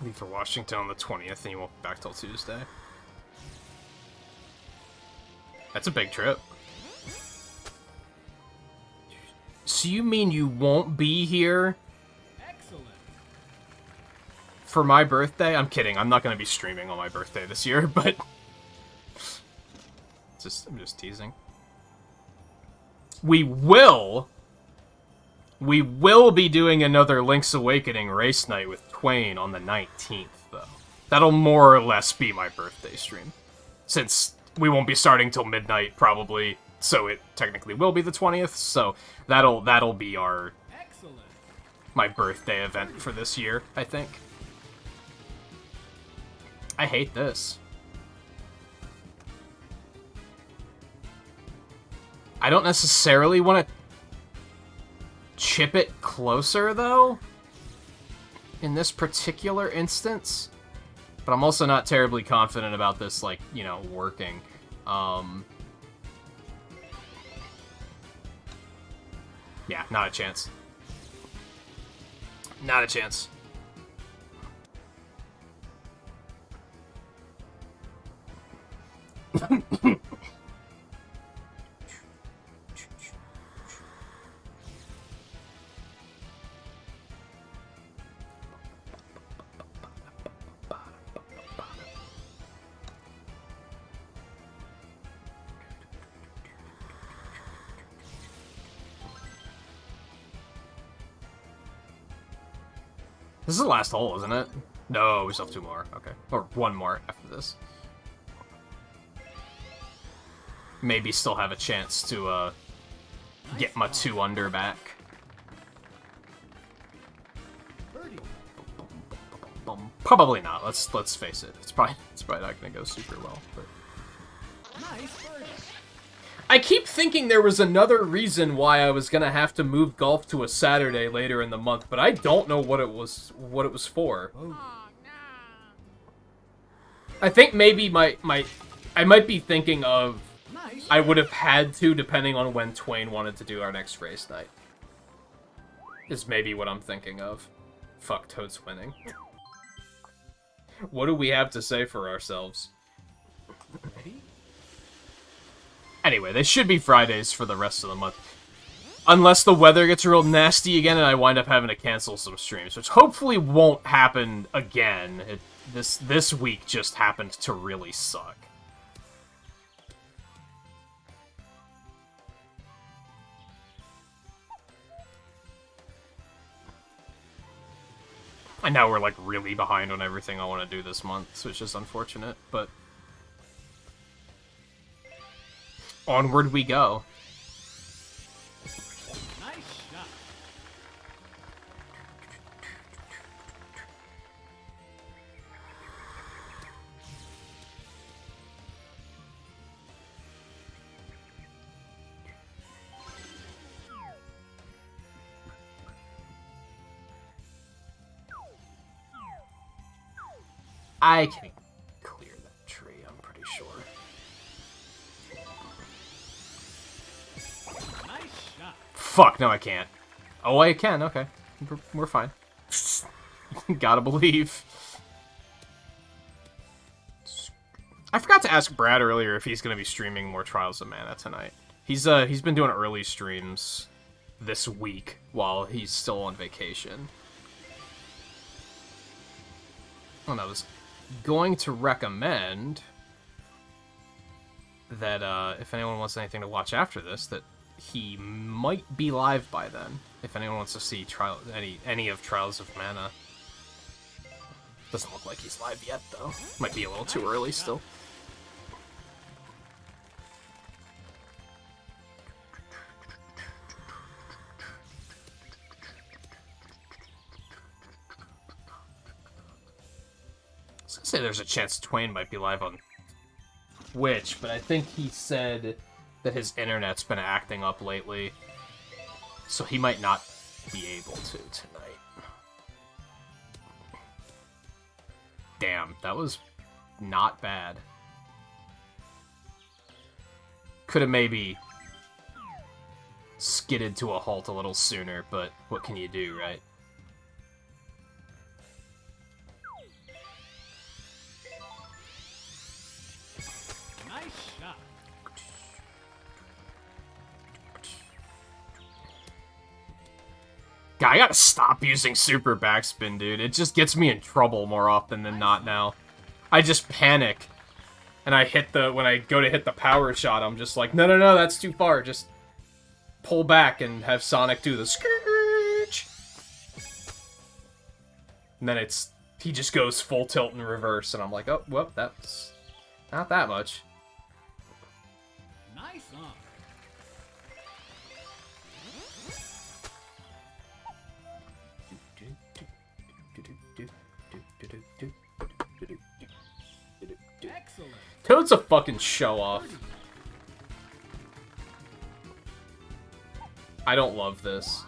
Leave for Washington on the 20th, and you won't be back till Tuesday. That's a big trip. So you mean you won't be here? Excellent. For my birthday? I'm kidding. I'm not going to be streaming on my birthday this year, but... I'm just teasing. We will be doing another Link's Awakening race night with Twain on the 19th, though. That'll more or less be my birthday stream. Since we won't be starting till midnight, probably, so it technically will be the 20th, so that'll be Excellent. my birthday event for this year, I think. I hate this. I don't necessarily want to chip it closer, though, in this particular instance. But I'm also not terribly confident about this, like, you know, working. Yeah, not a chance. Not a chance. This is the last hole, isn't it? No, we still have two more. Okay. Or one more after this. Maybe still have a chance to, get my 2 under back. Birdie. Probably not. Let's face it. It's probably not gonna go super well. But Nice birdie. I keep thinking there was another reason why I was gonna have to move golf to a Saturday later in the month, but I don't know what it was for. Oh. I think maybe I might be thinking of Nice. I would have had to, depending on when Twain wanted to do our next race night. Is maybe what I'm thinking of. Fuck Toad's winning. What do we have to say for ourselves? Ready? Anyway, they should be Fridays for the rest of the month. Unless the weather gets real nasty again and I wind up having to cancel some streams, which hopefully won't happen again. This week just happened to really suck. And now we're, like, really behind on everything I want to do this month, so it's just unfortunate, but... Onward we go. Nice shot. I can clear that tree, I'm pretty sure. Nice shot. Fuck, no I can't. Oh, I can, okay. We're fine. Gotta believe. I forgot to ask Brad earlier if he's gonna be streaming more Trials of Mana tonight. He's been doing early streams this week while he's still on vacation. And I was going to recommend that if anyone wants anything to watch after this, that he might be live by then. If anyone wants to see any of Trials of Mana. Doesn't look like he's live yet, though. Might be a little too early still. I was gonna say there's a chance Twain might be live on Twitch, but I think he said that his internet's been acting up lately, so he might not be able to tonight. Damn, that was not bad. Could have maybe skidded to a halt a little sooner, but what can you do, right? Nice shot. God, I gotta stop using super backspin, dude. It just gets me in trouble more often than not now. I just panic. And when I go to hit the power shot, I'm just like, no, that's too far. Just pull back and have Sonic do the scourge. And then he just goes full tilt and reverse, and I'm like, oh, well, that's not that much. Nice on. Excellent. Toad's a fucking show-off. I don't love this.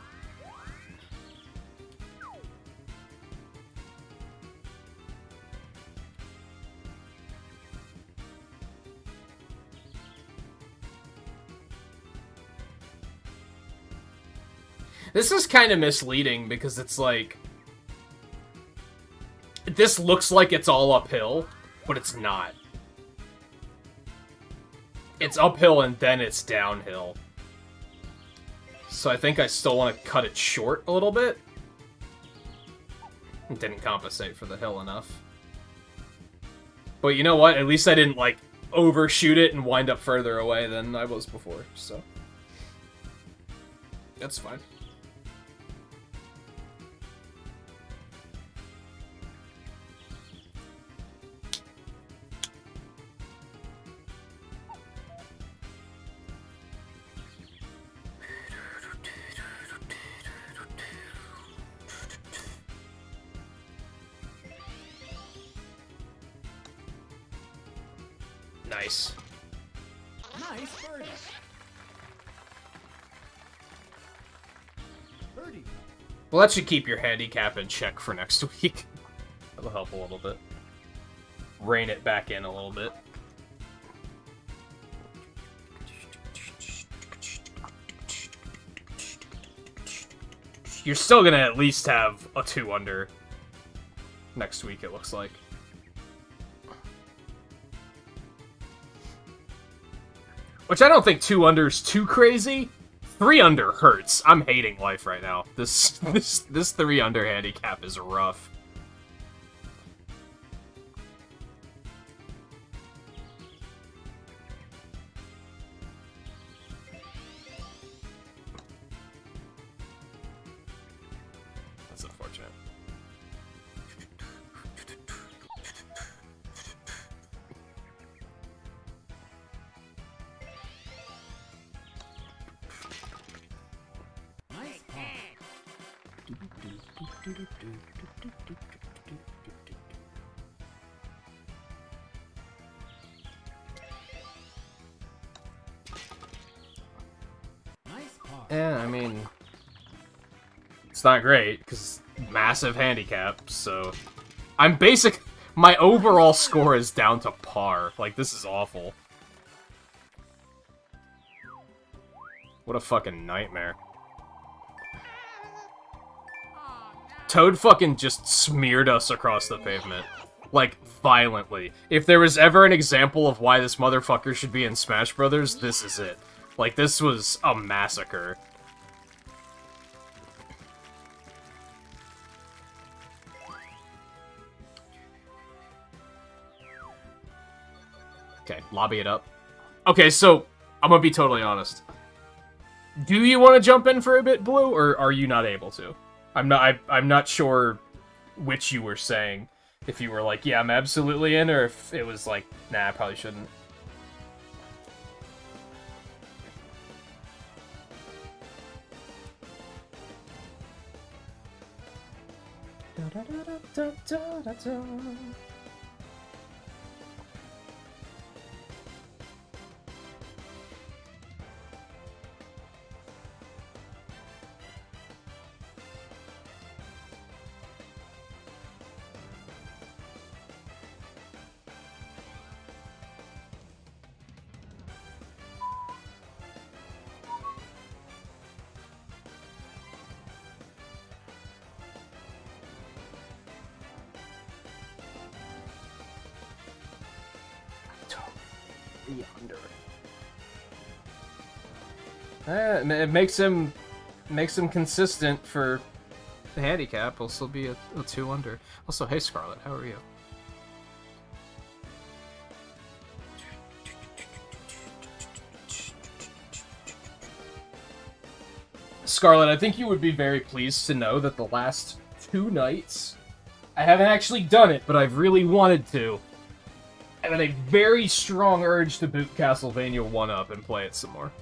This is kind of misleading because it's like... This looks like it's all uphill, but it's not. It's uphill and then it's downhill. So I think I still want to cut it short a little bit. It didn't compensate for the hill enough. But you know what? At least I didn't, like, overshoot it and wind up further away than I was before, so... That's fine. Nice. Nice birdie. Birdie. Well, that should keep your handicap in check for next week. That'll help a little bit. Rein it back in a little bit. You're still gonna at least have a 2 under next week, it looks like. Which I don't think 2 under's too crazy. 3 under hurts. I'm hating life right now. This 3 under handicap is rough. That's unfortunate. Nice paw. Yeah, I mean, it's not great because massive handicap. So, I'm basic. My overall score is down to par. Like, this is awful. What a fucking nightmare. Toad fucking just smeared us across the pavement. Like, violently. If there was ever an example of why this motherfucker should be in Smash Brothers, this is it. Like, this was a massacre. Okay, lobby it up. Okay, so, I'm gonna be totally honest. Do you want to jump in for a bit, Blue, or are you not able to? I'm not sure which you were saying. If you were like, yeah, I'm absolutely in, or if it was like, nah, I probably shouldn't. It makes him consistent for the handicap. He'll still be a 2 under. Also, hey Scarlet, how are you? Scarlet, I think you would be very pleased to know that the last 2 nights, I haven't actually done it, but I've really wanted to. I've had a very strong urge to boot Castlevania 1 up and play it some more.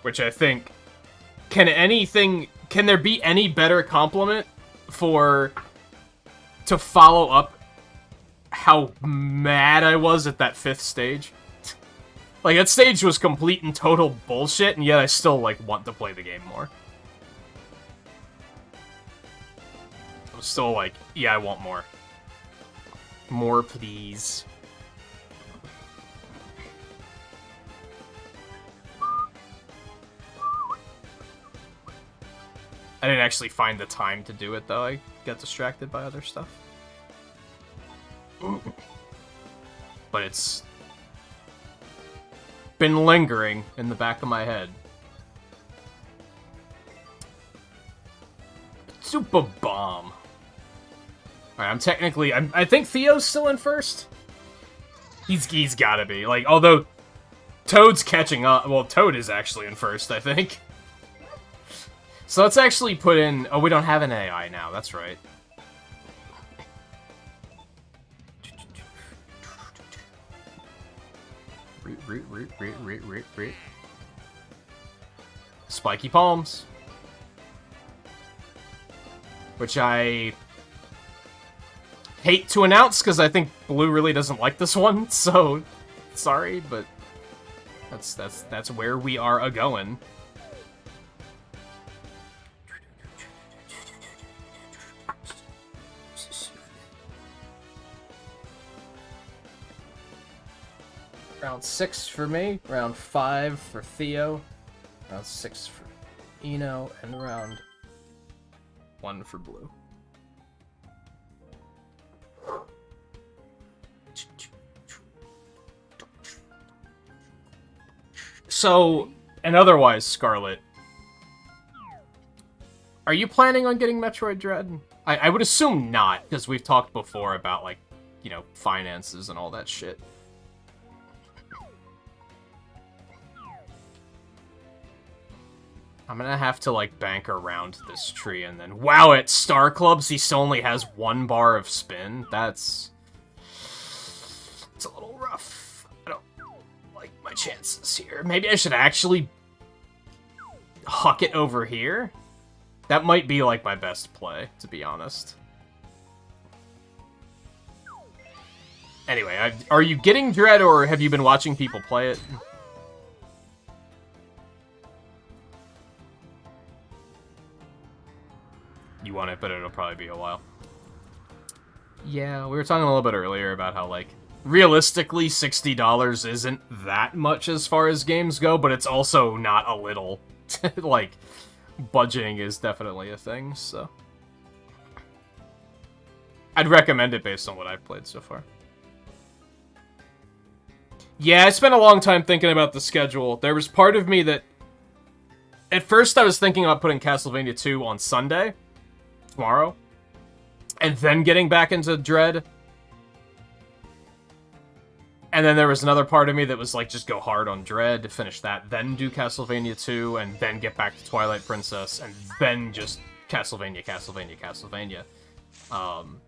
Which I think, can there be any better compliment to follow up how mad I was at that 5th stage? Like, that stage was complete and total bullshit, and yet I still, like, want to play the game more. I'm still like, yeah, I want more. More, please. I didn't actually find the time to do it, though. I got distracted by other stuff. But it's been lingering in the back of my head. Super bomb. Alright, I think Theo's still in first? He's gotta be. Like, although Toad's catching up. Well, Toad is actually in first, I think. So let's actually put in... Oh, we don't have an AI now. That's right. Root. Spiky Palms. Which I hate to announce, because I think Blue really doesn't like this one, so... Sorry, but... That's where we are a-going. Round 6 for me, round 5 for Theo, round 6 for Eno, and round 1 for Blue. So, and otherwise, Scarlet, are you planning on getting Metroid Dread? I would assume not, because we've talked before about, like, you know, finances and all that shit. I'm gonna have to, like, bank around this tree and then... Wow, at Star Clubs, he still only has 1 bar of spin? It's a little rough. I don't like my chances here. Maybe I should actually huck it over here? That might be, like, my best play, to be honest. Anyway, are you getting Dread, or have you been watching people play it? You want it, but it'll probably be a while. Yeah, we were talking a little bit earlier about how, like, realistically, $60 isn't that much as far as games go, but it's also not a little. Like, budgeting is definitely a thing, so... I'd recommend it based on what I've played so far. Yeah, I spent a long time thinking about the schedule. There was part of me that... At first, I was thinking about putting Castlevania 2 on Sunday, tomorrow, and then getting back into Dread. And then there was another part of me that was like, just go hard on Dread, finish that, then do Castlevania 2, and then get back to Twilight Princess, and then just Castlevania. And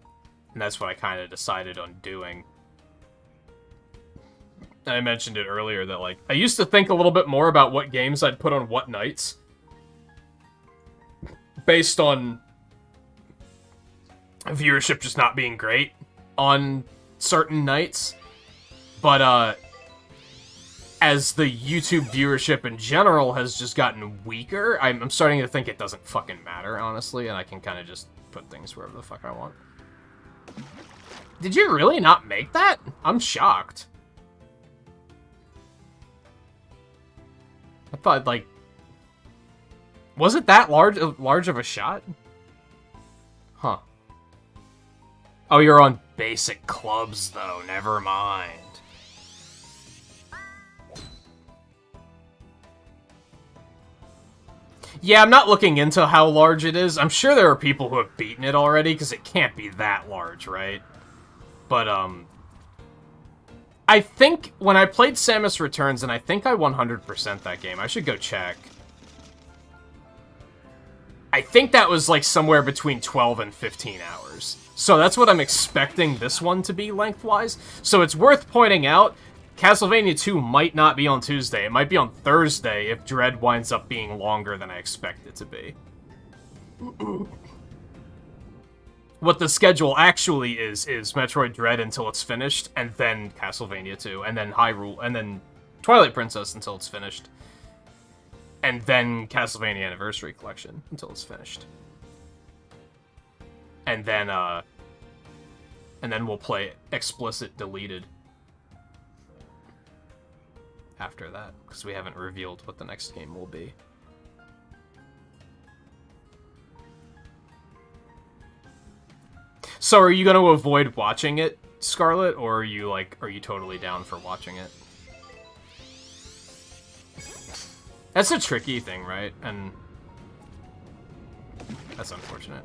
that's what I kind of decided on doing. I mentioned it earlier that, like, I used to think a little bit more about what games I'd put on what nights. Based on viewership just not being great on certain nights. But, as the YouTube viewership in general has just gotten weaker, I'm starting to think it doesn't fucking matter, honestly, and I can kind of just put things wherever the fuck I want. Did you really not make that? I'm shocked. I thought, like... Was it that large of a shot? Huh. Oh, you're on basic clubs, though. Never mind. Yeah, I'm not looking into how large it is. I'm sure there are people who have beaten it already, because it can't be that large, right? But, I think when I played Samus Returns, and I think I 100% that game, I should go check. I think that was like somewhere between 12 and 15 hours. So that's what I'm expecting this one to be lengthwise. So it's worth pointing out, Castlevania 2 might not be on Tuesday. It might be on Thursday if Dread winds up being longer than I expect it to be. What the schedule actually is Metroid Dread until it's finished, and then Castlevania 2, and then Hyrule, and then Twilight Princess until it's finished. And then Castlevania Anniversary Collection until it's finished. And then we'll play Explicit Deleted after that, because we haven't revealed what the next game will be. So are you going to avoid watching it, Scarlet, or are you totally down for watching it? That's a tricky thing, right? And that's unfortunate.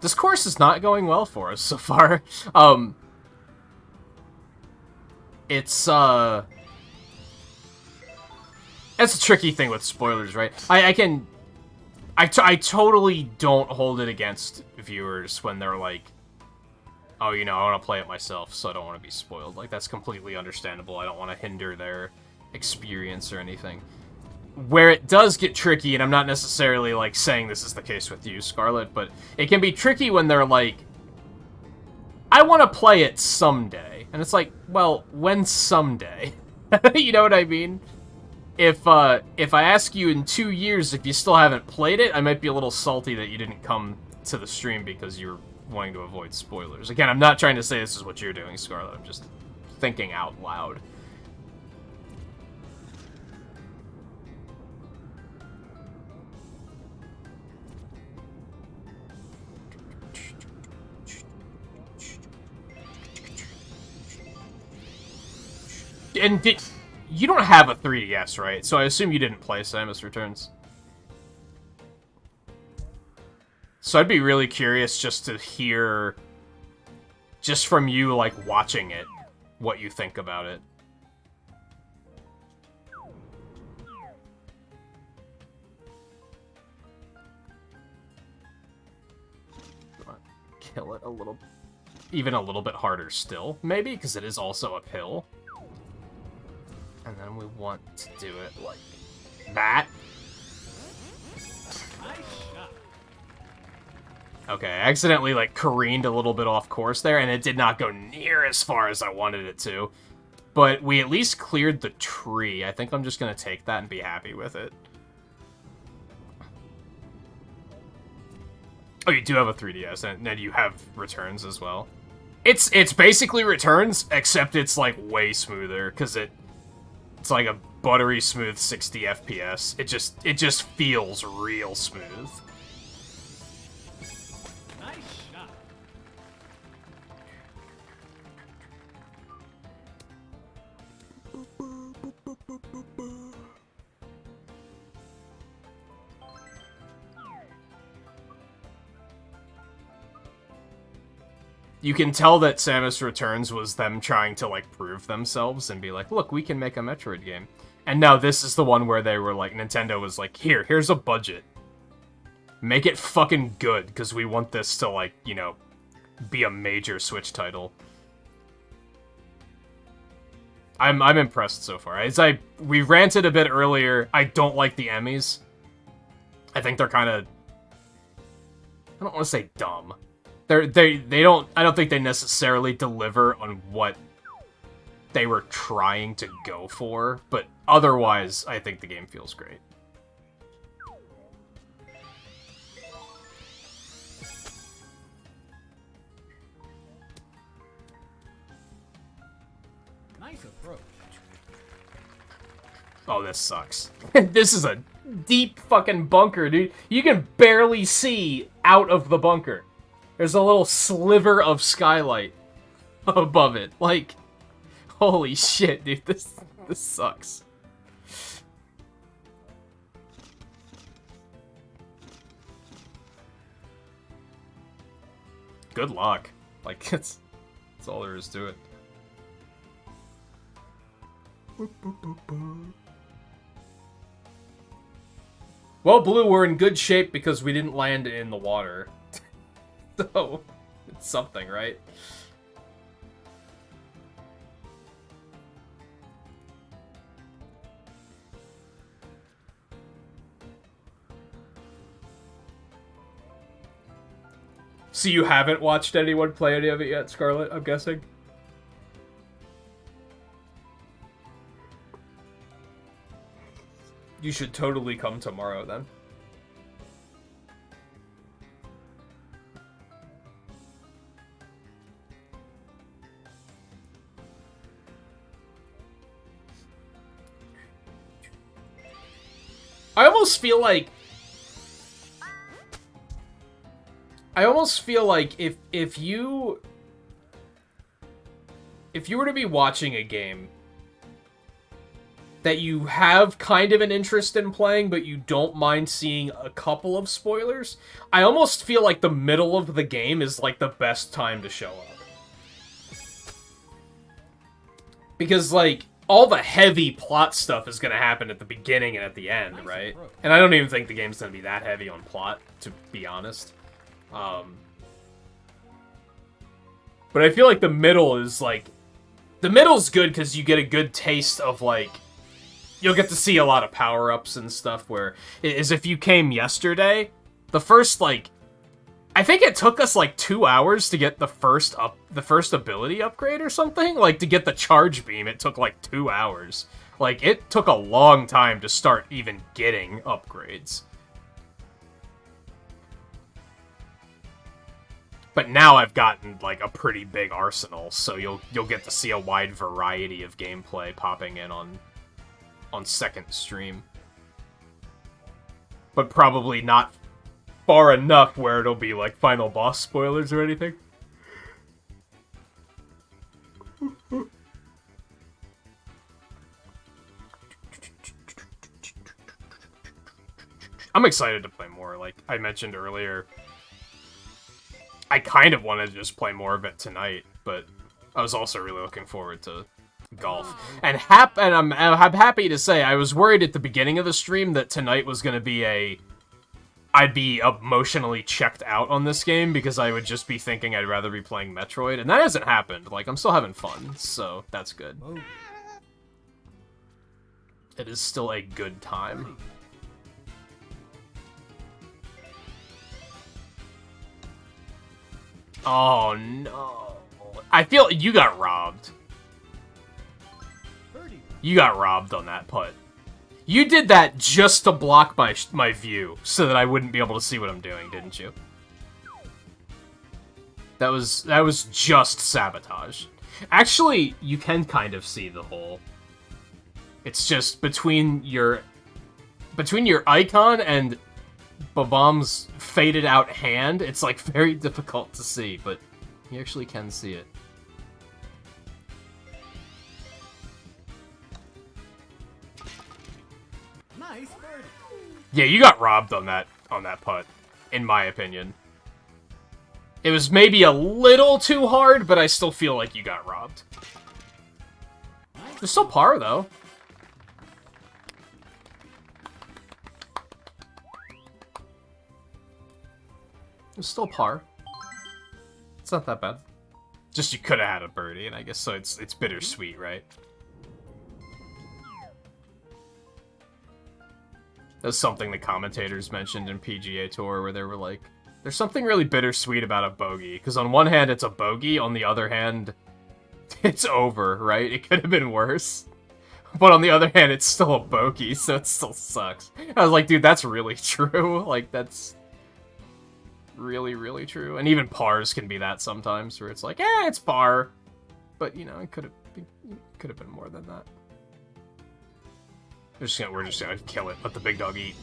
This course is not going well for us so far. It's a tricky thing with spoilers, right? I totally don't hold it against viewers when they're like, oh, you know, I want to play it myself, so I don't want to be spoiled. Like, that's completely understandable. I don't want to hinder their experience or anything. Where it does get tricky, and I'm not necessarily, like, saying this is the case with you, Scarlet, but it can be tricky when they're like, I want to play it someday. And it's like, well, when someday? You know what I mean? If I ask you in 2 years if you still haven't played it, I might be a little salty that you didn't come to the stream because you're wanting to avoid spoilers. Again, I'm not trying to say this is what you're doing, Scarlet. I'm just thinking out loud. And you don't have a 3DS, right? So I assume you didn't play Samus Returns. So I'd be really curious just to hear, just from you, like, watching it, what you think about it. Kill it a little, even a little bit harder still, maybe, because it is also uphill. And then we want to do it like that. Okay, I accidentally, like, careened a little bit off course there, and it did not go near as far as I wanted it to. But we at least cleared the tree. I think I'm just gonna take that and be happy with it. Oh, you do have a 3DS, and then you have Returns as well. It's basically Returns, except it's, like, way smoother, because it's like a buttery smooth 60 FPS. It just feels real smooth. Nice shot. You can tell that Samus Returns was them trying to, like, prove themselves and be like, look, we can make a Metroid game. And now this is the one where they were like, Nintendo was like, here's a budget. Make it fucking good, because we want this to, like, you know, be a major Switch title. I'm impressed so far. We ranted a bit earlier, I don't like the Emmys. I think they're kind of... I don't want to say dumb. I don't think they necessarily deliver on what they were trying to go for, but otherwise, I think the game feels great. Nice approach. Oh, this sucks. This is a deep fucking bunker, dude. You can barely see out of the bunker. There's a little sliver of skylight above it. Like, holy shit, dude. This sucks. Good luck. Like, that's all there is to it. Well, Blue, we're in good shape because we didn't land in the water. So, it's something, right? So you haven't watched anyone play any of it yet, Scarlet, I'm guessing? You should totally come tomorrow, then. I almost feel like if you were to be watching a game that you have kind of an interest in playing, but you don't mind seeing a couple of spoilers, I almost feel like the middle of the game is like the best time to show up. Because, like, all the heavy plot stuff is going to happen at the beginning and at the end, right? And I don't even think the game's going to be that heavy on plot, to be honest. But I feel like the middle is, like... The middle's good because you get a good taste of, like... You'll get to see a lot of power-ups and stuff, where... Is if you came yesterday, the first, like... I think it took us, like, 2 hours to get the first ability upgrade or something? Like, to get the charge beam, it took, like, 2 hours. Like, it took a long time to start even getting upgrades. But now I've gotten, like, a pretty big arsenal, so you'll get to see a wide variety of gameplay popping in on second stream. But probably not far enough where it'll be, like, final boss spoilers or anything. I'm excited to play more. Like I mentioned earlier, I kind of wanted to just play more of it tonight, but I was also really looking forward to golf. And I'm happy to say I was worried at the beginning of the stream that tonight was going to be I'd be emotionally checked out on this game because I would just be thinking I'd rather be playing Metroid, and that hasn't happened. Like, I'm still having fun, so that's good. It is still a good time. Oh, no. I feel you got robbed. Birdie. You got robbed on that putt. You did that just to block my view, so that I wouldn't be able to see what I'm doing, didn't you? That was just sabotage. Actually, you can kind of see the hole. It's just between your icon and Babam's faded out hand, it's like very difficult to see, but you actually can see it. Nice birdie. Yeah, you got robbed on that putt, in my opinion. It was maybe a little too hard, but I still feel like you got robbed. It's still par, though. It's still par. It's not that bad. Just you could have had a birdie, and I guess so it's bittersweet, right? That's something the commentators mentioned in PGA Tour, where they were like, there's something really bittersweet about a bogey, because on one hand it's a bogey, on the other hand it's over, right? It could have been worse. But on the other hand, it's still a bogey, so it still sucks. I was like, dude, that's really true. Like, that's really, really true. And even pars can be that sometimes, where it's like, it's par. But, you know, it could have been more than that. We're just gonna kill it, let the big dog eat.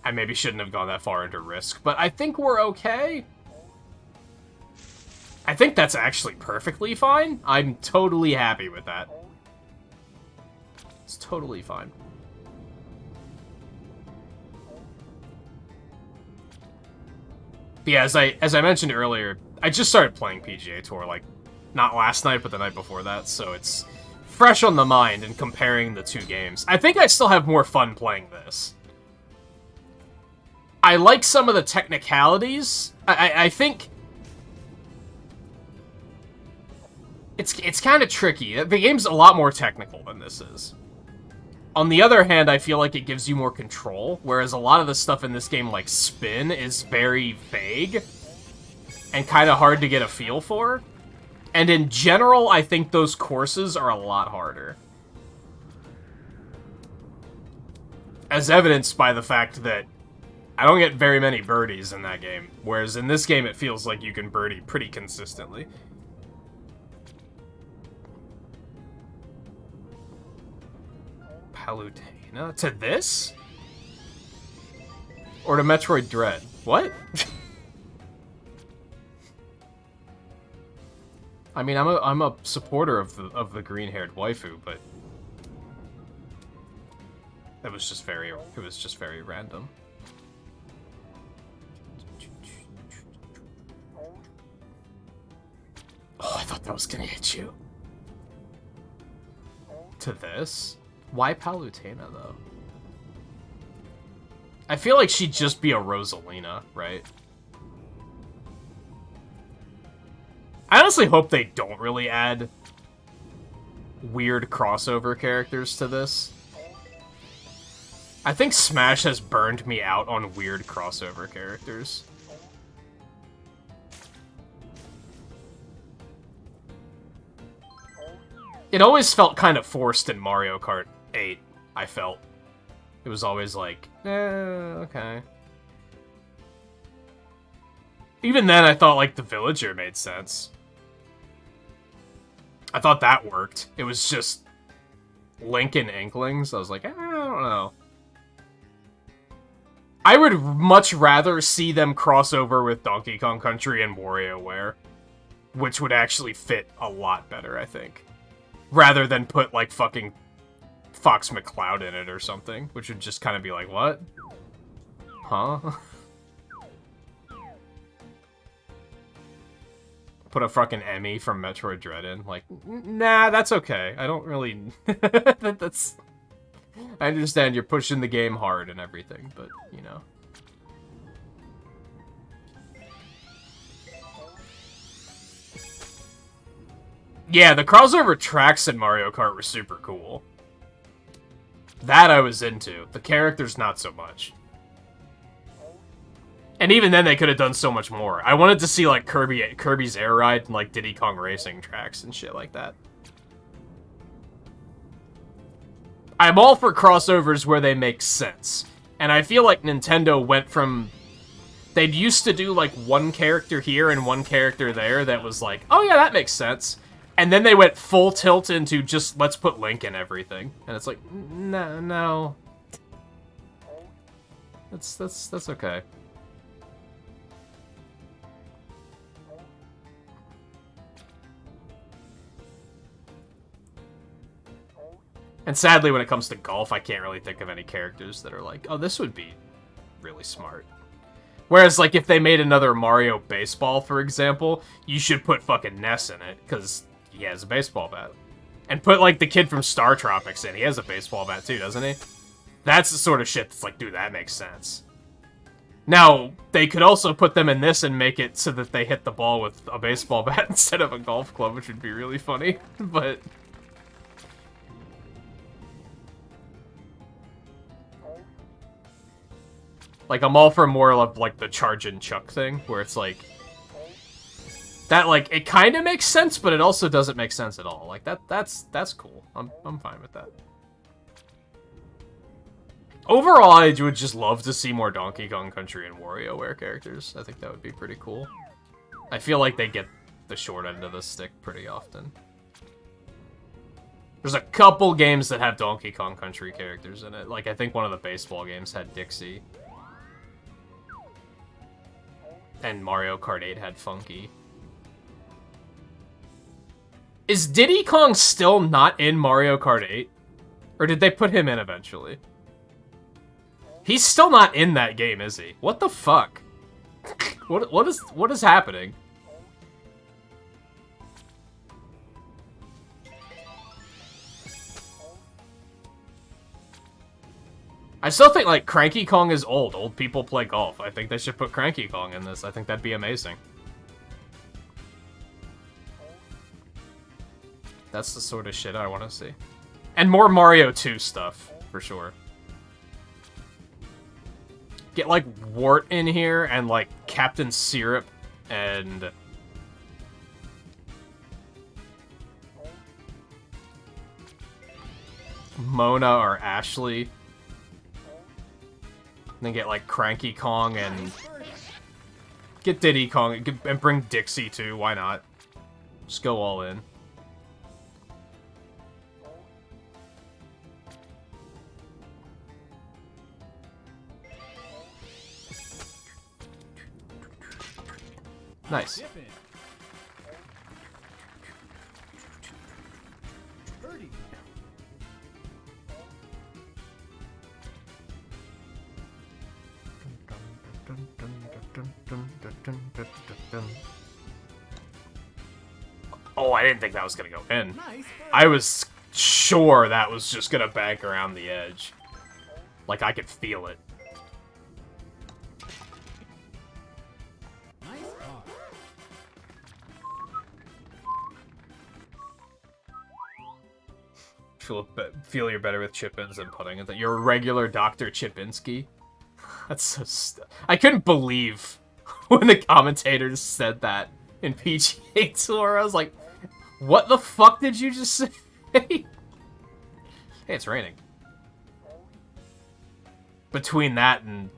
I maybe shouldn't have gone that far into risk, but I think we're okay. I think that's actually perfectly fine. I'm totally happy with that. It's totally fine. But yeah, as I mentioned earlier, I just started playing PGA Tour, like, not last night, but the night before that, so it's fresh on the mind in comparing the two games. I think I still have more fun playing this. I like some of the technicalities. I think it's kind of tricky. The game's a lot more technical than this is. On the other hand, I feel like it gives you more control, whereas a lot of the stuff in this game, like spin, is very vague and kind of hard to get a feel for. And in general, I think those courses are a lot harder. As evidenced by the fact that I don't get very many birdies in that game, whereas in this game it feels like you can birdie pretty consistently. Palutena? To this? Or to Metroid Dread? What? I mean, I'm a supporter of the green-haired waifu, but it was just very random. Oh, I thought that was gonna hit you. To this? Why Palutena, though? I feel like she'd just be a Rosalina, right? I honestly hope they don't really add weird crossover characters to this. I think Smash has burned me out on weird crossover characters. It always felt kind of forced in Mario Kart 8, I felt. It was always like, okay. Even then, I thought, like, the Villager made sense. I thought that worked. It was just Link and Inklings. I was like, I don't know. I would much rather see them cross over with Donkey Kong Country and WarioWare, which would actually fit a lot better, I think. Rather than put, like, fucking Fox McCloud in it or something, which would just kind of be like, what? Huh? Put a fucking Emmy from Metroid Dread in. Like, nah, that's okay. I don't really... that's... I understand you're pushing the game hard and everything, but, you know. Yeah, the crossover tracks in Mario Kart were super cool. That I was into. The characters, not so much. And even then, they could have done so much more. I wanted to see, like, Kirby's Air Ride and, like, Diddy Kong Racing tracks and shit like that. I'm all for crossovers where they make sense. And I feel like Nintendo went from... They'd used to do, like, one character here and one character there that was like, oh yeah, that makes sense. And then they went full tilt into just, let's put Link in everything. And it's like, no. That's okay. And sadly, when it comes to golf, I can't really think of any characters that are like, oh, this would be really smart. Whereas, like, if they made another Mario Baseball, for example, you should put fucking Ness in it, because he has a baseball bat. And put, like, the kid from Star Tropics in. He has a baseball bat, too, doesn't he? That's the sort of shit that's like, dude, that makes sense. Now, they could also put them in this and make it so that they hit the ball with a baseball bat instead of a golf club, which would be really funny, but... Like, I'm all for more of, like, the charge and chuck thing, where it's like... That, like, it kind of makes sense, but it also doesn't make sense at all. Like, that's cool. I'm fine with that. Overall, I would just love to see more Donkey Kong Country and WarioWare characters. I think that would be pretty cool. I feel like they get the short end of the stick pretty often. There's a couple games that have Donkey Kong Country characters in it. Like, I think one of the baseball games had Dixie. And Mario Kart 8 had Funky. Is Diddy Kong still not in Mario Kart 8? Or did they put him in eventually? He's still not in that game, is he? What the fuck? What is happening? I still think, like, Cranky Kong is old. Old people play golf. I think they should put Cranky Kong in this. I think that'd be amazing. That's the sort of shit I want to see. And more Mario 2 stuff, for sure. Get, like, Wart in here, and, like, Captain Syrup, and... Mona or Ashley. Then get, like, Cranky Kong and... Get Diddy Kong, and bring Dixie, too, why not? Just go all in. Nice. Oh, I didn't think that was gonna go in. I was sure that was just gonna bank around the edge. Like, I could feel it. Feel you're better with chip-ins than putting it. That you're a regular Dr. Chipinski. That's so I couldn't believe when the commentators said that in PGA Tour. I was like, what the fuck did you just say? Hey, it's raining. Between that and...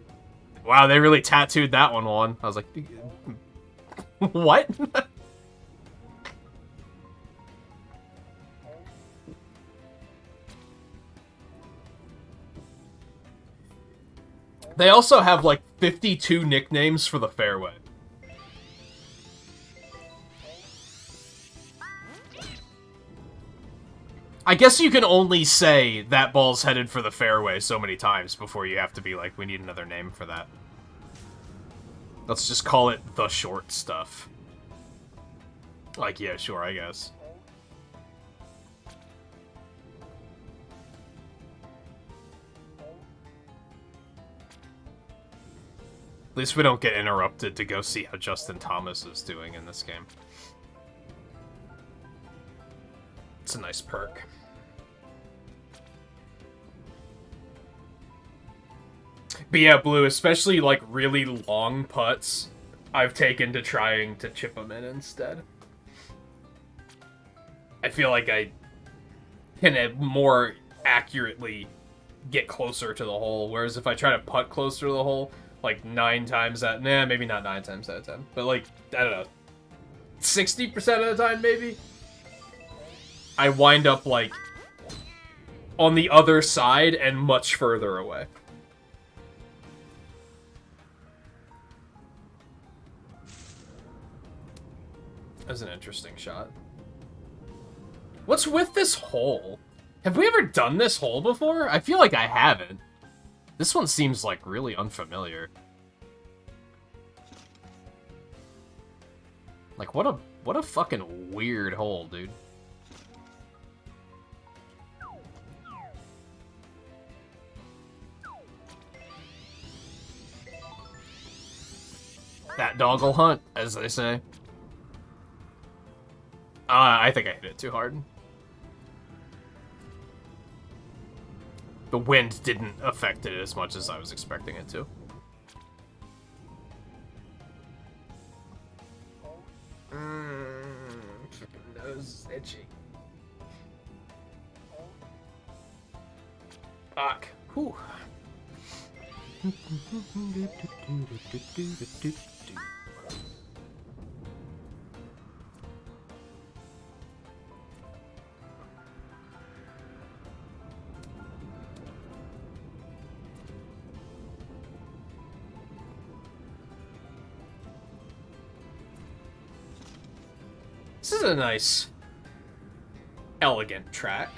Wow, they really tattooed that one on. I was like, what? They also have, like, 52 nicknames for the fairway. I guess you can only say that ball's headed for the fairway so many times before you have to be like, we need another name for that. Let's just call it the short stuff. Like, yeah, sure, I guess. At least we don't get interrupted to go see how Justin Thomas is doing in this game. It's a nice perk. But yeah, Blue, especially, like, really long putts, I've taken to trying to chip them in instead. I feel like I can more accurately get closer to the hole, whereas if I try to putt closer to the hole, like 9 times out, nah, maybe not 9 times out of 10, but like, I don't know, 60% of the time, maybe, I wind up, like, on the other side and much further away. That's an interesting shot. What's with this hole? Have we ever done this hole before? I feel like I haven't. This one seems, like, really unfamiliar. Like, what a fucking weird hole, dude. That dog'll hunt, as they say. I think I hit it too hard. The wind didn't affect it as much as I was expecting it to. Fucking nose is itchy. Fuck. Whew. This is a nice, elegant track.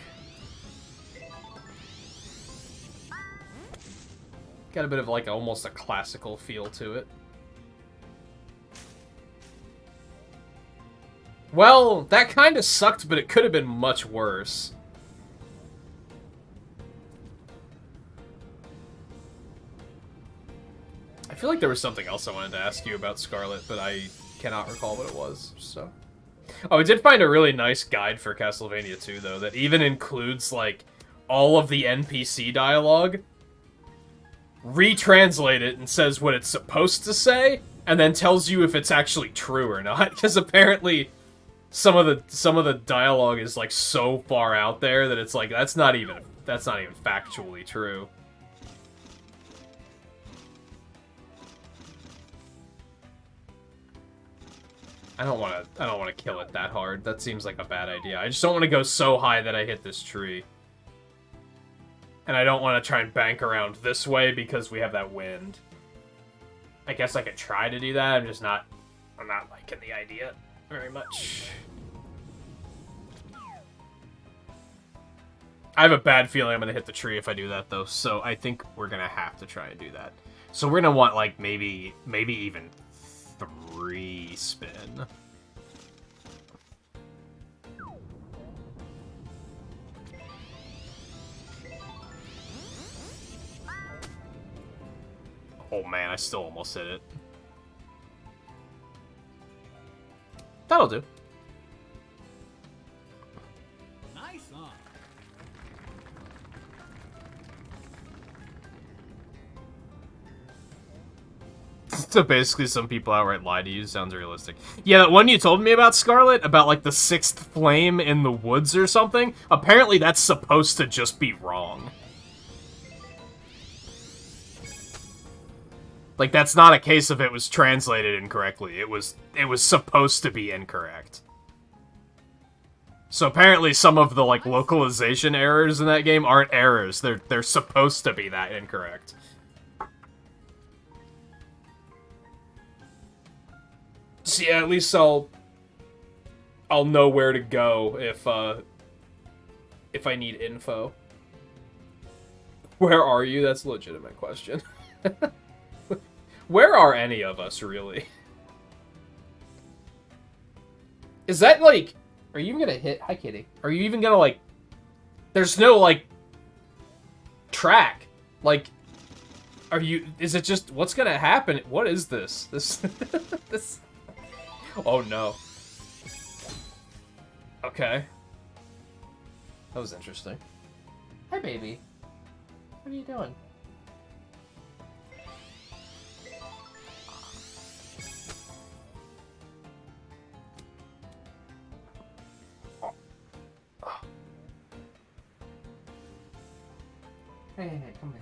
Got a bit of, like, almost a classical feel to it. Well, that kind of sucked, but it could have been much worse. I feel like there was something else I wanted to ask you about Scarlet, but I cannot recall what it was, so... Oh, I did find a really nice guide for Castlevania 2, though, that even includes, like, all of the NPC dialogue, retranslate it and says what it's supposed to say, and then tells you if it's actually true or not, because apparently some of the dialogue is, like, so far out there that it's like, that's not even factually true. I don't want to kill it that hard. That seems like a bad idea. I just don't want to go so high that I hit this tree. And I don't want to try and bank around this way because we have that wind. I guess I could try to do that. I'm not liking the idea very much. I have a bad feeling I'm going to hit the tree if I do that, though. So I think we're going to have to try and do that. So we're going to want, like, maybe even 3 spin. Oh man, I still almost hit it. That'll do. Nice on. So basically, some people outright lie to you. Sounds realistic. Yeah, that one you told me about, Scarlet, about, like, the 6th flame in the woods or something, apparently that's supposed to just be wrong. Like, that's not a case of it was translated incorrectly. It was supposed to be incorrect. So apparently some of the, like, localization errors in that game aren't errors. They're supposed to be that incorrect. So yeah, at least I'll know where to go if I need info. Where are you? That's a legitimate question. Where are any of us, really? Is that, like... Are you even gonna hit... Hi, kitty. Are you even gonna, like... There's no, like... track. Like... Are you... Is it just... What's gonna happen? What is this? This... Oh, no. Okay. That was interesting. Hi, baby. What are you doing? Hey, come here.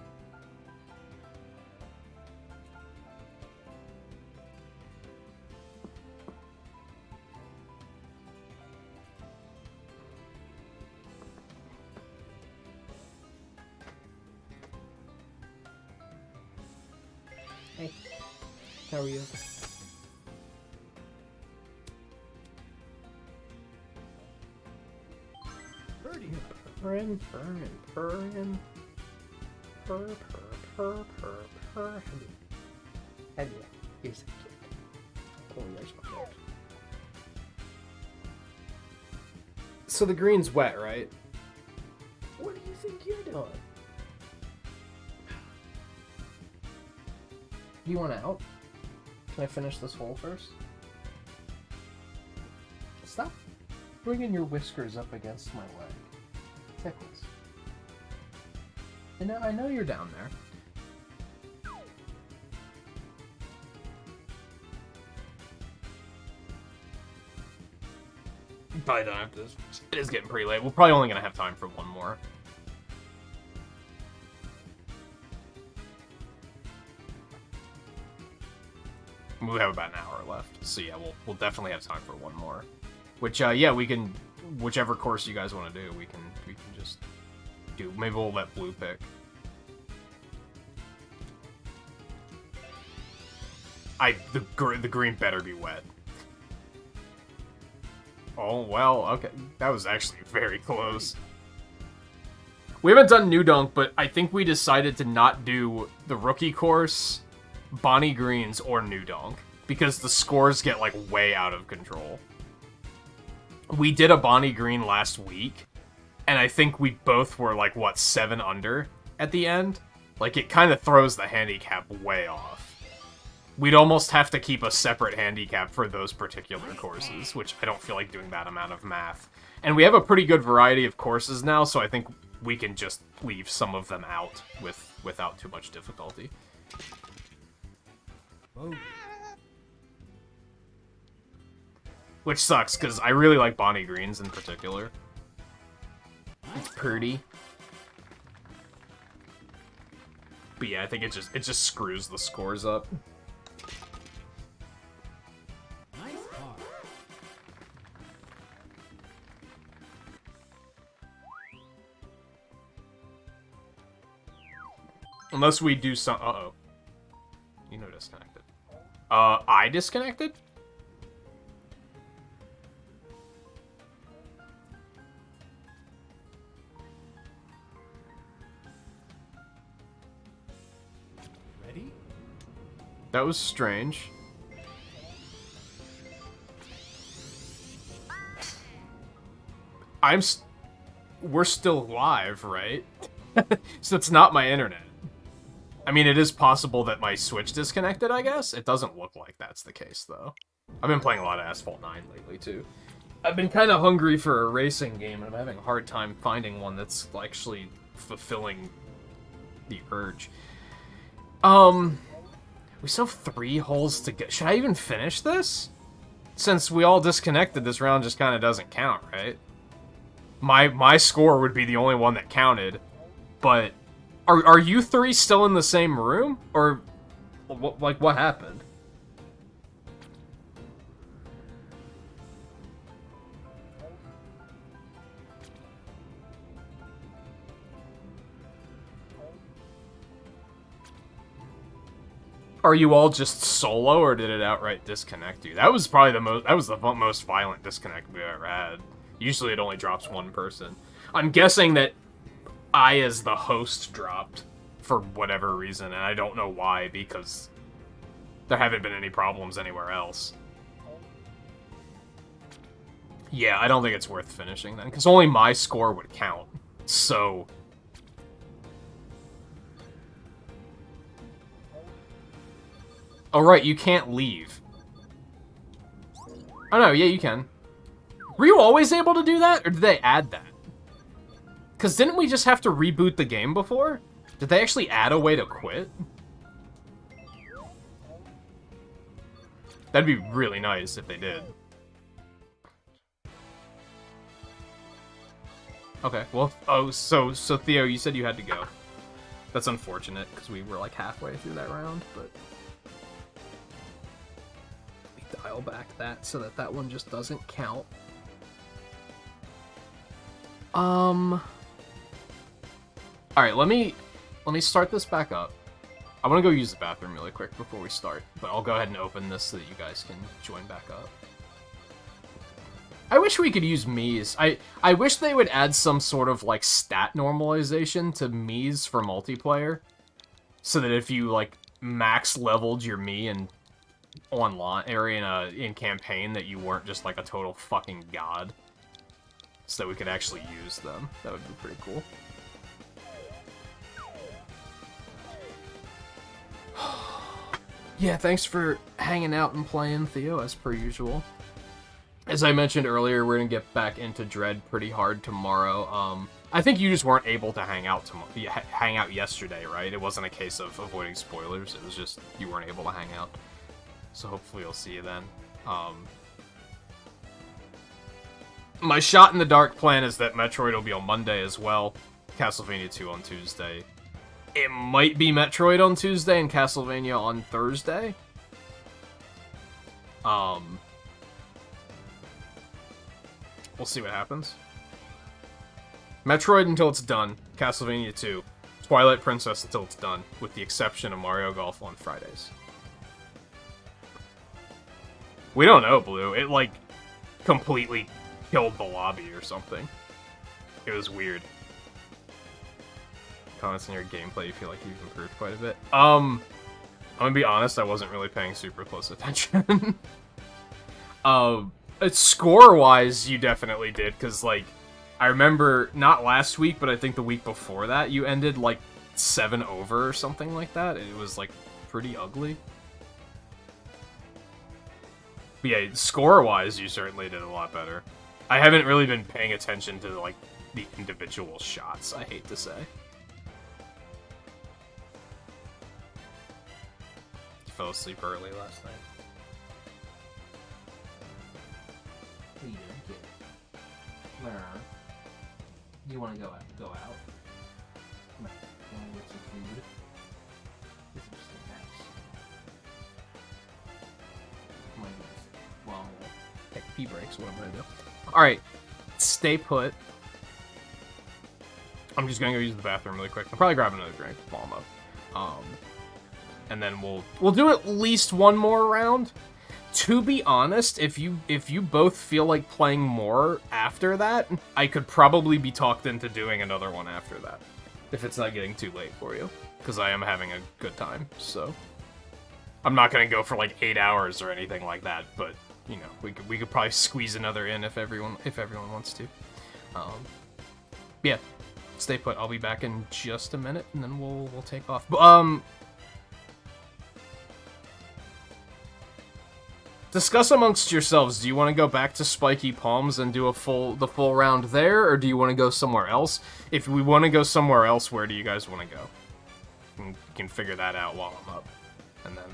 Hey, how are you? Birdie. Purrin, purrin, purrin. Purr, purr, purr, purr, purr. Hello. Here's a kid. Oh, there's my note. So the green's wet, right? What do you think you're doing? Do you want out? Can I finish this hole first? Stop bringing your whiskers up against my leg. Tickles. And I know you're down there. Probably don't have to. It is getting pretty late. We're probably only gonna have time for one more. We have about an hour left, so yeah, we'll definitely have time for one more. Which yeah, we can, whichever course you guys want to do, we can just do. Maybe we'll let Blue pick. The green better be wet. Oh, well, okay. That was actually very close. We haven't done New Dunk, but I think we decided to not do the rookie course, Bonnie Greens, or New Dunk, because the scores get, like, way out of control. We did a Bonnie Green last week, and I think we both were, like, what, 7 under at the end? Like, it kind of throws the handicap way off. We'd almost have to keep a separate handicap for those particular courses, which I don't feel like doing that amount of math. And we have a pretty good variety of courses now, so I think we can just leave some of them out without too much difficulty. Whoa. Which sucks, because I really like Bonnie Greens in particular. It's pretty. But yeah, I think it just screws the scores up. Nice car. Unless we do some... Uh-oh. You know disconnected. I disconnected? Ready? That was strange. We're still live, right? So it's not my internet. I mean, it is possible that my Switch disconnected, I guess? It doesn't look like that's the case, though. I've been playing a lot of Asphalt 9 lately, too. I've been kind of hungry for a racing game, and I'm having a hard time finding one that's actually fulfilling the urge. We still have 3 holes to get. Should I even finish this? Since we all disconnected, this round just kind of doesn't count, right? My score would be the only one that counted, but are you 3 still in the same room? Or, what happened? Are you all just solo, or did it outright disconnect you? That was probably the most violent disconnect we've ever had. Usually it only drops one person. I'm guessing that I, as the host, dropped for whatever reason, and I don't know why, because there haven't been any problems anywhere else. Yeah, I don't think it's worth finishing then, because only my score would count. So... Oh, right, you can't leave. Oh, no, yeah, you can. Were you always able to do that, or did they add that? Because didn't we just have to reboot the game before? Did they actually add a way to quit? That'd be really nice if they did. Okay, well, oh, so Theo, you said you had to go. That's unfortunate, because we were like halfway through that round, but... we dial back that so that that one just doesn't count. Alright, let me start this back up. I want to go use the bathroom really quick before we start, but I'll go ahead and open this so that you guys can join back up. I wish we could use Mies. I wish they would add some sort of, like, stat normalization to Mies for multiplayer, so that if you, like, max leveled your Mii in online, or in campaign, that you weren't just, like, a total fucking god. So that we could actually use them. That would be pretty cool. Yeah, thanks for hanging out and playing, Theo, as per usual. As I mentioned earlier, we're gonna get back into Dread pretty hard tomorrow. I think you just weren't able to hang out yesterday, right? It wasn't a case of avoiding spoilers, it was just you weren't able to hang out. So hopefully I'll see you then. My shot in the dark plan is that Metroid will be on Monday as well. Castlevania 2 on Tuesday. It might be Metroid on Tuesday and Castlevania on Thursday. We'll see what happens. Metroid until it's done. Castlevania 2. Twilight Princess until it's done, with the exception of Mario Golf on Fridays. We don't know, Blue. It, like, completely killed the lobby or something. It was weird. Comments on your gameplay, you feel like you've improved quite a bit. I'm gonna be honest, I wasn't really paying super close attention. Score-wise, you definitely did, because, like, I remember, not last week, but I think the week before that, you ended, like, 7 over or something like that. It was, like, pretty ugly. But yeah, score-wise, you certainly did a lot better. I haven't really been paying attention to, like, the individual shots, I hate to say. You fell asleep early last night. What are you doing, kid? Where? You want to go out? Go out? Come on. You want to get some food? Get some snacks. Come on, guys. Well, I'm gonna take pee breaks. What I'm gonna do? Alright, stay put. I'm just gonna go use the bathroom really quick. I'll probably grab another drink while I'm up. And then we'll do at least one more round. To be honest, if you both feel like playing more after that, I could probably be talked into doing another one after that. If it's not getting too late for you. Because I am having a good time, so. I'm not gonna go for like 8 hours or anything like that, but you know, we could probably squeeze another in if everyone wants to. Yeah, stay put. I'll be back in just a minute, and then we'll take off. Discuss amongst yourselves. Do you want to go back to Spiky Palms and do the full round there, or do you want to go somewhere else? If we want to go somewhere else, where do you guys want to go? You can figure that out while I'm up, and then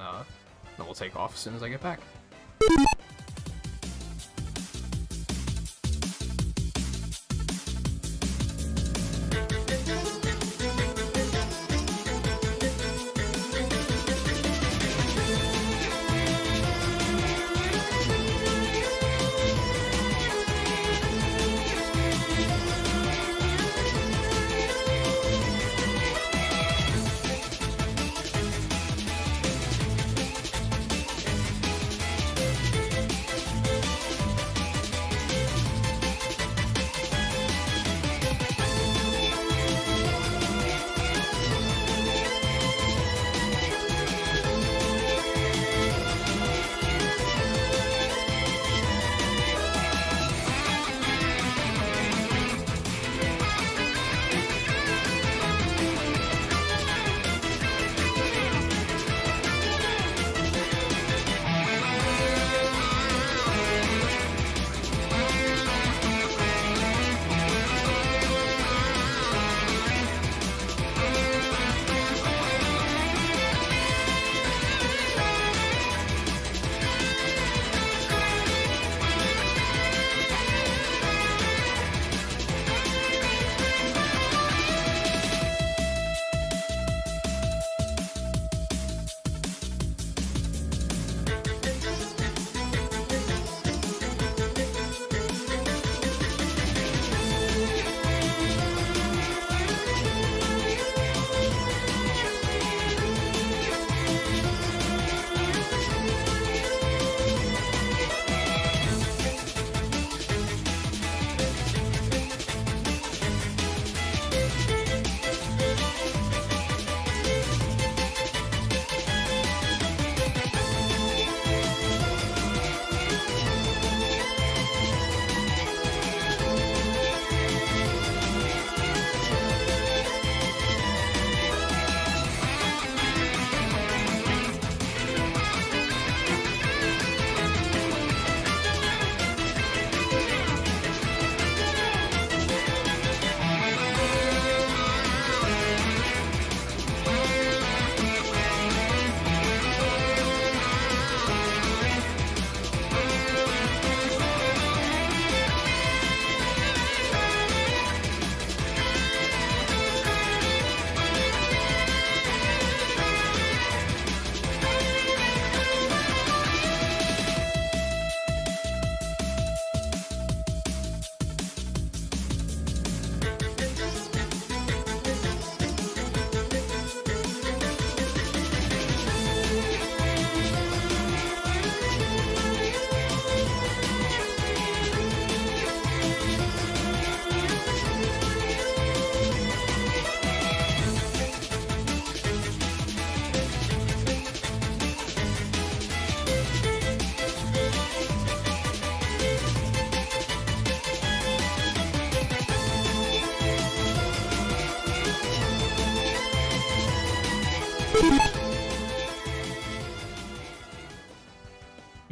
we'll take off as soon as I get back.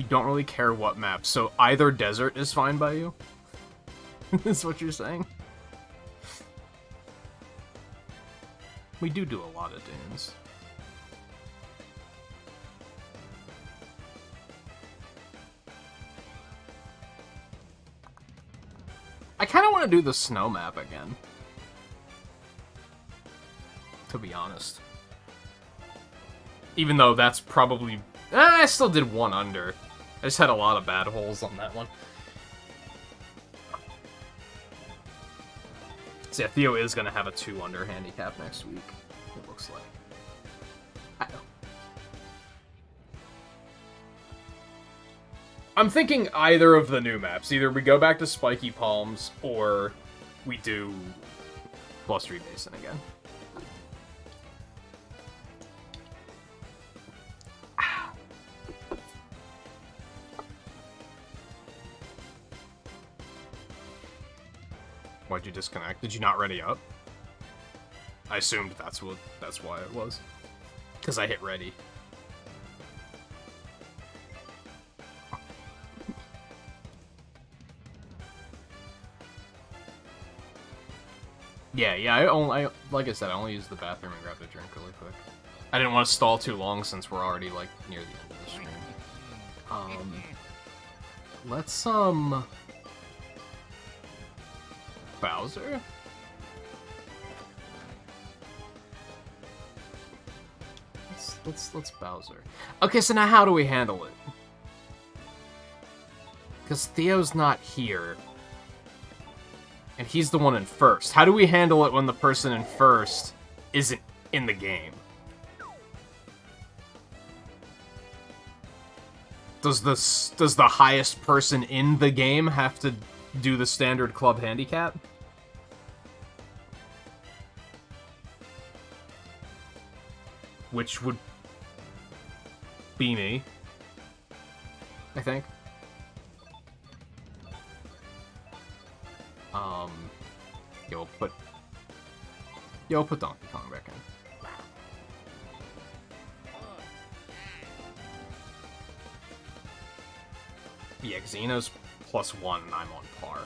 You don't really care what map, so either desert is fine by you? Is what you're saying? We do a lot of dunes. I kind of want to do the snow map again. To be honest. Even though that's probably... I still did 1 under. I just had a lot of bad holes on that one. So yeah, Theo is going to have a 2 under handicap next week, it looks like. I know. I'm thinking either of the new maps. Either we go back to Spiky Palms, or we do Blustery Basin again. Why'd you disconnect? Did you not ready up? I assumed that's why it was. Because I hit ready. Yeah, I like I said, I only used the bathroom and grabbed a drink really quick. I didn't want to stall too long since we're already, like, near the end of the stream. Let's, Bowser? Let's Bowser. Okay, so now how do we handle it? Because Theo's not here. And he's the one in first. How do we handle it when the person in first isn't in the game? Does the highest person in the game have to do the standard club handicap? Which would be me, I think. Yo, put Donkey Kong back in. Yeah, Xeno's +1 and I'm on par.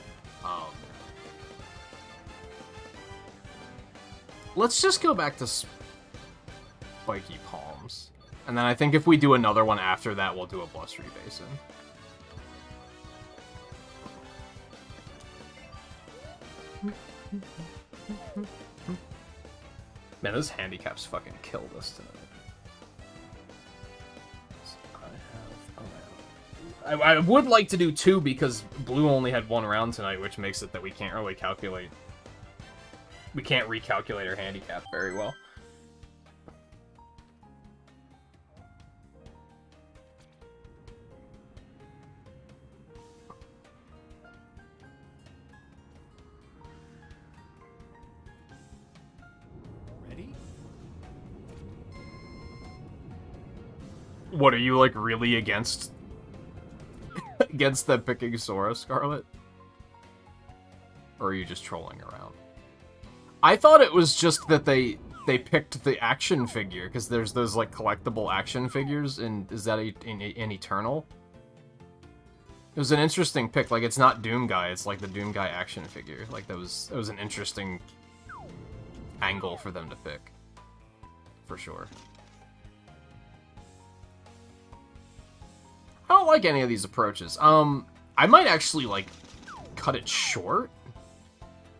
Let's just go back to Spiky Palms. And then I think if we do another one after that, we'll do a Blustery Basin. Man, those handicaps fucking killed us tonight. I would like to do 2 because Blue only had 1 round tonight, which makes it that we can't really calculate. We can't recalculate our handicap very well. What, are you, like, really against them picking Sora, Scarlet? Or are you just trolling around? I thought it was just that they picked the action figure, because there's those, like, collectible action figures, and is that in Eternal? It was an interesting pick. Like, it's not Doom Guy, it's, like, the Doom Guy action figure. Like, that was an interesting angle for them to pick. For sure. I don't like any of these approaches. I might actually, like, cut it short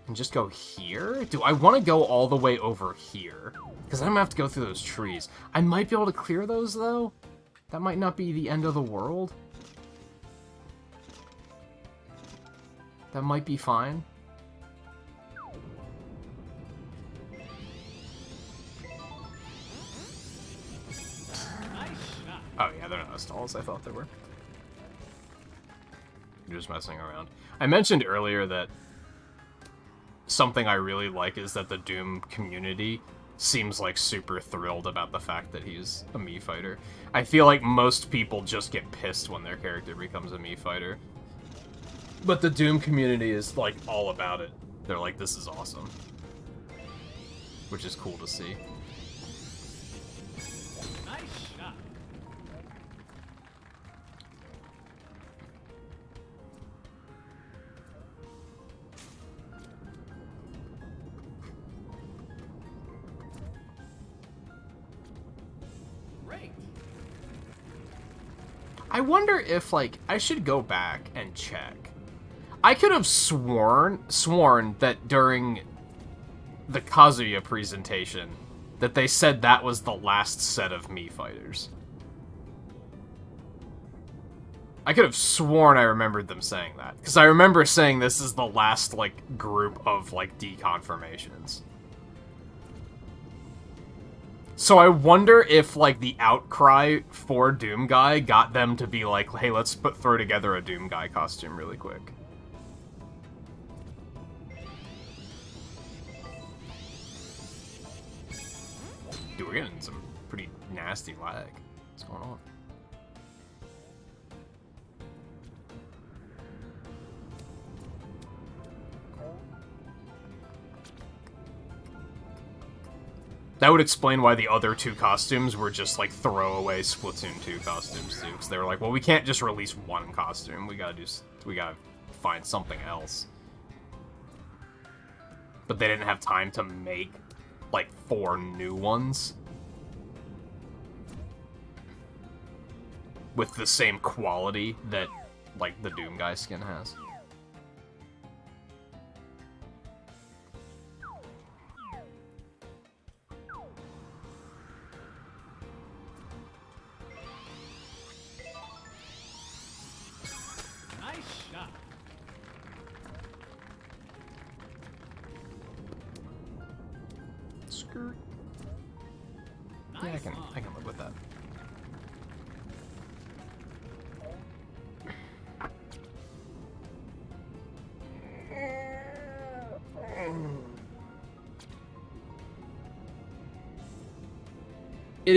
and just go here. Do I want to go all the way over here? Because I'm going to have to go through those trees. I might be able to clear those, though. That might not be the end of the world. That might be fine. Oh yeah, they're not as tall as I thought they were. I'm just messing around. I mentioned earlier that something I really like is that the Doom community seems like super thrilled about the fact that he's a Mii fighter. I feel like most people just get pissed when their character becomes a Mii fighter. But the Doom community is like all about it. They're like, this is awesome. Which is cool to see. Great. I wonder if, like, I should go back and check. I could have sworn that during the Kazuya presentation that they said that was the last set of Mii fighters. I could have sworn I remembered them saying that. Because I remember saying this is the last, like, group of, like, deconfirmations. So I wonder if, like, the outcry for Doom Guy got them to be like, hey, let's throw together a Doom Guy costume really quick. Dude, we're getting some pretty nasty lag. What's going on? That would explain why the other two costumes were just, like, throwaway Splatoon 2 costumes, too. Because they were like, well, we can't just release one costume. We gotta find something else. But they didn't have time to make, like, 4 new ones. With the same quality that, like, the Doom Guy skin has. Skirt. Yeah, I can live with that. It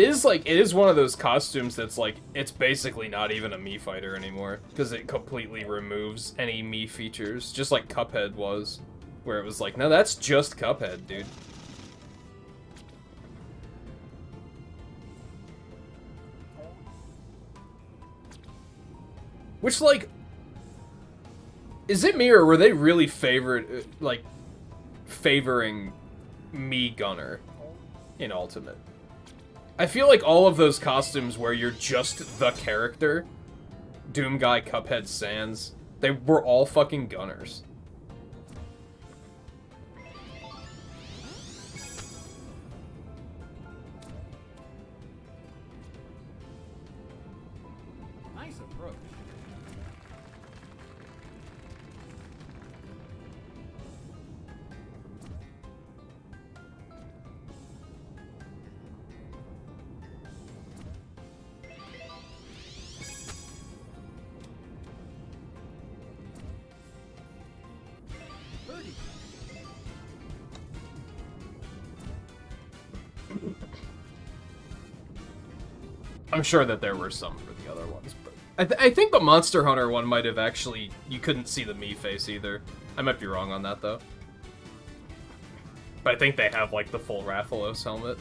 is one of those costumes that's like, it's basically not even a Mii fighter anymore, because it completely removes any Mii features, just like Cuphead was, where it was like, no, that's just Cuphead, dude. Which, like, is it me, or were they really favoring Mii Gunner in Ultimate? I feel like all of those costumes where you're just the character, Doom Guy, Cuphead, Sans, they were all fucking Gunners. Nice approach. I'm sure that there were some for the other ones, but I think the Monster Hunter one might have actually, you couldn't see the Mii face either. I might be wrong on that, though. But I think they have, like, the full Rathalos helmet.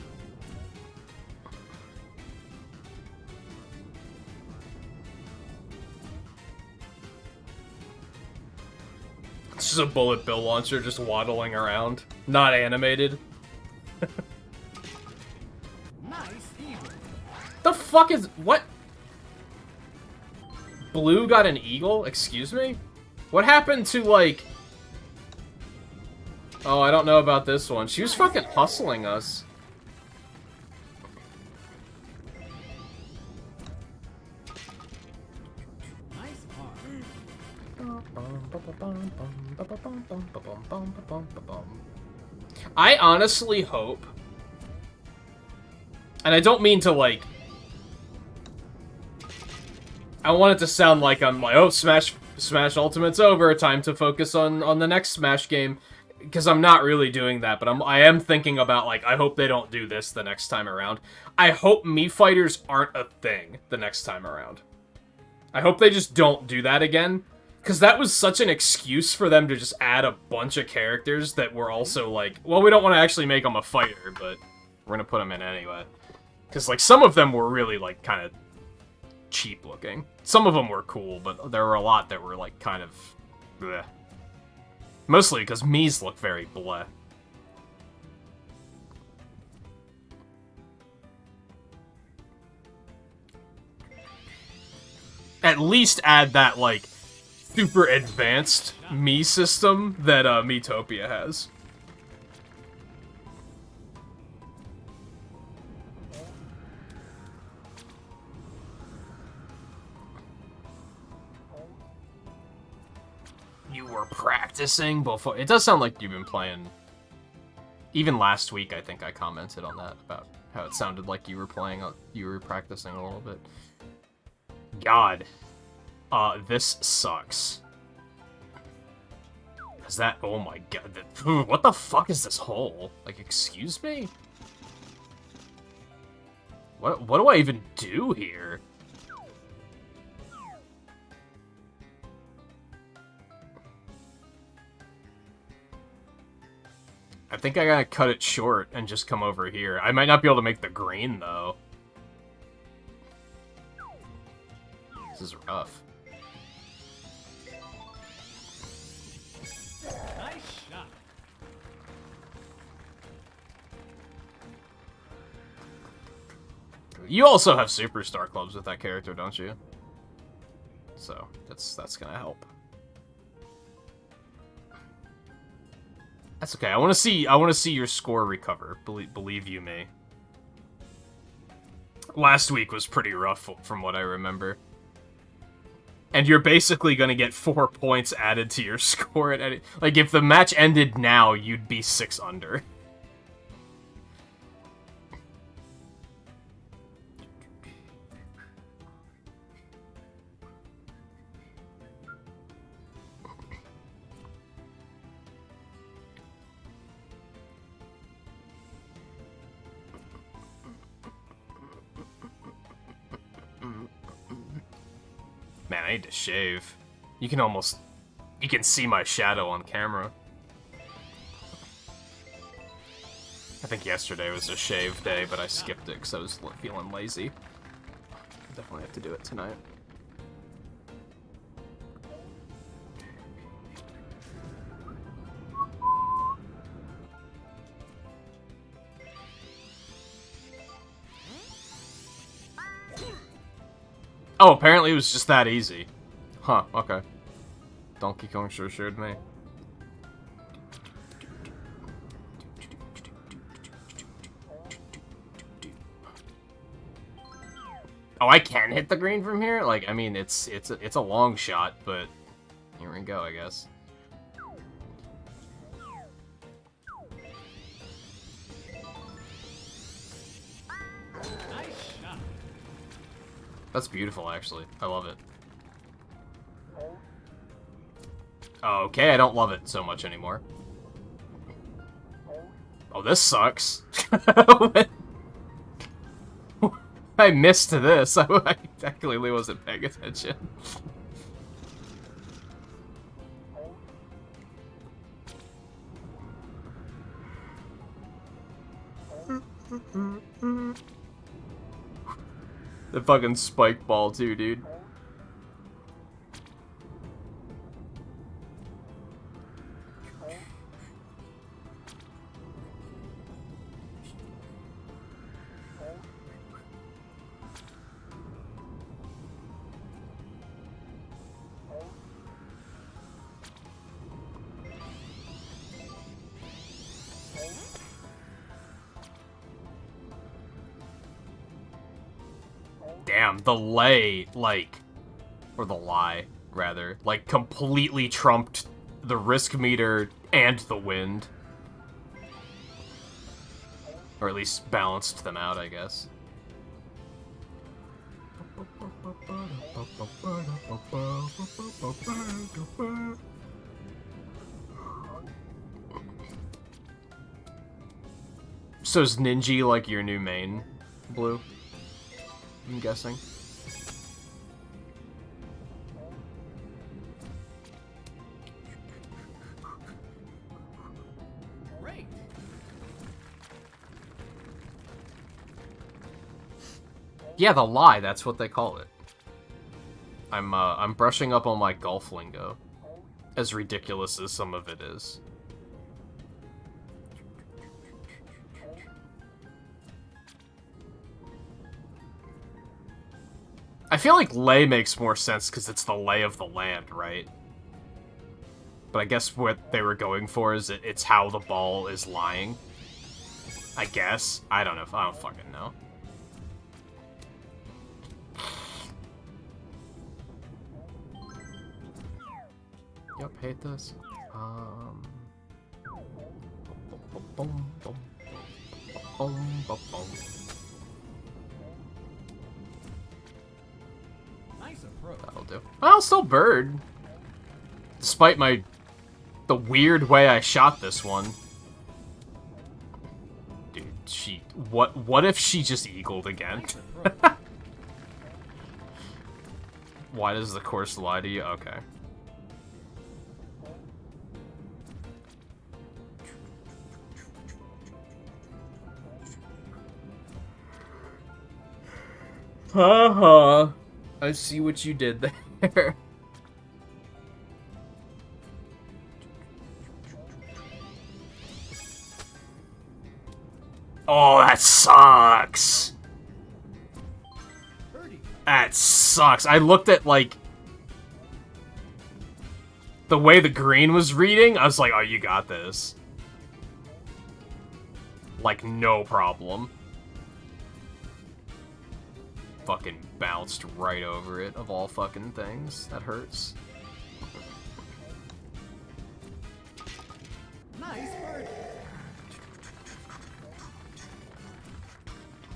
It's just a bullet bill launcher just waddling around. Not animated. The fuck is... What? Blue got an eagle? Excuse me? What happened to, like... Oh, I don't know about this one. She was fucking hustling us. I honestly hope... And I don't mean to, like... I want it to sound like I'm like, oh, Smash Ultimate's over, time to focus on the next Smash game. Because I'm not really doing that, but I am thinking about, like, I hope they don't do this the next time around. I hope Mii fighters aren't a thing the next time around. I hope they just don't do that again. Because that was such an excuse for them to just add a bunch of characters that were also like, well, we don't want to actually make them a fighter, but we're going to put them in anyway. Because, like, some of them were really, like, kind of cheap looking. Some of them were cool, but there were a lot that were, like, kind of bleh. Mostly because Mii's look very bleh. At least add that, like, super advanced me system that Miitopia has. You were practicing before. It does sound like you've been playing. Even last week, I think I commented on that about how it sounded like you were playing. You were practicing a little bit. God, this sucks. Is that? Oh my god! What the fuck is this hole? Like, excuse me? What do I even do here? I think I gotta cut it short and just come over here. I might not be able to make the green, though. This is rough. Nice shot. You also have superstar clubs with that character, don't you? So that's gonna help. That's okay. I want to see your score recover. Believe you me. Last week was pretty rough from what I remember. And you're basically going to get 4 points added to your score at any... Like, if the match ended now, you'd be 6 under. Man, I need to shave. You can see my shadow on camera. I think yesterday was a shave day, but I skipped it because I was feeling lazy. Definitely have to do it tonight. Oh, apparently it was just that easy. Huh, okay. Donkey Kong sure showed me. Oh, I can hit the green from here? Like, I mean, it's a long shot, but here we go, I guess. Nice shot. That's beautiful, actually. I love it. Okay, I don't love it so much anymore. Oh, this sucks. I missed this. I clearly wasn't paying attention. The fucking spike ball, too, dude. Damn, the lay, like, or the lie, rather, like, completely trumped the risk meter and the wind. Or at least balanced them out, I guess. So is Ninja like your new main, Blue? I'm guessing. Great. Yeah, the lie, that's what they call it. I'm brushing up on my golf lingo. As ridiculous as some of it is. I feel like lay makes more sense because it's the lay of the land, right? But I guess what they were going for is it's how the ball is lying. I guess. I don't know. I don't fucking know. Yep, hate this. Boom, boom, boom, boom, boom. Nice approach. That'll do. Well, still bird. Despite the weird way I shot this one. Dude, what if she just eagled again? Nice approach. Why does the course lie to you? Okay. Haha. I see what you did there. Oh, that sucks. Birdie. That sucks. I looked at, like, the way the green was reading. I was like, oh, you got this. Like, no problem. Fucking bounced right over it, of all fucking things. That hurts. Nice birdie.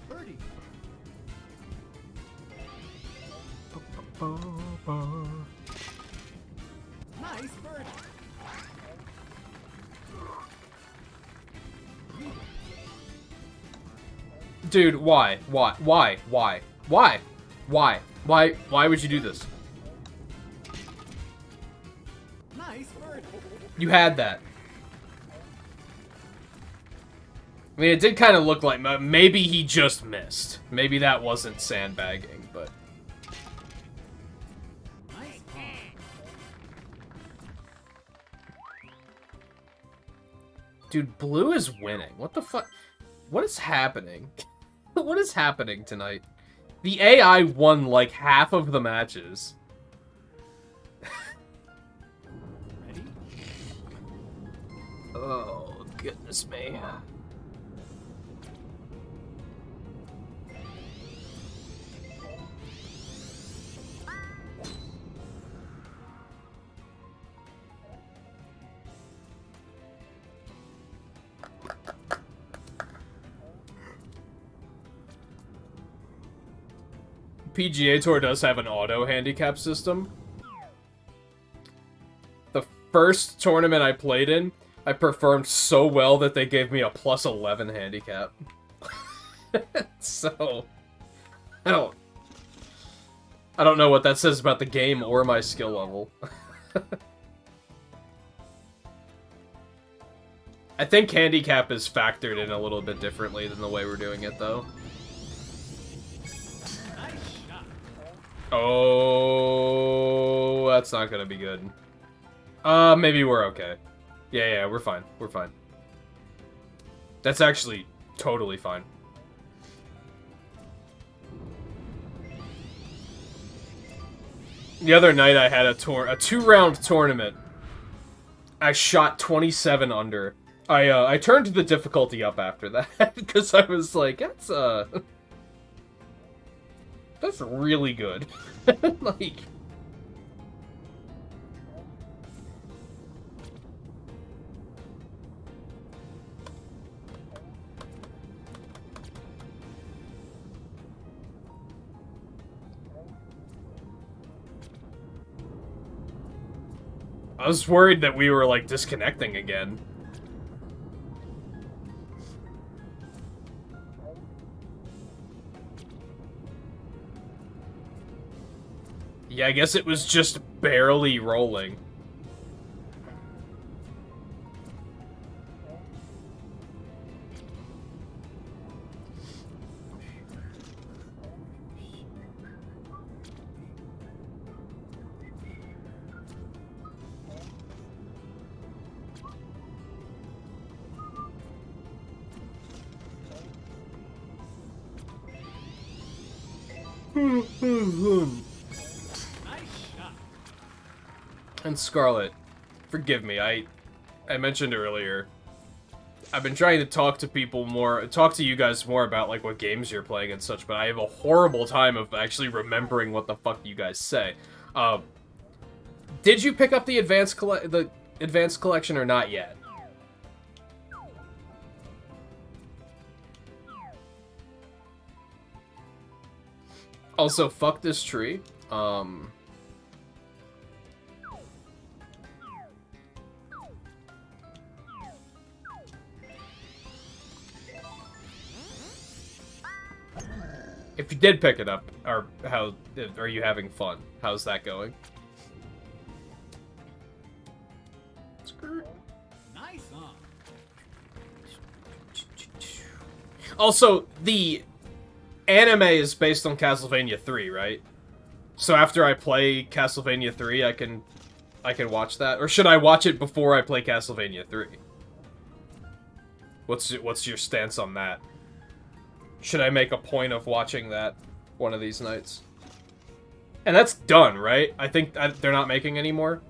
Birdie. Nice birdie. Dude, why? Why? Why? Why? Why? Why? Why would you do this? Nice birdie. You had that. I mean, it did kind of look like maybe he just missed. Maybe that wasn't sandbagging, but... Nice par. Dude, blue is winning. What the fuck? What is happening? What is happening tonight? The AI won, like, half of the matches. Ready? Oh, goodness me. PGA Tour does have an auto handicap system. The first tournament I played in, I performed so well that they gave me a plus 11 handicap. So, I don't know what that says about the game or my skill level. I think handicap is factored in a little bit differently than the way we're doing it, though. Nice shot. Oh, that's not gonna be good. Maybe we're okay. Yeah, we're fine. We're fine. That's actually totally fine. The other night I had a 2-round tournament. I shot 27 under. I turned the difficulty up after that because I was like, that's really good. Like, I was worried that we were like disconnecting again. Yeah, I guess it was just barely rolling. Nice shot. And Scarlet, forgive me, I mentioned earlier, I've been trying to talk to people more, talk to you guys more about, like, what games you're playing and such, but I have a horrible time of actually remembering what the fuck you guys say. Did you pick up the advanced collection or not yet? Also, fuck this tree. If you did pick it up, or how are you having fun? How's that going? Nice on. Also, the anime is based on Castlevania 3, right? So after I play Castlevania 3, I can watch that, or should I watch it before I play Castlevania 3? What's your stance on that? Should I make a point of watching that one of these nights? And that's done, right? I think they're not making any more.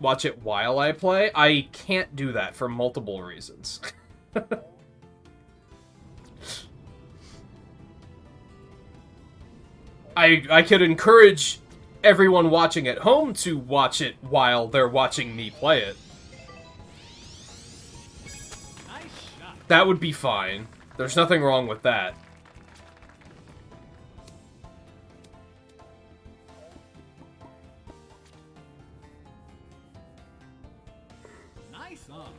Watch it while I play? I can't do that for multiple reasons. I could encourage everyone watching at home to watch it while they're watching me play it. Nice shot. That would be fine. There's nothing wrong with that. Nice on.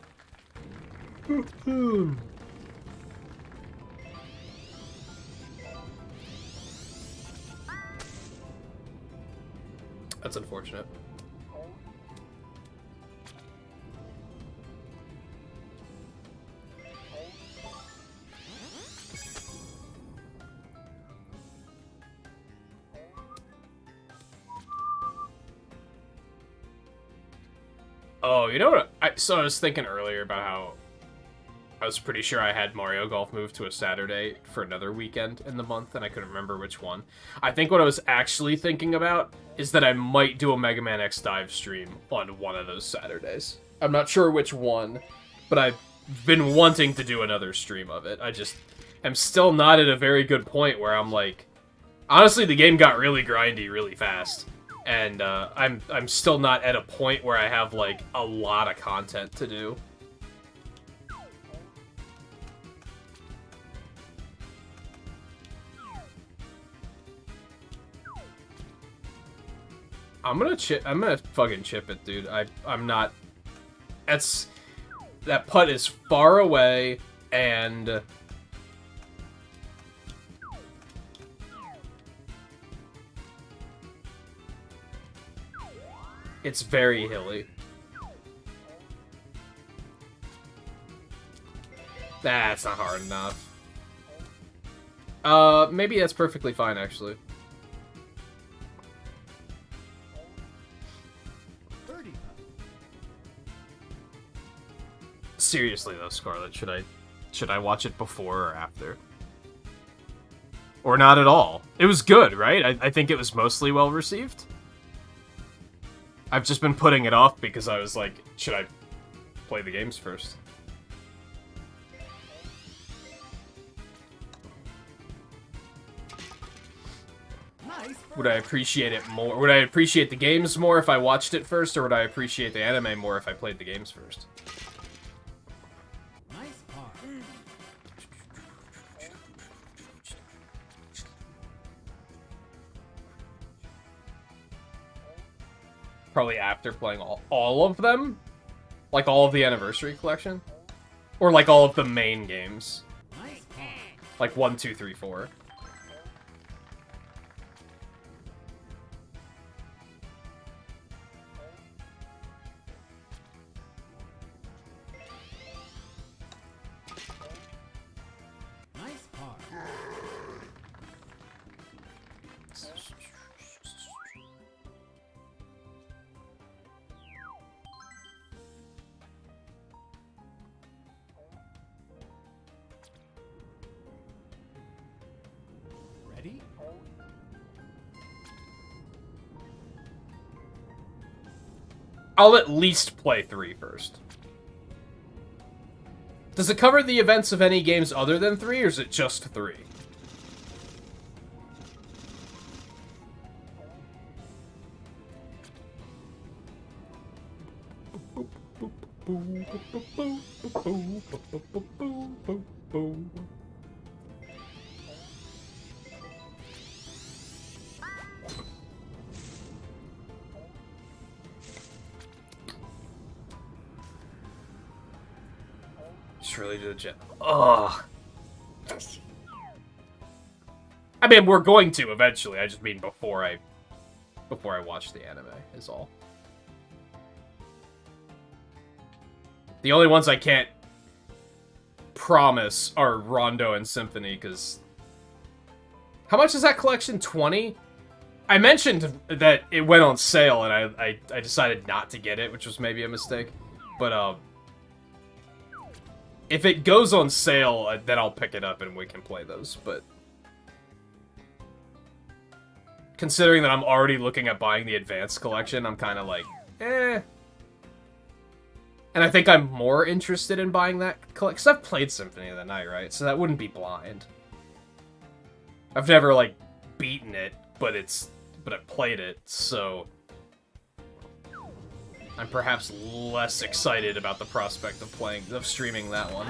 That's unfortunate. Oh, you know what? So I was thinking earlier about how I was pretty sure I had Mario Golf moved to a Saturday for another weekend in the month, and I couldn't remember which one. I think what I was actually thinking about is that I might do a Mega Man X Dive stream on one of those Saturdays. I'm not sure which one, but I've been wanting to do another stream of it. I just am still not at a very good point where I'm like... Honestly, the game got really grindy really fast. And I'm still not at a point where I have, like, a lot of content to do. I'm gonna fucking chip it, dude. I'm not... That putt is far away, and... It's very hilly. That's not hard enough. Maybe that's perfectly fine, actually. Birdie putt. Seriously though, Scarlet, should I watch it before or after? Or not at all? It was good, right? I think it was mostly well received. I've just been putting it off because I was like, should I play the games first? Nice Would I appreciate it more? Would I appreciate the games more if I watched it first, or would I appreciate the anime more if I played the games first? Nice par. Probably after playing all of them? Like all of the Anniversary Collection? Or like all of the main games? Nice par. Like 1, 2, 3, 4. Nice par. I'll at least play 3 first. Does it cover the events of any games other than 3, or is it just 3? Just really do the jet. Ugh. I mean, we're going to eventually. I just mean before I watch the anime is all. The only ones I can't promise are Rondo and Symphony, because... How much is that collection? 20? I mentioned that it went on sale, and I decided not to get it, which was maybe a mistake. But, if it goes on sale, then I'll pick it up and we can play those, but... Considering that I'm already looking at buying the Advanced Collection, I'm kind of like, eh... And I think I'm more interested in buying that collection, because I've played Symphony of the Night, right? So that wouldn't be blind. I've never, like, beaten it, but I've played it, so... I'm perhaps less excited about the prospect of streaming that one.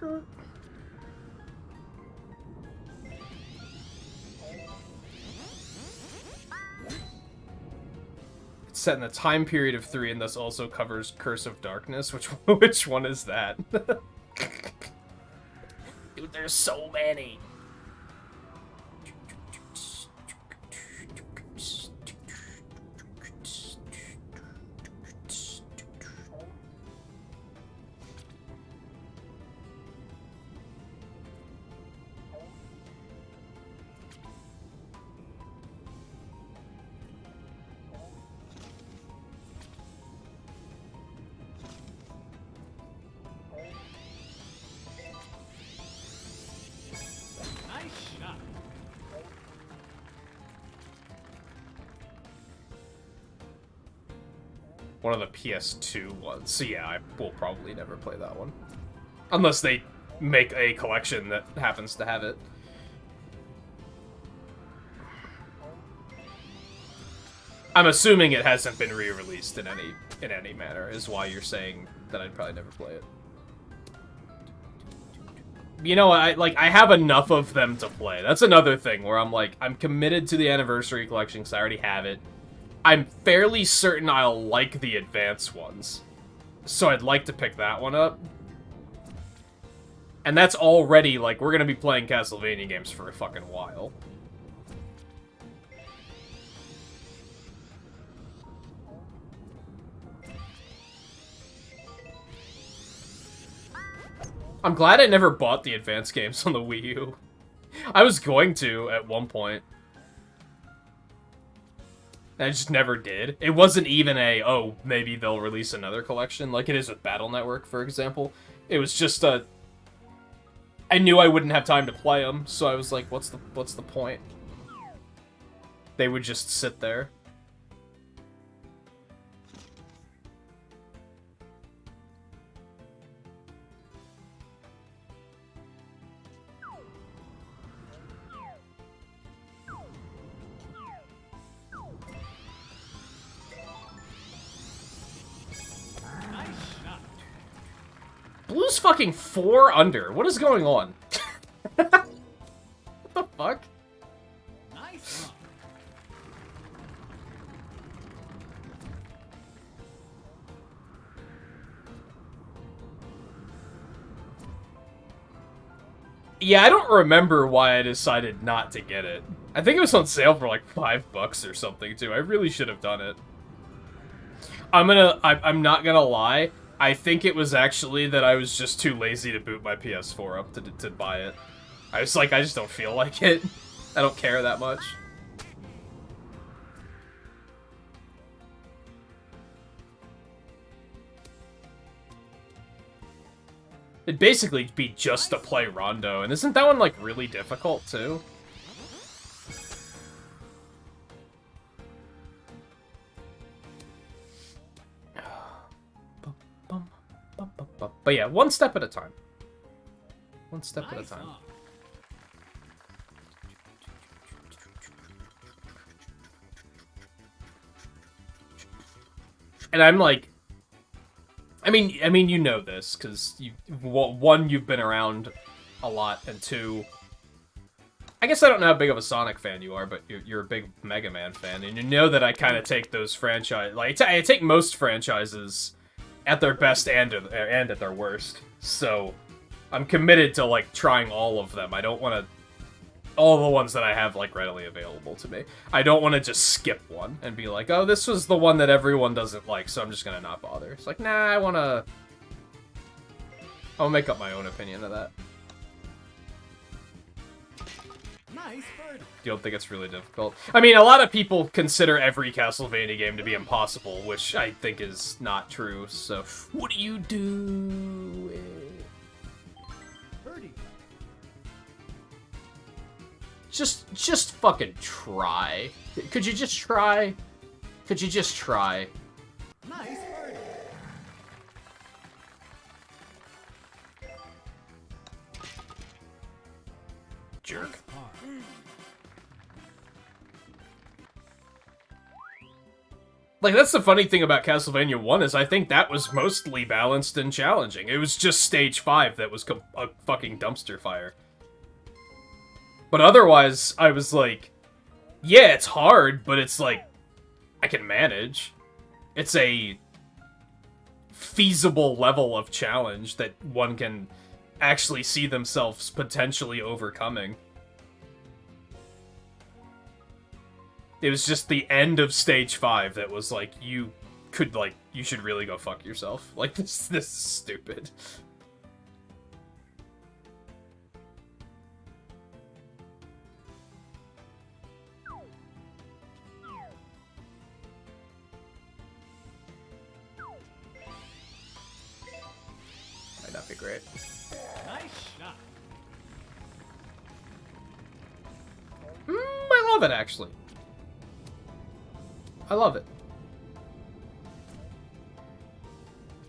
Sure. Set in the time period of 3 and thus also covers Curse of Darkness. Which one is that? Dude, there's so many. One of the PS2 ones. So yeah, I will probably never play that one. Unless they make a collection that happens to have it. I'm assuming it hasn't been re-released in any manner, is why you're saying that I'd probably never play it. You know, I have enough of them to play. That's another thing where I'm like, I'm committed to the Anniversary Collection because I already have it. I'm fairly certain I'll like the advanced ones. So I'd like to pick that one up. And that's already, like, we're gonna be playing Castlevania games for a fucking while. I'm glad I never bought the advanced games on the Wii U. I was going to at one point. I just never did. It wasn't even a, oh, maybe they'll release another collection, like it is with Battle Network, for example. It was just a... I knew I wouldn't have time to play them, so I was like, what's the point? They would just sit there. Blue's fucking 4 under. What is going on? What the fuck? Nice run. Yeah, I don't remember why I decided not to get it. I think it was on sale for like $5 or something too. I really should have done it. I'm not gonna lie. I think it was actually that I was just too lazy to boot my PS4 up to buy it. I was like, I just don't feel like it. I don't care that much. It'd basically be just to play Rondo, and isn't that one, like, really difficult, too? But yeah, one step at a time. One step at a time. And I'm like, I mean, you know this because one, you've been around a lot, and two, I guess I don't know how big of a Sonic fan you are, but you're a big Mega Man fan, and you know that I kind of take those franchise, like I take most franchises at their best and at their worst. So I'm committed to like trying all of them. I don't want to. All the ones that I have, like, readily available to me. I don't want to just skip one and be like, oh, this was the one that everyone doesn't like, so I'm just gonna not bother. It's like, nah, I wanna... I'll make up my own opinion of that. Nice birdie. You don't think it's really difficult? I mean, a lot of people consider every Castlevania game to be impossible, which I think is not true, so... What do you do? Birdie. Just fucking try. Could you just try? Could you just try? Nice birdie. Jerk. Nice par. Like, that's the funny thing about Castlevania 1 is I think that was mostly balanced and challenging. It was just Stage 5 that was a fucking dumpster fire. But otherwise, I was like, yeah, it's hard, but it's like, I can manage. It's a feasible level of challenge that one can actually see themselves potentially overcoming. It was just the end of Stage 5 that was like, you should really go fuck yourself. Like, this is stupid. Might not be great. Nice shot. I love it, actually. I love it.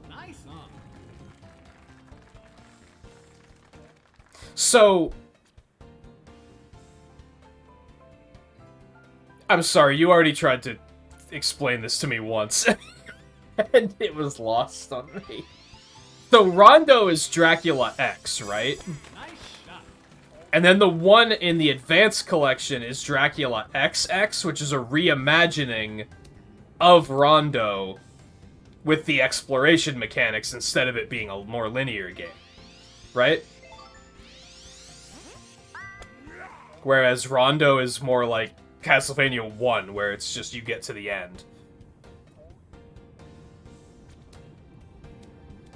Nice on. So, I'm sorry, you already tried to explain this to me once, and it was lost on me. So, Rondo is Dracula X, right? Nice shot. And then the one in the Advanced Collection is Dracula XX, which is a reimagining of Rondo with the exploration mechanics instead of it being a more linear game. Right? Whereas Rondo is more like Castlevania 1, where it's just you get to the end.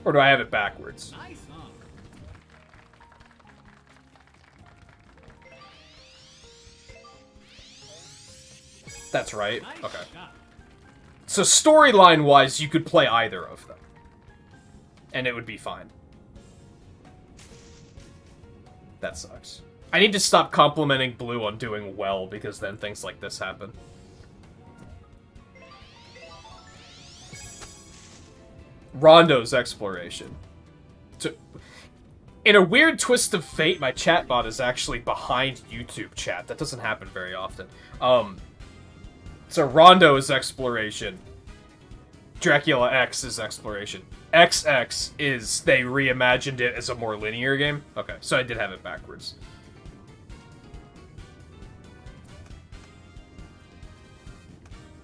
Or do I have it backwards? Nice on. That's right. Nice Okay. shot. So storyline-wise, you could play either of them. And it would be fine. That sucks. I need to stop complimenting Blue on doing well, because then things like this happen. Rondo's exploration. So, in a weird twist of fate, my chatbot is actually behind YouTube chat. That doesn't happen very often. So Rondo is exploration. Dracula X is exploration. XX is they reimagined it as a more linear game. Okay, so I did have it backwards.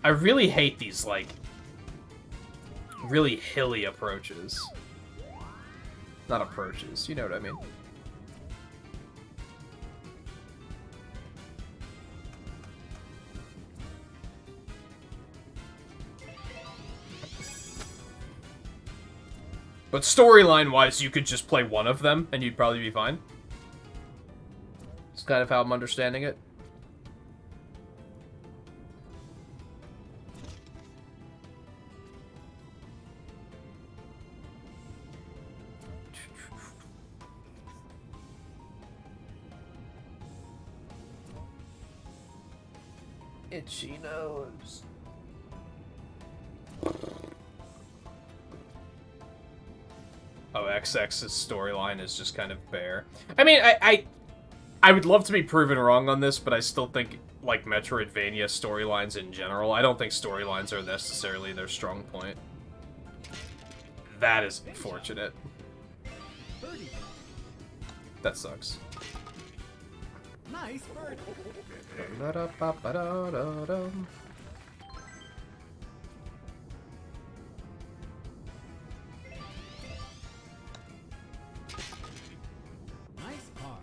I really hate these, like, really hilly approaches. Not approaches, you know what I mean. But storyline-wise, you could just play one of them, and you'd probably be fine. It's kind of how I'm understanding it. Itchy nose. Oh, XX's storyline is just kind of bare. I mean, I would love to be proven wrong on this, but I still think, like, Metroidvania storylines in general, I don't think storylines are necessarily their strong point. That is unfortunate. Birdie. That sucks. Nice birdie. Ba-da-ba-ba-da-da-dum. Nice par.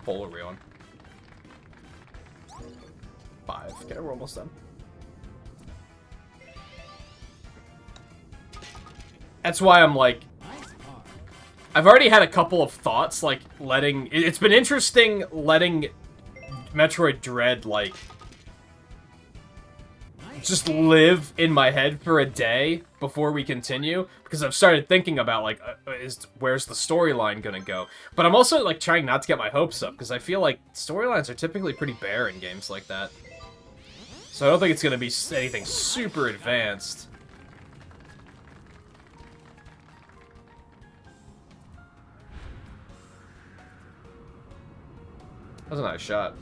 Full, are we on? 5. Okay, we're almost done. That's why I'm like, Nice par. I've already had a couple of thoughts, like, letting... It's been interesting letting Metroid Dread, like, Nice. just live in my head for a day before we continue, because I've started thinking about, like, where's the storyline gonna go? But I'm also, like, trying not to get my hopes up, because I feel like storylines are typically pretty bare in games like that. So I don't think it's gonna be anything super advanced. That was a nice shot.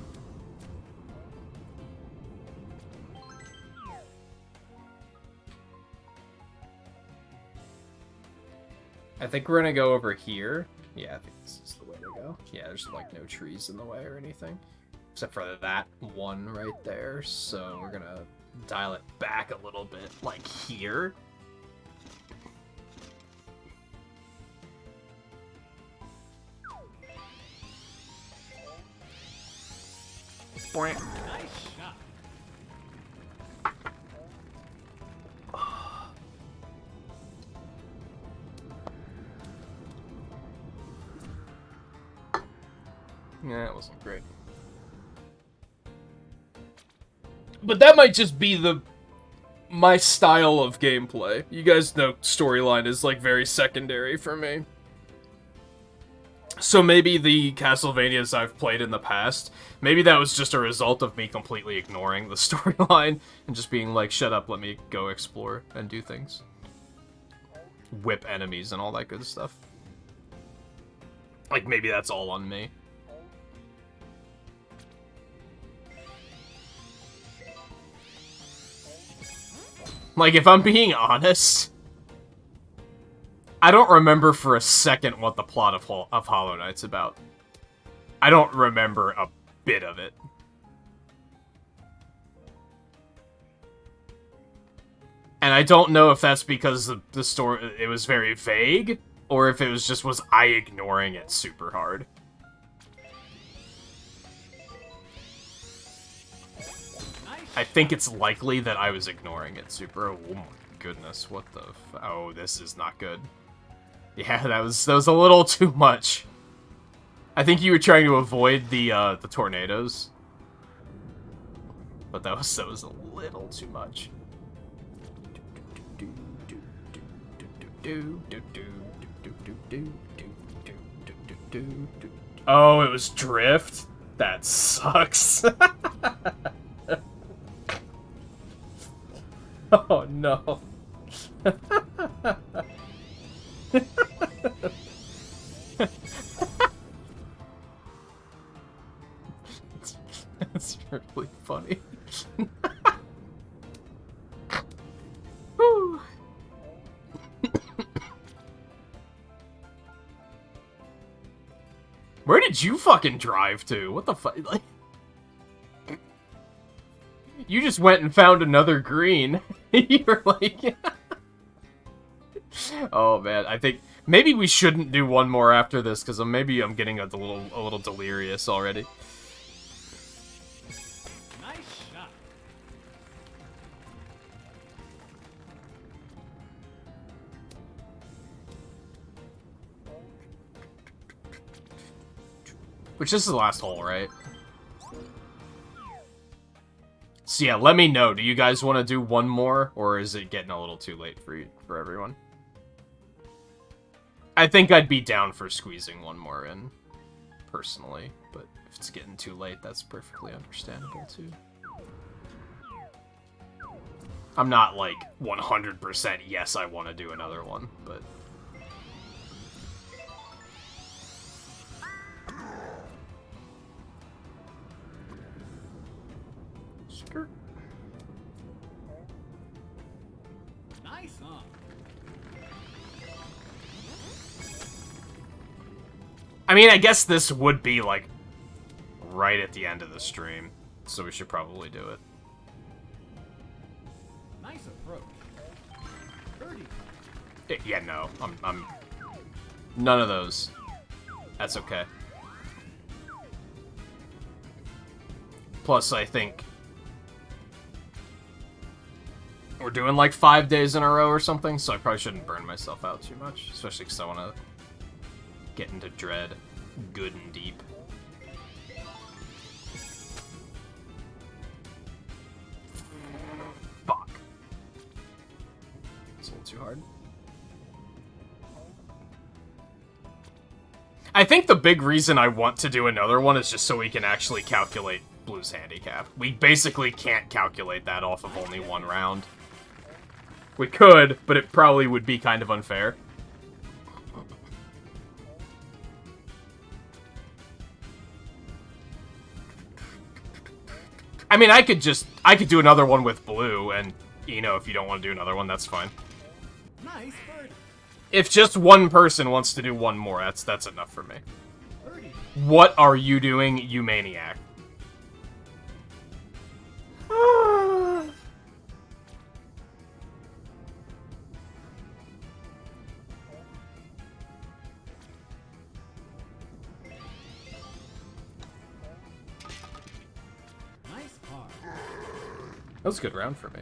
I think we're gonna go over here. Yeah, I think this is the way to go. Yeah, there's like no trees in the way or anything. Except for that one right there. So we're gonna dial it back a little bit, like here. Nice shot. Yeah, it wasn't great. But that might just be my style of gameplay. You guys know storyline is like very secondary for me. So maybe the Castlevanias I've played in the past, maybe that was just a result of me completely ignoring the storyline and just being like, shut up, let me go explore and do things. Whip enemies and all that good stuff. Like, maybe that's all on me. Like, if I'm being honest, I don't remember for a second what the plot of Hollow Knight's about. I don't remember a bit of it. And I don't know if that's because the story, it was very vague, or if it was I ignoring it super hard. I think it's likely that I was ignoring it super. Oh my goodness, what the oh, this is not good. Yeah, that was a little too much. I think you were trying to avoid the tornadoes. But that was a little too much. Oh, it was drift? That sucks. Oh no. That's really funny. Whew. Where did you fucking drive to? What the fuck? Like, you just went and found another green. You were like, oh man, I think maybe we shouldn't do one more after this because maybe I'm getting a little delirious already. Nice shot. Which this is the last hole, right? So yeah, let me know. Do you guys want to do one more, or is it getting a little too late for everyone? I think I'd be down for squeezing one more in, personally. But if it's getting too late, that's perfectly understandable too. I'm not, like, 100% yes, I want to do another one, but... Skirt. Nice on. I mean, I guess this would be, like, right at the end of the stream, so we should probably do it. Nice approach. Birdie. Yeah, no, I'm... None of those. That's okay. Plus, I think... We're doing, like, 5 days in a row or something, so I probably shouldn't burn myself out too much. Especially because I want to get into Dread good and deep. Fuck. It's a little too hard. I think the big reason I want to do another one is just so we can actually calculate Blue's handicap. We basically can't calculate that off of only one round. We could, but it probably would be kind of unfair. I mean, I could do another one with Blue, and, you know, if you don't want to do another one, that's fine. Nice birdie. If just one person wants to do one more, that's enough for me. Birdie. What are you doing, you maniac? Nice par. That was a good round for me.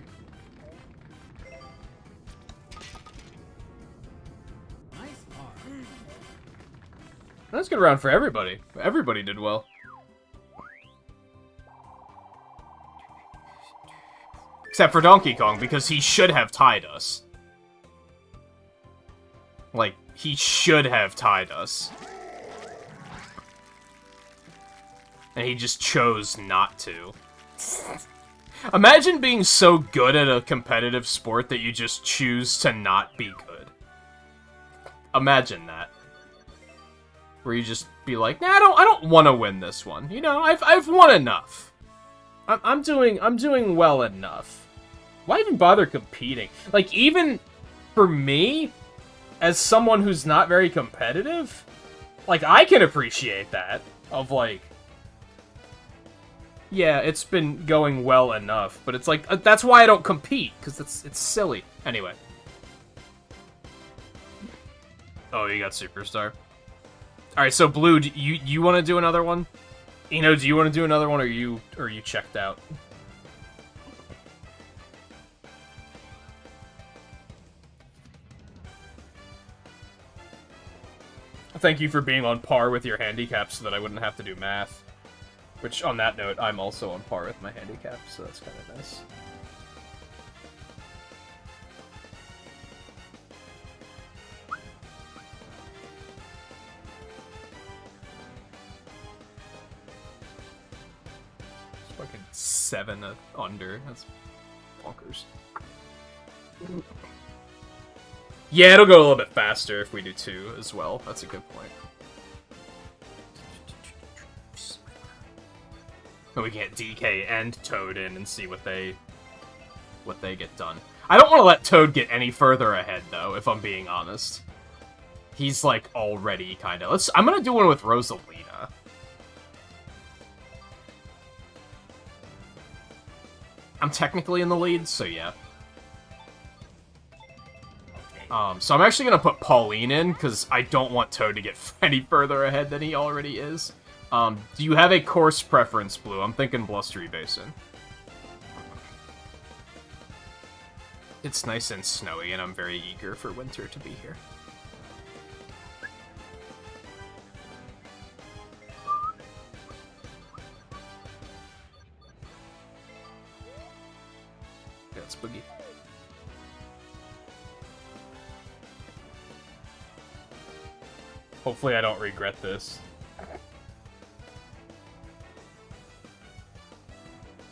Nice par. That was a good round for everybody. Everybody did well. Except for Donkey Kong, because he should have tied us. Like, he should have tied us. And he just chose not to. Imagine being so good at a competitive sport that you just choose to not be good. Imagine that. Where you just be like, nah, I don't want to win this one. You know, I've won enough. I'm doing well enough. Why even bother competing? Like, even for me, as someone who's not very competitive, like, I can appreciate that. Of, like, yeah, it's been going well enough, but it's like, that's why I don't compete, because it's silly. Anyway. Oh, you got Superstar. Alright, so Blue, do you want to do another one? Eno, do you want to do another one, or are you checked out? Thank you for being on par with your handicap so that I wouldn't have to do math. Which, on that note, I'm also on par with my handicap, so that's kind of nice. It's fucking 7 under. That's bonkers. Yeah, it'll go a little bit faster if we do 2 as well. That's a good point. And we get DK and Toad in and see what they get done. I don't want to let Toad get any further ahead, though, if I'm being honest. He's, like, already kind of... I'm gonna do one with Rosalina. I'm technically in the lead, so yeah. So I'm actually gonna put Pauline in, because I don't want Toad to get any further ahead than he already is. Do you have a course preference, Blue? I'm thinking Blustery Basin. It's nice and snowy, and I'm very eager for winter to be here. Yeah, it's boogie. Hopefully I don't regret this.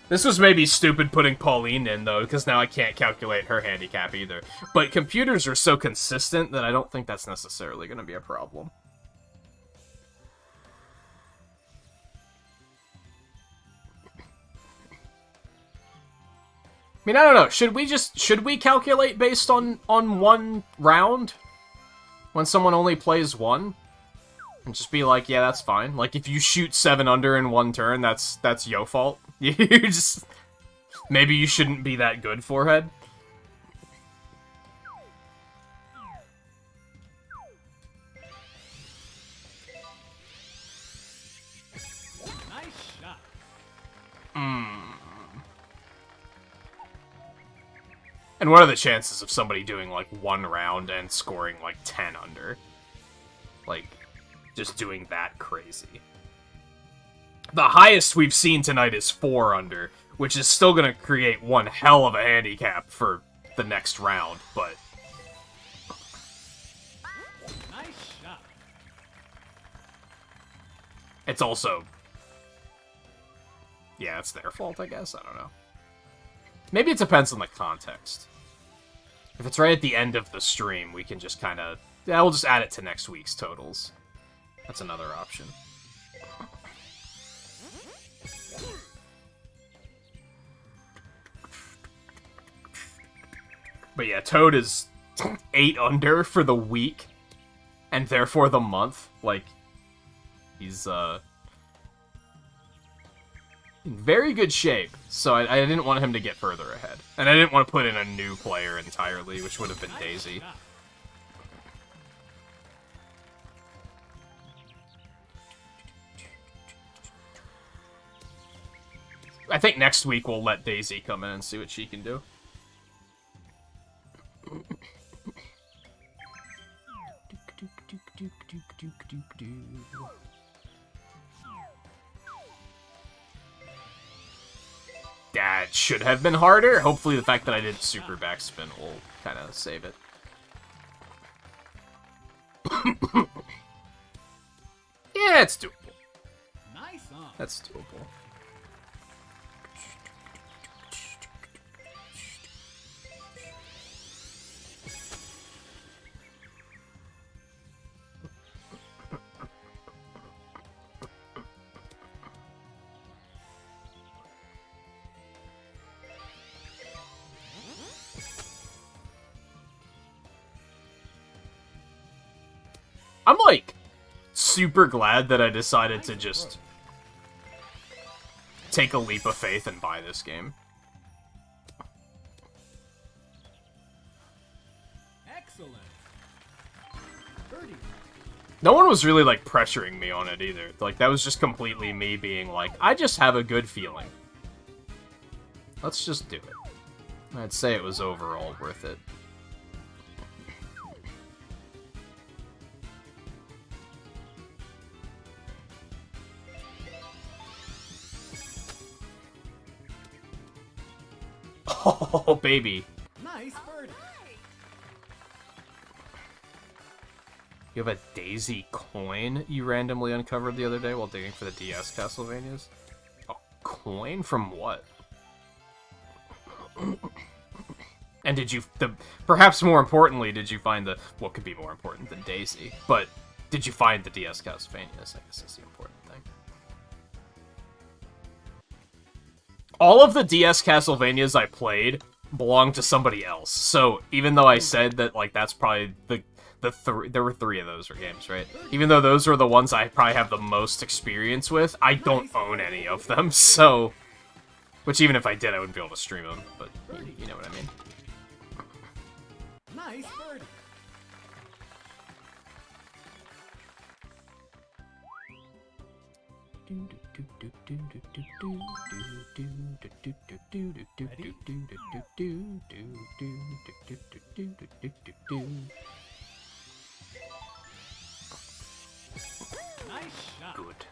This was maybe stupid putting Pauline in, though, because now I can't calculate her handicap either. But computers are so consistent that I don't think that's necessarily going to be a problem. I mean, I don't know. Should we calculate based on one round? When someone only plays one? And just be like, yeah, that's fine. Like, if you shoot 7 under in one turn, that's your fault. You just... Maybe you shouldn't be that good, Forehead. Nice shot. And what are the chances of somebody doing, like, 1 round and scoring, like, 10 under? Like, just doing that crazy. The highest we've seen tonight is 4 under, which is still going to create one hell of a handicap for the next round, but... Nice shot. It's also... Yeah, it's their fault, I guess. I don't know. Maybe it depends on the context. If it's right at the end of the stream, we can just kind of... Yeah, we'll just add it to next week's totals. That's another option. But yeah, Toad is 8 under for the week, and therefore the month. Like, he's, in very good shape, so I didn't want him to get further ahead. And I didn't want to put in a new player entirely, which would have been Daisy. Shot. I think next week we'll let Daisy come in and see what she can do. That should have been harder. Hopefully the fact that I did super backspin will kind of save it. Yeah, it's doable. Nice on. That's doable. I'm, like, super glad that I decided to just take a leap of faith and buy this game. Excellent. Birdie. No one was really, like, pressuring me on it either. Like, that was just completely me being like, I just have a good feeling. Let's just do it. I'd say it was overall worth it. Oh, baby. Nice birdie. You have a Daisy coin you randomly uncovered the other day while digging for the DS Castlevanias? A coin? From what? And did you... perhaps more importantly, did you find the... What could be more important than Daisy? But did you find the DS Castlevanias? I guess that's the important thing. All of the DS Castlevanias I played belonged to somebody else. So even though I said that, like, that's probably there were 3 of those games, right? Even though those were the ones I probably have the most experience with, I don't own any of them, so... Which even if I did, I wouldn't be able to stream them, but you know what I mean. Nice birdie. Nice shot. Good.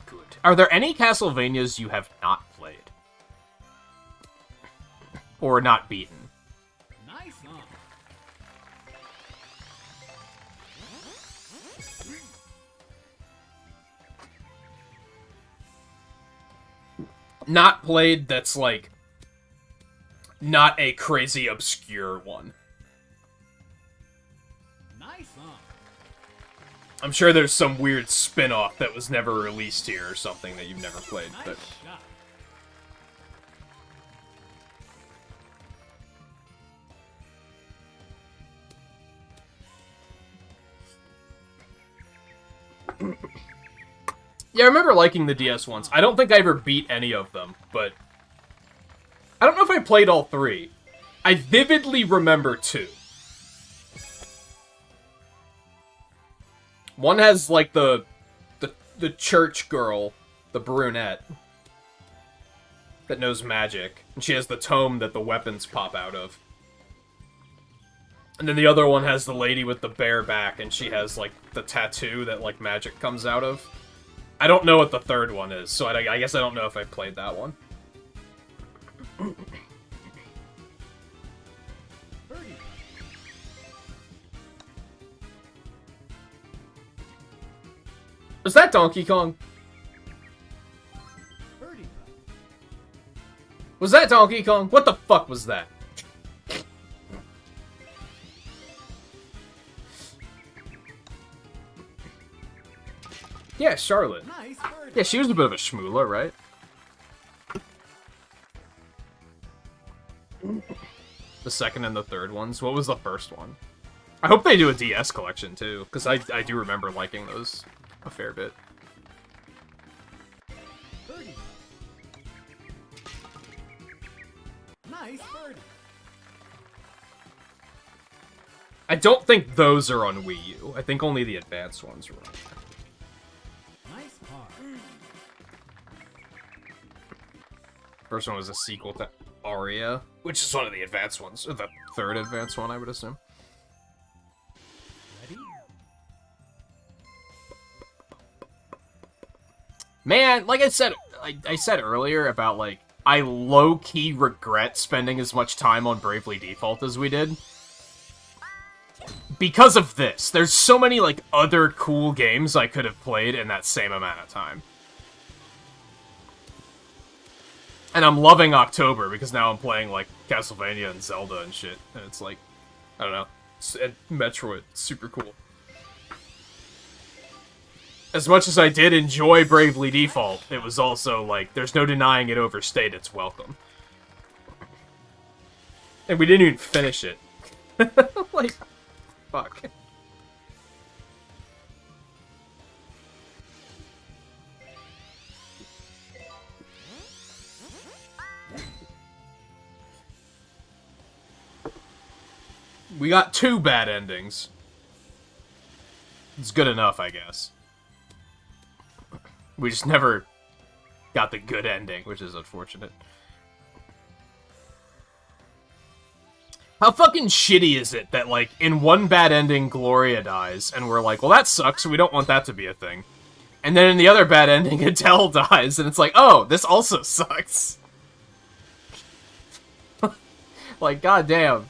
Good. Are there any Castlevanias you have not played? Or not beaten? Nice on. not played that's, like, not a crazy obscure one. Nice song. I'm sure there's some weird spin-off that was never released here or something that you've never played, Nice but... shot. Yeah, I remember liking the DS ones. I don't think I ever beat any of them, but... I don't know if I played all three. I vividly remember two. One has, like, the church girl, the brunette, that knows magic. And she has the tome that the weapons pop out of. And then the other one has the lady with the bare back, and she has, like, the tattoo that, like, magic comes out of. I don't know what the third one is, so I guess I don't know if I played that one. Birdie. Was that Donkey Kong? Birdie. Was that Donkey Kong? What the fuck was that? Yeah, Charlotte. Nice birdie. Yeah, she was a bit of a schmooler, right? The second and the third ones. What was the first one? I hope they do a DS collection, too, because I do remember liking those a fair bit. Birdie. Nice birdie. I don't think those are on Wii U. I think only the advanced ones are on there. Nice par. First one was a sequel to Aria, which is one of the advanced ones, or the third advanced one, I would assume. Ready? Man, like I said earlier about, like, I low-key regret spending as much time on Bravely Default as we did. Because of this. There's so many, like, other cool games I could have played in that same amount of time. And I'm loving October, because now I'm playing, like, Castlevania and Zelda and shit. And it's like, I don't know. And Metroid. Super cool. As much as I did enjoy Bravely Default, it was also, like, there's no denying it overstayed its welcome. And we didn't even finish it. Like, fuck. We got 2 bad endings. It's good enough, I guess. We just never got the good ending, which is unfortunate. How fucking shitty is it that, like, in one bad ending, Gloria dies, and we're like, well, that sucks, we don't want that to be a thing. And then in the other bad ending, Adele dies, and it's like, oh, this also sucks. Like, goddamn.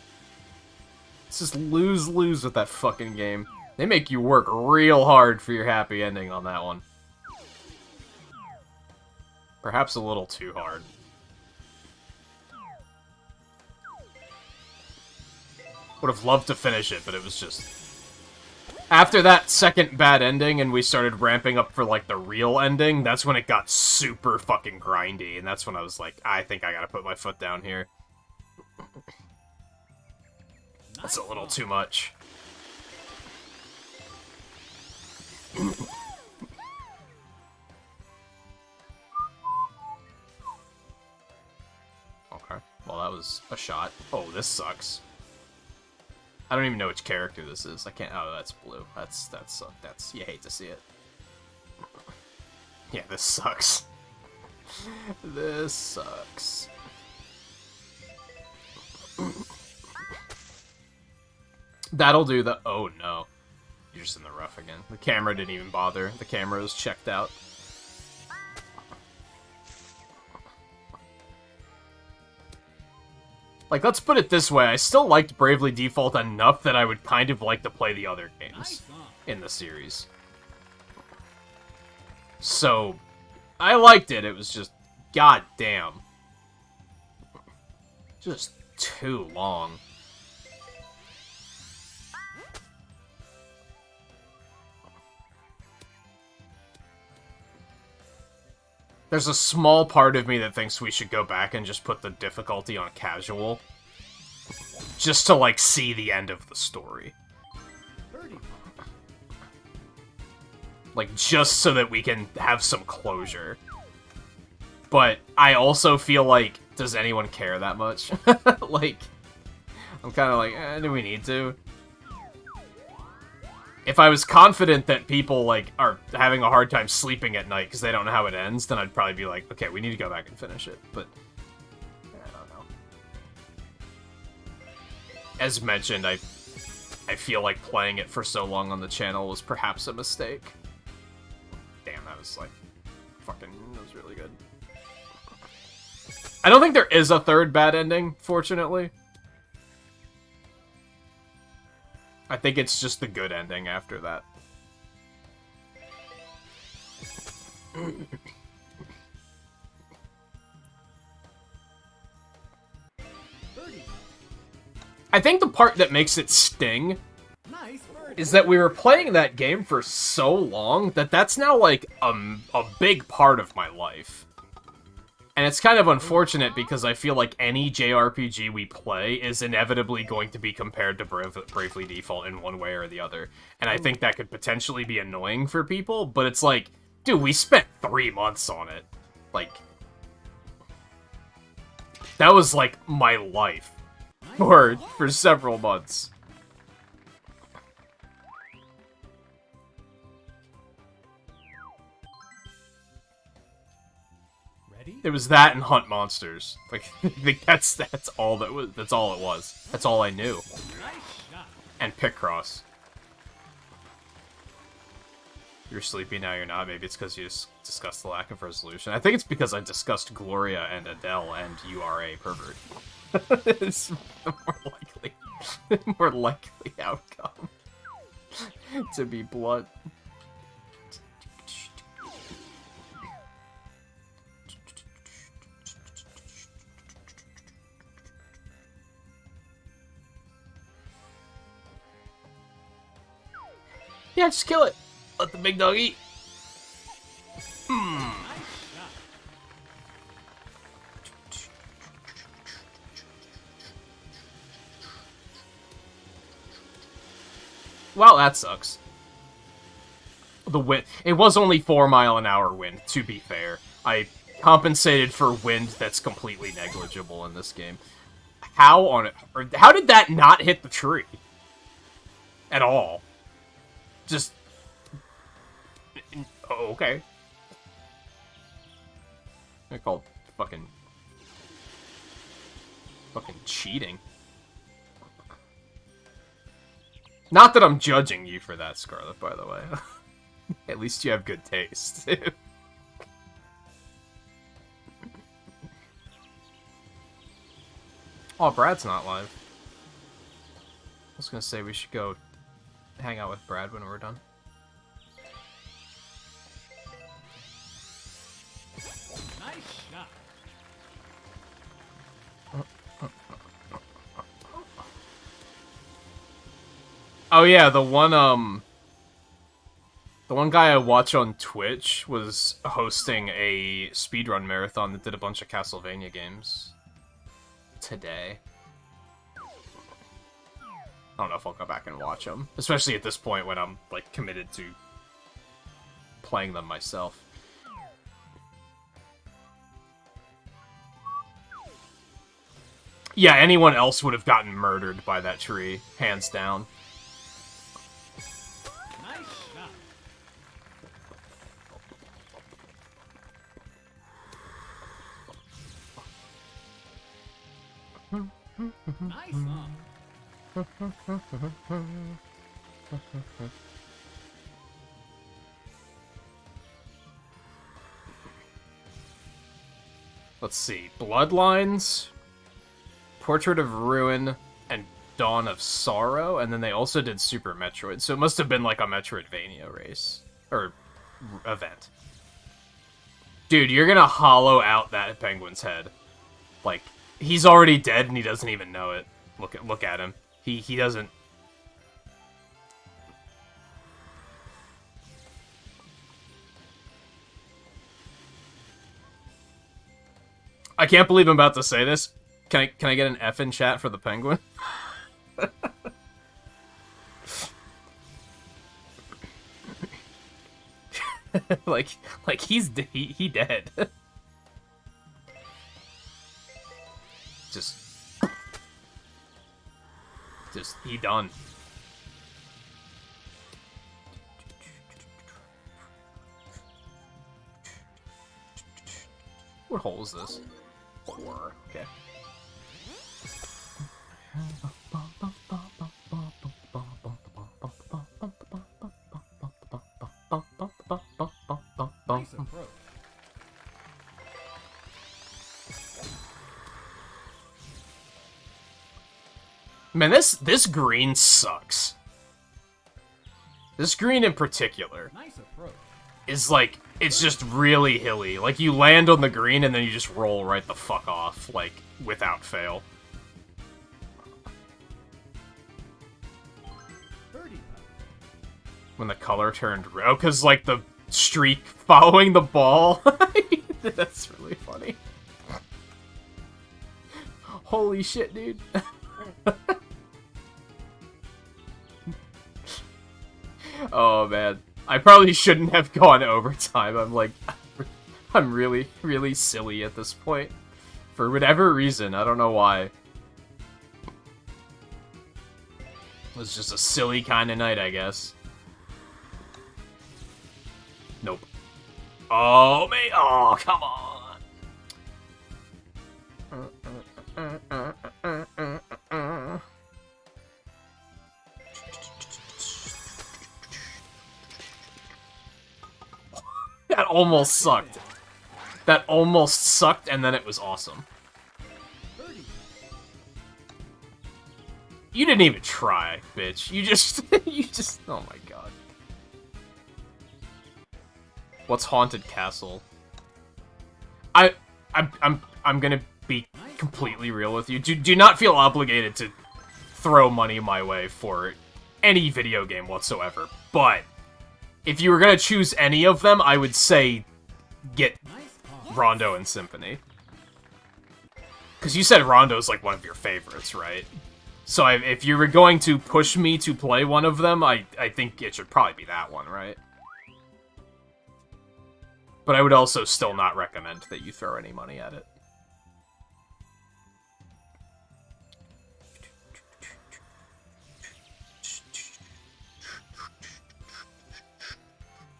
It's just lose-lose with that fucking game. They make you work real hard for your happy ending on that one. Perhaps a little too hard. Would have loved to finish it, but it was just... After that second bad ending and we started ramping up for, like, the real ending, that's when it got super fucking grindy, and that's when I was like, I think I gotta put my foot down here. That's a little too much. Okay, well that was a shot. Oh, this sucks. I don't even know which character this is. I can't. Oh, that's blue. That's you hate to see it. Yeah, this sucks. This sucks. That'll do the. Oh no, you're just in the rough again. The camera didn't even bother. The camera was checked out. Like, let's put it this way, I still liked Bravely Default enough that I would kind of like to play the other games in the series. So, I liked it, it was just God damn. Just too long. There's a small part of me that thinks we should go back and just put the difficulty on casual. Just to, like, see the end of the story. Birdie par. Like, just so that we can have some closure. But I also feel like, does anyone care that much? Like, I'm kind of like, do we need to? If I was confident that people, like, are having a hard time sleeping at night because they don't know how it ends, then I'd probably be like, okay, we need to go back and finish it. But, I don't know. As mentioned, I feel like playing it for so long on the channel was perhaps a mistake. Damn, that was, like, fucking, that was really good. I don't think there is a third bad ending, fortunately. I think it's just the good ending after that. I think the part that makes it sting Nice birdie. is that we were playing that game for so long that that's now, like, a big part of my life. And it's kind of unfortunate because I feel like any JRPG we play is inevitably going to be compared to Bravely Default in one way or the other. And I think that could potentially be annoying for people, but it's like, dude, we spent 3 months on it. Like, that was, like, my life for several months. Ready? It was that and hunt monsters. Like, I think that's all that was. That's all it was. That's all I knew. Nice shot. And Picross. You're sleepy now. You're not. Maybe it's because you just discussed the lack of resolution. I think it's because I discussed Gloria and Adele, and you are a pervert. It's the more likely outcome to be blunt. Yeah, just kill it. Let the big dog eat. Nice shot. Well, that sucks. The wind. It was only 4-mile-an-hour wind, to be fair. I compensated for wind that's completely negligible in this game. How did that not hit the tree? At all. Just... Oh, okay. I call fucking cheating. Not that I'm judging you for that, Scarlet, by the way. At least you have good taste. Oh, Brad's not live. I was gonna say we should go hang out with Brad when we're done. Nice shot. Oh yeah, the one guy I watch on Twitch was hosting a speedrun marathon that did a bunch of Castlevania games today. I don't know if I'll go back and watch them, especially at this point when I'm, like, committed to playing them myself. Yeah, anyone else would have gotten murdered by that tree, hands down. Nice shot. Nice on. Let's see. Bloodlines, Portrait of Ruin, and Dawn of Sorrow, and then they also did Super Metroid, so it must have been like a Metroidvania race. Or event. Dude, you're gonna hollow out that penguin's head. Like, he's already dead and he doesn't even know it. Look at him. He doesn't... I can't believe I'm about to say this. Can I get an F in chat for the penguin? like he dead. just he done. What hole is this? 4. Okay. Nice approach. Man, this green sucks. This green in particular Nice approach. is like, it's just really hilly. Like, you land on the green and then you just roll right the fuck off, like, without fail. Birdie putt. When the color turned red. Oh, because, like, the streak following the ball. That's really funny. Holy shit, dude. Oh, man. I probably shouldn't have gone overtime. I'm really, really silly at this point. For whatever reason, I don't know why. It was just a silly kind of night, I guess. Nope. Oh, man. Oh, come on. That almost sucked. That almost sucked, and then it was awesome. Birdie. You didn't even try, bitch. You just, oh my god. What's Haunted Castle? I'm gonna be completely real with you. Do not feel obligated to throw money my way for any video game whatsoever, but if you were gonna choose any of them, I would say get Nice paw. Rondo and Symphony. Because you said Rondo's like one of your favorites, right? So if you were going to push me to play one of them, I think it should probably be that one, right? But I would also still not recommend that you throw any money at it.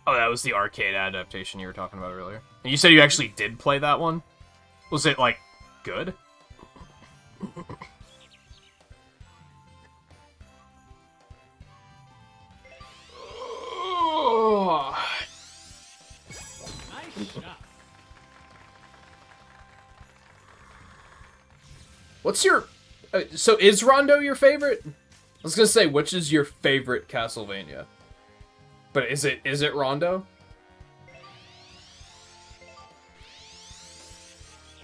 Oh, that was the arcade adaptation you were talking about earlier. And you said you actually did play that one? Was it, like, good? Nice shot. What's your... so is Rondo your favorite? I was gonna say, which is your favorite Castlevania? But is it Rondo?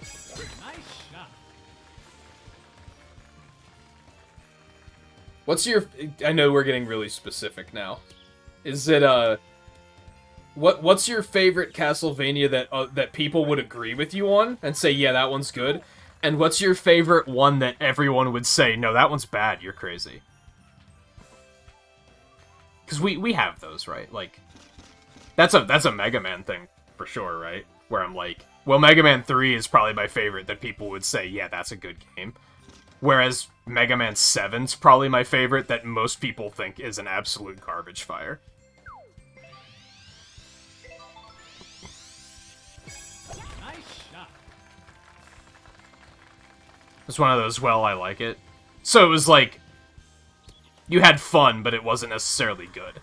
Nice shot. What's your... I know we're getting really specific now. Is it, what's your favorite Castlevania that people would agree with you on and say, yeah, that one's good? And what's your favorite one that everyone would say, no, that one's bad, you're crazy? Because we have those, right? Like, that's a Mega Man thing, for sure, right? Where I'm like, well, Mega Man 3 is probably my favorite that people would say, yeah, that's a good game. Whereas Mega Man 7's probably my favorite that most people think is an absolute garbage fire. Nice shot. It's one of those, well, I like it. So it was like, you had fun, but it wasn't necessarily good.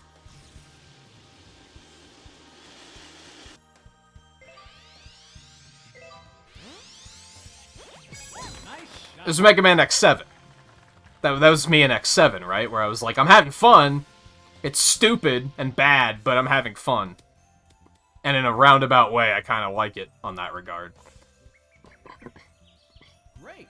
Nice It shot. was Mega Man X7. That was me in X7, right? Where I was like, I'm having fun. It's stupid and bad, but I'm having fun. And in a roundabout way, I kind of like it on that regard. Great.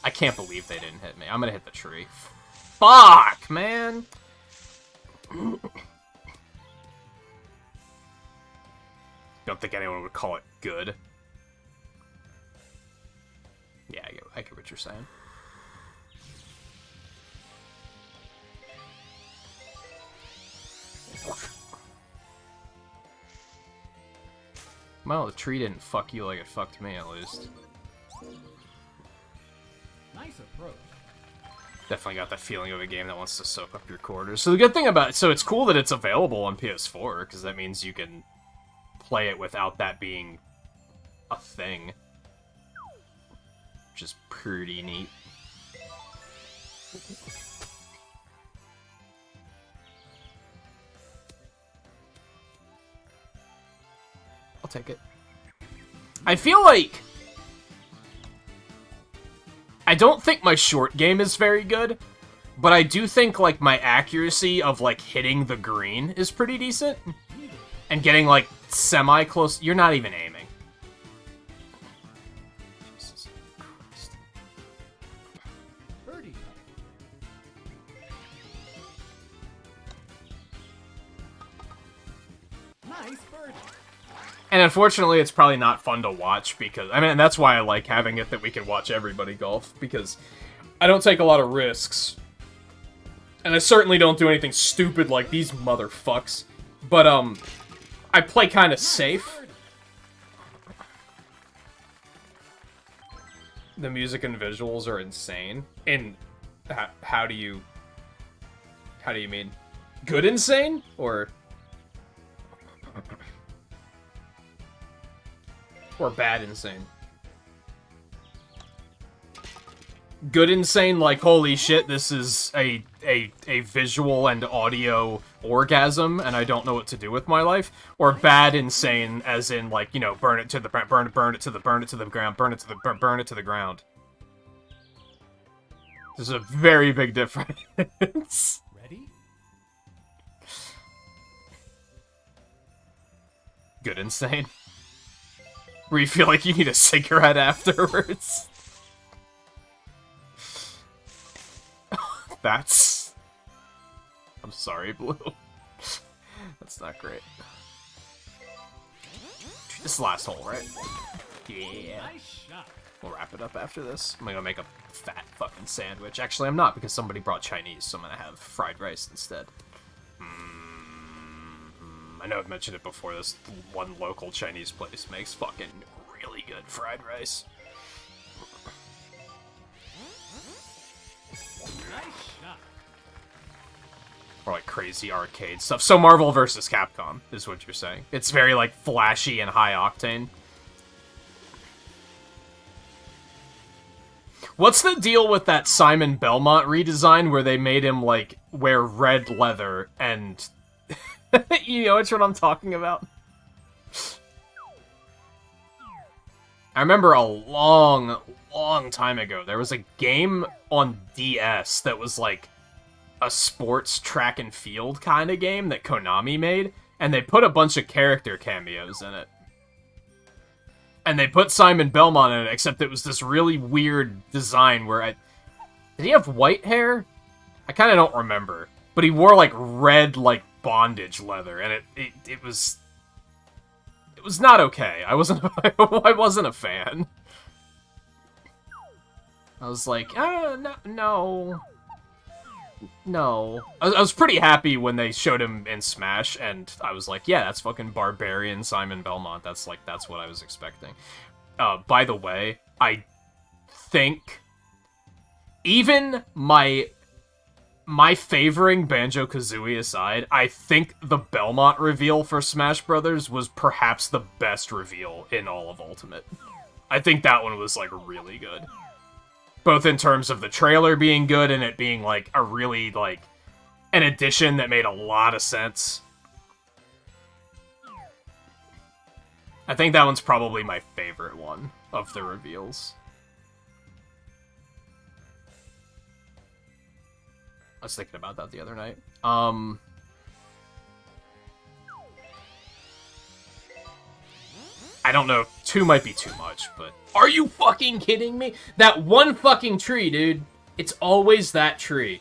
I can't believe they didn't hit me. I'm gonna hit the tree. Fuck, man! Don't think anyone would call it good. Yeah, I get what you're saying. Well, the tree didn't fuck you like it fucked me, at least. Nice approach. Definitely got that feeling of a game that wants to soak up your quarters. So the good thing about it, so it's cool that it's available on PS4, because that means you can play it without that being a thing. Which is pretty neat. I'll take it. I feel like... I don't think my short game is very good, but I do think, like, my accuracy of, like, hitting the green is pretty decent. And getting, like, semi-close... You're not even aiming. Jesus Christ. Birdie. Nice birdie. And unfortunately, it's probably not fun to watch because... I mean, that's why I like having it that we can watch everybody golf, because I don't take a lot of risks. And I certainly don't do anything stupid like these motherfucks. But, I play kind of safe. The music and visuals are insane. And how do you mean? Good insane? Or bad insane? Good insane, like, holy shit, this is a visual and audio orgasm, and I don't know what to do with my life. Or bad insane, as in, like, you know, burn it to the ground, burn it to the ground. There's a very big difference. Ready? Good insane. Where you feel like you need a cigarette afterwards. That's... I'm sorry, Blue. That's not great. This is the last hole, right? Yeah. Nice shot. We'll wrap it up after this. I'm gonna make a fat fucking sandwich. Actually, I'm not, because somebody brought Chinese, so I'm gonna have fried rice instead. I know I've mentioned it before, this one local Chinese place makes fucking really good fried rice. Nice shot. Or like crazy arcade stuff. So Marvel vs. Capcom is what you're saying. It's very like flashy and high octane. What's the deal with that Simon Belmont redesign where they made him like wear red leather and you know which one I'm talking about? I remember a long time ago, there was a game on DS that was like a sports track and field kind of game that Konami made, and they put a bunch of character cameos in it. And they put Simon Belmont in it, except it was this really weird design where did he have white hair? I kind of don't remember. But he wore like red, like, bondage leather, and it was not okay. I wasn't a fan. I was like, no. I was pretty happy when they showed him in Smash, and I was like, yeah, that's fucking barbarian Simon Belmont. That's what I was expecting. By the way, I think even my favoring Banjo-Kazooie aside, I think the Belmont reveal for Smash Brothers was perhaps the best reveal in all of Ultimate. I think that one was, like, really good. Both in terms of the trailer being good and it being, like, a really, like, an addition that made a lot of sense. I think that one's probably my favorite one of the reveals. I was thinking about that the other night. I don't know, 2 might be too much, but... Are you fucking kidding me? That one fucking tree, dude. It's always that tree.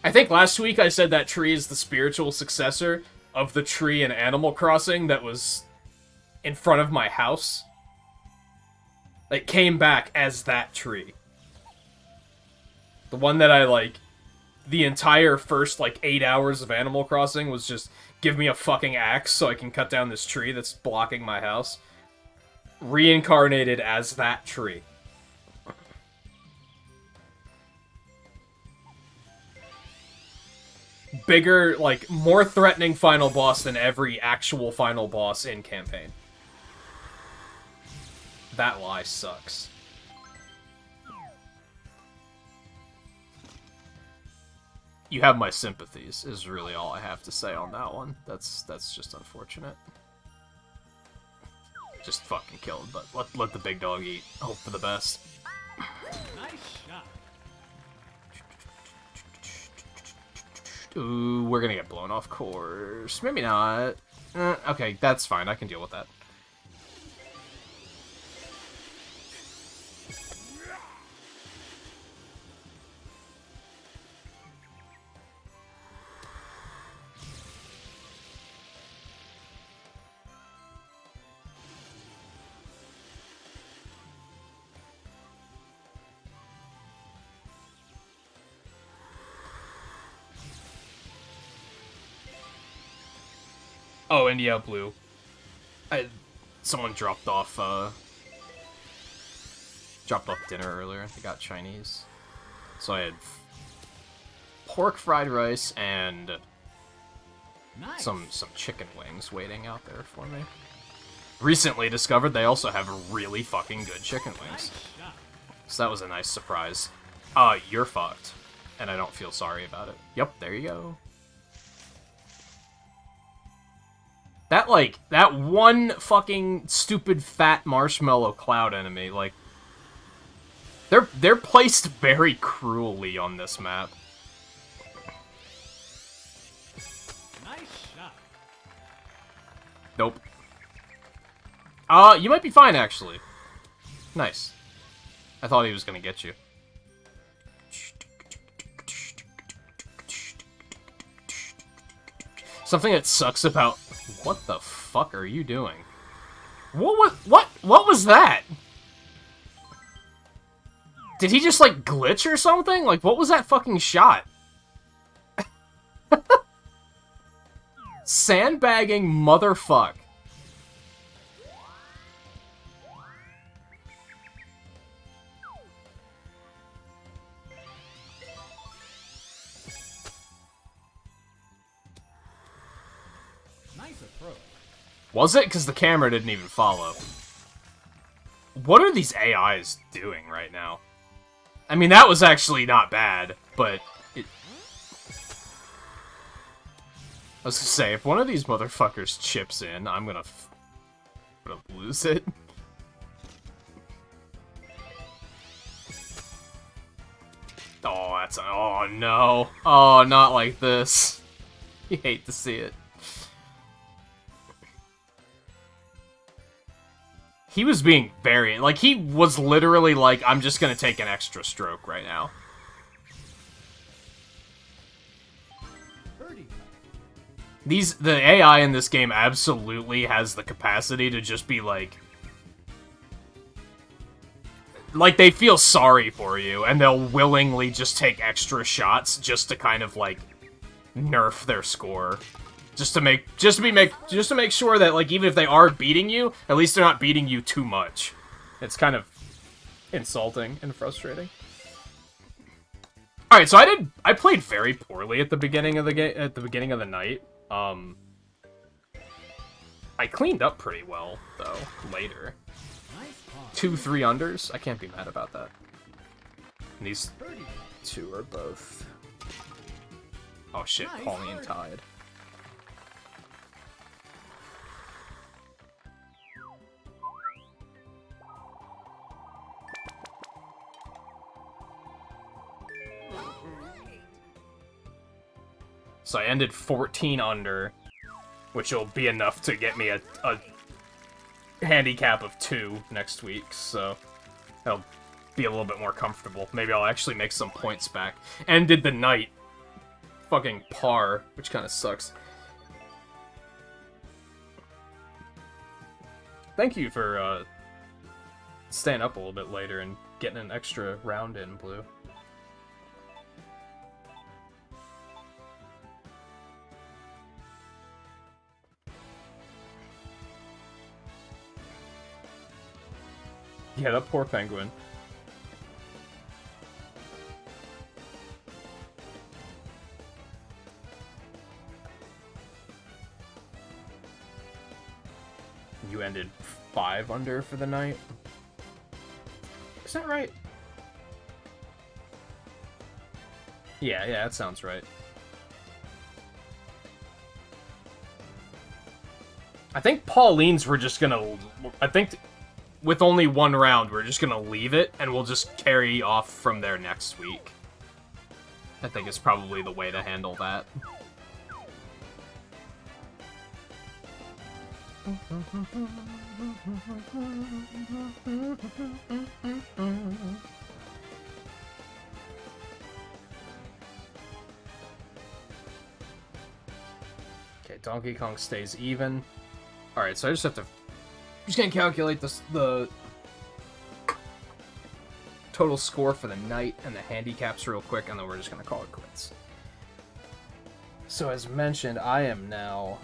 I think last week I said that tree is the spiritual successor of the tree in Animal Crossing that was in front of my house. It came back as that tree. The one that I, like, the entire first, like, 8 hours of Animal Crossing was just, give me a fucking axe so I can cut down this tree that's blocking my house. Reincarnated as that tree. Bigger, like, more threatening final boss than every actual final boss in campaign. That lie sucks. You have my sympathies, is really all I have to say on that one. That's just unfortunate. Just fucking kill him, but let the big dog eat. Hope for the best. Nice shot. Ooh, we're gonna get blown off course. Maybe not. Okay, that's fine. I can deal with that. Oh, and yeah, blue. Someone dropped off dinner earlier. I got Chinese. So I had pork fried rice and Nice. some chicken wings waiting out there for me. Recently discovered they also have really fucking good chicken wings. Nice shot. So that was a nice surprise. You're fucked. And I don't feel sorry about it. Yep, there you go. That one fucking stupid fat marshmallow cloud enemy, like... They're placed very cruelly on this map. Nice shot. Nope. You might be fine, actually. Nice. I thought he was gonna get you. Something that sucks about... What the fuck are you doing? What was that? Did he just, like, glitch or something? Like, what was that fucking shot? Sandbagging motherfuck. Nice approach. Was it? Because the camera didn't even follow. What are these AIs doing right now? I mean, that was actually not bad, but... I was gonna say, if one of these motherfuckers chips in, I'm gonna lose it. Oh, that's... Oh, no. Oh, not like this. You hate to see it. He was being very... Like, he was literally like, I'm just gonna take an extra stroke right now. Birdie. The AI in this game absolutely has the capacity to just be like... Like, they feel sorry for you, and they'll willingly just take extra shots just to kind of, like, nerf their score. Just to make sure that, like, even if they are beating you, at least they're not beating you too much. It's kind of insulting and frustrating. All right, so I played very poorly at the beginning of the game, at the beginning of the night. I cleaned up pretty well though later. Nice pass. 2-3 unders. I can't be mad about that. And these Birdie. two are both. Oh shit, Nice Pauline birdie. tied. So I ended 14 under, which will be enough to get me a handicap of 2 next week, so that'll be a little bit more comfortable. Maybe I'll actually make some points back. And did the night fucking par, which kind of sucks. Thank you for staying up a little bit later and getting an extra round in, Blue. Yeah, that poor penguin. You ended 5 under for the night? Is that right? Yeah, that sounds right. I think Pauline's we're just gonna... I think with only 1 round, we're just gonna leave it, and we'll just carry off from there next week. I think it's probably the way to handle that. Okay, Donkey Kong stays even. Alright, so I just have to... I'm just gonna calculate the total score for the night and the handicaps real quick, and then we're just gonna call it quits. So as mentioned, I am now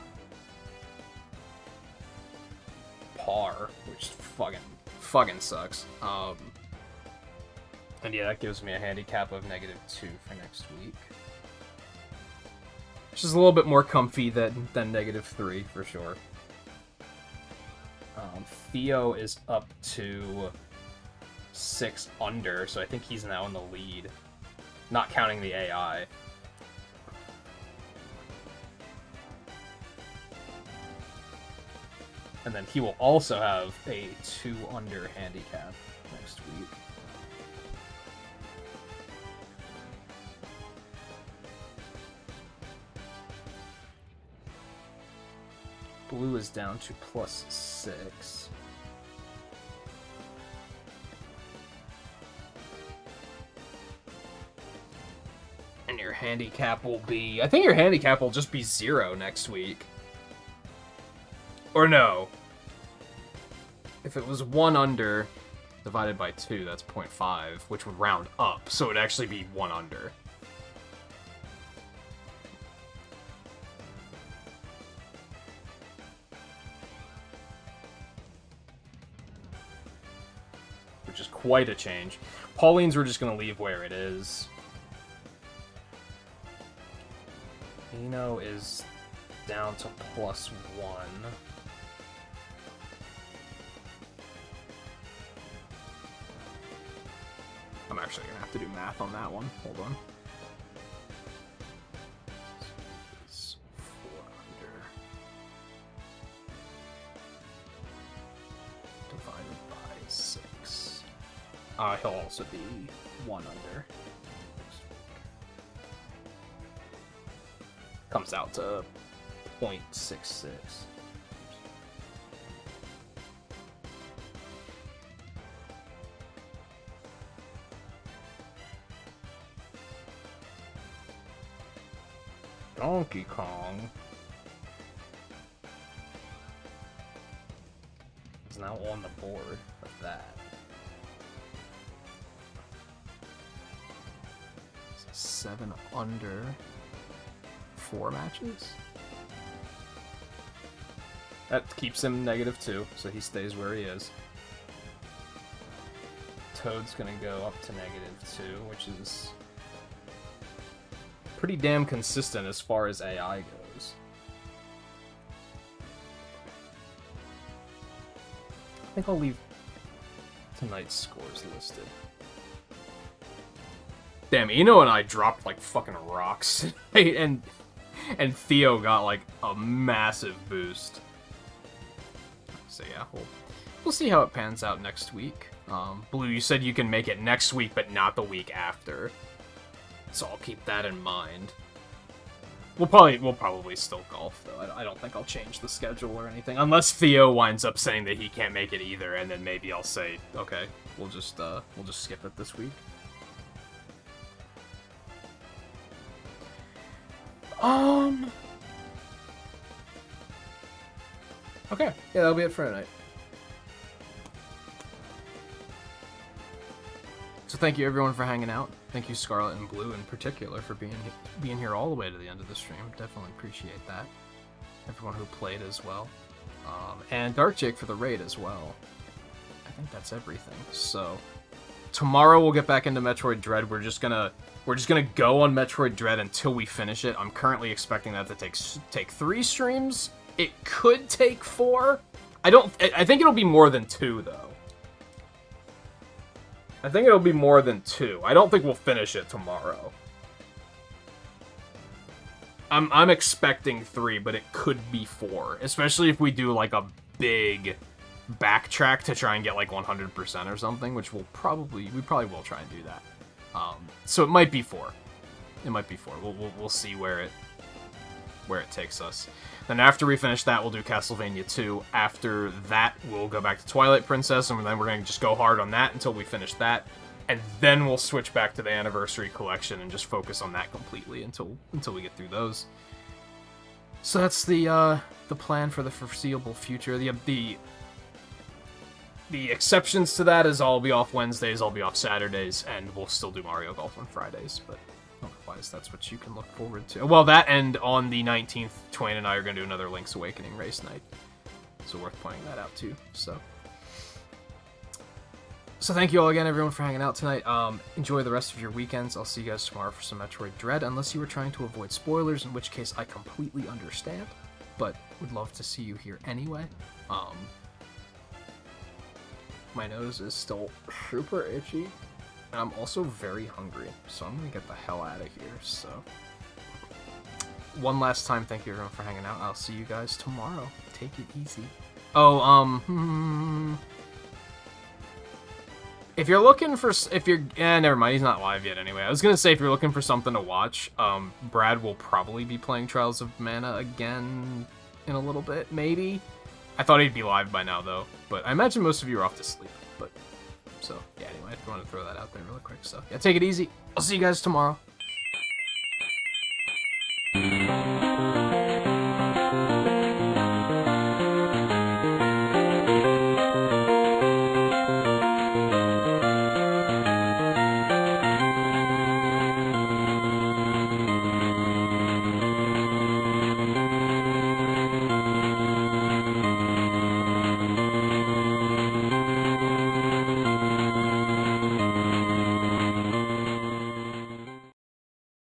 par, which fucking sucks. And yeah, that gives me a handicap of -2 for next week. Which is a little bit more comfy than -3 for sure. Theo is up to 6 under, so I think he's now in the lead. Not counting the AI. And then he will also have a 2 under handicap next week. Blue is down to +6. And your handicap will be... I think your handicap will just be 0 next week. Or no. If it was 1 under divided by 2, that's 0.5, which would round up, so it would actually be 1 under. Which is quite a change. Pauline's we're just going to leave where it is. Eno is down to +1. I'm actually going to have to do math on that one. Hold on. It's 4 under. Divided by 6. He'll also be 1 under. Comes out to 0.66. Donkey Kong is now on the board with that. 7 under 4 matches. That keeps him -2, so he stays where he is. Toad's gonna go up to -2, which is pretty damn consistent as far as AI goes. I think I'll leave tonight's scores listed. Damn, Eno and I dropped like fucking rocks, and Theo got like a massive boost. So yeah, we'll see how it pans out next week. Blue, you said you can make it next week, but not the week after. So I'll keep that in mind. We'll probably still golf though. I don't think I'll change the schedule or anything unless Theo winds up saying that he can't make it either, and then maybe I'll say, okay, we'll just skip it this week. Okay, yeah, that'll be it for tonight. So thank you everyone for hanging out. Thank you Scarlet and Blue in particular for being here all the way to the end of the stream. Definitely appreciate that. Everyone who played as well, and Dark Jake for the raid as well. I think that's everything. So tomorrow we'll get back into Metroid Dread. We're just gonna go on Metroid Dread until we finish it. I'm currently expecting that to take 3 streams. It could take 4. I think it'll be more than 2 though. I think it'll be more than 2. I don't think we'll finish it tomorrow. I'm expecting 3, but it could be 4, especially if we do like a big backtrack to try and get like 100% or something, which we probably will try and do that. So it might be 4. It might be 4. We'll see where it takes us. Then after we finish that, we'll do Castlevania 2. After that, we'll go back to Twilight Princess, and then we're going to just go hard on that until we finish that. And then we'll switch back to the Anniversary Collection and just focus on that completely until we get through those. So that's the plan for the foreseeable future. The exceptions to that is I'll be off Wednesdays, I'll be off Saturdays, and we'll still do Mario Golf on Fridays, but otherwise that's what you can look forward to. Well, that, and on the 19th, Twain and I are going to do another Link's Awakening race night. So worth pointing that out too. So thank you all again, everyone, for hanging out tonight. Enjoy the rest of your weekends. I'll see you guys tomorrow for some Metroid Dread, unless you were trying to avoid spoilers, in which case I completely understand, but would love to see you here anyway. My nose is still super itchy, and I'm also very hungry, so I'm gonna get the hell out of here. So, one last time, thank you everyone for hanging out. I'll see you guys tomorrow. Take it easy. Oh, if you're looking for, never mind, he's not live yet anyway. I was gonna say, if you're looking for something to watch, Brad will probably be playing Trials of Mana again in a little bit, maybe. I thought he'd be live by now, though, but I imagine most of you are off to sleep, but, so, yeah, anyway, I just wanted to throw that out there really quick, so, yeah, take it easy. I'll see you guys tomorrow.